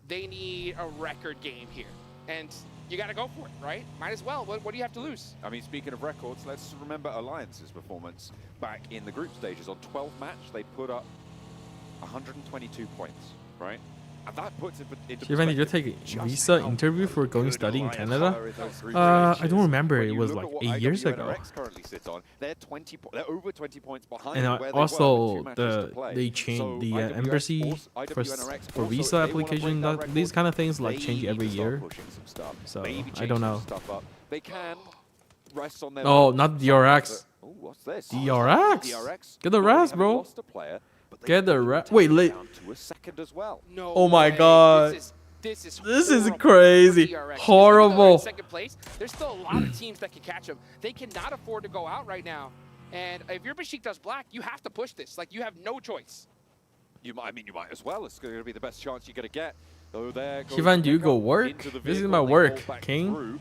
they need a record game here. And you got to go for it, right? Might as well. What do you have to lose? I mean, speaking of records, let's remember Alliance's performance back in the group stages. On 12 match, they put up 122 points, right? And that puts it into Xifan, did you take a visa interview for going study in Canada? I don't remember. It was like 8 years ago. They're over 20 points behind. And also, they changed the embassy for visa application. These kind of things like change every year. So I don't know. They can rest on their. Oh, not DRX. Oh, what's this? DRX. Get the rest, bro. Get the rest. Wait, down to a second as well. No oh my way. god. This is crazy. Horrible. Second place. There's still a lot of teams that can catch them. They cannot afford to go out right now. And if you're Besiktas Black, you have to push this. Like, you have no choice. You might as well. It's going to be the best chance you're going to get. Oh, there goes Xifan, do you go work? This is my work, King.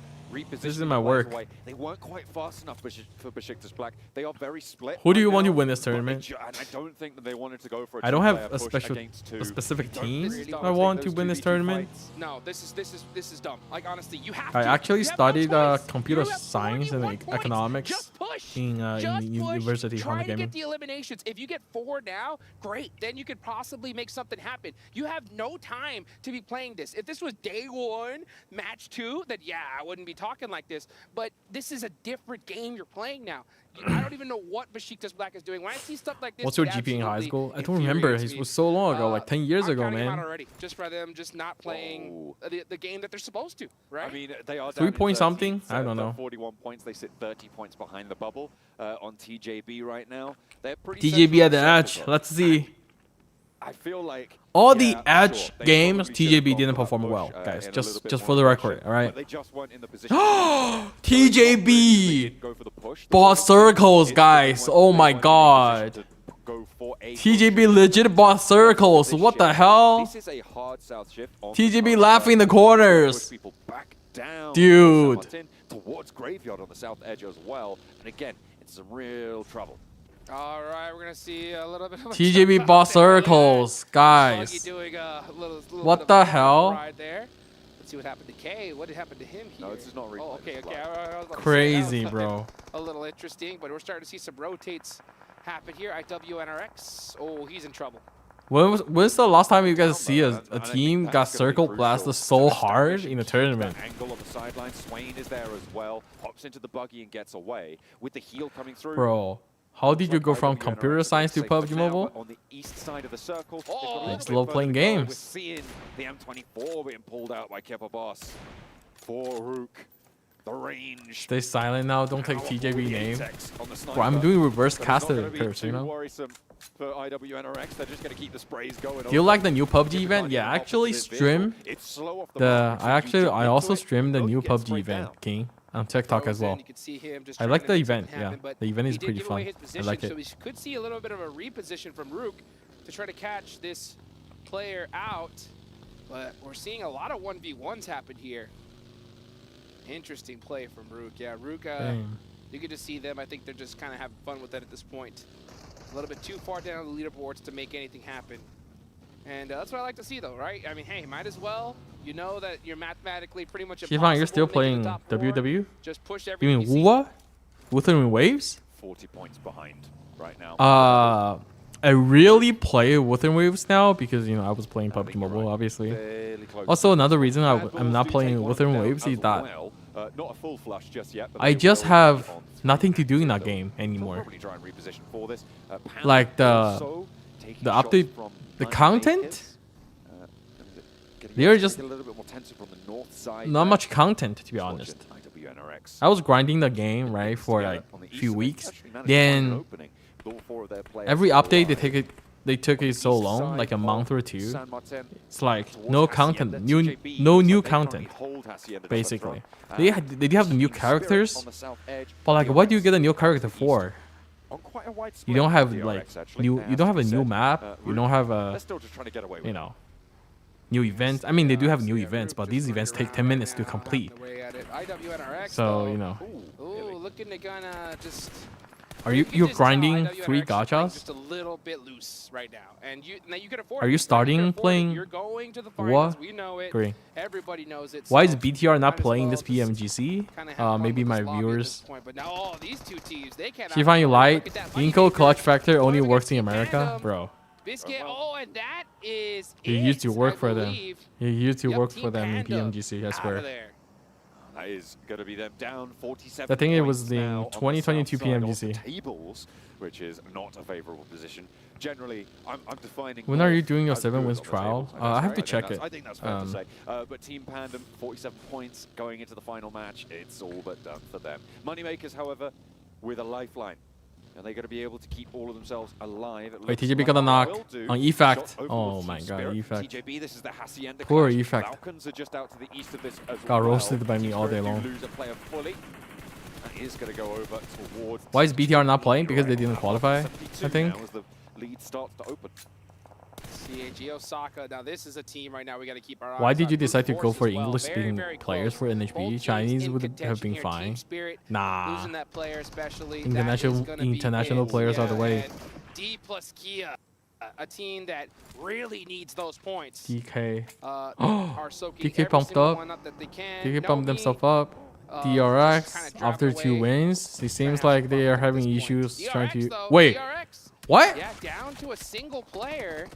This is my work. They weren't quite fast enough for Besiktas Black. They are very split. Who do you want to win this tournament? And I don't think that they wanted to go for a I don't have a specific team I want to win this tournament. No, this is dumb. Like, honestly, you have I to. actually studied computer science and economics in University of Try to Gaming. get the eliminations. If you get 4 now, great. Then you could possibly make something happen. You have no time to be playing this. If this was day 1, match 2, then yeah, I wouldn't be talking like this. But this is a different game you're playing now. I don't even know what Besiktas Black is doing. When I see stuff like this, What's your GP in high school? I don't remember. It was so long ago, like 10 years ago, man. Already, just for them just not playing the game that they're supposed to, right? I mean, they are 3 point something? I don't know. 41 points. They sit 30 points behind the bubble on TJB right now. They're pretty TJB at the edge. Let's see. I feel like all the edge games, TJB didn't perform well, guys. Just for the record, all right? TJB bought circles, guys. Oh my god. TJB legit bought circles. What the hell? TJB laughing in the corners. Dude. Towards graveyard on the south edge as well, and again, it's some real trouble. All right, we're gonna see a little bit of TJB bought circles, guys. What the hell? Right there. Let's see what happened to K. What did happen to him here? No, this is not replay. Oh, okay. Crazy, bro. A little interesting, but we're starting to see some rotates happen here. IWNRX. Oh, he's in trouble. When's the last time you guys see a team got circle blasted so hard in a tournament? Angle on the sideline, Swain is there as well. Hops into the buggy and gets away with the heal coming through. Bro, how did you go from computer science to PUBG Mobile? On the east side of the circle, I just love playing games. We're seeing the M24 being pulled out by Kepa Boss. For Rook. The range. Stay silent now. Don't take TJB name. Bro, I'm doing reverse caster curves, you know? For IWNRX, they're just gonna keep the sprays going. Do you like the new PUBG event? Yeah, I actually stream I also stream the new PUBG event, King, on TikTok as well. I like the event. Yeah, the event is pretty fun. I like it. So we could see a little bit of a reposition from Rook to try to catch this player out, but we're seeing a lot of 1v1s happen here. Interesting play from Rook. Yeah, Rook, you can just see them. I think they're just kind of having fun with that at this point. A little bit too far down the leaderboards to make anything happen. And that's what I like to see, though, right? I mean, hey, might as well. You know that you're mathematically pretty much Xifan, you're still playing WW? Just push you mean WUWA? Wuthering Waves? 40 points behind right now. I really play Wuthering Waves now because, you know, I was playing PUBG Mobile, obviously. Also, another reason I'm not playing Wuthering Waves is that not a full flush just yet, I just have nothing to do in that game anymore. Like the update, the content, they're just not much content, to be honest. I was grinding the game, right, for like a few weeks. Then every update they took it so long, like a month or two. It's like no content, no new content, basically. They do have the new characters, but like, what do you get a new character for? You don't have like you don't have a new map. You don't have a, you know, new events. I mean, they do have new events, but these events take 10 minutes to complete. So, you know. Ooh, looking to gonna just. You're grinding 3 gachas? Just a little bit loose right now, and now you can afford. Are you starting playing? You're going to the finals. We know it. Great. Everybody knows it. Why is BTR not playing this PMGC? Maybe my viewers. But now all these two teams, they can't. Xifan, you lied. Inco clutch factor only works in America, bro. Biscuit. Oh, and that is. You used to work for them. You used to work for them in PMGC. I swear. That is going to be them down 47. I think it was the 2022 PMGC. Tables, which is not a favorable position. Generally, I'm defining. When are you doing your 7 wins trial? I have to check it. I think that's fair to say. But Team Pandem, 47 points going into the final match. It's all but done for them. Moneymakers, however, with a lifeline. Are they going to be able to keep all of themselves alive? Wait, TJB got a knock on Efact. Oh my god, Efact. TJB, this is the Hacienda Poor clash. Efact. Falcons are just out to the east of this as got well. roasted by me all day long. Lose a player fully. That is going to go over towards. Why is BTR not playing? Because they didn't qualify, I think. Now as the lead starts to open. CAG Osaka. Now this is a team right now we got to keep our eyes. Why did you decide to go for English-speaking players for NHB? Chinese would have been fine. Nah. Losing that player especially. International players are the way. D plus Kia, a team that really needs those points. DK. DK pumped up. DK pumped themselves up. DRX after 2 wins. It seems like they are having issues trying to. Wait. What? Yeah, down to a single player.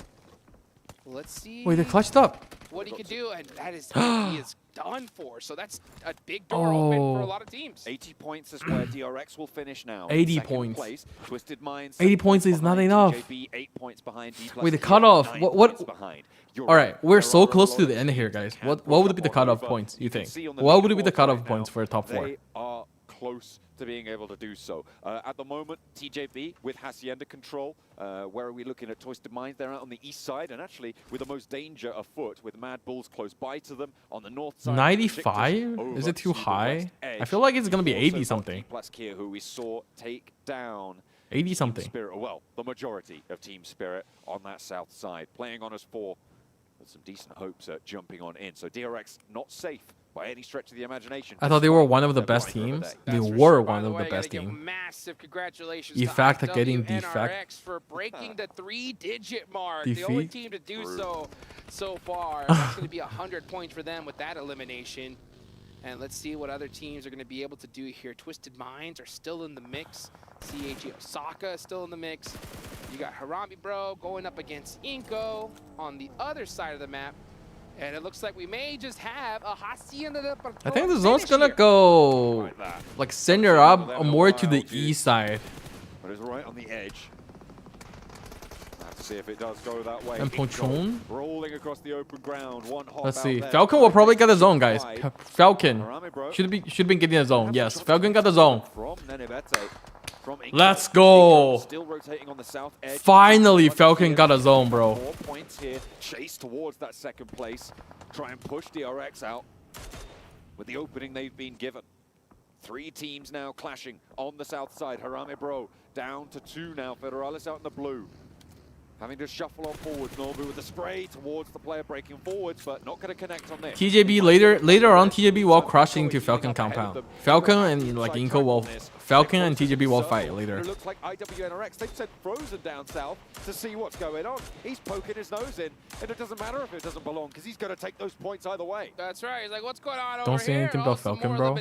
Let's see. Wait, they clutched up. What he could do, and that is he is done for. So that's a big door open for a lot of teams. 80 points is where DRX will finish now. 80 points. Place. Twisted Minds. 80 points is not enough. TJB, 8 points behind. Wait, the cutoff. What? All right, we're so close to the end here, guys. What would be the cutoff points? You think? What would be the cutoff points for a top 4? They are close to being able to do so. At the moment, TJB with Hacienda control. Where are we looking at Twisted Minds? They're out on the east side, and actually with the most danger afoot, with Mad Bulls close by to them on the north side. 95? Is it too high? I feel like it's gonna be 80 something. Here, who we saw take down 80 something. Spirit, well, the majority of Team Spirit on that south side, playing on us 4 with some decent hopes at jumping on in. So DRX not safe by any stretch of the imagination. I thought they were one of the best teams. They were one of the best teams. Massive congratulations Defect to getting NRX defect. for breaking the 3-digit mark. Defeat. The only team to do so far. That's going to be 100 points for them with that elimination. And let's see what other teams are going to be able to do here. Twisted Minds are still in the mix. CHE Osaka is still in the mix. You got Harami Bro going up against Inko on the other side of the map. And it looks like we may just have a Hacienda. I think the zone's gonna go like center up more to the east side. But it's right on the edge. Let's see if it does go that way. And Ponchon rolling across the open ground. One hop. Let's see. Falcon will probably get the zone, guys. Falcon should be getting the zone. Yes, Falcon got the zone. Let's go. Still rotating on the south edge. Finally, Falcon got a zone, bro. 4 points here. Chase towards that second place. Try and push DRX out with the opening they've been given. 3 teams now clashing on the south side. Harame Bro down to 2 now. Federalis out in the blue. Having to shuffle on forwards. Norbu with the spray towards the player breaking forwards, but not going to connect on this. TJB later on, TJB will crush into Falcon compound. Falcon and like Inko will, Falcon and TJB will fight later. It looks like IWNRX, they've sent Frozen down south to see what's going on. He's poking his nose in, and it doesn't matter if it doesn't belong, because he's going to take those points either way. That's right. He's like, what's going on over here? Don't say anything about Falcon, bro.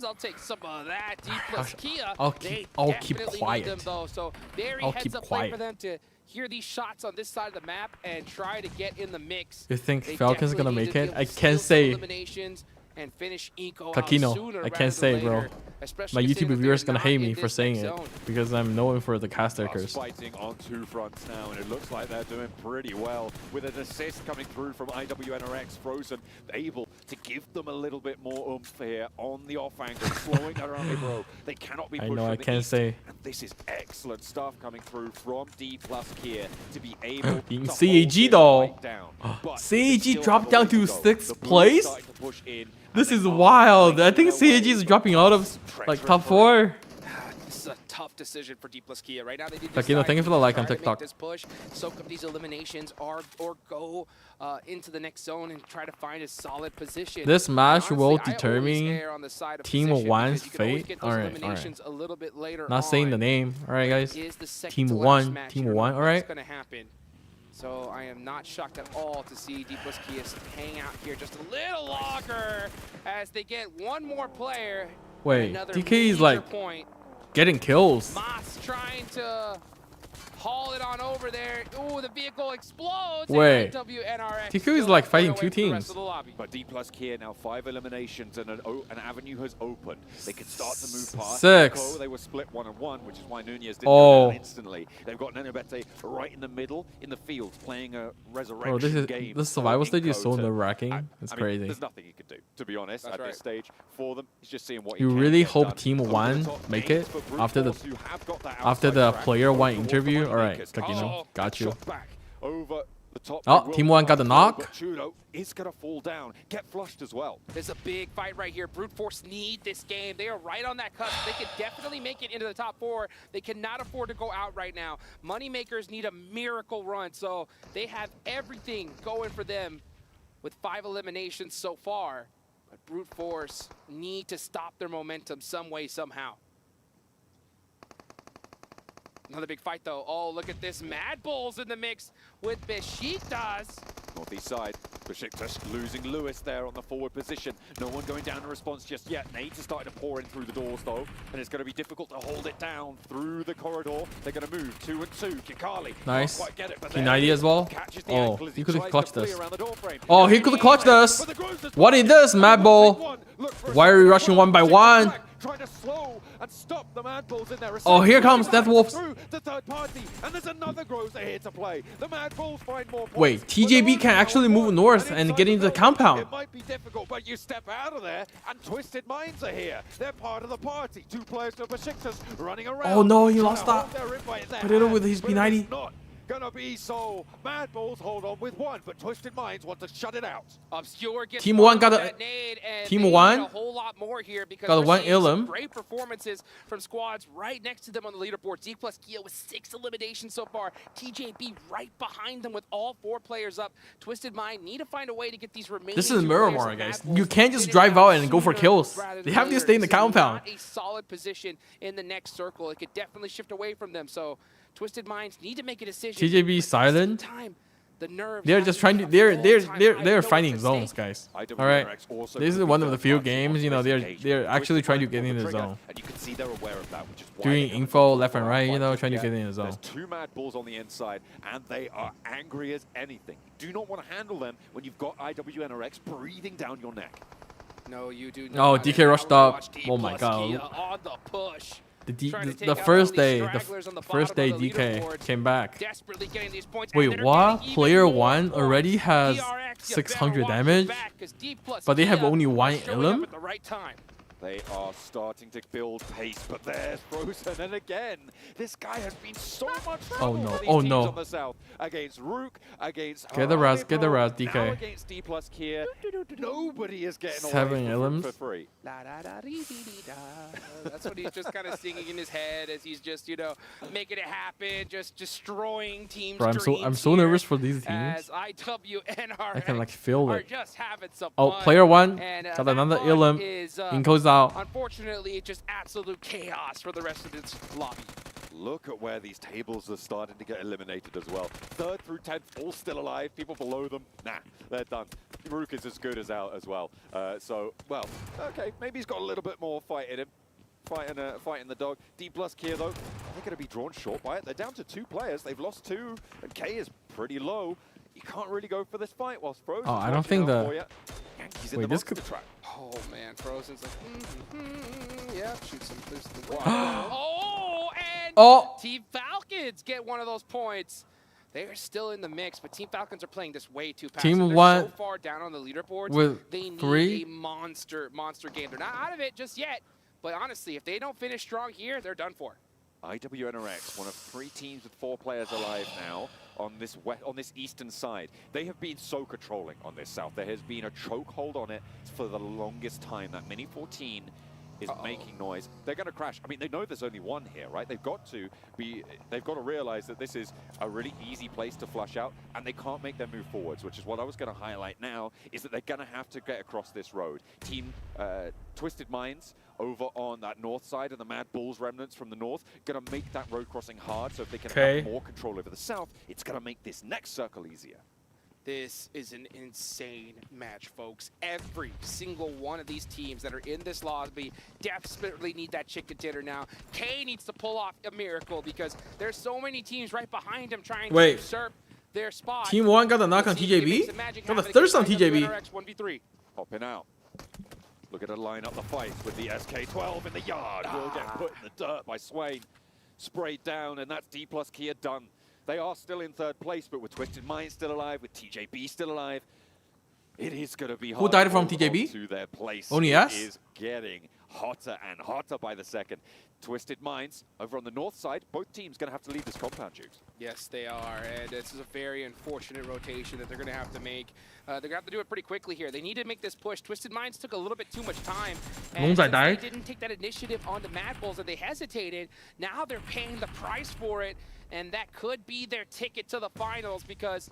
I'll take some of that. D plus Kia. I'll keep quiet. Them, though, so very heads up play for them to hear these shots on this side of the map and try to get in the mix. You think Falcon's gonna make it? I can't say. And finish Kakino, I can't say, bro. My YouTube reviewers gonna hate me for saying it because I'm known for the caster curse. Fighting on 2 fronts now, and it looks like they're doing pretty well with an assist coming through from IWNRX. Frozen able to give them a little bit more oomph here on the off angle, slowing Harame Bro. They cannot be pushed. I know, I can't say. And this is excellent stuff coming through from D plus Kia to be able being to CAG though. right down. CAG dropped down to 6th place. This is wild. I think CAG is dropping out of like top 4. This is a tough decision for D plus Kia right now. They did Kakino, thank you for the like on TikTok. This push, soak up these eliminations, or go into the next zone and try to find a solid position. This match will determine Team 1's fate. Alright. Not saying the name. Alright, guys. Team 1. Alright. So I am not shocked at all to see D plus Kia hang out here just a little longer as they get one more player. Wait, DK is like getting kills. Moss trying to haul it on over there. Ooh, the vehicle explodes. Wait, DK is like fighting 2 teams. But D plus Kia now 5 eliminations and an avenue has opened. They can start to move past. 6. They were split 1-1, which is why Nunez didn't go down instantly. They've got Nenobete right in the middle in the field playing a resurrection game. This survival stage is so nerve-wracking. It's crazy. There's nothing you can do, to be honest, at this stage for them. It's just seeing what you really hope Team 1 make it after the player 1 interview. Alright, Kakino, got you. Oh, Team 1 got the knock. Is gonna fall down, get flushed as well. There's a big fight right here. Brute Force need this game. They are right on that cusp. They can definitely make it into the top 4. They cannot afford to go out right now. Moneymakers need a miracle run, so they have everything going for them with 5 eliminations so far. But Brute Force need to stop their momentum some way, somehow. Another big fight, though. Oh, look at this. Mad Bulls in the mix with Besiktas. Northeast side. Besiktas losing Lewis there on the forward position. No one going down in response just yet. Nades is starting to pour in through the doors, though. And it's going to be difficult to hold it down through the corridor. They're going to move 2 and 2. Kikali. Nice. Quite get it, but P90 as well. Oh, he could have clutched this. Oh, he could have clutched us. What is this, Mad Bull? Why are we rushing 1 by 1? Trying to slow and stop the Mad Bulls in their Oh, here comes Death Wolf. through the third party, and there's another Groza here to play. The Mad Bulls find more points. Wait, TJB can actually move north and get into the compound. It might be difficult, but you step out of there, and Twisted Minds are here. They're part of the party. 2 players to Besiktas running around. Oh no, he lost that. Put it with his P90. Gonna be so. Mad Bulls hold on with 1, but Twisted Minds want to shut it out. Obscure gets Team 1 got a Team 1 a whole lot more here because got a we're 1 seeing some Ilum. great performances from squads right next to them on the leaderboard. D plus Kia with 6 eliminations so far. TJB right behind them with all 4 players up. Twisted Mind need to find a way to get these remaining. This is Miramar, guys. You can't just drive out and go for kills. They have to stay in the compound. A solid position in the next circle. It could definitely shift away from them. So Twisted Minds need to make a decision. TJB silent. They're just trying to. They're finding zones, guys. All right. This is one of the few games, you know, they're actually trying to get in the zone. And you can see they're aware of that, which is why Doing info left and right, you know, trying to get in the zone. There's 2 Mad Bulls on the inside, and they are angry as anything. Do not want to handle them when you've got IWNRX breathing down your neck. No, you do not. Oh, DK rushed up. Oh my god. On the push. The first day DK came back. Wait, what? Player 1 already has 600 damage, but they have only 1 Ilum? They are starting to build pace, but there's Frozen, and again, this guy has been so much trouble for these teams on the south. Against Rook, against Get the Raz, DK. Now against D plus Kier, nobody is getting 7 away Ilums. for free. That's what he's just kind of singing in his head as he's just, you know, making it happen, just destroying teams. Bro, I'm so nervous for these teams. As IWNRX I can like feel are it. just having some Oh, fun. player 1 And, got another that Ilum. is, Inco's out. Unfortunately, it's just absolute chaos for the rest of this lobby. Look at where these tables are starting to get eliminated as well. 3rd through 10th, all still alive. People below them, nah, they're done. Rook is as good as out as well. So, well, okay, maybe he's got a little bit more fight in him. Fighting the dog. D plus Kier, though, they're going to be drawn short by it. They're down to 2 players. They've lost 2, and K is pretty low. You can't really go for this fight whilst Frozen's Oh, I don't think the... Wait, this could... trap. Oh, man, Frozen's like, yeah, shoot some boost in the wall. Oh, and Team Falcons get one of those points. They are still in the mix, but Team Falcons are playing this way too passive. Team They're 1 so far down on the leaderboards. with they need 3 a monster game. They're not out of it just yet, but honestly, if they don't finish strong here, they're done for. IWNRX, one of 3 teams with 4 players alive now on this eastern side. They have been so controlling on this south. There has been a chokehold on it for the longest time. That Mini 14 is making noise. They're going to crash. I mean, they know there's only 1 here, right? They've got to realize that this is a really easy place to flush out, and they can't make their move forwards, which is what I was going to highlight now, is that they're going to have to get across this road. Team Twisted Minds over on that north side, and the Mad Bulls remnants from the north, going to make that road crossing hard, so if they can have more control over the south, it's going to make this next circle easier. This is an insane match, folks. Every single one of these teams that are in this lobby desperately need that chicken dinner now. K needs to pull off a miracle because there's so many teams right behind him trying to usurp their spot. Team 1 got a knock on TJB? Got a thirst on TJB. 1v3. Hopping out. Look at her line up the fight with the SK-12 in the yard. Will get put in the dirt by Swain. Sprayed down, and that's D plus Kia done. They are still in 3rd place, but with Twisted Mind still alive, with TJB still alive, it is going to be hard. Who died from TJB? To their place. Only us? It is getting hotter and hotter by the second. Twisted Minds over on the north side. Both teams going to have to leave this compound, Jukes. Yes, they are, and this is a very unfortunate rotation that they're going to have to make. They're going to have to do it pretty quickly here. They need to make this push. Twisted Minds took a little bit too much time, and since they didn't take that initiative on the Mad Bulls and they hesitated, now they're paying the price for it, and that could be their ticket to the finals because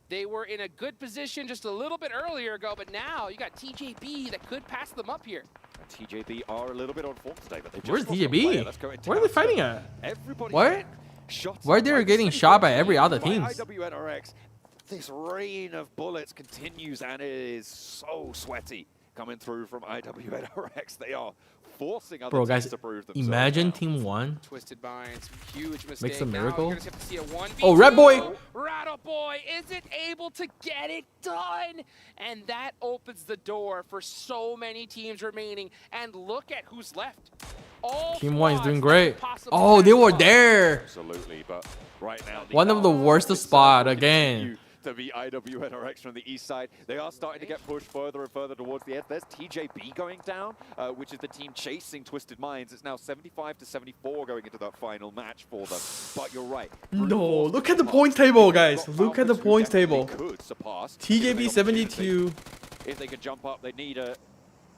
they were in a good position just a little bit earlier ago, but now you got TJB that could pass them up here. And TJB are a little bit on form today, but they just Where's lost a player. TJB? Let's go into Where are they fighting at? Everybody's Why they're getting shot by every other team? IWNRX. This rain of bullets continues, and it is so sweaty coming through from IWNRX. They are forcing other Bro, teams guys, to prove themselves. imagine Team 1 Twisted Minds, huge mistake. makes a Now miracle. you're gonna have to see a 1v2. Oh, Red Boy! Rattle Boy isn't able to get it done. And that opens the door for so many teams remaining. And look at who's left. All Team 1 is doing squads great. possibly Oh, they were have there. Absolutely, but right now... One of the worst spot again. To be IWNRX from the east side. They are starting to get pushed further and further towards the edge. There's TJB going down, which is the team chasing Twisted Minds. It's now 75-74 going into that final match for them. But you're right. No, look at the points table, guys. Look at the points table. Could surpass. TJB 72. If they could jump up, they need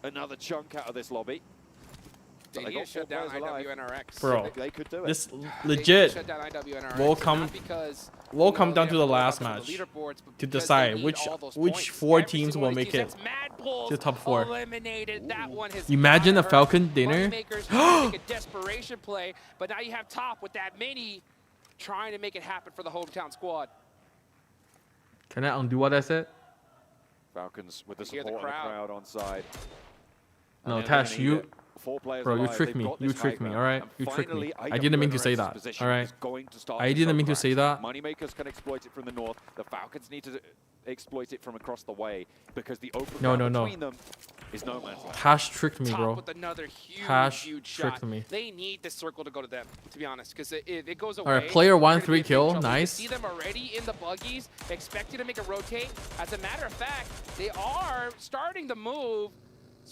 another chunk out of this lobby. They need to shut down IWNRX. Bro, they could do it. this legit shut down IWNRX, will come down to the last match to decide which 4 teams will make it to the top 4. Imagine a Falcon dinner. Make a desperation play, but now you have top with that mini trying to make it happen for the hometown squad. Can I undo what I said? Falcons with the support of the crowd on side. No, Tash, you... Bro, you tricked me. You tricked me, alright? You tricked me. I didn't mean to say that, alright? I didn't mean to say that. Moneymakers can exploit it from the north. The Falcons need to exploit it from across the way because the open ground between them is no man's land. Tash tricked me, bro. With another huge, Tash huge tricked shot. me. They need this circle to go to them, to be honest, because it goes away. Alright, player 1, 3 kill. Nice. See them already in the buggies, expecting to make a rotate. As a matter of fact, they are starting to move.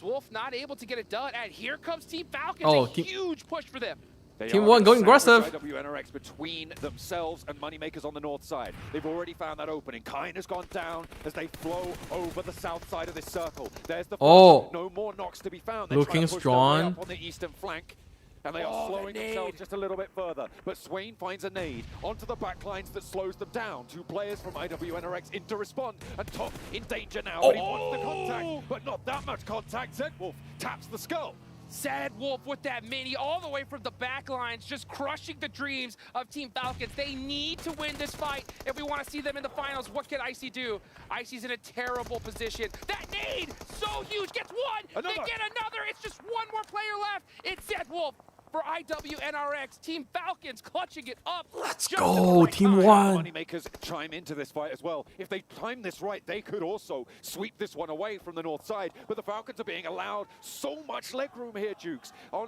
Wolf not able to get it done, and here comes Team Falcons. Oh, a huge push for them. Team 1 going aggressive. IWNRX between themselves and Moneymakers on the north side. They've already found that opening. Kine has gone down as they flow over the south side of this circle. There's the no more knocks to be found. They're looking trying to push strong. their way up on the eastern flank. And they are slowing themselves just a little bit further. But Swain finds a nade onto the backlines that slows them down. 2 players from IWNRX in to respond. And Top in danger now, but he wants the contact. But not that much contact. Zedwolf taps the skull. Zedwolf with that mini all the way from the back lines, just crushing the dreams of Team Falcons. They need to win this fight if we want to see them in the finals. What can Icy do? Icy's in a terrible position. That nade, so huge, gets one. They get another. It's just one more player left. It's Zedwolf for IWNRX. Team Falcons clutching it up. Let's go, Team 1. Moneymakers chime into this fight as well. If they time this right, they could also sweep this one away from the north side. But the Falcons are being allowed so much leg room here, Jukes, on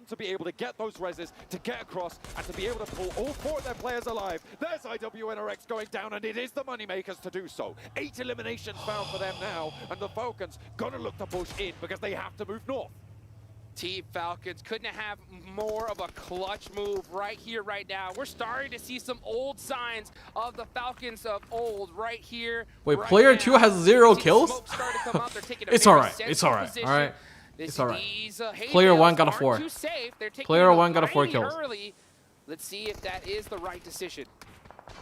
to be able to get those reses, to get across, and to be able to pull all 4 of their players alive. There's IWNRX going down, and it is the Moneymakers to do so. 8 eliminations found for them now, and the Falcons gonna look to push in because they have to move north. Team Falcons couldn't have more of a clutch move right here, right now. We're starting to see some old signs of the Falcons of old right here. Wait, right player now. 2 has 0 kills? It's alright, it's alright, alright? It's alright. Player 1 got a 4. Player 1 got a 4 kills. Early. Let's see if that is the right decision.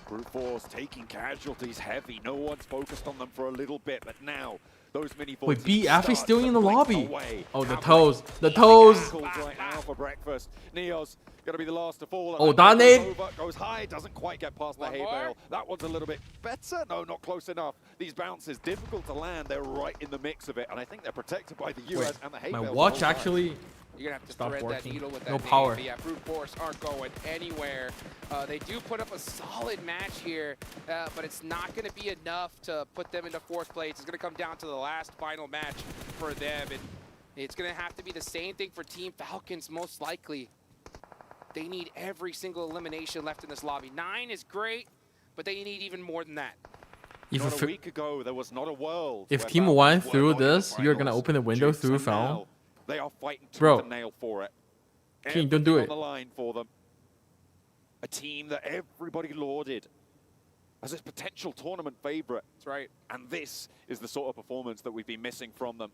Brute Force taking casualties heavy. No one's focused on them for a little bit, but now those mini Wait, BF is still in the lobby. Away. Oh, the toes. The toes. Right now for breakfast. Neo's gonna be the last to fall. Oh, that nade. Goes high, doesn't quite get past the hay bale. That one's a little bit better. No, not close enough. These bounces difficult to land. They're right in the mix of it, and I think they're protected by the US and the hay bale. My watch actually. You're going to have to thread that needle with that no power. Yeah, Brute Force aren't going anywhere. They do put up a solid match here, but it's not going to be enough to put them into 4th place. It's going to come down to the last final match for them, and it's going to have to be the same thing for Team Falcons, most likely. They need every single elimination left in this lobby. 9 is great, but they need even more than that. Not a week ago, there was not a world. If Team 1 through this, you're going to open the window through Falcon. They are fighting tooth and nail for it. King, don't do it. On the line for them. A team that everybody lauded as a potential tournament favorite. That's right. And this is the sort of performance that we've been missing from them.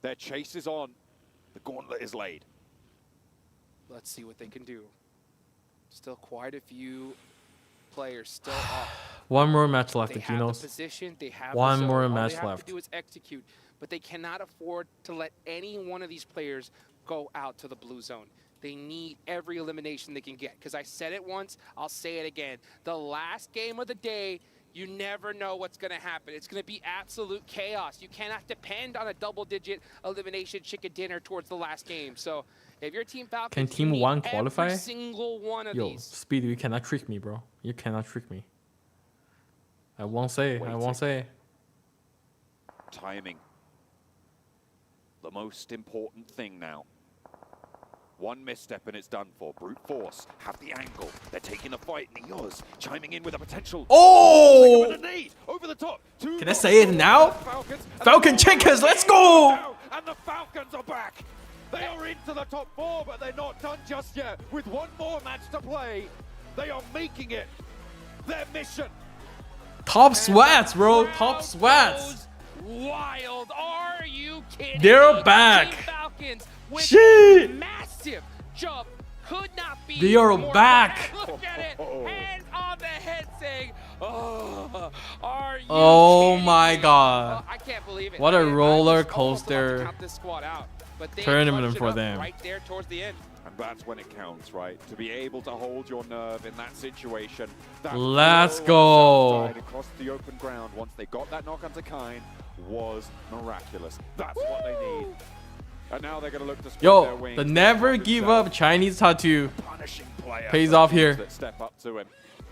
Their chase is on. The gauntlet is laid. Let's see what they can do. Still quite a few players still up. One more match left, They Genos. have the position, they have One the more zone. match All they have left. to do is execute, but they cannot afford to let any one of these players go out to the blue zone. They need every elimination they can get, because I said it once, I'll say it again. The last game of the day You never know what's going to happen. It's going to be absolute chaos. You cannot depend on a double-digit elimination chicken dinner towards the last game. So if your Team Falcons can Team 1 qualify? every single one of these. Speedy, you cannot trick me, bro. You cannot trick me. I won't say. I won't say. Timing. The most important thing now. One misstep and it's done for. Brute Force have the angle. They're taking the fight. Neos chiming in with a potential. Oh! With a nade over the top. Can I say it now? Falcon Chickers, let's go! And the Falcons are back. They are into the top 4, but they're not done just yet. With one more match to play, they are making it their mission. Top sweats, bro. Top sweats. Wild. Are you kidding? They're back. Team Falcons with Shit. massive jump. Could not be They are more back. Look at it. Hands on the head saying, oh, are you Oh kidding my me? god. I can't believe it. What a I mean, roller I was almost about to coaster count this squad out, but they tournament clutched it for up them. right there towards the end. And that's when it counts, right? To be able to hold your nerve in that situation. That Let's throw go. on the south side across the open ground once they got that knock onto Kine was miraculous. That's what they need. And now they're going to look to spread their Yo, wings. the never give up Chinese tattoo Punishing player pays for off teams here. that step up to him.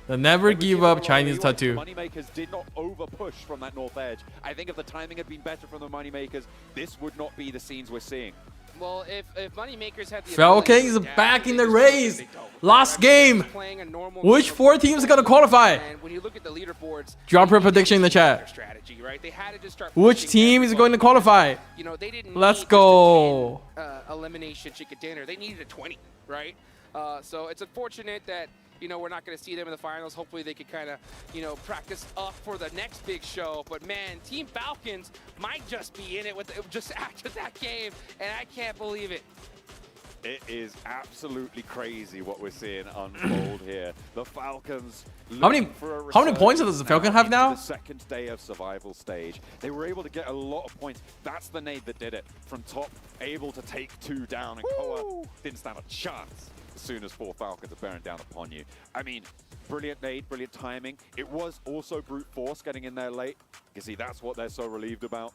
The never give up Chinese tattoo. The Moneymakers did not over push from that north edge. I think if the timing had been better from the Moneymakers, this would not be the scenes we're seeing. Well, if Moneymakers had the Falcons back in the race. Last game. Which 4 teams are gonna qualify? And when you look at the leaderboards, Drop your prediction in the chat. strategy, right? They had to just start Which team is going to qualify? You know, they didn't Let's need go. just a 10, elimination chicken dinner. They needed a 20, right? So it's unfortunate that, you know, we're not going to see them in the finals. Hopefully they could kind of, you know, practice up for the next big show. But man, Team Falcons might just be in it with just after that game, and I can't believe it. It is absolutely crazy what we're seeing unfold here. The Falcons. How many points does the Falcon have now? The second day of survival stage. They were able to get a lot of points. That's the nade that did it. From top, able to take 2 down, and Koa didn't stand a chance as soon as 4 Falcons are bearing down upon you. I mean, brilliant nade, brilliant timing. It was also brute force getting in there late. You can see that's what they're so relieved about.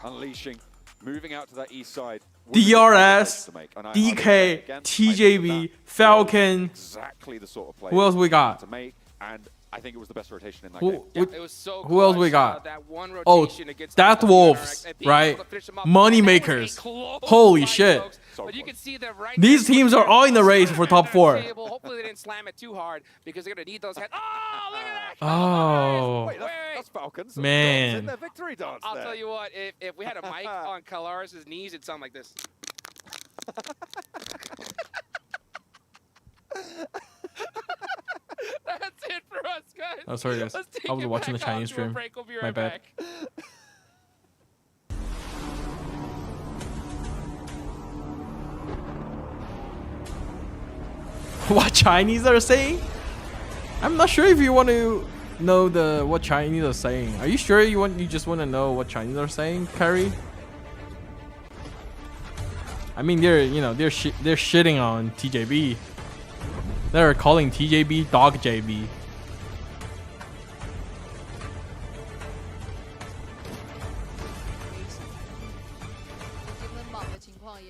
Unleashing, moving out to that east side. DRS, DK, TJB, Falcon. Exactly the sort of play who else we got? to make, and I think it was the best rotation in that Who, game. who- It was so who else we clutch, got? that one Oh, rotation against Death the Wolves, and being right? able to finish them off. Money And that was a makers. close Holy fight, shit. folks. But you can see them right These there. teams are all in the race for top 4. Table. Hopefully they didn't slam it too hard because they're going to need those heads. Oh, look at that. Oh, Wait, that's Falcons. man. Dancing their victory dance I'll there. tell you what, if we had a mic on Kalaris' knees, it'd sound like this. That's it for us, guys. Oh, sorry, guys. Let's take I was it watching the back on Chinese to a stream. break. We'll be My right bad. back. What Chinese are saying? I'm not sure if you want to know what Chinese are saying. Are you sure you just want to know what Chinese are saying, Kyrie? I mean, they're shitting on TJB. They're calling TJB Dog JB.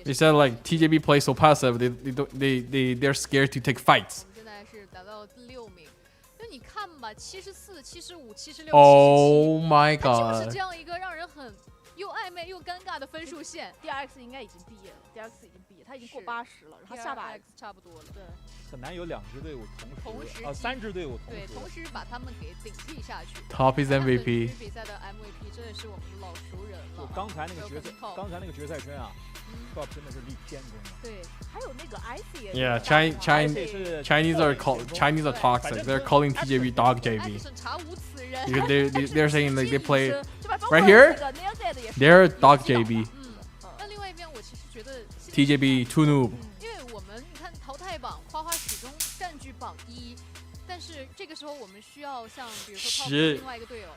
They said like TJB plays so passive. They're scared to take fights. 现在是打到第6名，就你看吧，74、75、76、77， Oh my 它就是 god. 这样一个让人很又暧昧又尴尬的分数线。 DRX 应该已经毕业了，DRX 已经毕业，他已经过80了，然后下把 X 差不多了。对，很难有2支队伍同时同时3支队伍同对，时。同时把他们给顶替下去。 Top is 那本 MVP 局比赛的 MVP 真的是我们的老熟人了。刚才那个决赛， Top 刚才那个决赛圈啊，Top 真的是立天宫啊。对，还有那个 IC 也 Yeah, 是 Chinese are toxic. They're calling TJB Dog JB. 查无此人。 Because they're saying like they play 就把包括 right here. 那个 nades 也是 They're Dog JB. 那另外一边，我其实觉得 TJB too noob. 因为我们你看淘汰榜，花花始终占据榜1，但是这个时候我们需要像比如说 Top 是另外一个队友，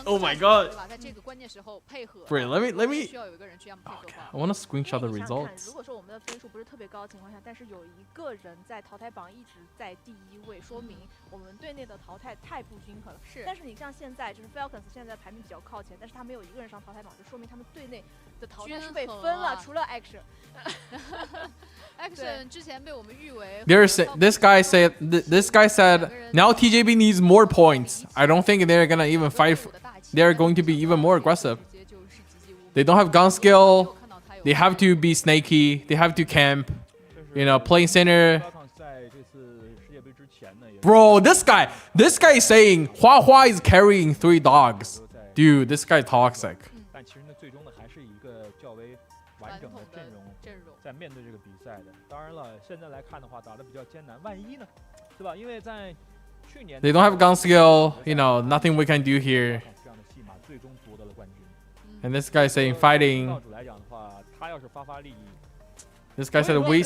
Oh my god. 对吧？在这个关键时候配合。 Wait, let me. 需要有一个人去让配合。 I want to screenshot the 因为你想想看， results. 如果说我们的分数不是特别高的情况下，但是有一个人在淘汰榜一直在第1位，说明我们队内的淘汰太不均衡了。是。但是你像现在就是 Falcons 现在排名比较靠前，但是他没有一个人上淘汰榜，就说明他们队内的淘汰是被分了，除了 Action。Action 之前被我们誉为。This guy said now TJB needs more points. I don't think they're gonna even fight. They're going to be even more aggressive. They don't have gun skill. They have to be snaky. They have to camp. You know, playing center. Bro, this guy is saying Hua Hua is carrying 3 dogs. Dude, this guy toxic. 但其实呢，最终呢还是一个较为完整的阵容在面对这个比赛的。当然了，现在来看的话，打得比较艰难，万一呢，对吧？因为在去年 They don't have gun skill. You know, nothing we can do here. 这样的戏码最终夺得了冠军。 And this guy saying fighting. 道主来讲的话，他要是发力。 This guy said only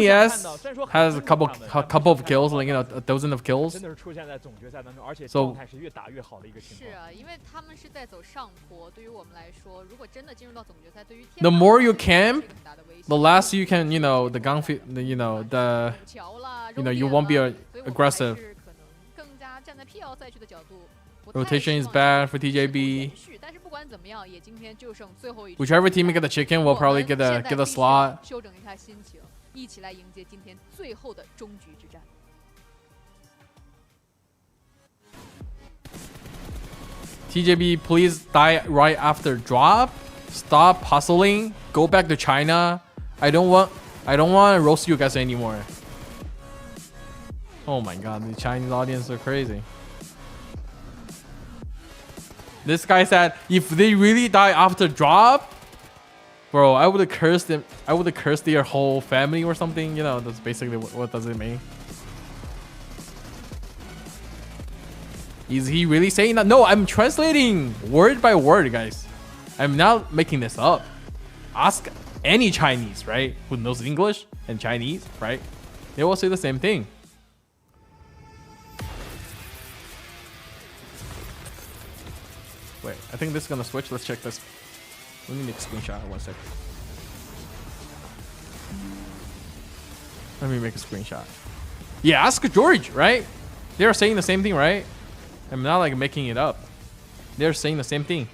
S has a couple of kills, like, you know, a dozen of kills. 真的是出现在总决赛当中，而且 So 状态是越打越好的一个情况。是啊，因为他们是在走上坡，对于我们来说，如果真的进入到总决赛，对于 The more you camp, the less you can, you know, the gun, you know, you won't be aggressive. 可能更加站在 PL 赛区的角度。 Rotation is bad for TJB. 但是不管怎么样，也今天就剩最后一。 Whichever team get the chicken will probably get a slot. 修整一下心情，一起来迎接今天最后的终局之战。 TJB, please die right after drop. Stop hustling. Go back to China. I don't want to roast you guys anymore. Oh my god, the Chinese audience are crazy. This guy said if they really die after drop, bro, I would have cursed them. I would have cursed their whole family or something. You know, that's basically what does it mean. Is he really saying that? No, I'm translating word by word, guys. I'm not making this up. Ask any Chinese, right, who knows English and Chinese, right? They will say the same thing. Wait, I think this is gonna switch. Let's check this. Let me make a screenshot. 1 second. Let me make a screenshot. Yeah, ask George, right? They're saying the same thing, right? I'm not like making it up. They're saying the same thing.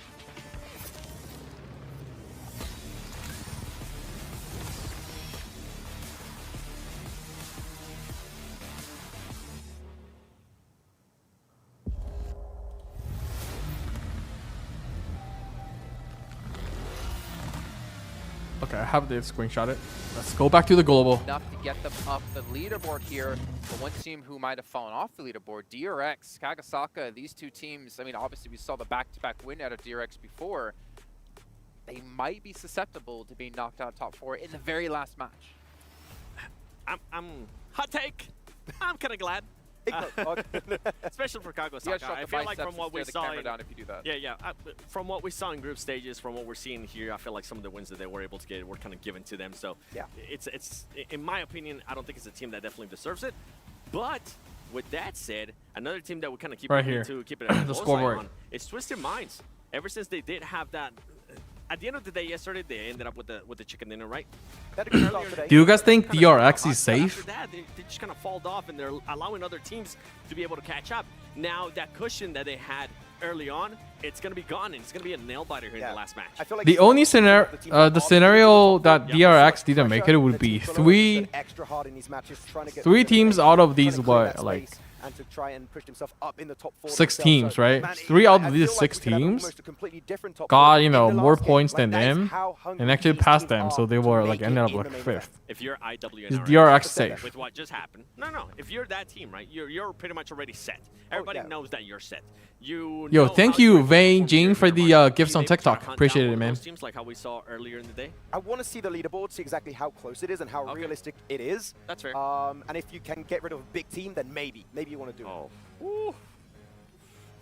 Okay, I have this screenshot it. Let's go back to the global. Enough to get them up the leaderboard here. But one team who might have fallen off the leaderboard, DRX, Kagasaka, these two teams, I mean, obviously we saw the back-to-back win out of DRX before. They might be susceptible to being knocked out of top 4 in the very last match. I'm hot take. I'm kind of glad. Especially for Kagasaka. I feel like from what we saw from what we saw in group stages, from what we're seeing here, I feel like some of the wins that they were able to get were kind of given to them. So yeah, it's in my opinion, I don't think it's a team that definitely deserves it. But with that said, another team that we kind of keep right here to keep it the scoreboard on is Twisted Minds. Ever since they did have that. At the end of the day, yesterday they ended up with the chicken dinner, right? Do you guys think DRX is safe? After that, they just kind of fall off, and they're allowing other teams to be able to catch up. Now that cushion that they had early on, it's gonna be gone, and it's gonna be a nail biter here in the last match. I feel like the only scenario, the scenario that DRX didn't make it would be three teams out of these like. And to try and push himself up in the top 4. 6 teams, right? 3 out of these 6 teams got, you know, more points than them and actually passed them, so they were like ended up like 5th. If you're IW is DRX safe? With what just happened? No. If you're that team, right? You're pretty much already set. Everybody knows that you're set. Yo, thank you, Vane Jing, for the gifts on TikTok. Appreciate it, man. Seems like how we saw earlier in the day. I want to see the leaderboard, see exactly how close it is and how realistic it is. That's fair. And if you can get rid of a big team, then maybe you want to do it. Ooh.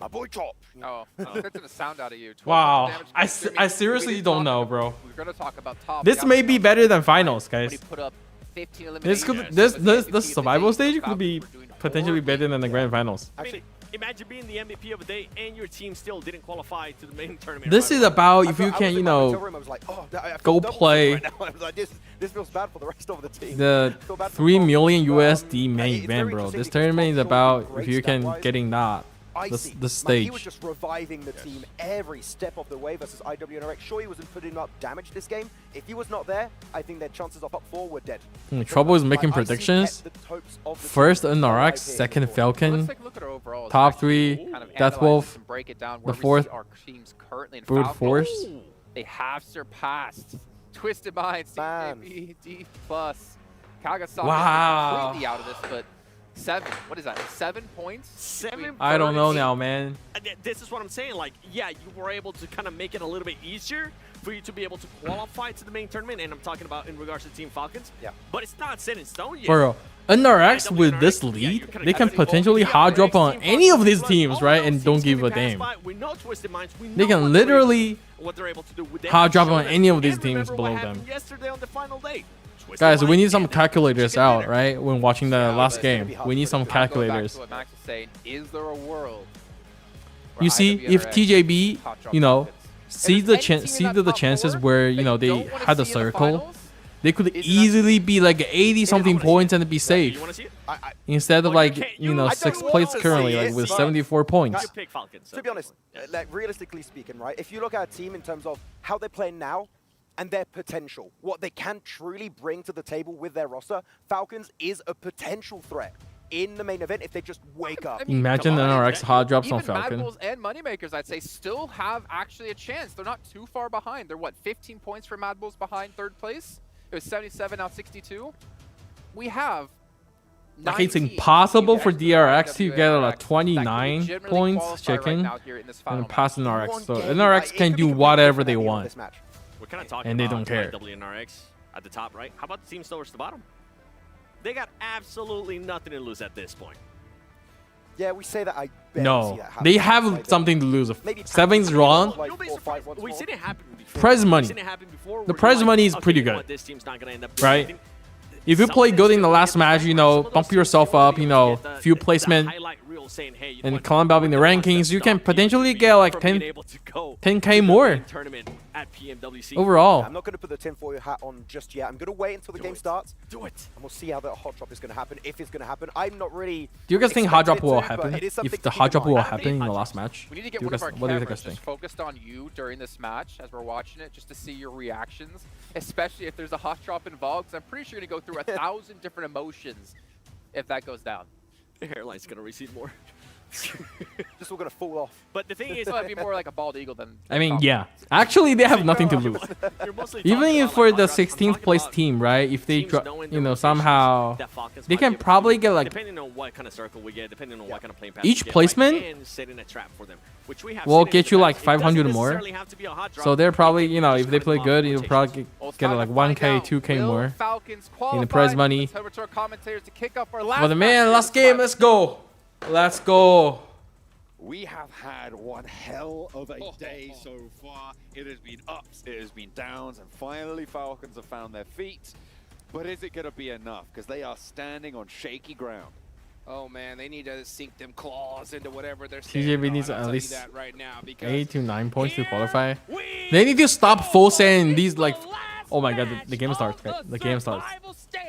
My boy Chop. Oh, that's the sound out of you. Wow, I seriously don't know, bro. We're gonna talk about top. This may be better than finals, guys. Put up 15 this survival stage could be potentially better than the grand finals. Actually, Imagine being the MVP of the day and your team still didn't qualify to the main tournament. This is about if you can, you know, go play this feels bad for the rest of the team. The 3 million USD main event, bro. This tournament is about if you can getting that. The stage. He was just reviving the team every step of the way versus IWNRX. Sure, he wasn't putting up damage this game. If he was not there, I think their chances of top 4 were dead. Trouble is making predictions. First NRX, second Falcon, top 3 Deathwolf, the fourth Brute Force. They have surpassed Twisted Minds, CJB, D+. Kagasaki completely out of this, but 7. What is that? 7 points? 7. I don't know now, man. This is what I'm saying. Like, yeah, you were able to kind of make it a little bit easier for you to be able to qualify to the main tournament, and I'm talking about in regards to Team Falcons. Yeah. But it's not set in stone yet. Bro, NRX with this lead, they can potentially hard drop on any of these teams, right? And don't give a damn. They can literally hard drop on any of these teams below them. Guys, we need some calculators out, right? When watching the last game, we need some calculators. You see, if TJB, you know, see the chances where, you know, they had the circle, they could easily be like 80-something points and be safe. Instead of like, you know, 6th place currently, like with 74 points. To be honest, like realistically speaking, right? If you look at a team in terms of how they're playing now, and their potential, what they can truly bring to the table with their roster, Falcons is a potential threat in the main event if they just wake up. Imagine NRX hard drops on Falcon. Even Mad Bulls and Moneymakers, I'd say, still have actually a chance. They're not too far behind. They're, what, 15 points for Mad Bulls behind 3rd place? It was 77, now 62. We have... Like it's impossible for DRX to get a 29 points chicken and pass NRX. So NRX can do whatever they want. We're kind of talking and they about don't care. WNRX at the top, right? How about the team still at the bottom? They got absolutely nothing to lose at this point. Yeah, we say that. I no, they have something to lose. 7's wrong. We've seen it happen before. Prize money. The prize money is pretty good, right? If you play good in the last match, you know, bump yourself up, you know, few placement, and climb up in the rankings, you can potentially get like 10K more overall. I'm not going to put the tinfoil hat on just yet. I'm going to wait until the game starts. Do it. And we'll see how the hot drop is going to happen, if it's going to happen. I'm not really... Do you guys think hot drop will happen? If the hot drop will happen in the last match? We need to get one of our cameras just focused on you during this match as we're watching it, just to see your reactions, especially if there's a hot drop involved, because I'm pretty sure you're going to go through 1,000 different emotions if that goes down. The hairline's going to recede more. Just all gonna fall off. But the thing is, it'd be more like a bald eagle than. I mean, yeah. Actually, they have nothing to lose. Even if for the 16th place team, right? If they, you know, somehow, they can probably get like. Depending on what kind of circle we get, depending on what kind of playing path each placement will get you like 500 more. So they're probably, you know, if they play good, you'll probably get like 1K, 2K more in the prize money. For the man, last game, let's go. Let's go. We have had one hell of a day so far. It has been ups, it has been downs, and finally Falcons have found their feet. But is it going to be enough? Because they are standing on shaky ground. Oh man, they need to sink them claws into whatever they're standing TJB needs on. at least right now 8 to 9 points to qualify. They need to stop full saying these like... Oh my god, the game starts. Right? The game starts.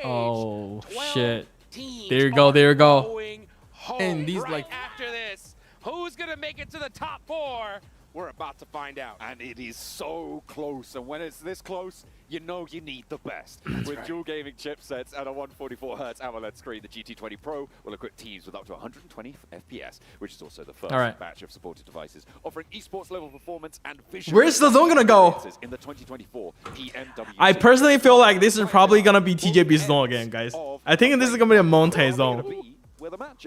Oh shit. There you go, there you go. And these like after this, who's gonna make it to the top 4? We're about to find out. And it is so close. And when it's this close, you know you need the best. With dual gaming chipsets and a 144Hz AMOLED screen, the GT20 Pro will equip teams with up to 120 FPS, which is also the first batch of supported devices, offering esports level performance and visual. Where's the zone gonna go? In the 2024 PMWC. I personally feel like this is probably gonna be TJB's zone again, guys. I think this is gonna be a Monte zone.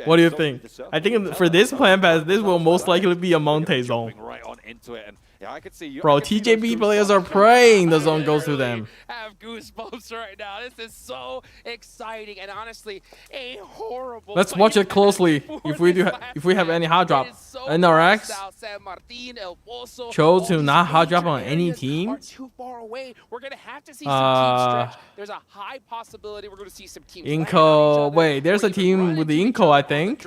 What do you think? I think for this plan pass, this will most likely be a Monte zone. Bro, TJB players are praying the zone goes to them. I have goosebumps right now. This is so exciting, and honestly, a horrible. Let's watch it closely. If we have any hot drop, NRX chose to not hot drop on any team. Too far away. We're gonna have to see some team stretch. There's a high possibility we're gonna see some teams. Inco, wait, there's a team with the Inco, I think.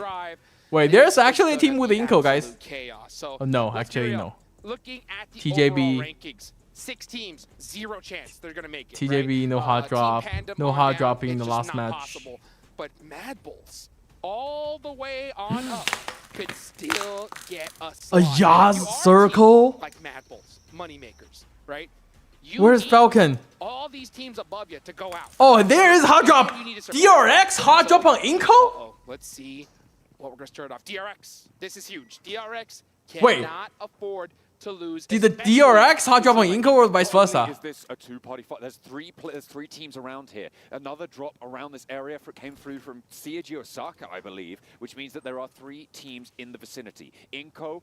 Wait, there's actually a team with Inco, guys. Chaos. So Oh, no, actually, no. Looking at the TJB. rankings, 6 teams, 0 chance they're gonna make it. TJB, right? no hot drop. No hot dropping in the It's last just not match. possible. But Mad Bulls, all the way on up, could still get a A slot. Yaz You are a team circle? like Mad Bulls, money makers, right? Where's Falcon? All these teams above you to go out. Oh, there is hot drop. You need to survive. DRX hot drop on Inco? Uh-oh. Let's see what we're gonna start off. DRX, this is huge. DRX Wait. cannot afford to lose. Did the DRX hot drop on Inco or vice versa? Is this a two-party fight? There's three teams around here. Another drop around this area came through from Seiji Osaka, I believe, which means that there are 3 teams in the vicinity. Inco,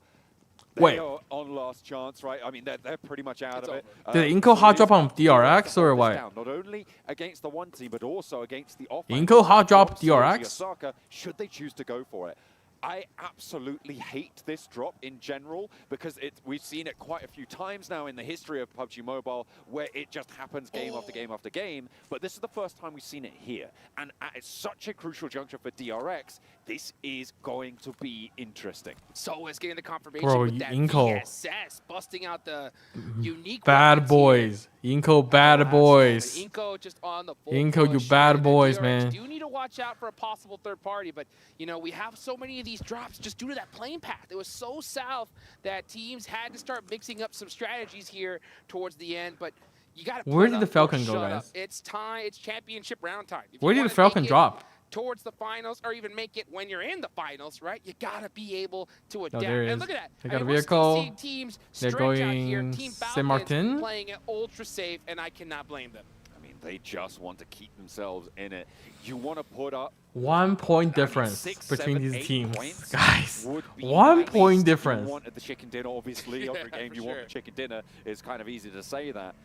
they are on last chance, right? I mean, they're pretty much out of it. Did Inco hot drop on DRX or what? Not only against the one team, but also against the off. Inco hot drop DRX? Osaka, should they choose to go for it? I absolutely hate this drop in general because we've seen it quite a few times now in the history of PUBG Mobile where it just happens game after game after game. But this is the first time we've seen it here. And at such a crucial juncture for DRX, this is going to be interesting. So is getting the confirmation Bro, with that Inco. VSS, busting out the unique Bad boys. Inco bad boys. Inco just on the full Inco, you push. bad And boys, DRX man. do need to watch out for a possible third party, but you know, we have so many of these drops just due to that plane path. It was so south that teams had to start mixing up some strategies here towards the end, but you got to Where did the Falcon go, guys? It's time. It's championship round time. If Where you did the wanna make Falcon it drop? towards the finals, or even make it when you're in the finals, right? You gotta be able to Oh, adapt. there it And is. look at that. They got a we're still vehicle. seeing teams They're stretch out here. going Team Saint Falcons Martin. playing it ultra safe, and I cannot blame them. I mean, they just want to keep themselves in it. You want to put up 1 point difference 6, between 7, these 8 teams. points Guys, would be 1 nice. point You difference. want the chicken dinner, obviously. Every game you want the chicken dinner. It's kind of easy to say that.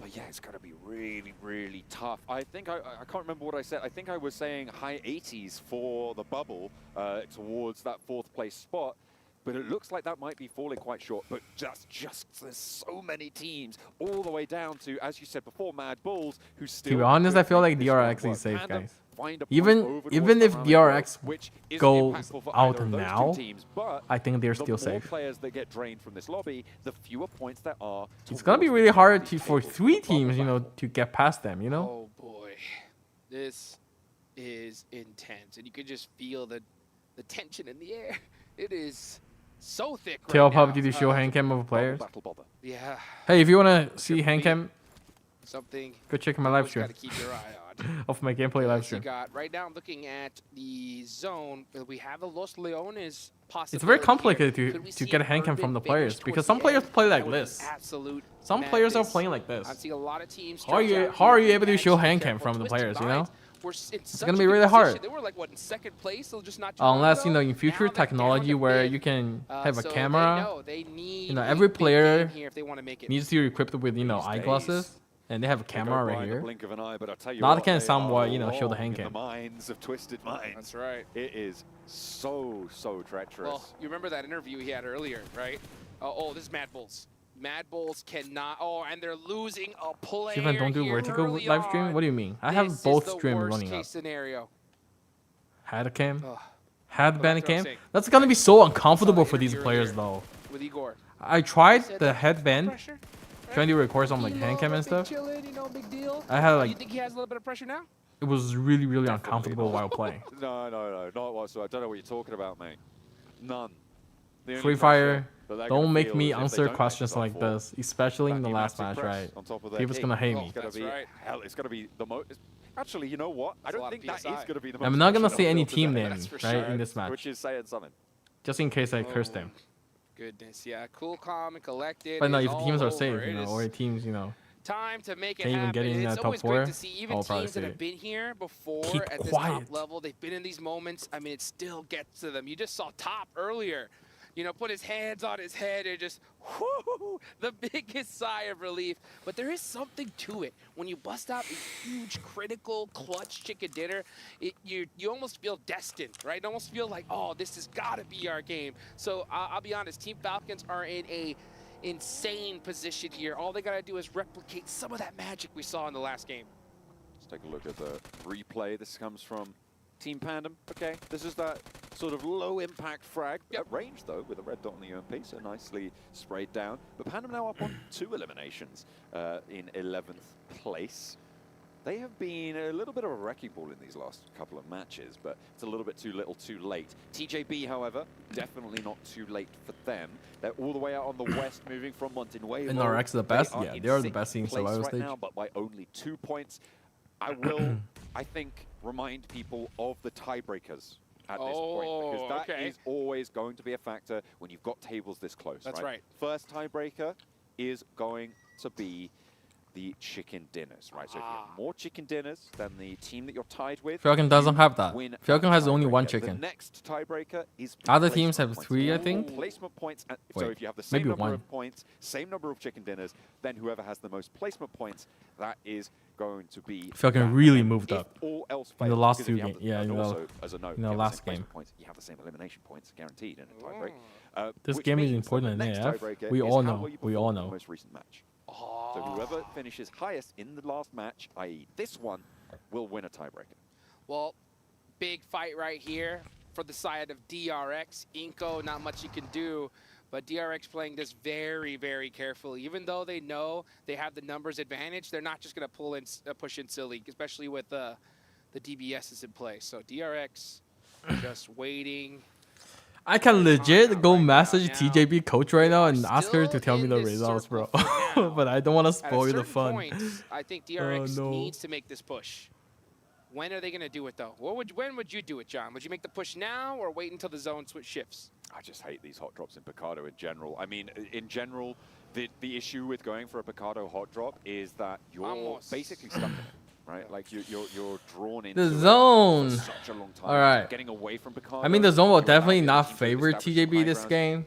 But yeah, it's going to be really, really tough. I think I can't remember what I said. I think I was saying high 80s for the bubble towards that 4th place spot. But it looks like that might be falling quite short. But just there's so many teams all the way down to, as you said before, Mad Bulls, who still. To be honest, I feel like DRX is safe, guys. Even if DRX goes out now, I think they're still safe. Players that get drained from this lobby, the fewer points there are. It's gonna be really hard for 3 teams, you know, to get past them, you know? Oh boy, this is intense, and you can just feel the tension in the air. It is so thick. Tell right now. PUBG to show hand cam of players. Yeah. Hey, if you wanna see hand cam, Something. go check my live You stream. gotta keep your eye on. Of my gameplay live You stream. got right now. I'm looking at the zone. We have a Los Leones possibility. It's very complicated here. to Could we see get a an hand cam urban from the finish players towards because the some end? players play like That would be this. absolute Some players are madness. playing like this. I see a lot of teams. How are you able to show hand cam from the players, you know? It's gonna be really hard. They were like what in 2nd place, so just not too Unless, long you know, ago. in future Now they're technology down to where mid. you can have a So camera, they need you know, a every big player game here if they want to make it. needs to be equipped with, you know, These eyeglasses, and they have a camera right here. Blink of an eye, but I tell you Now what, they can they somewhat, are you know, show the long hand in cam. The minds of Twisted Minds. That's right. It is so treacherous. Well, you remember that interview he had earlier, right? Oh, this is Mad Bulls. Mad Bulls cannot. Oh, and they're losing a player. Xifan, don't do here vertical early live stream? on. What do you mean? I This have is both the streams worst running case up. scenario. Had a cam? Ugh. Had That's band what I'm cam? saying. That's gonna be so uncomfortable Saw for the these interview players earlier though. With Igor. I tried said the that headband, pressure, trying to record some like hand cam and stuff. Chilling, you know, big deal. I had You like, think he has a little bit of pressure now? it was really uncomfortable while playing. No, not whatsoever. I don't know what you're talking about, mate. None. The only Free pressure Fire, that they're gonna don't make feel me is if they answer don't make questions the top like 4, this, especially in that the last massive match, press right? on top of their People's key. gonna hate Oh, me. it's gonna That's be right. hell. It's gonna be the most. Actually, you know what? I That's a don't lot think of that is PSI. gonna be the most. I'm not gonna pressure say they'll any feel team today. names, for right, sure. in this match. Which is saying something. Just in case I curse them. Goodness, yeah. Cool, calm, and collected. But no, is if the teams all are safe, over. you It know, is or teams, you know, time to make it can't even happen. get in It's top always 4, great to see even I'll probably teams that see have it. been here before Keep at this quiet. top level. They've been in these moments. I mean, it still gets to them. You just saw Top earlier. You know, put his hands on his head and just, whoo, the biggest sigh of relief. But there is something to it. When you bust out a huge, critical, clutch chicken dinner, you almost feel destined, right? You almost feel like, oh, this has got to be our game. So I'll be honest, Team Falcons are in a insane position here. All they got to do is replicate some of that magic we saw in the last game. Let's take a look at the replay. This comes from Team Pandem, okay, this is that sort of low impact frag at range though, with a red dot on the UMP, so nicely sprayed down. But Pandem now up on 2 eliminations in 11th place. They have been a little bit of a wrecking ball in these last couple of matches, but it's a little bit too little too late. TJB, however, definitely not too late for them. They're all the way out on the west, moving from Montenegro. And RX the best? Yeah, they are the best team survival stage. Now, but by only 2 points. I will, I think, remind people of the tiebreakers at this point, because that is always going to be a factor when you've got tables this close. That's right. First tiebreaker is going to be the chicken dinners, right? So if you have more chicken dinners than the team that you're tied with, Falcon doesn't have that. Falcon has only 1 chicken. The next tiebreaker is other teams have 3, I think. Placement points. Wait, so if you have the same number 1. of points, same number of chicken dinners, then whoever has the most placement points, that is going to be. Falcon really moved up all else in the last 2 games. Yeah, in the last game. Points, you have the same elimination points guaranteed in a tiebreak. This game is important in AF. We all know. We all know. Most recent match. So whoever finishes highest in the last match, i.e. this one, will win a tiebreaker. Well, big fight right here for the side of DRX. Inko, not much you can do, but DRX playing this very, very carefully. Even though they know they have the numbers advantage, they're not just going to pull in, push in silly, especially with the DBSs in place. So DRX just waiting. I can legit go message TJB coach right now and ask her to tell me the results, bro. But I don't want to spoil the fun. Points, I think DRX needs to make this push. When are they going to do it, though? When would you do it, John? Would you make the push now or wait until the zone switch shifts? I just hate these hot drops in Picardo in general. I mean, in general, the issue with going for a Picardo hot drop is that you're basically stuck in it. Right, like you're drawn into the zone. For such a long time. All right. Getting away from Picardo. I mean, the zone will definitely not favor TJB this game.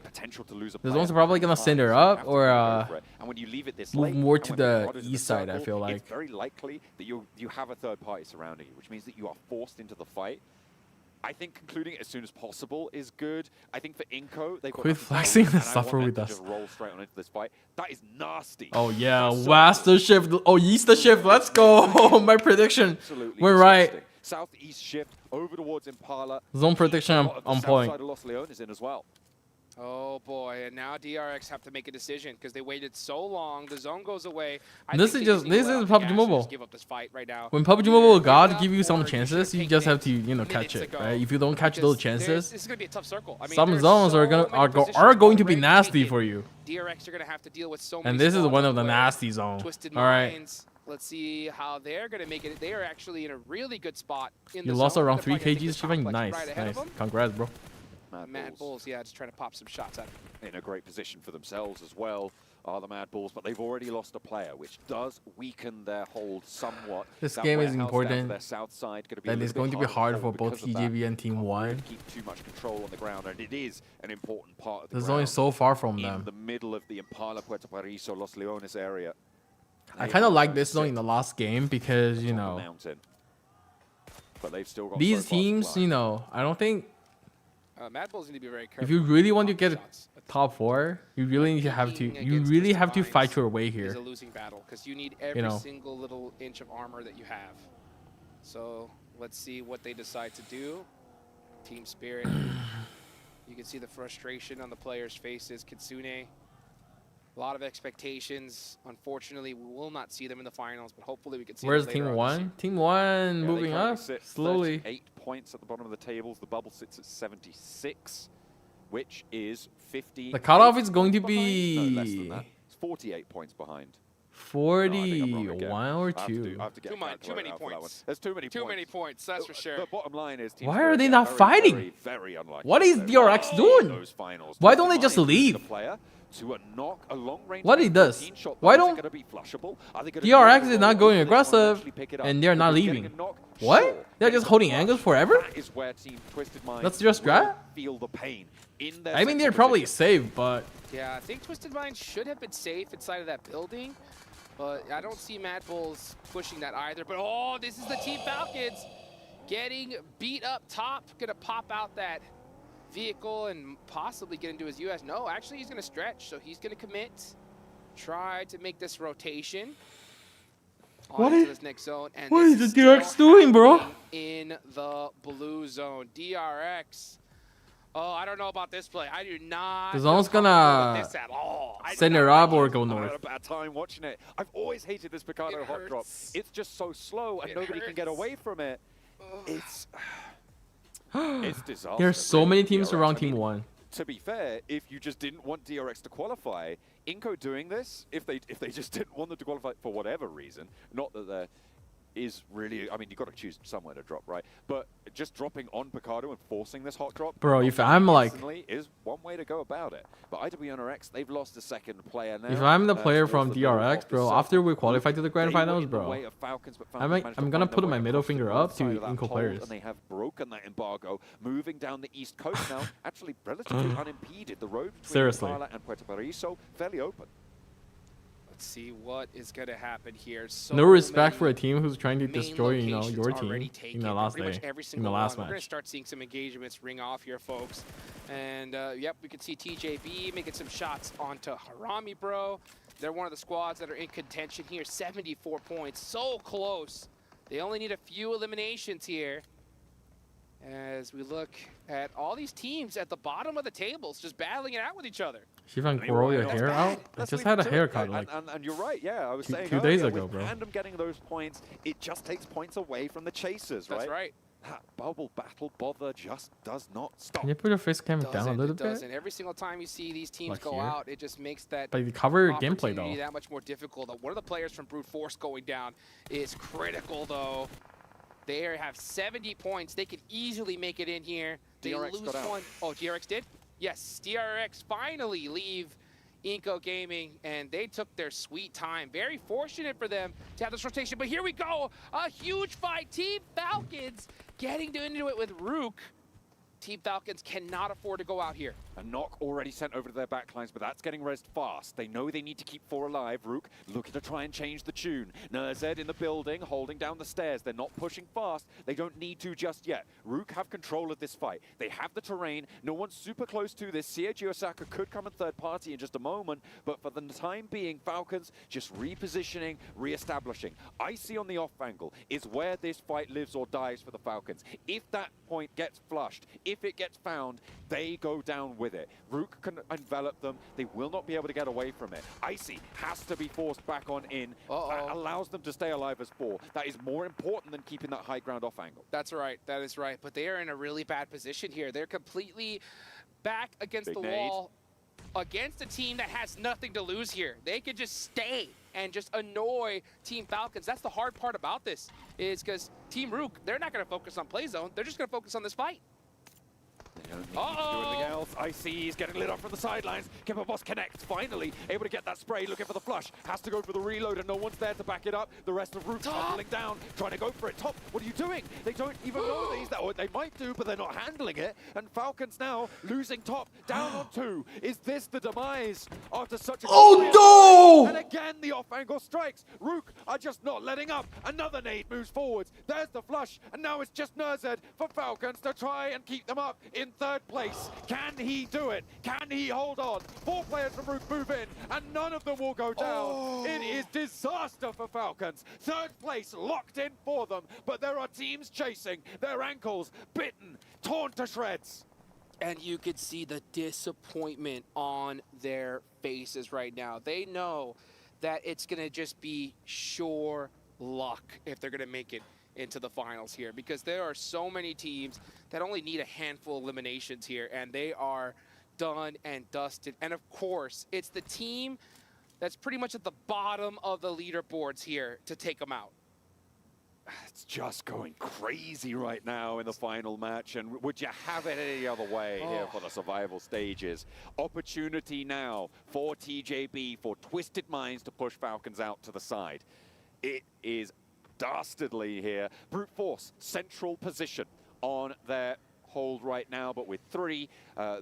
The zone's probably gonna send her up or and when you leave it this move more to the east side. I feel like it's very likely that you have a third party surrounding you, which means that you are forced into the fight. I think concluding it as soon as possible is good. I think for Inko, they've quit flexing and suffer with us. Just roll straight on into this fight. That is nasty. Oh yeah, west shift. Oh, east shift. Let's go. My prediction went right. Southeast shift over towards Impala. Zone prediction on point. Side of Los Leones in as well. Oh boy, and now DRX have to make a decision because they waited so long. The zone goes away. This is PUBG Mobile. Give up this fight right now. When PUBG Mobile God give you some chances, you just have to catch it, right? If you don't catch those chances, this is gonna be a tough circle. I mean, some zones are going to be nasty for you. DRX are gonna have to deal with so many. And this is one of the nasty zones. All right. Let's see how they're gonna make it. They are actually in a really good spot. You lost around 3 kgs, Xifan. Nice, nice. Congrats, bro. Mad Bulls, yeah, just trying to pop some shots at him. In a great position for themselves as well are the Mad Bulls, but they've already lost a player, which does weaken their hold somewhat. This game is important, and it's going to be hard for both TJB and Team 1. Keep too much control on the ground, and it is an important part of the There's only so far from them. In the middle of the Impala, Puerto Paraiso, Los Leones area. I kind of like this zone in the last game because, but they've still got these teams, I don't think Mad Bulls need to be very careful. if you really want to get a top 4, you really have to fight your way here. It's a losing battle because you need every single little inch of armor that you have. So let's see what they decide to do. Team Spirit. You can see the frustration on the players' faces. Kitsune. A lot of expectations. Unfortunately, we will not see them in the finals, but hopefully we can see Where's them Team 1? Team 1 moving up slowly. 8 points at the bottom of the tables. The bubble sits at 76, which is 50. The cutoff is going to be no, less than that. It's 48 points behind. 41 or 2. I have to get too many points. There's too many points. Too many points, that's for sure. The bottom line is why are they not fighting? Very unlikely. What is DRX doing? Why don't they just leave? What he does? Why don't DRX is not going aggressive and they're not leaving? What? They're just holding angles forever? That's your strat? I mean, they're probably safe, but yeah, I think Twisted Mind should have been safe inside of that building, but I don't see Mad Bulls pushing that either. But oh, this is the Team Falcons getting beat up top, gonna pop out that vehicle and possibly get into his US. No, actually he's gonna stretch, so he's gonna commit, try to make this rotation. What into is, this next zone. And what this is the DRX still doing, bro? in the blue zone. DRX. Oh, I don't know about this play. I do not. The zone's feel gonna with this at all. send it up or go I had north. a bad time watching it. I've always hated this Picardo hot drop. It's just so slow and nobody can get away from it. It's disaster. There are so many teams DRX. around I Team mean, 1. To be fair, if you just didn't want DRX to qualify, Inco doing this, if they just didn't want them to qualify for whatever reason, not that there is really, I mean, you've got to choose somewhere to drop, right? But just dropping on Picardo and forcing this hot drop, Bro, if I'm like, is one way to go about it. But IWNRX, they've lost a second player now. if I'm the player from towards the middle DRX, of bro, the after we circle. qualify to the grand They were finals, in the bro, way of Falcons, but Falcons managed to I'm gonna find their put way my middle across the finger north up side to of that Inco pole, players. and they have broken that embargo, moving down the east coast now, actually relatively unimpeded. The road between Seriously. Impala and Puerto Paraiso fairly open. Let's see what is going to happen here. No respect for a team who's trying to destroy, you know, your team taken. in the last Pretty day, much every in single the last one. We're going to match. start seeing some engagements ring off here, folks. And yep, we can see TJB making some shots onto Harami, bro. They're one of the squads that are in contention here. 74 points, so close. They only need a few eliminations here. As we look at all these teams at the bottom of the tables just battling it out with each other. Xifan, grow your hair out? I just had a haircut like and you're right, yeah. I was saying two days earlier, ago, with bro. Random getting those points, it just takes points away from the chasers, right? That's right. That bubble battle bother just does not stop. Can you put your face cam down a little bit? Doesn't. Every single time you see these teams Like go here? out, it just makes that But you cover gameplay opportunity though. that much more difficult. One of the players from Brute Force going down is critical though. They have 70 points. They could easily make it in here. They DRX lose got out. one. Oh, DRX did? Yes, DRX finally leave Inco Gaming, and they took their sweet time. Very fortunate for them to have this rotation. But here we go. A huge fight. Team Falcons getting into it with Rook. Team Falcons cannot afford to go out here. A knock already sent over to their backlines, but that's getting rezzed fast. They know they need to keep 4 alive. Rook looking to try and change the tune. Nerzed in the building, holding down the stairs. They're not pushing fast. They don't need to just yet. Rook have control of this fight. They have the terrain. No one's super close to this. Seiji Osaka could come in third party in just a moment, but for the time being, Falcons just repositioning, re-establishing. Icy on the off angle is where this fight lives or dies for the Falcons. If that point gets flushed, if it gets found, they go down with it. Rook can envelop them. They will not be able to get away from it. Icy has to be forced back on in. That allows them to stay alive as 4. That is more important than keeping that high ground off angle. That's right. That is right. But they are in a really bad position here. They're completely back against Big the nade. wall against a team that has nothing to lose here. They could just stay and just annoy Team Falcons. That's the hard part about this, is because Team Rook, they're not going to focus on play zone. They're just going to focus on this fight. They don't need to do anything else. Icy, he's getting lit up from the sidelines. Kipper Boss connects, finally able to get that spray, looking for the flush. Has to go for the reload, and no one's there to back it up. The rest of Rook tumbling down, trying to go for it. Top, what are you doing? They don't even know that he's there. Or they might do, but they're not handling it. And Falcons now losing top, down on 2. Is this the demise after such a... Oh, no! And again, the off-angle strikes. Rook are just not letting up. Another nade moves forwards. There's the flush, and now it's just Nerzed for Falcons to try and keep them up in third place. Can he do it? Can he hold on? 4 players from Rook move in, and none of them will go down. It is disaster for Falcons. Third place locked in for them, but there are teams chasing. Their ankles bitten, torn to shreds. And you could see the disappointment on their faces right now. They know that it's going to just be sure luck if they're going to make it into the finals here, because there are so many teams that only need a handful of eliminations here, and they are done and dusted. And of course, it's the team that's pretty much at the bottom of the leaderboards here to take them out. It's just going crazy right now in the final match, and would you have it any other way here for the survival stages? Opportunity now for TJB, for Twisted Minds to push Falcons out to the side. It is dastardly here. Brute Force, central position on their hold right now, but with 3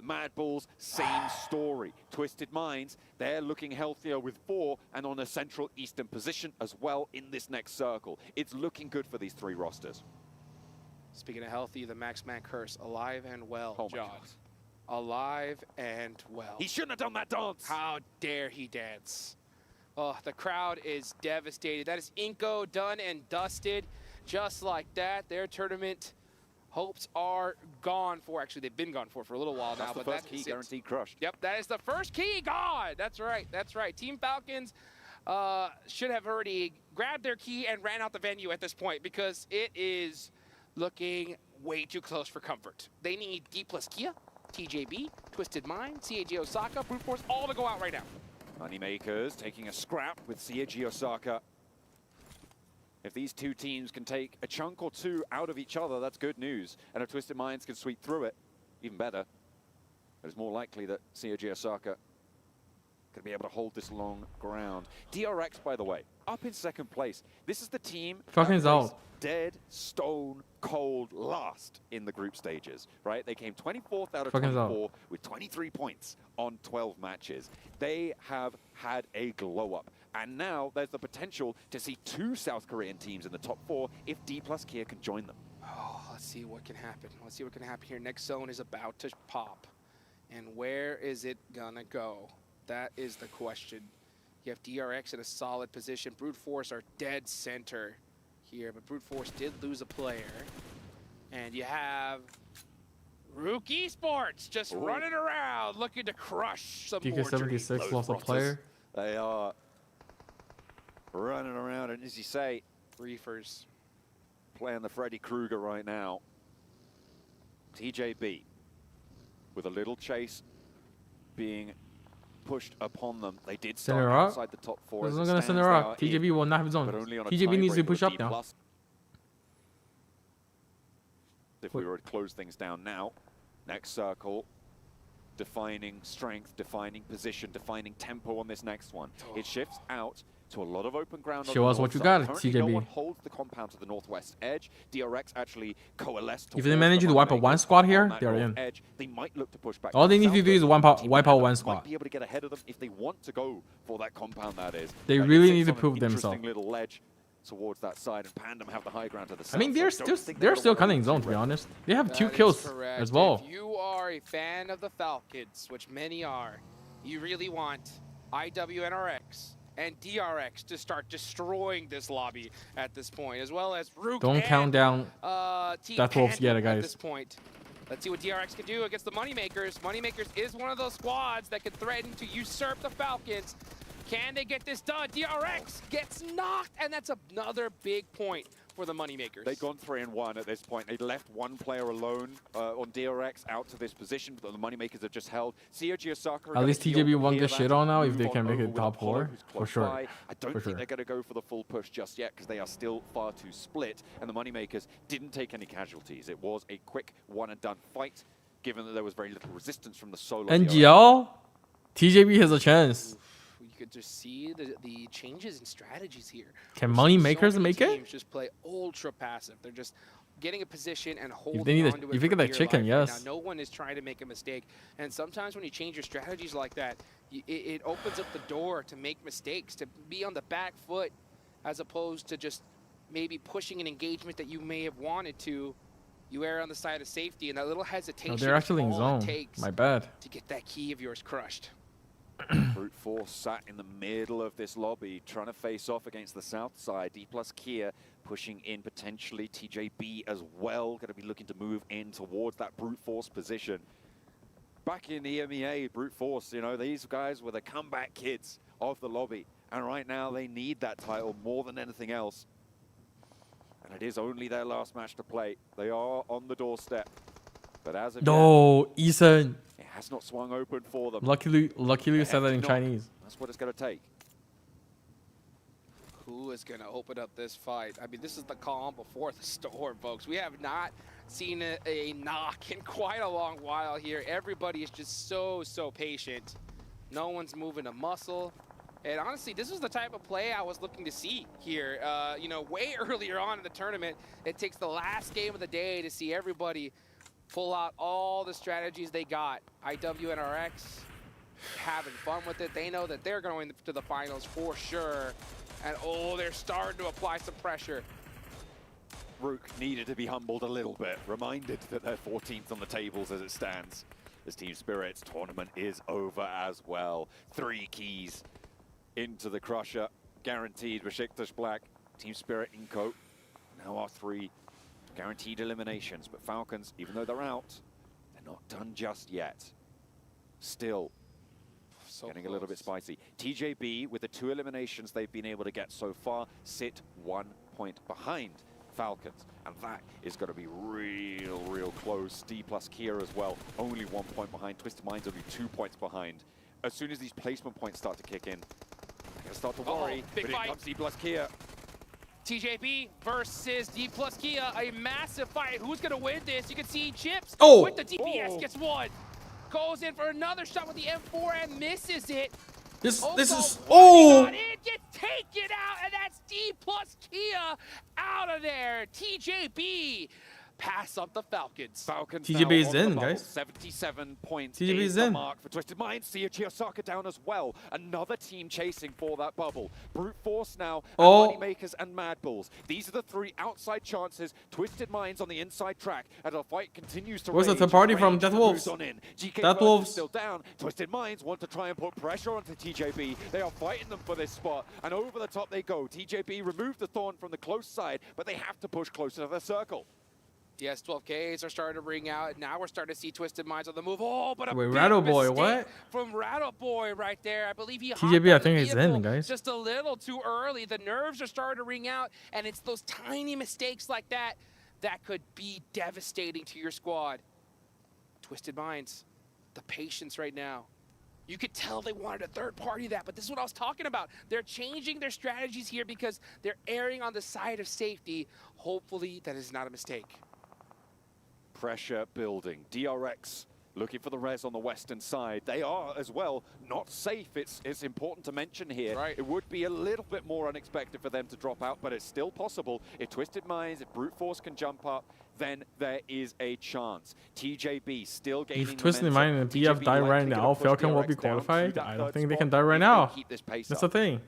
Mad Bulls, same story. Twisted Minds, they're looking healthier with 4 and on a central eastern position as well in this next circle. It's looking good for these 3 rosters. Speaking of healthy, the Maxman curse, alive and well, Josh. Alive and well. He shouldn't have done that dance. How dare he dance? Oh, the crowd is devastated. That is Inko done and dusted. Just like that, their tournament hopes are gone for. Actually, they've been gone for a little while now. That's the but first key guaranteed crushed. Yep, that is the first key gone. That's right. That's right. Team Falcons should have already grabbed their key and ran out the venue at this point because it is looking way too close for comfort. They need D plus Kia, TJB, Twisted Mind, CAG Osaka, Brute Force, all to go out right now. Moneymakers taking a scrap with CAG Osaka. If these two teams can take a chunk or two out of each other, that's good news. And if Twisted Minds can sweep through it, even better. It's more likely that CAG Osaka can be able to hold this long ground. DRX, by the way, up in second place. This is the team Falcon's out. Dead, stone, cold last in the group stages, right? They came 24th out of Falcon's 24 with 23 points on 12 matches. They have had a glow up. And now there's the potential to see two South Korean teams in the top 4 if D plus Kia can join them. Oh, let's see what can happen. Let's see what can happen here. Next zone is about to pop. And where is it gonna go? That is the question. You have DRX in a solid position. Brute Force are dead center here, but Brute Force did lose a player. And you have Rook Esports just running around looking to crush some more dreams. DK76 lost a player. They are running around, and as you say, Reefers playing the Freddy Krueger right now. TJB with a little chase being pushed upon them. They did start outside the top 4. He's not going to send a rock. TJB will not have his own. TJB needs to push up now. If we were to close things down now, next circle, defining strength, defining position, defining tempo on this next one. It shifts out to a lot of open ground. Show us what you got, TJB. No one holds the compound to the northwest edge. DRX actually coalesced. If they manage to wipe out one squad here, they're in. They might look to push back. All they need to do is wipe out one squad. Might be able to get ahead of them if they want to go for that compound. That is. They really need to prove themselves. Little ledge towards that side, and Pandem have the high ground to the south. I mean, they're still cutting zone, to be honest. They have 2 kills as well. If you are a fan of the Falcons, which many are, you really want IWNRX and DRX to start destroying this lobby at this point, as well as Rook. Don't count down Death Wolves yet, guys. At this point. Let's see what DRX can do against the Moneymakers. Moneymakers is one of those squads that could threaten to usurp the Falcons. Can they get this done? DRX gets knocked, and that's another big point for the Moneymakers. They've gone 3-1 at this point. They left one player alone on DRX out to this position, but the Moneymakers have just held. COG Osaka. At least TJB won't get shit on now if they can make it top 4, for sure. I don't think they're going to go for the full push just yet because they are still far too split, and the Moneymakers didn't take any casualties. It was a quick one-and-done fight, given that there was very little resistance from the solo. NGL? TJB has a chance. You could just see the changes in strategies here. Can Moneymakers make it? Just play ultra passive. They're just getting a position and holding if they need on to if you get that chicken, yes. Right now. No one is trying to make a mistake. And sometimes when you change your strategies like that, it opens up the door to make mistakes, to be on the back foot, as opposed to just maybe pushing an engagement that you may have wanted to. You err on the side of safety, and that little hesitation. No, they're actually in zone. My bad. To get that key of yours crushed. Brute Force sat in the middle of this lobby, trying to face off against the south side. D plus Kia pushing in potentially. TJB as well, going to be looking to move in towards that Brute Force position. Back in the EMEA, Brute Force, you know, these guys were the comeback kids of the lobby. And right now they need that title more than anything else. And it is only their last match to play. They are on the doorstep. But as of yet, Ethan. It has not swung open for them. Luckily you said that in Chinese. That's what it's going to take. Who is going to open up this fight? I mean, this is the calm before the storm, folks. We have not seen a knock in quite a long while here. Everybody is just so patient. No one's moving a muscle. And honestly, this is the type of play I was looking to see here. You know, way earlier on in the tournament, it takes the last game of the day to see everybody pull out all the strategies they got. IWNRX having fun with it. They know that they're going to the finals for sure. And oh, they're starting to apply some pressure. Rook needed to be humbled a little bit, reminded that they're 14th on the tables as it stands. This Team Spirit's tournament is over as well. 3 keys into the Crusher. Guaranteed Besiktas Black, Team Spirit, Inco. Now our 3 guaranteed eliminations. But Falcons, even though they're out, they're not done just yet. Still getting a little bit spicy. TJB, with the 2 eliminations they've been able to get so far, sit 1 point behind Falcons. And that is going to be real close. D plus Kia as well, only 1 point behind. Twisted Minds only 2 points behind. As soon as these placement points start to kick in, they're going to start to worry. Big but fight. Here comes D plus Kia. TJB versus D plus Kia, a massive fight. Who's going to win this? You can see Chips with the DPS gets one. Goes in for another shot with the M4 and misses it. This is It gets taken out, and that's D plus Kia out of there. TJB pass up the Falcons. Falcons TJB is in, guys. 77 points. TJB is is the in. mark for Twisted Minds. See Chiosaka down as well. Another team chasing for that bubble. Brute Force now, and Moneymakers and Mad Bulls. These are the 3 outside chances. Twisted Minds on the inside track, and the fight continues to Where's rage. the third party from? Rage Death Wolves. moves on in. GK Death First Wolves. is still down. Twisted Minds want to try and put pressure onto TJB. They are fighting them for this spot, and over the top they go. TJB removed the Thorn from the close side, but they have to push closer to the circle. Yes, 12Ks are starting to ring out. Now we're starting to see Twisted Minds on the move. Oh, but a Wait, big Rattle Boy, mistake what? from Rattle Boy right there. I believe he TJB, I think he's in, guys. Just a little too early. The nerves are starting to ring out, and it's those tiny mistakes like that that could be devastating to your squad. Twisted Minds, the patience right now. You could tell they wanted a third party that, but this is what I was talking about. They're changing their strategies here because they're erring on the side of safety. Hopefully that is not a mistake. Pressure building. DRX looking for the res on the western side. They are as well not safe. It's important to mention here. Right. It would be a little bit more unexpected for them to drop out, but it's still possible. If Twisted Minds, if Brute Force can jump up, then there is a chance. TJB still gaining If Twisted Mind and BF die right now, Falcon will be qualified. I don't think they can die right now. That's the thing.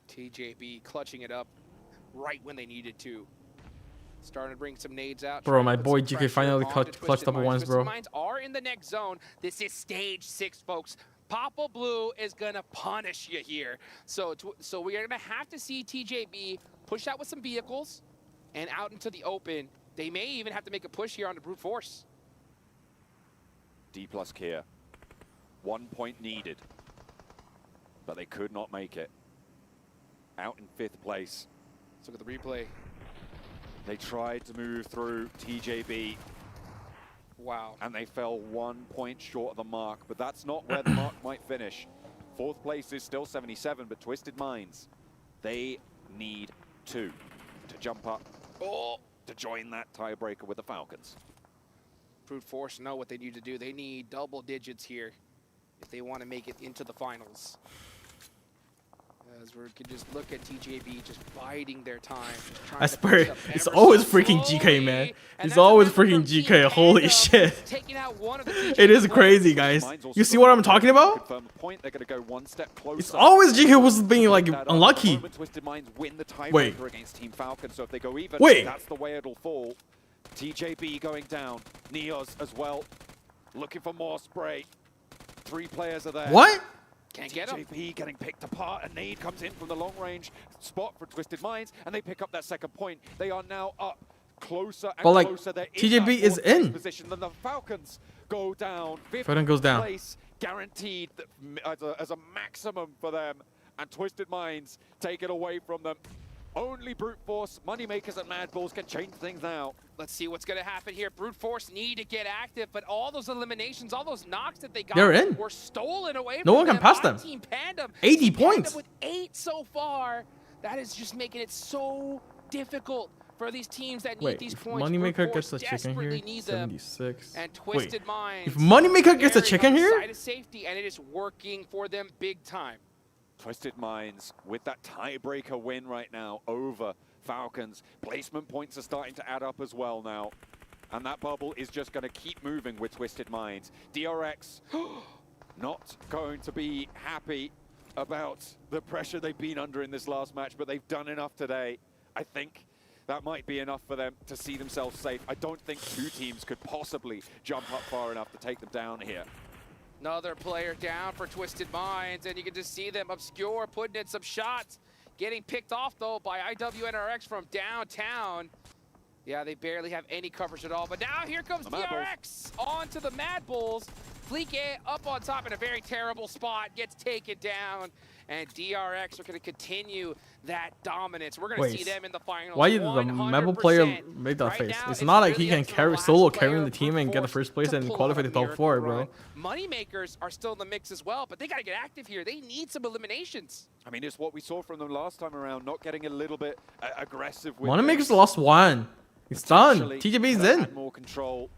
TJB clutching it up right when they needed to. Starting to bring some nades out. Bro, my boy GK finally clutched double ones, bro. Twisted Minds are in the next zone. This is stage 6, folks. Papa Blue is gonna punish you here. So we are gonna have to see TJB push out with some vehicles and out into the open. They may even have to make a push here on the Brute Force. D plus Kia. 1 point needed. But they could not make it. Out in 5th place. Let's look at the replay. They tried to move through TJB. Wow. And they fell 1 point short of the mark, but that's not where the mark might finish. 4th place is still 77, but Twisted Minds, they need 2 to jump up to join that tiebreaker with the Falcons. Brute Force know what they need to do. They need double digits here if they want to make it into the finals. As we can just look at TJB just biding their time. I swear, it's always freaking GK, man. It's always freaking GK. Holy shit. It is crazy, guys. You see what I'm talking about? It's always GK who's being like unlucky. Wait. Wait. That's the way it'll fall. TJB going down. Neos as well. Looking for more spray. 3 players are there. What? Can't get him. TJB getting picked apart. A nade comes in from the long range spot for Twisted Minds, and they pick up that 2nd point. They are now up closer and closer. They're TJB is in position. Then the Falcons go down. 5th goes down. Place guaranteed as a maximum for them, and Twisted Minds take it away from them. Only Brute Force, Moneymakers, and Mad Bulls can change things now. Let's see what's going to happen here. Brute Force need to get active, but all those eliminations, all those knocks that they got were stolen away No from one can them pass by them. Team Pandem. 80 Team points. Pandem with 8 so far. That is just making it so difficult for these teams that need these points. Moneymaker gets a chicken here. 76. And Twisted Minds. If Moneymaker gets a chicken here? Side of safety, and it is working for them big time. Twisted Minds with that tiebreaker win right now over Falcons. Placement points are starting to add up as well now. And that bubble is just going to keep moving with Twisted Minds. DRX not going to be happy about the pressure they've been under in this last match, but they've done enough today. I think that might be enough for them to see themselves safe. I don't think 2 teams could possibly jump up far enough to take them down here. Another player down for Twisted Minds, and you can just see them obscure, putting in some shots. Getting picked off, though, by IWNRX from downtown. Yeah, they barely have any coverage at all. But now here comes DRX onto the Mad Bulls. Fleek up on top in a very terrible spot, gets taken down. And DRX are going to continue that dominance. We're going to see them in the finals. Why did the Mabel player make that face? It's not like he can solo carrying the team and get the first place and qualify the top 4, bro. Moneymakers are still in the mix as well, but they got to get active here. They need some eliminations. I mean, it's what we saw from them last time around, not getting a little bit aggressive with Moneymakers lost 1. It's done. TJB's in. More control.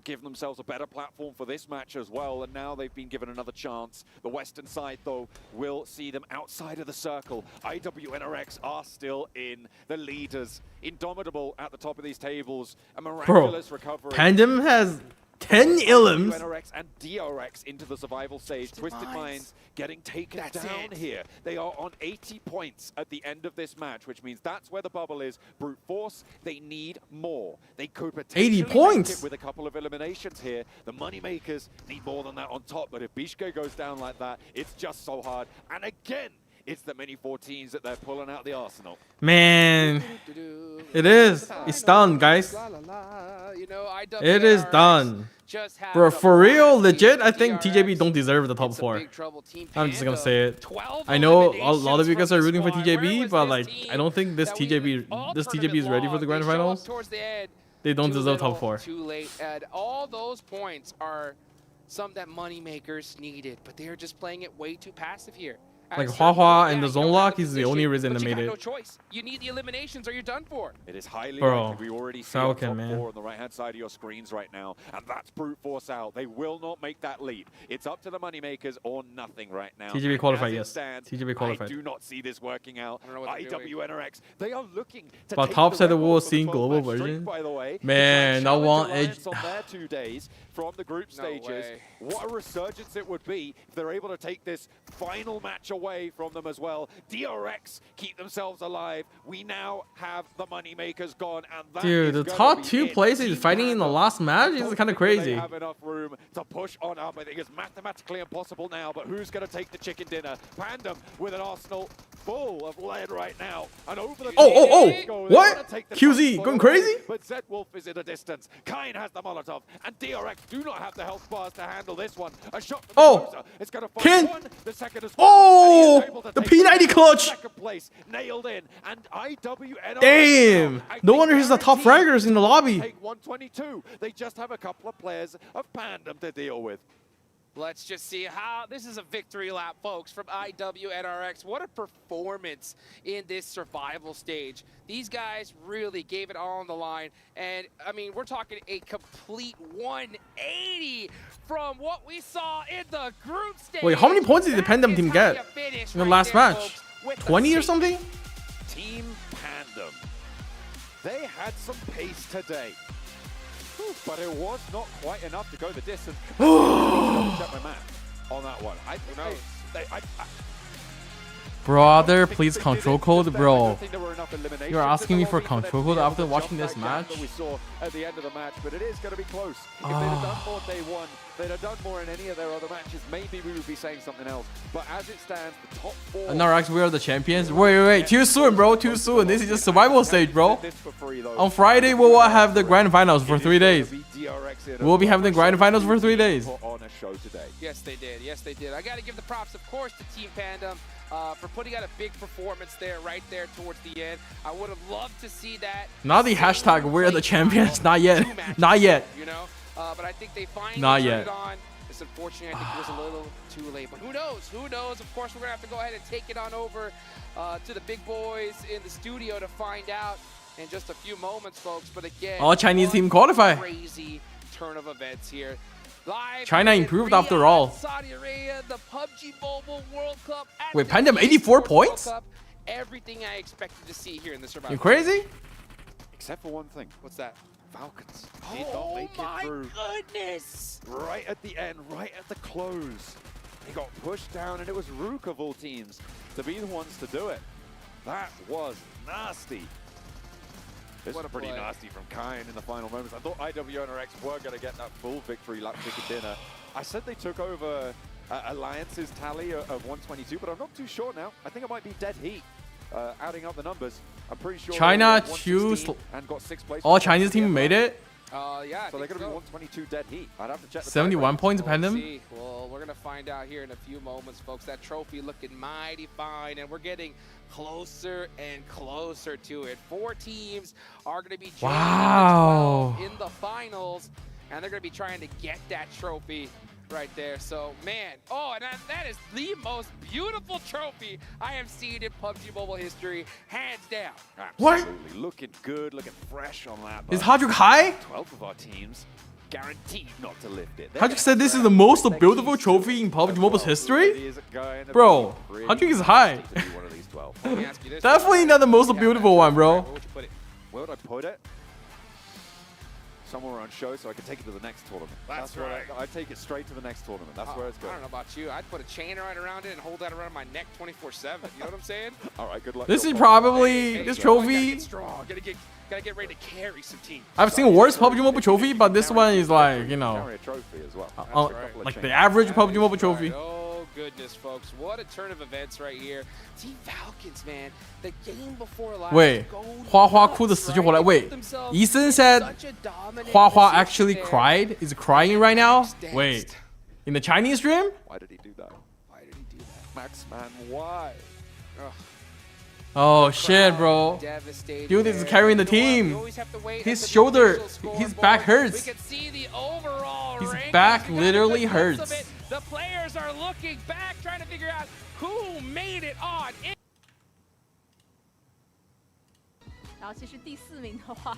Give themselves a better platform for this match as well, and now they've been given another chance. The western side, though, will see them outside of the circle. IWNRX are still in. The leaders, indomitable at the top of these tables. A miraculous recovery. Pandem has 10 illims. NRX and DRX into the survival stage. Twisted Minds getting taken down here. They are on 80 points at the end of this match, which means that's where the bubble is. Brute Force, they need more. They could potentially 80 points make it with a couple of eliminations here. The Moneymakers need more than that on top, but if Bishke goes down like that, it's just so hard. And again, it's the many 14s that they're pulling out the arsenal. Man, it is. It's done, guys. It is done. Bro, for real, legit, I think TJB don't deserve the top 4. I'm just gonna say it. I know a lot of you guys are rooting for TJB, but like, I don't think this TJB is ready for the grand finals. They don't deserve top 4. Too late, and all those points are some that Moneymakers needed, but they are just playing it way too passive here. Like Hua and the zone lock is the only reason they made it. No choice. You need the eliminations or you're done for. It is highly likely. We already see Falcon, top man. 4 on the right-hand side of your screens right now, and that's Brute Force out. They will not make that leap. It's up to the Moneymakers or nothing right now. TJB qualified, yes. Stands, TJB qualified. I do not see this working out. IWNRX, they are looking to but take top the said that record we'll for see the global 12-match streak, version. by the way. Man, that one edge. On their 2 days from the group stages. What a resurgence it would be if they're able to take this final match away from them as well. DRX keep themselves alive. We now have the Moneymakers gone, and that dude, the top 2 places fighting in the last match is kind of crazy. They have enough room to push on up. I think it's mathematically impossible now, but who's going to take the chicken dinner? Pandem with an arsenal full of lead right now. And over the what? QZ going crazy? But Zed Wolf is in a distance. Kain has the Molotov, and DRX do not have the health bars to handle this one. A shot from the closer. It's going to find one. The second is the P90 clutch. Second place nailed in, and IWNRX. Damn! No wonder he's the top fraggers in the lobby. Take 122. They just have a couple of players of Pandem to deal with. Let's just see how this is a victory lap, folks, from IWNRX. What a performance in this survival stage. These guys really gave it all on the line. And, I mean, we're talking a complete 180 from what we saw in the group stage. Wait, how many points did the Pandem team get in the last match? 20 or something? Team Pandem. They had some pace today. But it was not quite enough to go the distance. Check my math on that one. I think Brother, please control code, bro. You're asking me for control code after watching this match? We saw at the end of the match, but it is going to be close. If they'd have done more day 1, they'd have done more in any of their other matches, maybe we would be saying something else. But as it stands, the top 4... NRX, we are the champions. Wait. Too soon, bro. Too soon. This is just survival stage, bro. On Friday, we will have the grand finals for 3 days. We'll be having the grand finals for 3 days. Yes, they did. Yes, they did. I got to give the props, of course, to Team Pandem. For putting out a big performance there, right there towards the end. I would have loved to see that. Not the hashtag we're the champions. Not yet. Not yet. You know, but I think they finally turned it on. It's unfortunate. I think it was a little too late. But who knows? Who knows? Of course, we're gonna have to go ahead and take it on over to the big boys in the studio to find out in just a few moments, folks. But again, all Chinese team qualify. Crazy turn of events here. Live China improved after all. Saudi Arabia, the PUBG Mobile World Cup. Wait, Pandem 84 points? Everything I expected to see here in the survival. You crazy? Except for one thing. What's that? Falcons did not make it through. Oh my goodness! Right at the end, right at the close. They got pushed down, and it was Rook of all teams to be the ones to do it. That was nasty. This was pretty nasty from Kain in the final moments. I thought IWNRX were going to get that full victory lap chicken dinner. I said they took over Alliance's tally of 122, but I'm not too sure now. I think it might be dead heat. Adding up the numbers, I'm pretty sure China and got 6th place. All Chinese team made it. Yeah. So they're going to be 122 dead heat. I'd have to check. 71 points Pendum. Well, we're going to find out here in a few moments, folks. That trophy looking mighty fine, and we're getting closer and closer to it. 4 teams are going to be joining in the finals, and they're going to be trying to get that trophy right there. So, man, and that is the most beautiful trophy I have seen in PUBG Mobile history, hands down. Absolutely. What? Looking good, looking fresh on that. Is Hadjuk high? 12 of our teams guaranteed not to lift it. Hadjuk said this is the most beautiful trophy in PUBG Mobile's history? Bro, Hadjuk is high. Definitely not the most beautiful one, bro. Where would I put it? Somewhere on show so I can take it to the next tournament. That's right. I take it straight to the next tournament. That's where it's going. I don't know about you. I'd put a chain right around it and hold that around my neck 24/7. You know what I'm saying? All right, good luck. This is probably this trophy. Gotta get strong. Gotta get ready to carry some teams. I've seen worse PUBG Mobile trophy, but this one is like, you know, carry a trophy as well. like the average PUBG Mobile trophy. Oh goodness, folks! What a turn of events right here. Team Falcons, man. The game before last. Wait, 花花哭得死去活来. Wait, Ethan said 花花 actually cried. Is crying right now? Wait, in the Chinese stream? Why did he do that? Why did he do that? Maxman, why? Oh shit, bro. Dude is carrying the team. His shoulder, his back hurts. His back literally hurts. The players are looking back, trying to figure out who made it on. 然后其实第4名的话，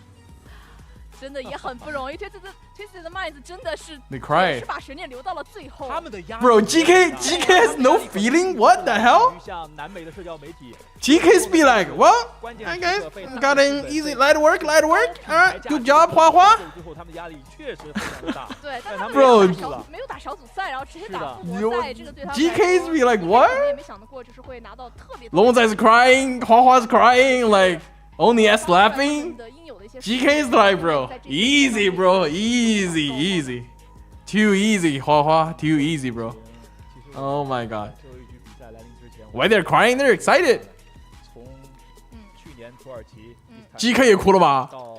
真的也很不容易。Twisted 的麦子真的是是把悬念留到了最后。他们的压 Bro, GK has no feeling. What the hell? 像南美的社交媒体 GK's be like, well, I guess got an easy light work. Alright, good job, 花花。最后他们压力确实非常的大。对，但他们没有打小组赛，然后直接打复活赛，这个对他们 GK's be like, what? 也没想得过，就是会拿到特别。龙仔 is crying, 花花 is crying, like only S laughing. GK's like, bro, easy, bro, easy. Too easy, 花花, too easy, bro. Oh my god. Why they're crying? They're excited. 从去年土耳其 GK 也哭了吧？到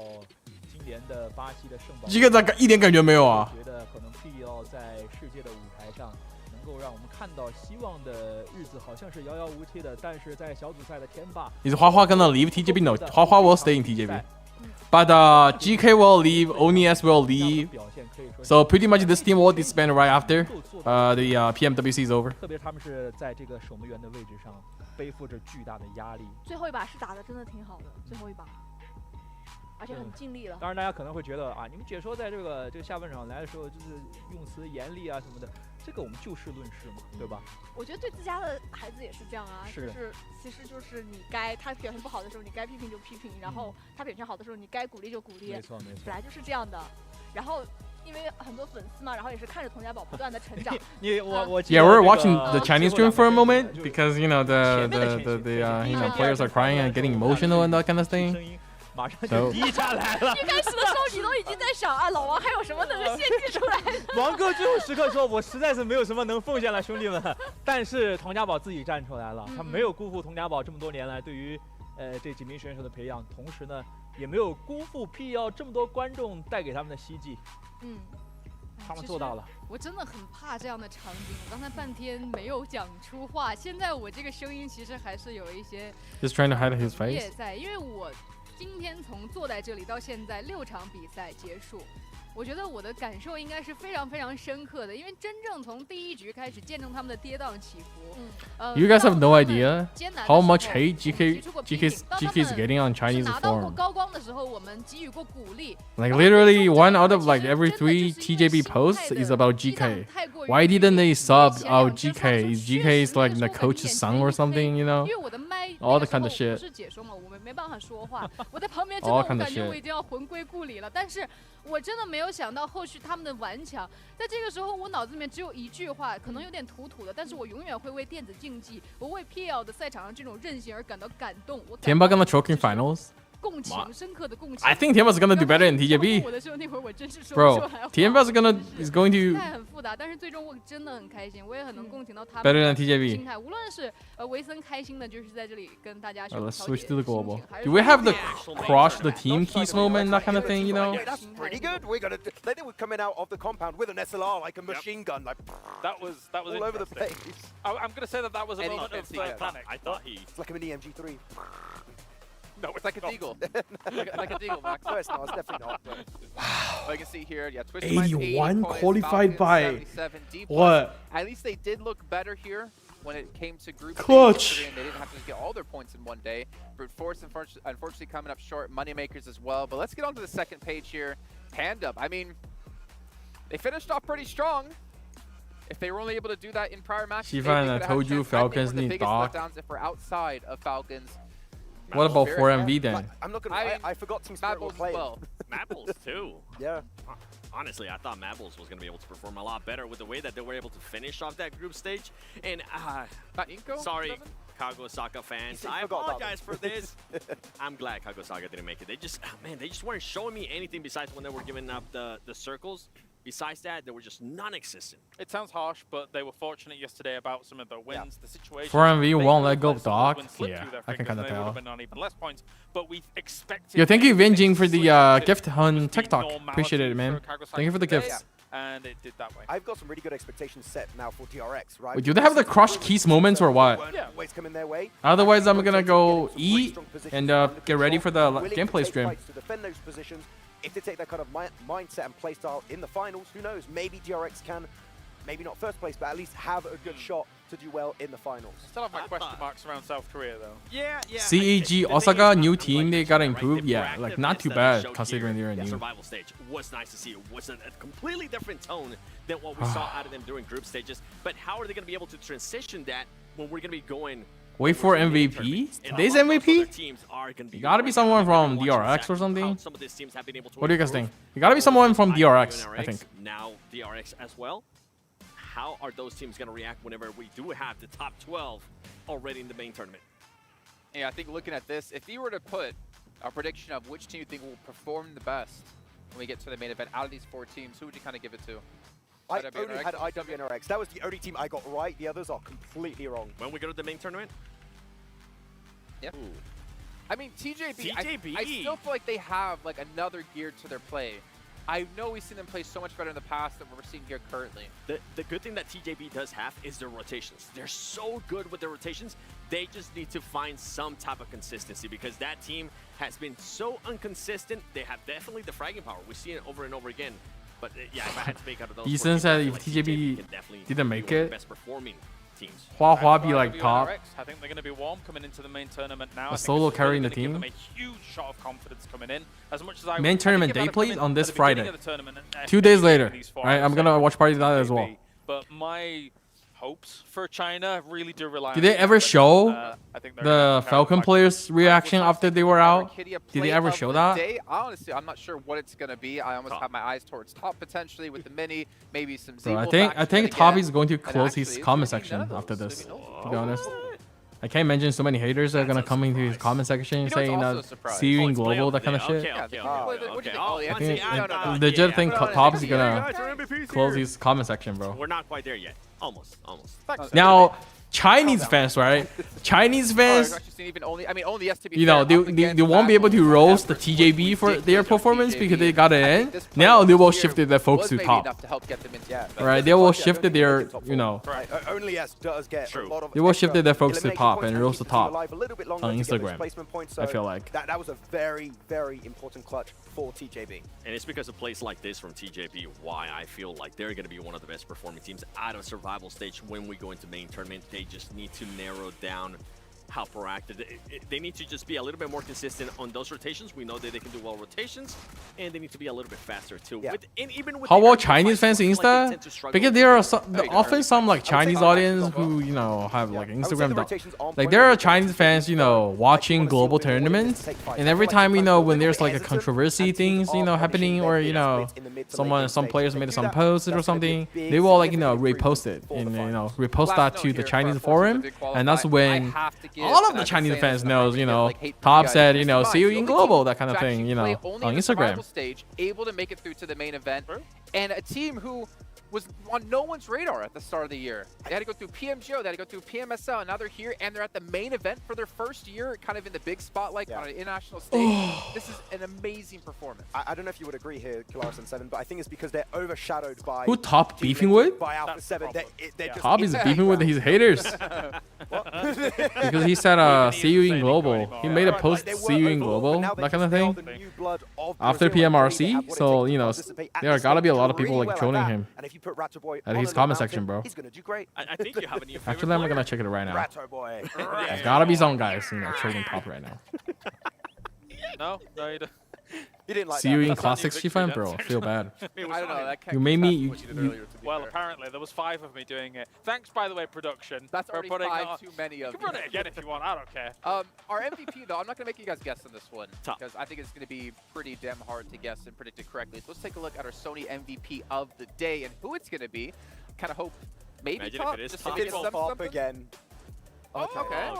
今年的巴西的圣保 GK 咋一点感觉没有啊？觉得可能必要在世界的舞台上能够让我们看到希望的日子好像是遥遥无期的，但是在小组赛的天霸 Is 花花 gonna leave TJB? No, 花花 will stay in TJB. But GK will leave, ONIS will leave. So pretty much this team will disband right after the PMWC is over. 特别他们是在这个守门员的位置上背负着巨大的压力。最后一把是打的真的挺好的，最后一把，而且很尽力了。当然，大家可能会觉得啊，你们解说在这个下半场来的时候，就是用词严厉啊什么的，这个我们就事论事嘛，对吧？我觉得对自家的孩子也是这样啊，就是其实就是你该他表现不好的时候，你该批评就批评，然后他表现好的时候，你该鼓励就鼓励。没错，本来就是这样的。然后因为很多粉丝嘛，然后也是看着佟家宝不断的成长。Yeah, we're watching the Chinese stream for a moment because you know the players are crying and getting emotional and that kind of thing. 马上就低下来了。一开始的时候你都已经在想啊，老王还有什么能献祭出来的？王哥最后时刻说：“我实在是没有什么能奉献了，兄弟们。”但是佟家宝自己站出来了，他没有辜负佟家宝这么多年来对于这几名选手的培养，同时呢，也没有辜负 PL 这么多观众带给他们的希冀。他们做到了。我真的很怕这样的场景，我刚才半天没有讲出话，现在我这个声音其实还是有一些。Just trying to hide his face. 在，因为我今天从坐在这里到现在6场比赛结束，我觉得我的感受应该是非常非常深刻的，因为真正从第1局开始见证他们的跌宕起伏。You guys have no idea how much hate GK is getting on Chinese forum. 拿到过高光的时候，我们给予过鼓励。Like literally 1 out of like every 3 TJB posts is about GK. Why didn't they sub out GK? Is GK is like the coach's son or something? You know? All the kind of shit. 我是解说嘛，我们没办法说话。我在旁边真的，我感觉我已经要魂归故里了。但是我真的没有想到后续他们的顽强。在这个时候，我脑子里面只有一句话，可能有点土的，但是我永远会为电子竞技，我为 PL 的赛场上这种韧性而感到感动。Tianba gonna choke in finals? I think TMS is gonna do better than TJB. Bro, TMS is going to better than TJB. Let's switch to the global. Do we have the crush the team keys moment, that kind of thing, you know? Yeah, that's pretty good. They were coming out of the compound with an SLR, like a machine gun, like that was all over the place. I'm gonna say that was a moment of panic. I thought he. It's like an EMG3. No, it's like a deagle. like a deagle, Max. No, it's not. It's definitely not. But... Wow. But you can see here, yeah, Twisted 81 points, qualified Falcons, by 77, what? At least they did look better here when it came to group clutch. And they didn't have to get all their points in one day. Brute Force, unfortunately, coming up short. Moneymakers as well. But let's get on to the second page here. Panda. I mean, they finished off pretty strong. If they were only able to do that in prior matches, Xifan, I told you Falcons need dock. If we're outside of Falcons. What about 4MV then? I'm not gonna. I forgot Team Spirit were playing. Well. Maples too. Yeah. Honestly, I thought Maples was gonna be able to perform a lot better with the way that they were able to finish off that group stage. And sorry, Kagosaka fans, I apologize for this. I'm glad Kagosaka didn't make it. They just, man, they just weren't showing me anything besides when they were giving up the circles. Besides that, they were just non-existent. It sounds harsh, but they were fortunate yesterday about some of the wins, the situation. 4MV won't let go of dock. Yeah, I can kind of tell. On even less points, but we expected. Yo, thank you, Vinjing, for the gift on TikTok. Appreciate it, man. Thank you for the gifts. And it did that way. I've got some really good expectations set now for DRX, right? Wait, do they have the crush keys moments or what? Yeah. Ways coming their way. Otherwise, I'm gonna go eat and get ready for the gameplay stream. To defend those positions. If they take that kind of mindset and play style in the finals, who knows? Maybe DRX can, maybe not first place, but at least have a good shot to do well in the finals. Still have my question marks around South Korea, though. Yeah. CEG, Osaka, new team, they gotta improve. Yeah, like not too bad considering they're new. Survival stage was nice to see. It was a completely different tone than what we saw out of them during group stages. But how are they going to be able to transition that when we're going to be going? Wait for MVP? Today's MVP? You gotta be someone from DRX or something. What do you guys think? You gotta be someone from DRX, I think. Now DRX as well. How are those teams gonna react whenever we do have the top 12 already in the main tournament? Yeah, I think looking at this, if you were to put a prediction of which team you think will perform the best when we get to the main event out of these four teams, who would you kind of give it to? I only had IWNRX. That was the only team I got right. The others are completely wrong. When we go to the main tournament? Yep. I mean, TJB, I still feel like they have like another gear to their play. I know we've seen them play so much better in the past than what we're seeing here currently. The good thing that TJB does have is their rotations. They're so good with their rotations. They just need to find some type of consistency because that team has been so inconsistent. They have definitely the fragging power. We've seen it over and over again. But yeah, if I had to make out of those, Ethan said if TJB didn't make it, best performing teams. Hua be like top. I think they're going to be warm coming into the main tournament now. A solo carrying the team. Give them a huge shot of confidence coming in. As much as main tournament day plays on this Friday. 2 days later. Alright, I'm gonna watch party that as well. But my hopes for China really do rely on. Did they ever show the Falcon players' reaction after they were out? Did they ever show that? Honestly, I'm not sure what it's gonna be. I almost have my eyes towards top potentially with the mini, maybe some. Bro, I think Toppy is going to close his comment section after this. To be honest, I can't imagine so many haters are gonna come into his comment section saying that see you in global, that kind of shit. I legit think Toppy's gonna close his comment section, bro. We're not quite there yet. Almost. Now, Chinese fans, right? Chinese fans, you know, they won't be able to roast the TJB for their performance because they got it in. Now they will shift their focus to top. Right? They will shift their, you know, they will shift their focus to top and roast the top on Instagram. I feel like that was a very, very important clutch for TJB. And it's because of plays like this from TJB why I feel like they're going to be one of the best performing teams out of survival stage when we go into main tournament. They just need to narrow down how proactive. They need to just be a little bit more consistent on those rotations. We know that they can do well rotations, and they need to be a little bit faster too. Yeah. How about Chinese fans Insta? Because there are often some like Chinese audience who, you know, have like Instagram. Like there are Chinese fans, you know, watching global tournaments, and every time, you know, when there's like a controversy things, you know, happening, or you know, some players made some post or something, they will like, you know, repost it and, you know, repost that to the Chinese forum, and that's when all of the Chinese fans knows, you know, Top said, you know, see you in global, that kind of thing, you know, on Instagram. Stage, able to make it through to the main event, and a team who was on no one's radar at the start of the year. They had to go through PMGO, they had to go through PMSL, and now they're here, and they're at the main event for their first year, kind of in the big spotlight on an international stage. This is an amazing performance. I don't know if you would agree here, Kularis and Seven, but I think it's because they're overshadowed by... Who Top beefing with? By Alpha 7. Top is beefing with his haters. Because he said, see you in global. He made a post, see you in global, that kind of thing. After PMRC, so, you know, there gotta be a lot of people like trolling him. At his comment section, bro. He's gonna do great. I think you have a new favorite Actually, I'm gonna check it right now. Ratto boy. There's gotta be some guys, you know, trolling Top right now. No, you don't. You didn't like See you in Classic Xifan, bro. I feel bad. I don't know. That You made me. Well, apparently there was 5 of me doing it. Thanks, by the way, production. That's already putting 5 too many of you. You can run it again if you want. I don't care. Our MVP, though, I'm not going to make you guys guess on this one because I think it's going to be pretty damn hard to guess and predict it correctly. So let's take a look at our Sony MVP of the day and who it's going to be. Kind of hope maybe Top. If it is just Top. to get It's Top again. Okay.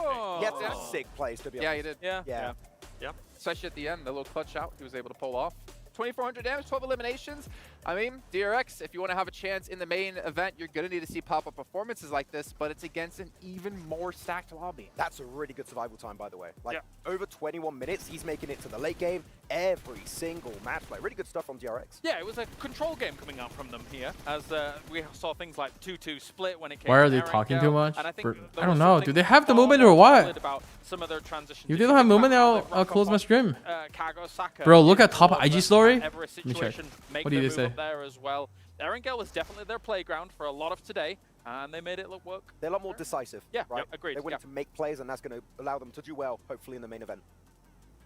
Yeah, that's a sick place, to be honest. Yeah, you did. Yeah. Especially at the end, the little clutch out he was able to pull off. 2,400 damage, 12 eliminations. I mean, DRX, if you want to have a chance in the main event, you're going to need to see pop-up performances like this, but it's against an even more stacked lobby. That's a really good survival time, by the way. Like, over 21 minutes, he's making it to the late game every single match play. Really good stuff from DRX. Yeah, it was a control game coming out from them here, as we saw things like 2-2 split when it came Why to are they Aaron talking Go, too much? and I think I don't know. Do they have the movement or what? About some of their transitions. If they don't have movement, I'll close my stream. Kago-Saka, Bro, look at Top IG story. Let me check. What did they say? There as well. Erangel was definitely their playground for a lot of today, and they made it look work. They're a lot more decisive. Yeah, right? Agreed. They're willing to make plays, and that's going to allow them to do well, hopefully, in the main event.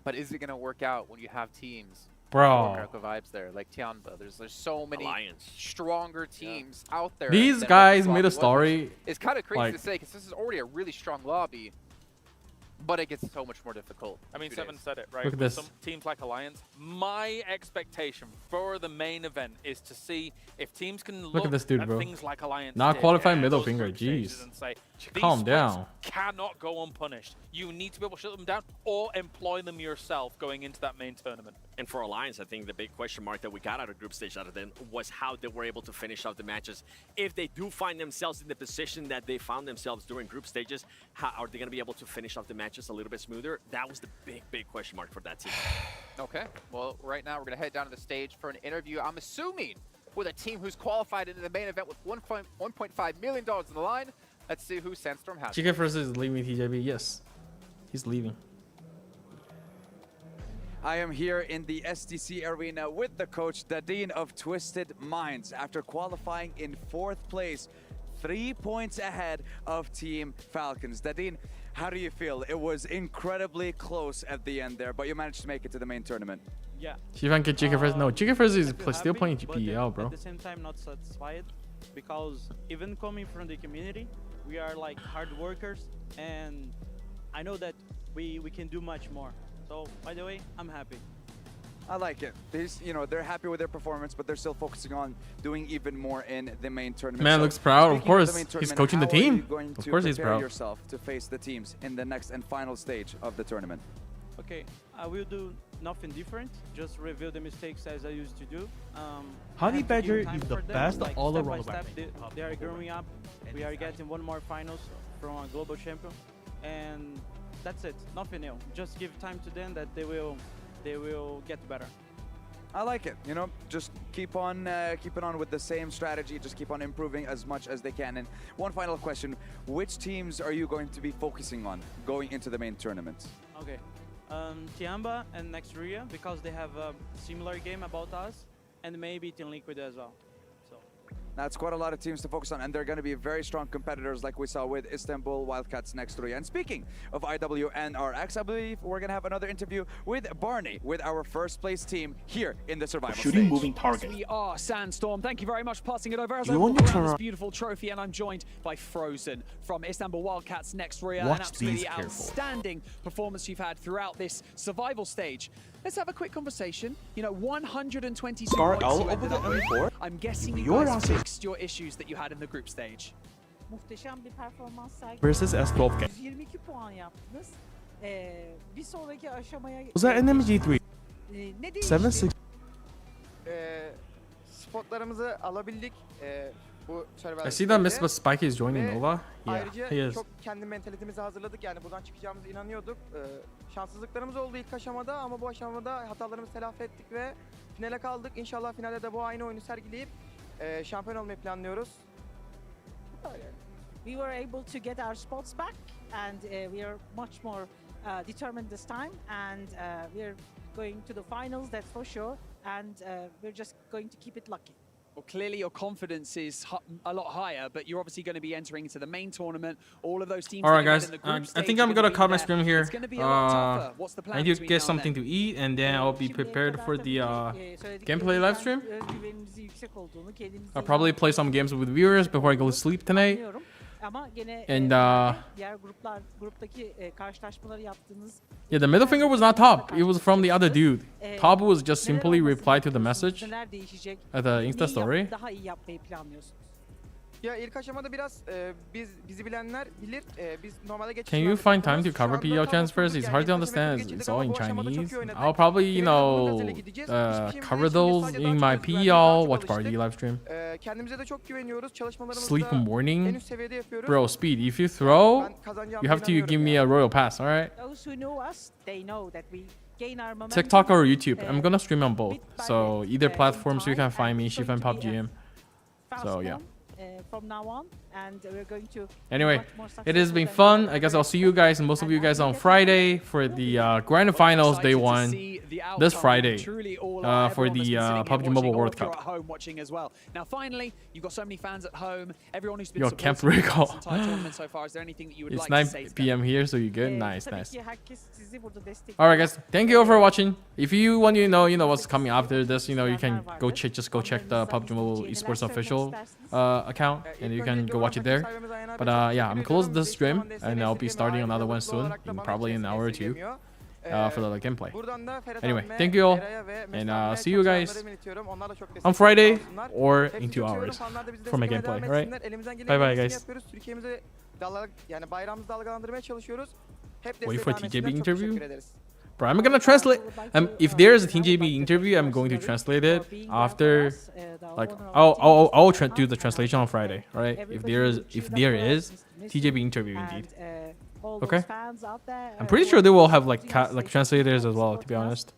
But is it going to work out when you have teams? Bro. Vibes there, like Tianba. There's so many stronger teams out there. These guys made a story. It's kind of crazy to say because this is already a really strong lobby, but it gets so much more difficult. I mean, Seven said it, right? Look at this. Some teams like Alliance, my expectation for the main event is to see if teams can look at this dude, bro. things like Alliance Not did qualified in middle those finger, group stages jeez. and say, Calm these down. splits cannot go unpunished. You need to be able to shut them down or employ them yourself going into that main tournament. And for Alliance, I think the big question mark that we got out of group stage out of them was how they were able to finish off the matches. If they do find themselves in the position that they found themselves during group stages, how are they going to be able to finish off the matches a little bit smoother? That was the big question mark for that team. Okay, well, right now we're going to head down to the stage for an interview, I'm assuming, with a team who's qualified into the main event with $1.5 million on the line. Let's see who Sandstorm has. GK first is leaving TJB. Yes, he's leaving. I am here in the SDC arena with the coach, Dadin of Twisted Minds, after qualifying in 4th place, 3 points ahead of Team Falcons. Dadin, how do you feel? It was incredibly close at the end there, but you managed to make it to the main tournament. Yeah. Xifan get GK first. No, GK first is still playing GPL, bro. At the same time, not satisfied, because even coming from the community, we are like hard workers, and I know that we can do much more. So, by the way, I'm happy. I like it. They're happy with their performance, but they're still focusing on doing even more in the main tournament. Man looks proud, of course. He's coaching the team. Of course he's proud. Yourself to face the teams in the next and final stage of the tournament. Okay, I will do nothing different. Just review the mistakes as I used to do. Honey Badger is the best like all step around. by step, they are growing up. We are getting one more finals from a global champion, and that's it. Nothing new. Just give time to them that they will get better. I like it. Just keep on keeping on with the same strategy. Just keep on improving as much as they can. And one final question: which teams are you going to be focusing on going into the main tournament? Okay, Tiamba and Nextria, because they have a similar game about us, and maybe Team Liquid as well. That's quite a lot of teams to focus on, and they're going to be very strong competitors like we saw with Istanbul Wildcats next to you. And speaking of IWNRX, I believe we're going to have another interview with Barney, with our first place team here in the survival shooting stage. moving target. We are Sandstorm. Thank you very much for passing it over. As I You walk want to around turn this around- beautiful trophy, and I'm joined by Frozen from Istanbul Wildcats next Ria. Watch An absolutely these careful. outstanding performance you've had throughout this survival stage. Let's have a quick conversation. 122 Scar points all you over ended the up with. M4. I'm guessing you Your guys answer. fixed your issues that you had in the group stage. muhteşem bir performans sergilediniz. Versus S12K. 122 puan yaptınız. Bir sonraki aşamaya... Was that NV G3? Ne değişti? 7-6. Spotlarımızı alabildik. Bu I see that Miss Spike is joining Nova. Yeah, ayrıca he is. çok kendi mentalitemizi hazırladık. Yani buradan çıkacağımıza inanıyorduk. Şanssızlıklarımız oldu ilk aşamada ama bu aşamada hatalarımızı telafi ettik ve finale kaldık. İnşallah finalde de bu aynı oyunu sergileyip şampiyon olmayı planlıyoruz. We were able to get our spots back and we are much more determined this time and we are going to the finals, that's for sure, and we're just going to keep it lucky. Well, clearly your confidence is a lot higher, but you're obviously going to be entering into the main tournament. All of those teams. All right, guys. I think I'm gonna cut my stream here. I need to get something to eat, and then I'll be prepared for the gameplay live stream. I'll probably play some games with viewers before I go to sleep tonight. And yeah, the middle finger was not top. It was from the other dude. Top was just simply reply to the message at the Insta story. Ya ilk aşamada biraz bizi bilenler bilir. Biz normalde geçiş. Can you find time to cover PL transfers? It's hard to understand. It's all in Chinese. I'll probably, you know, cover those in my PL watch party live stream. Kendimize de çok güveniyoruz. Çalışmalarımızı Sleep morning. en üst seviyede yapıyoruz. Bro, Speed, if you throw, you have to give me a royal pass, all right? Those who know us, they know that we gain our momentum. TikTok or YouTube. I'm gonna stream on both. So either platforms you can find me, Xifan PUBG. So yeah. From now on, and we're going to anyway, it has been fun. I guess I'll see you guys and most of you guys on Friday for the grand finals day 1 this Friday for the PUBG Mobile World Cup. Now finally, you've got so many fans at home. Everyone who's been Yo, Camp Recall. so far, is there anything that you would It's like 9 to say to p.m. them? here, so you good? Nice, nice. Alright guys, thank you all for watching. If you want to know what's coming after this, you can go check the PUBG Mobile Esports official account, and you can go watch it there. But yeah, I'm closing this stream, and I'll be starting another one soon, in probably an hour or two, for the gameplay. Anyway, thank you all, and see you guys on Friday or in 2 hours for my gameplay. Alright, bye bye guys. Wait for TJB interview. Bro, I'm gonna translate. If there's a TJB interview, I'm going to translate it after. Like, I'll do the translation on Friday. All right. If there is TJB interview indeed. Okay. I'm pretty sure they will have like translators as well. To be honest.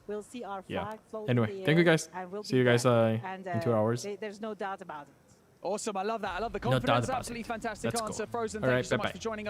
Yeah. Anyway, thank you guys. See you guys in 2 hours. There's no doubt about it. Awesome, I love that. I love the No doubt confidence. about Absolutely it. fantastic Let's answer, go. Frozen. All Thank right, you so much bye-bye. for joining us.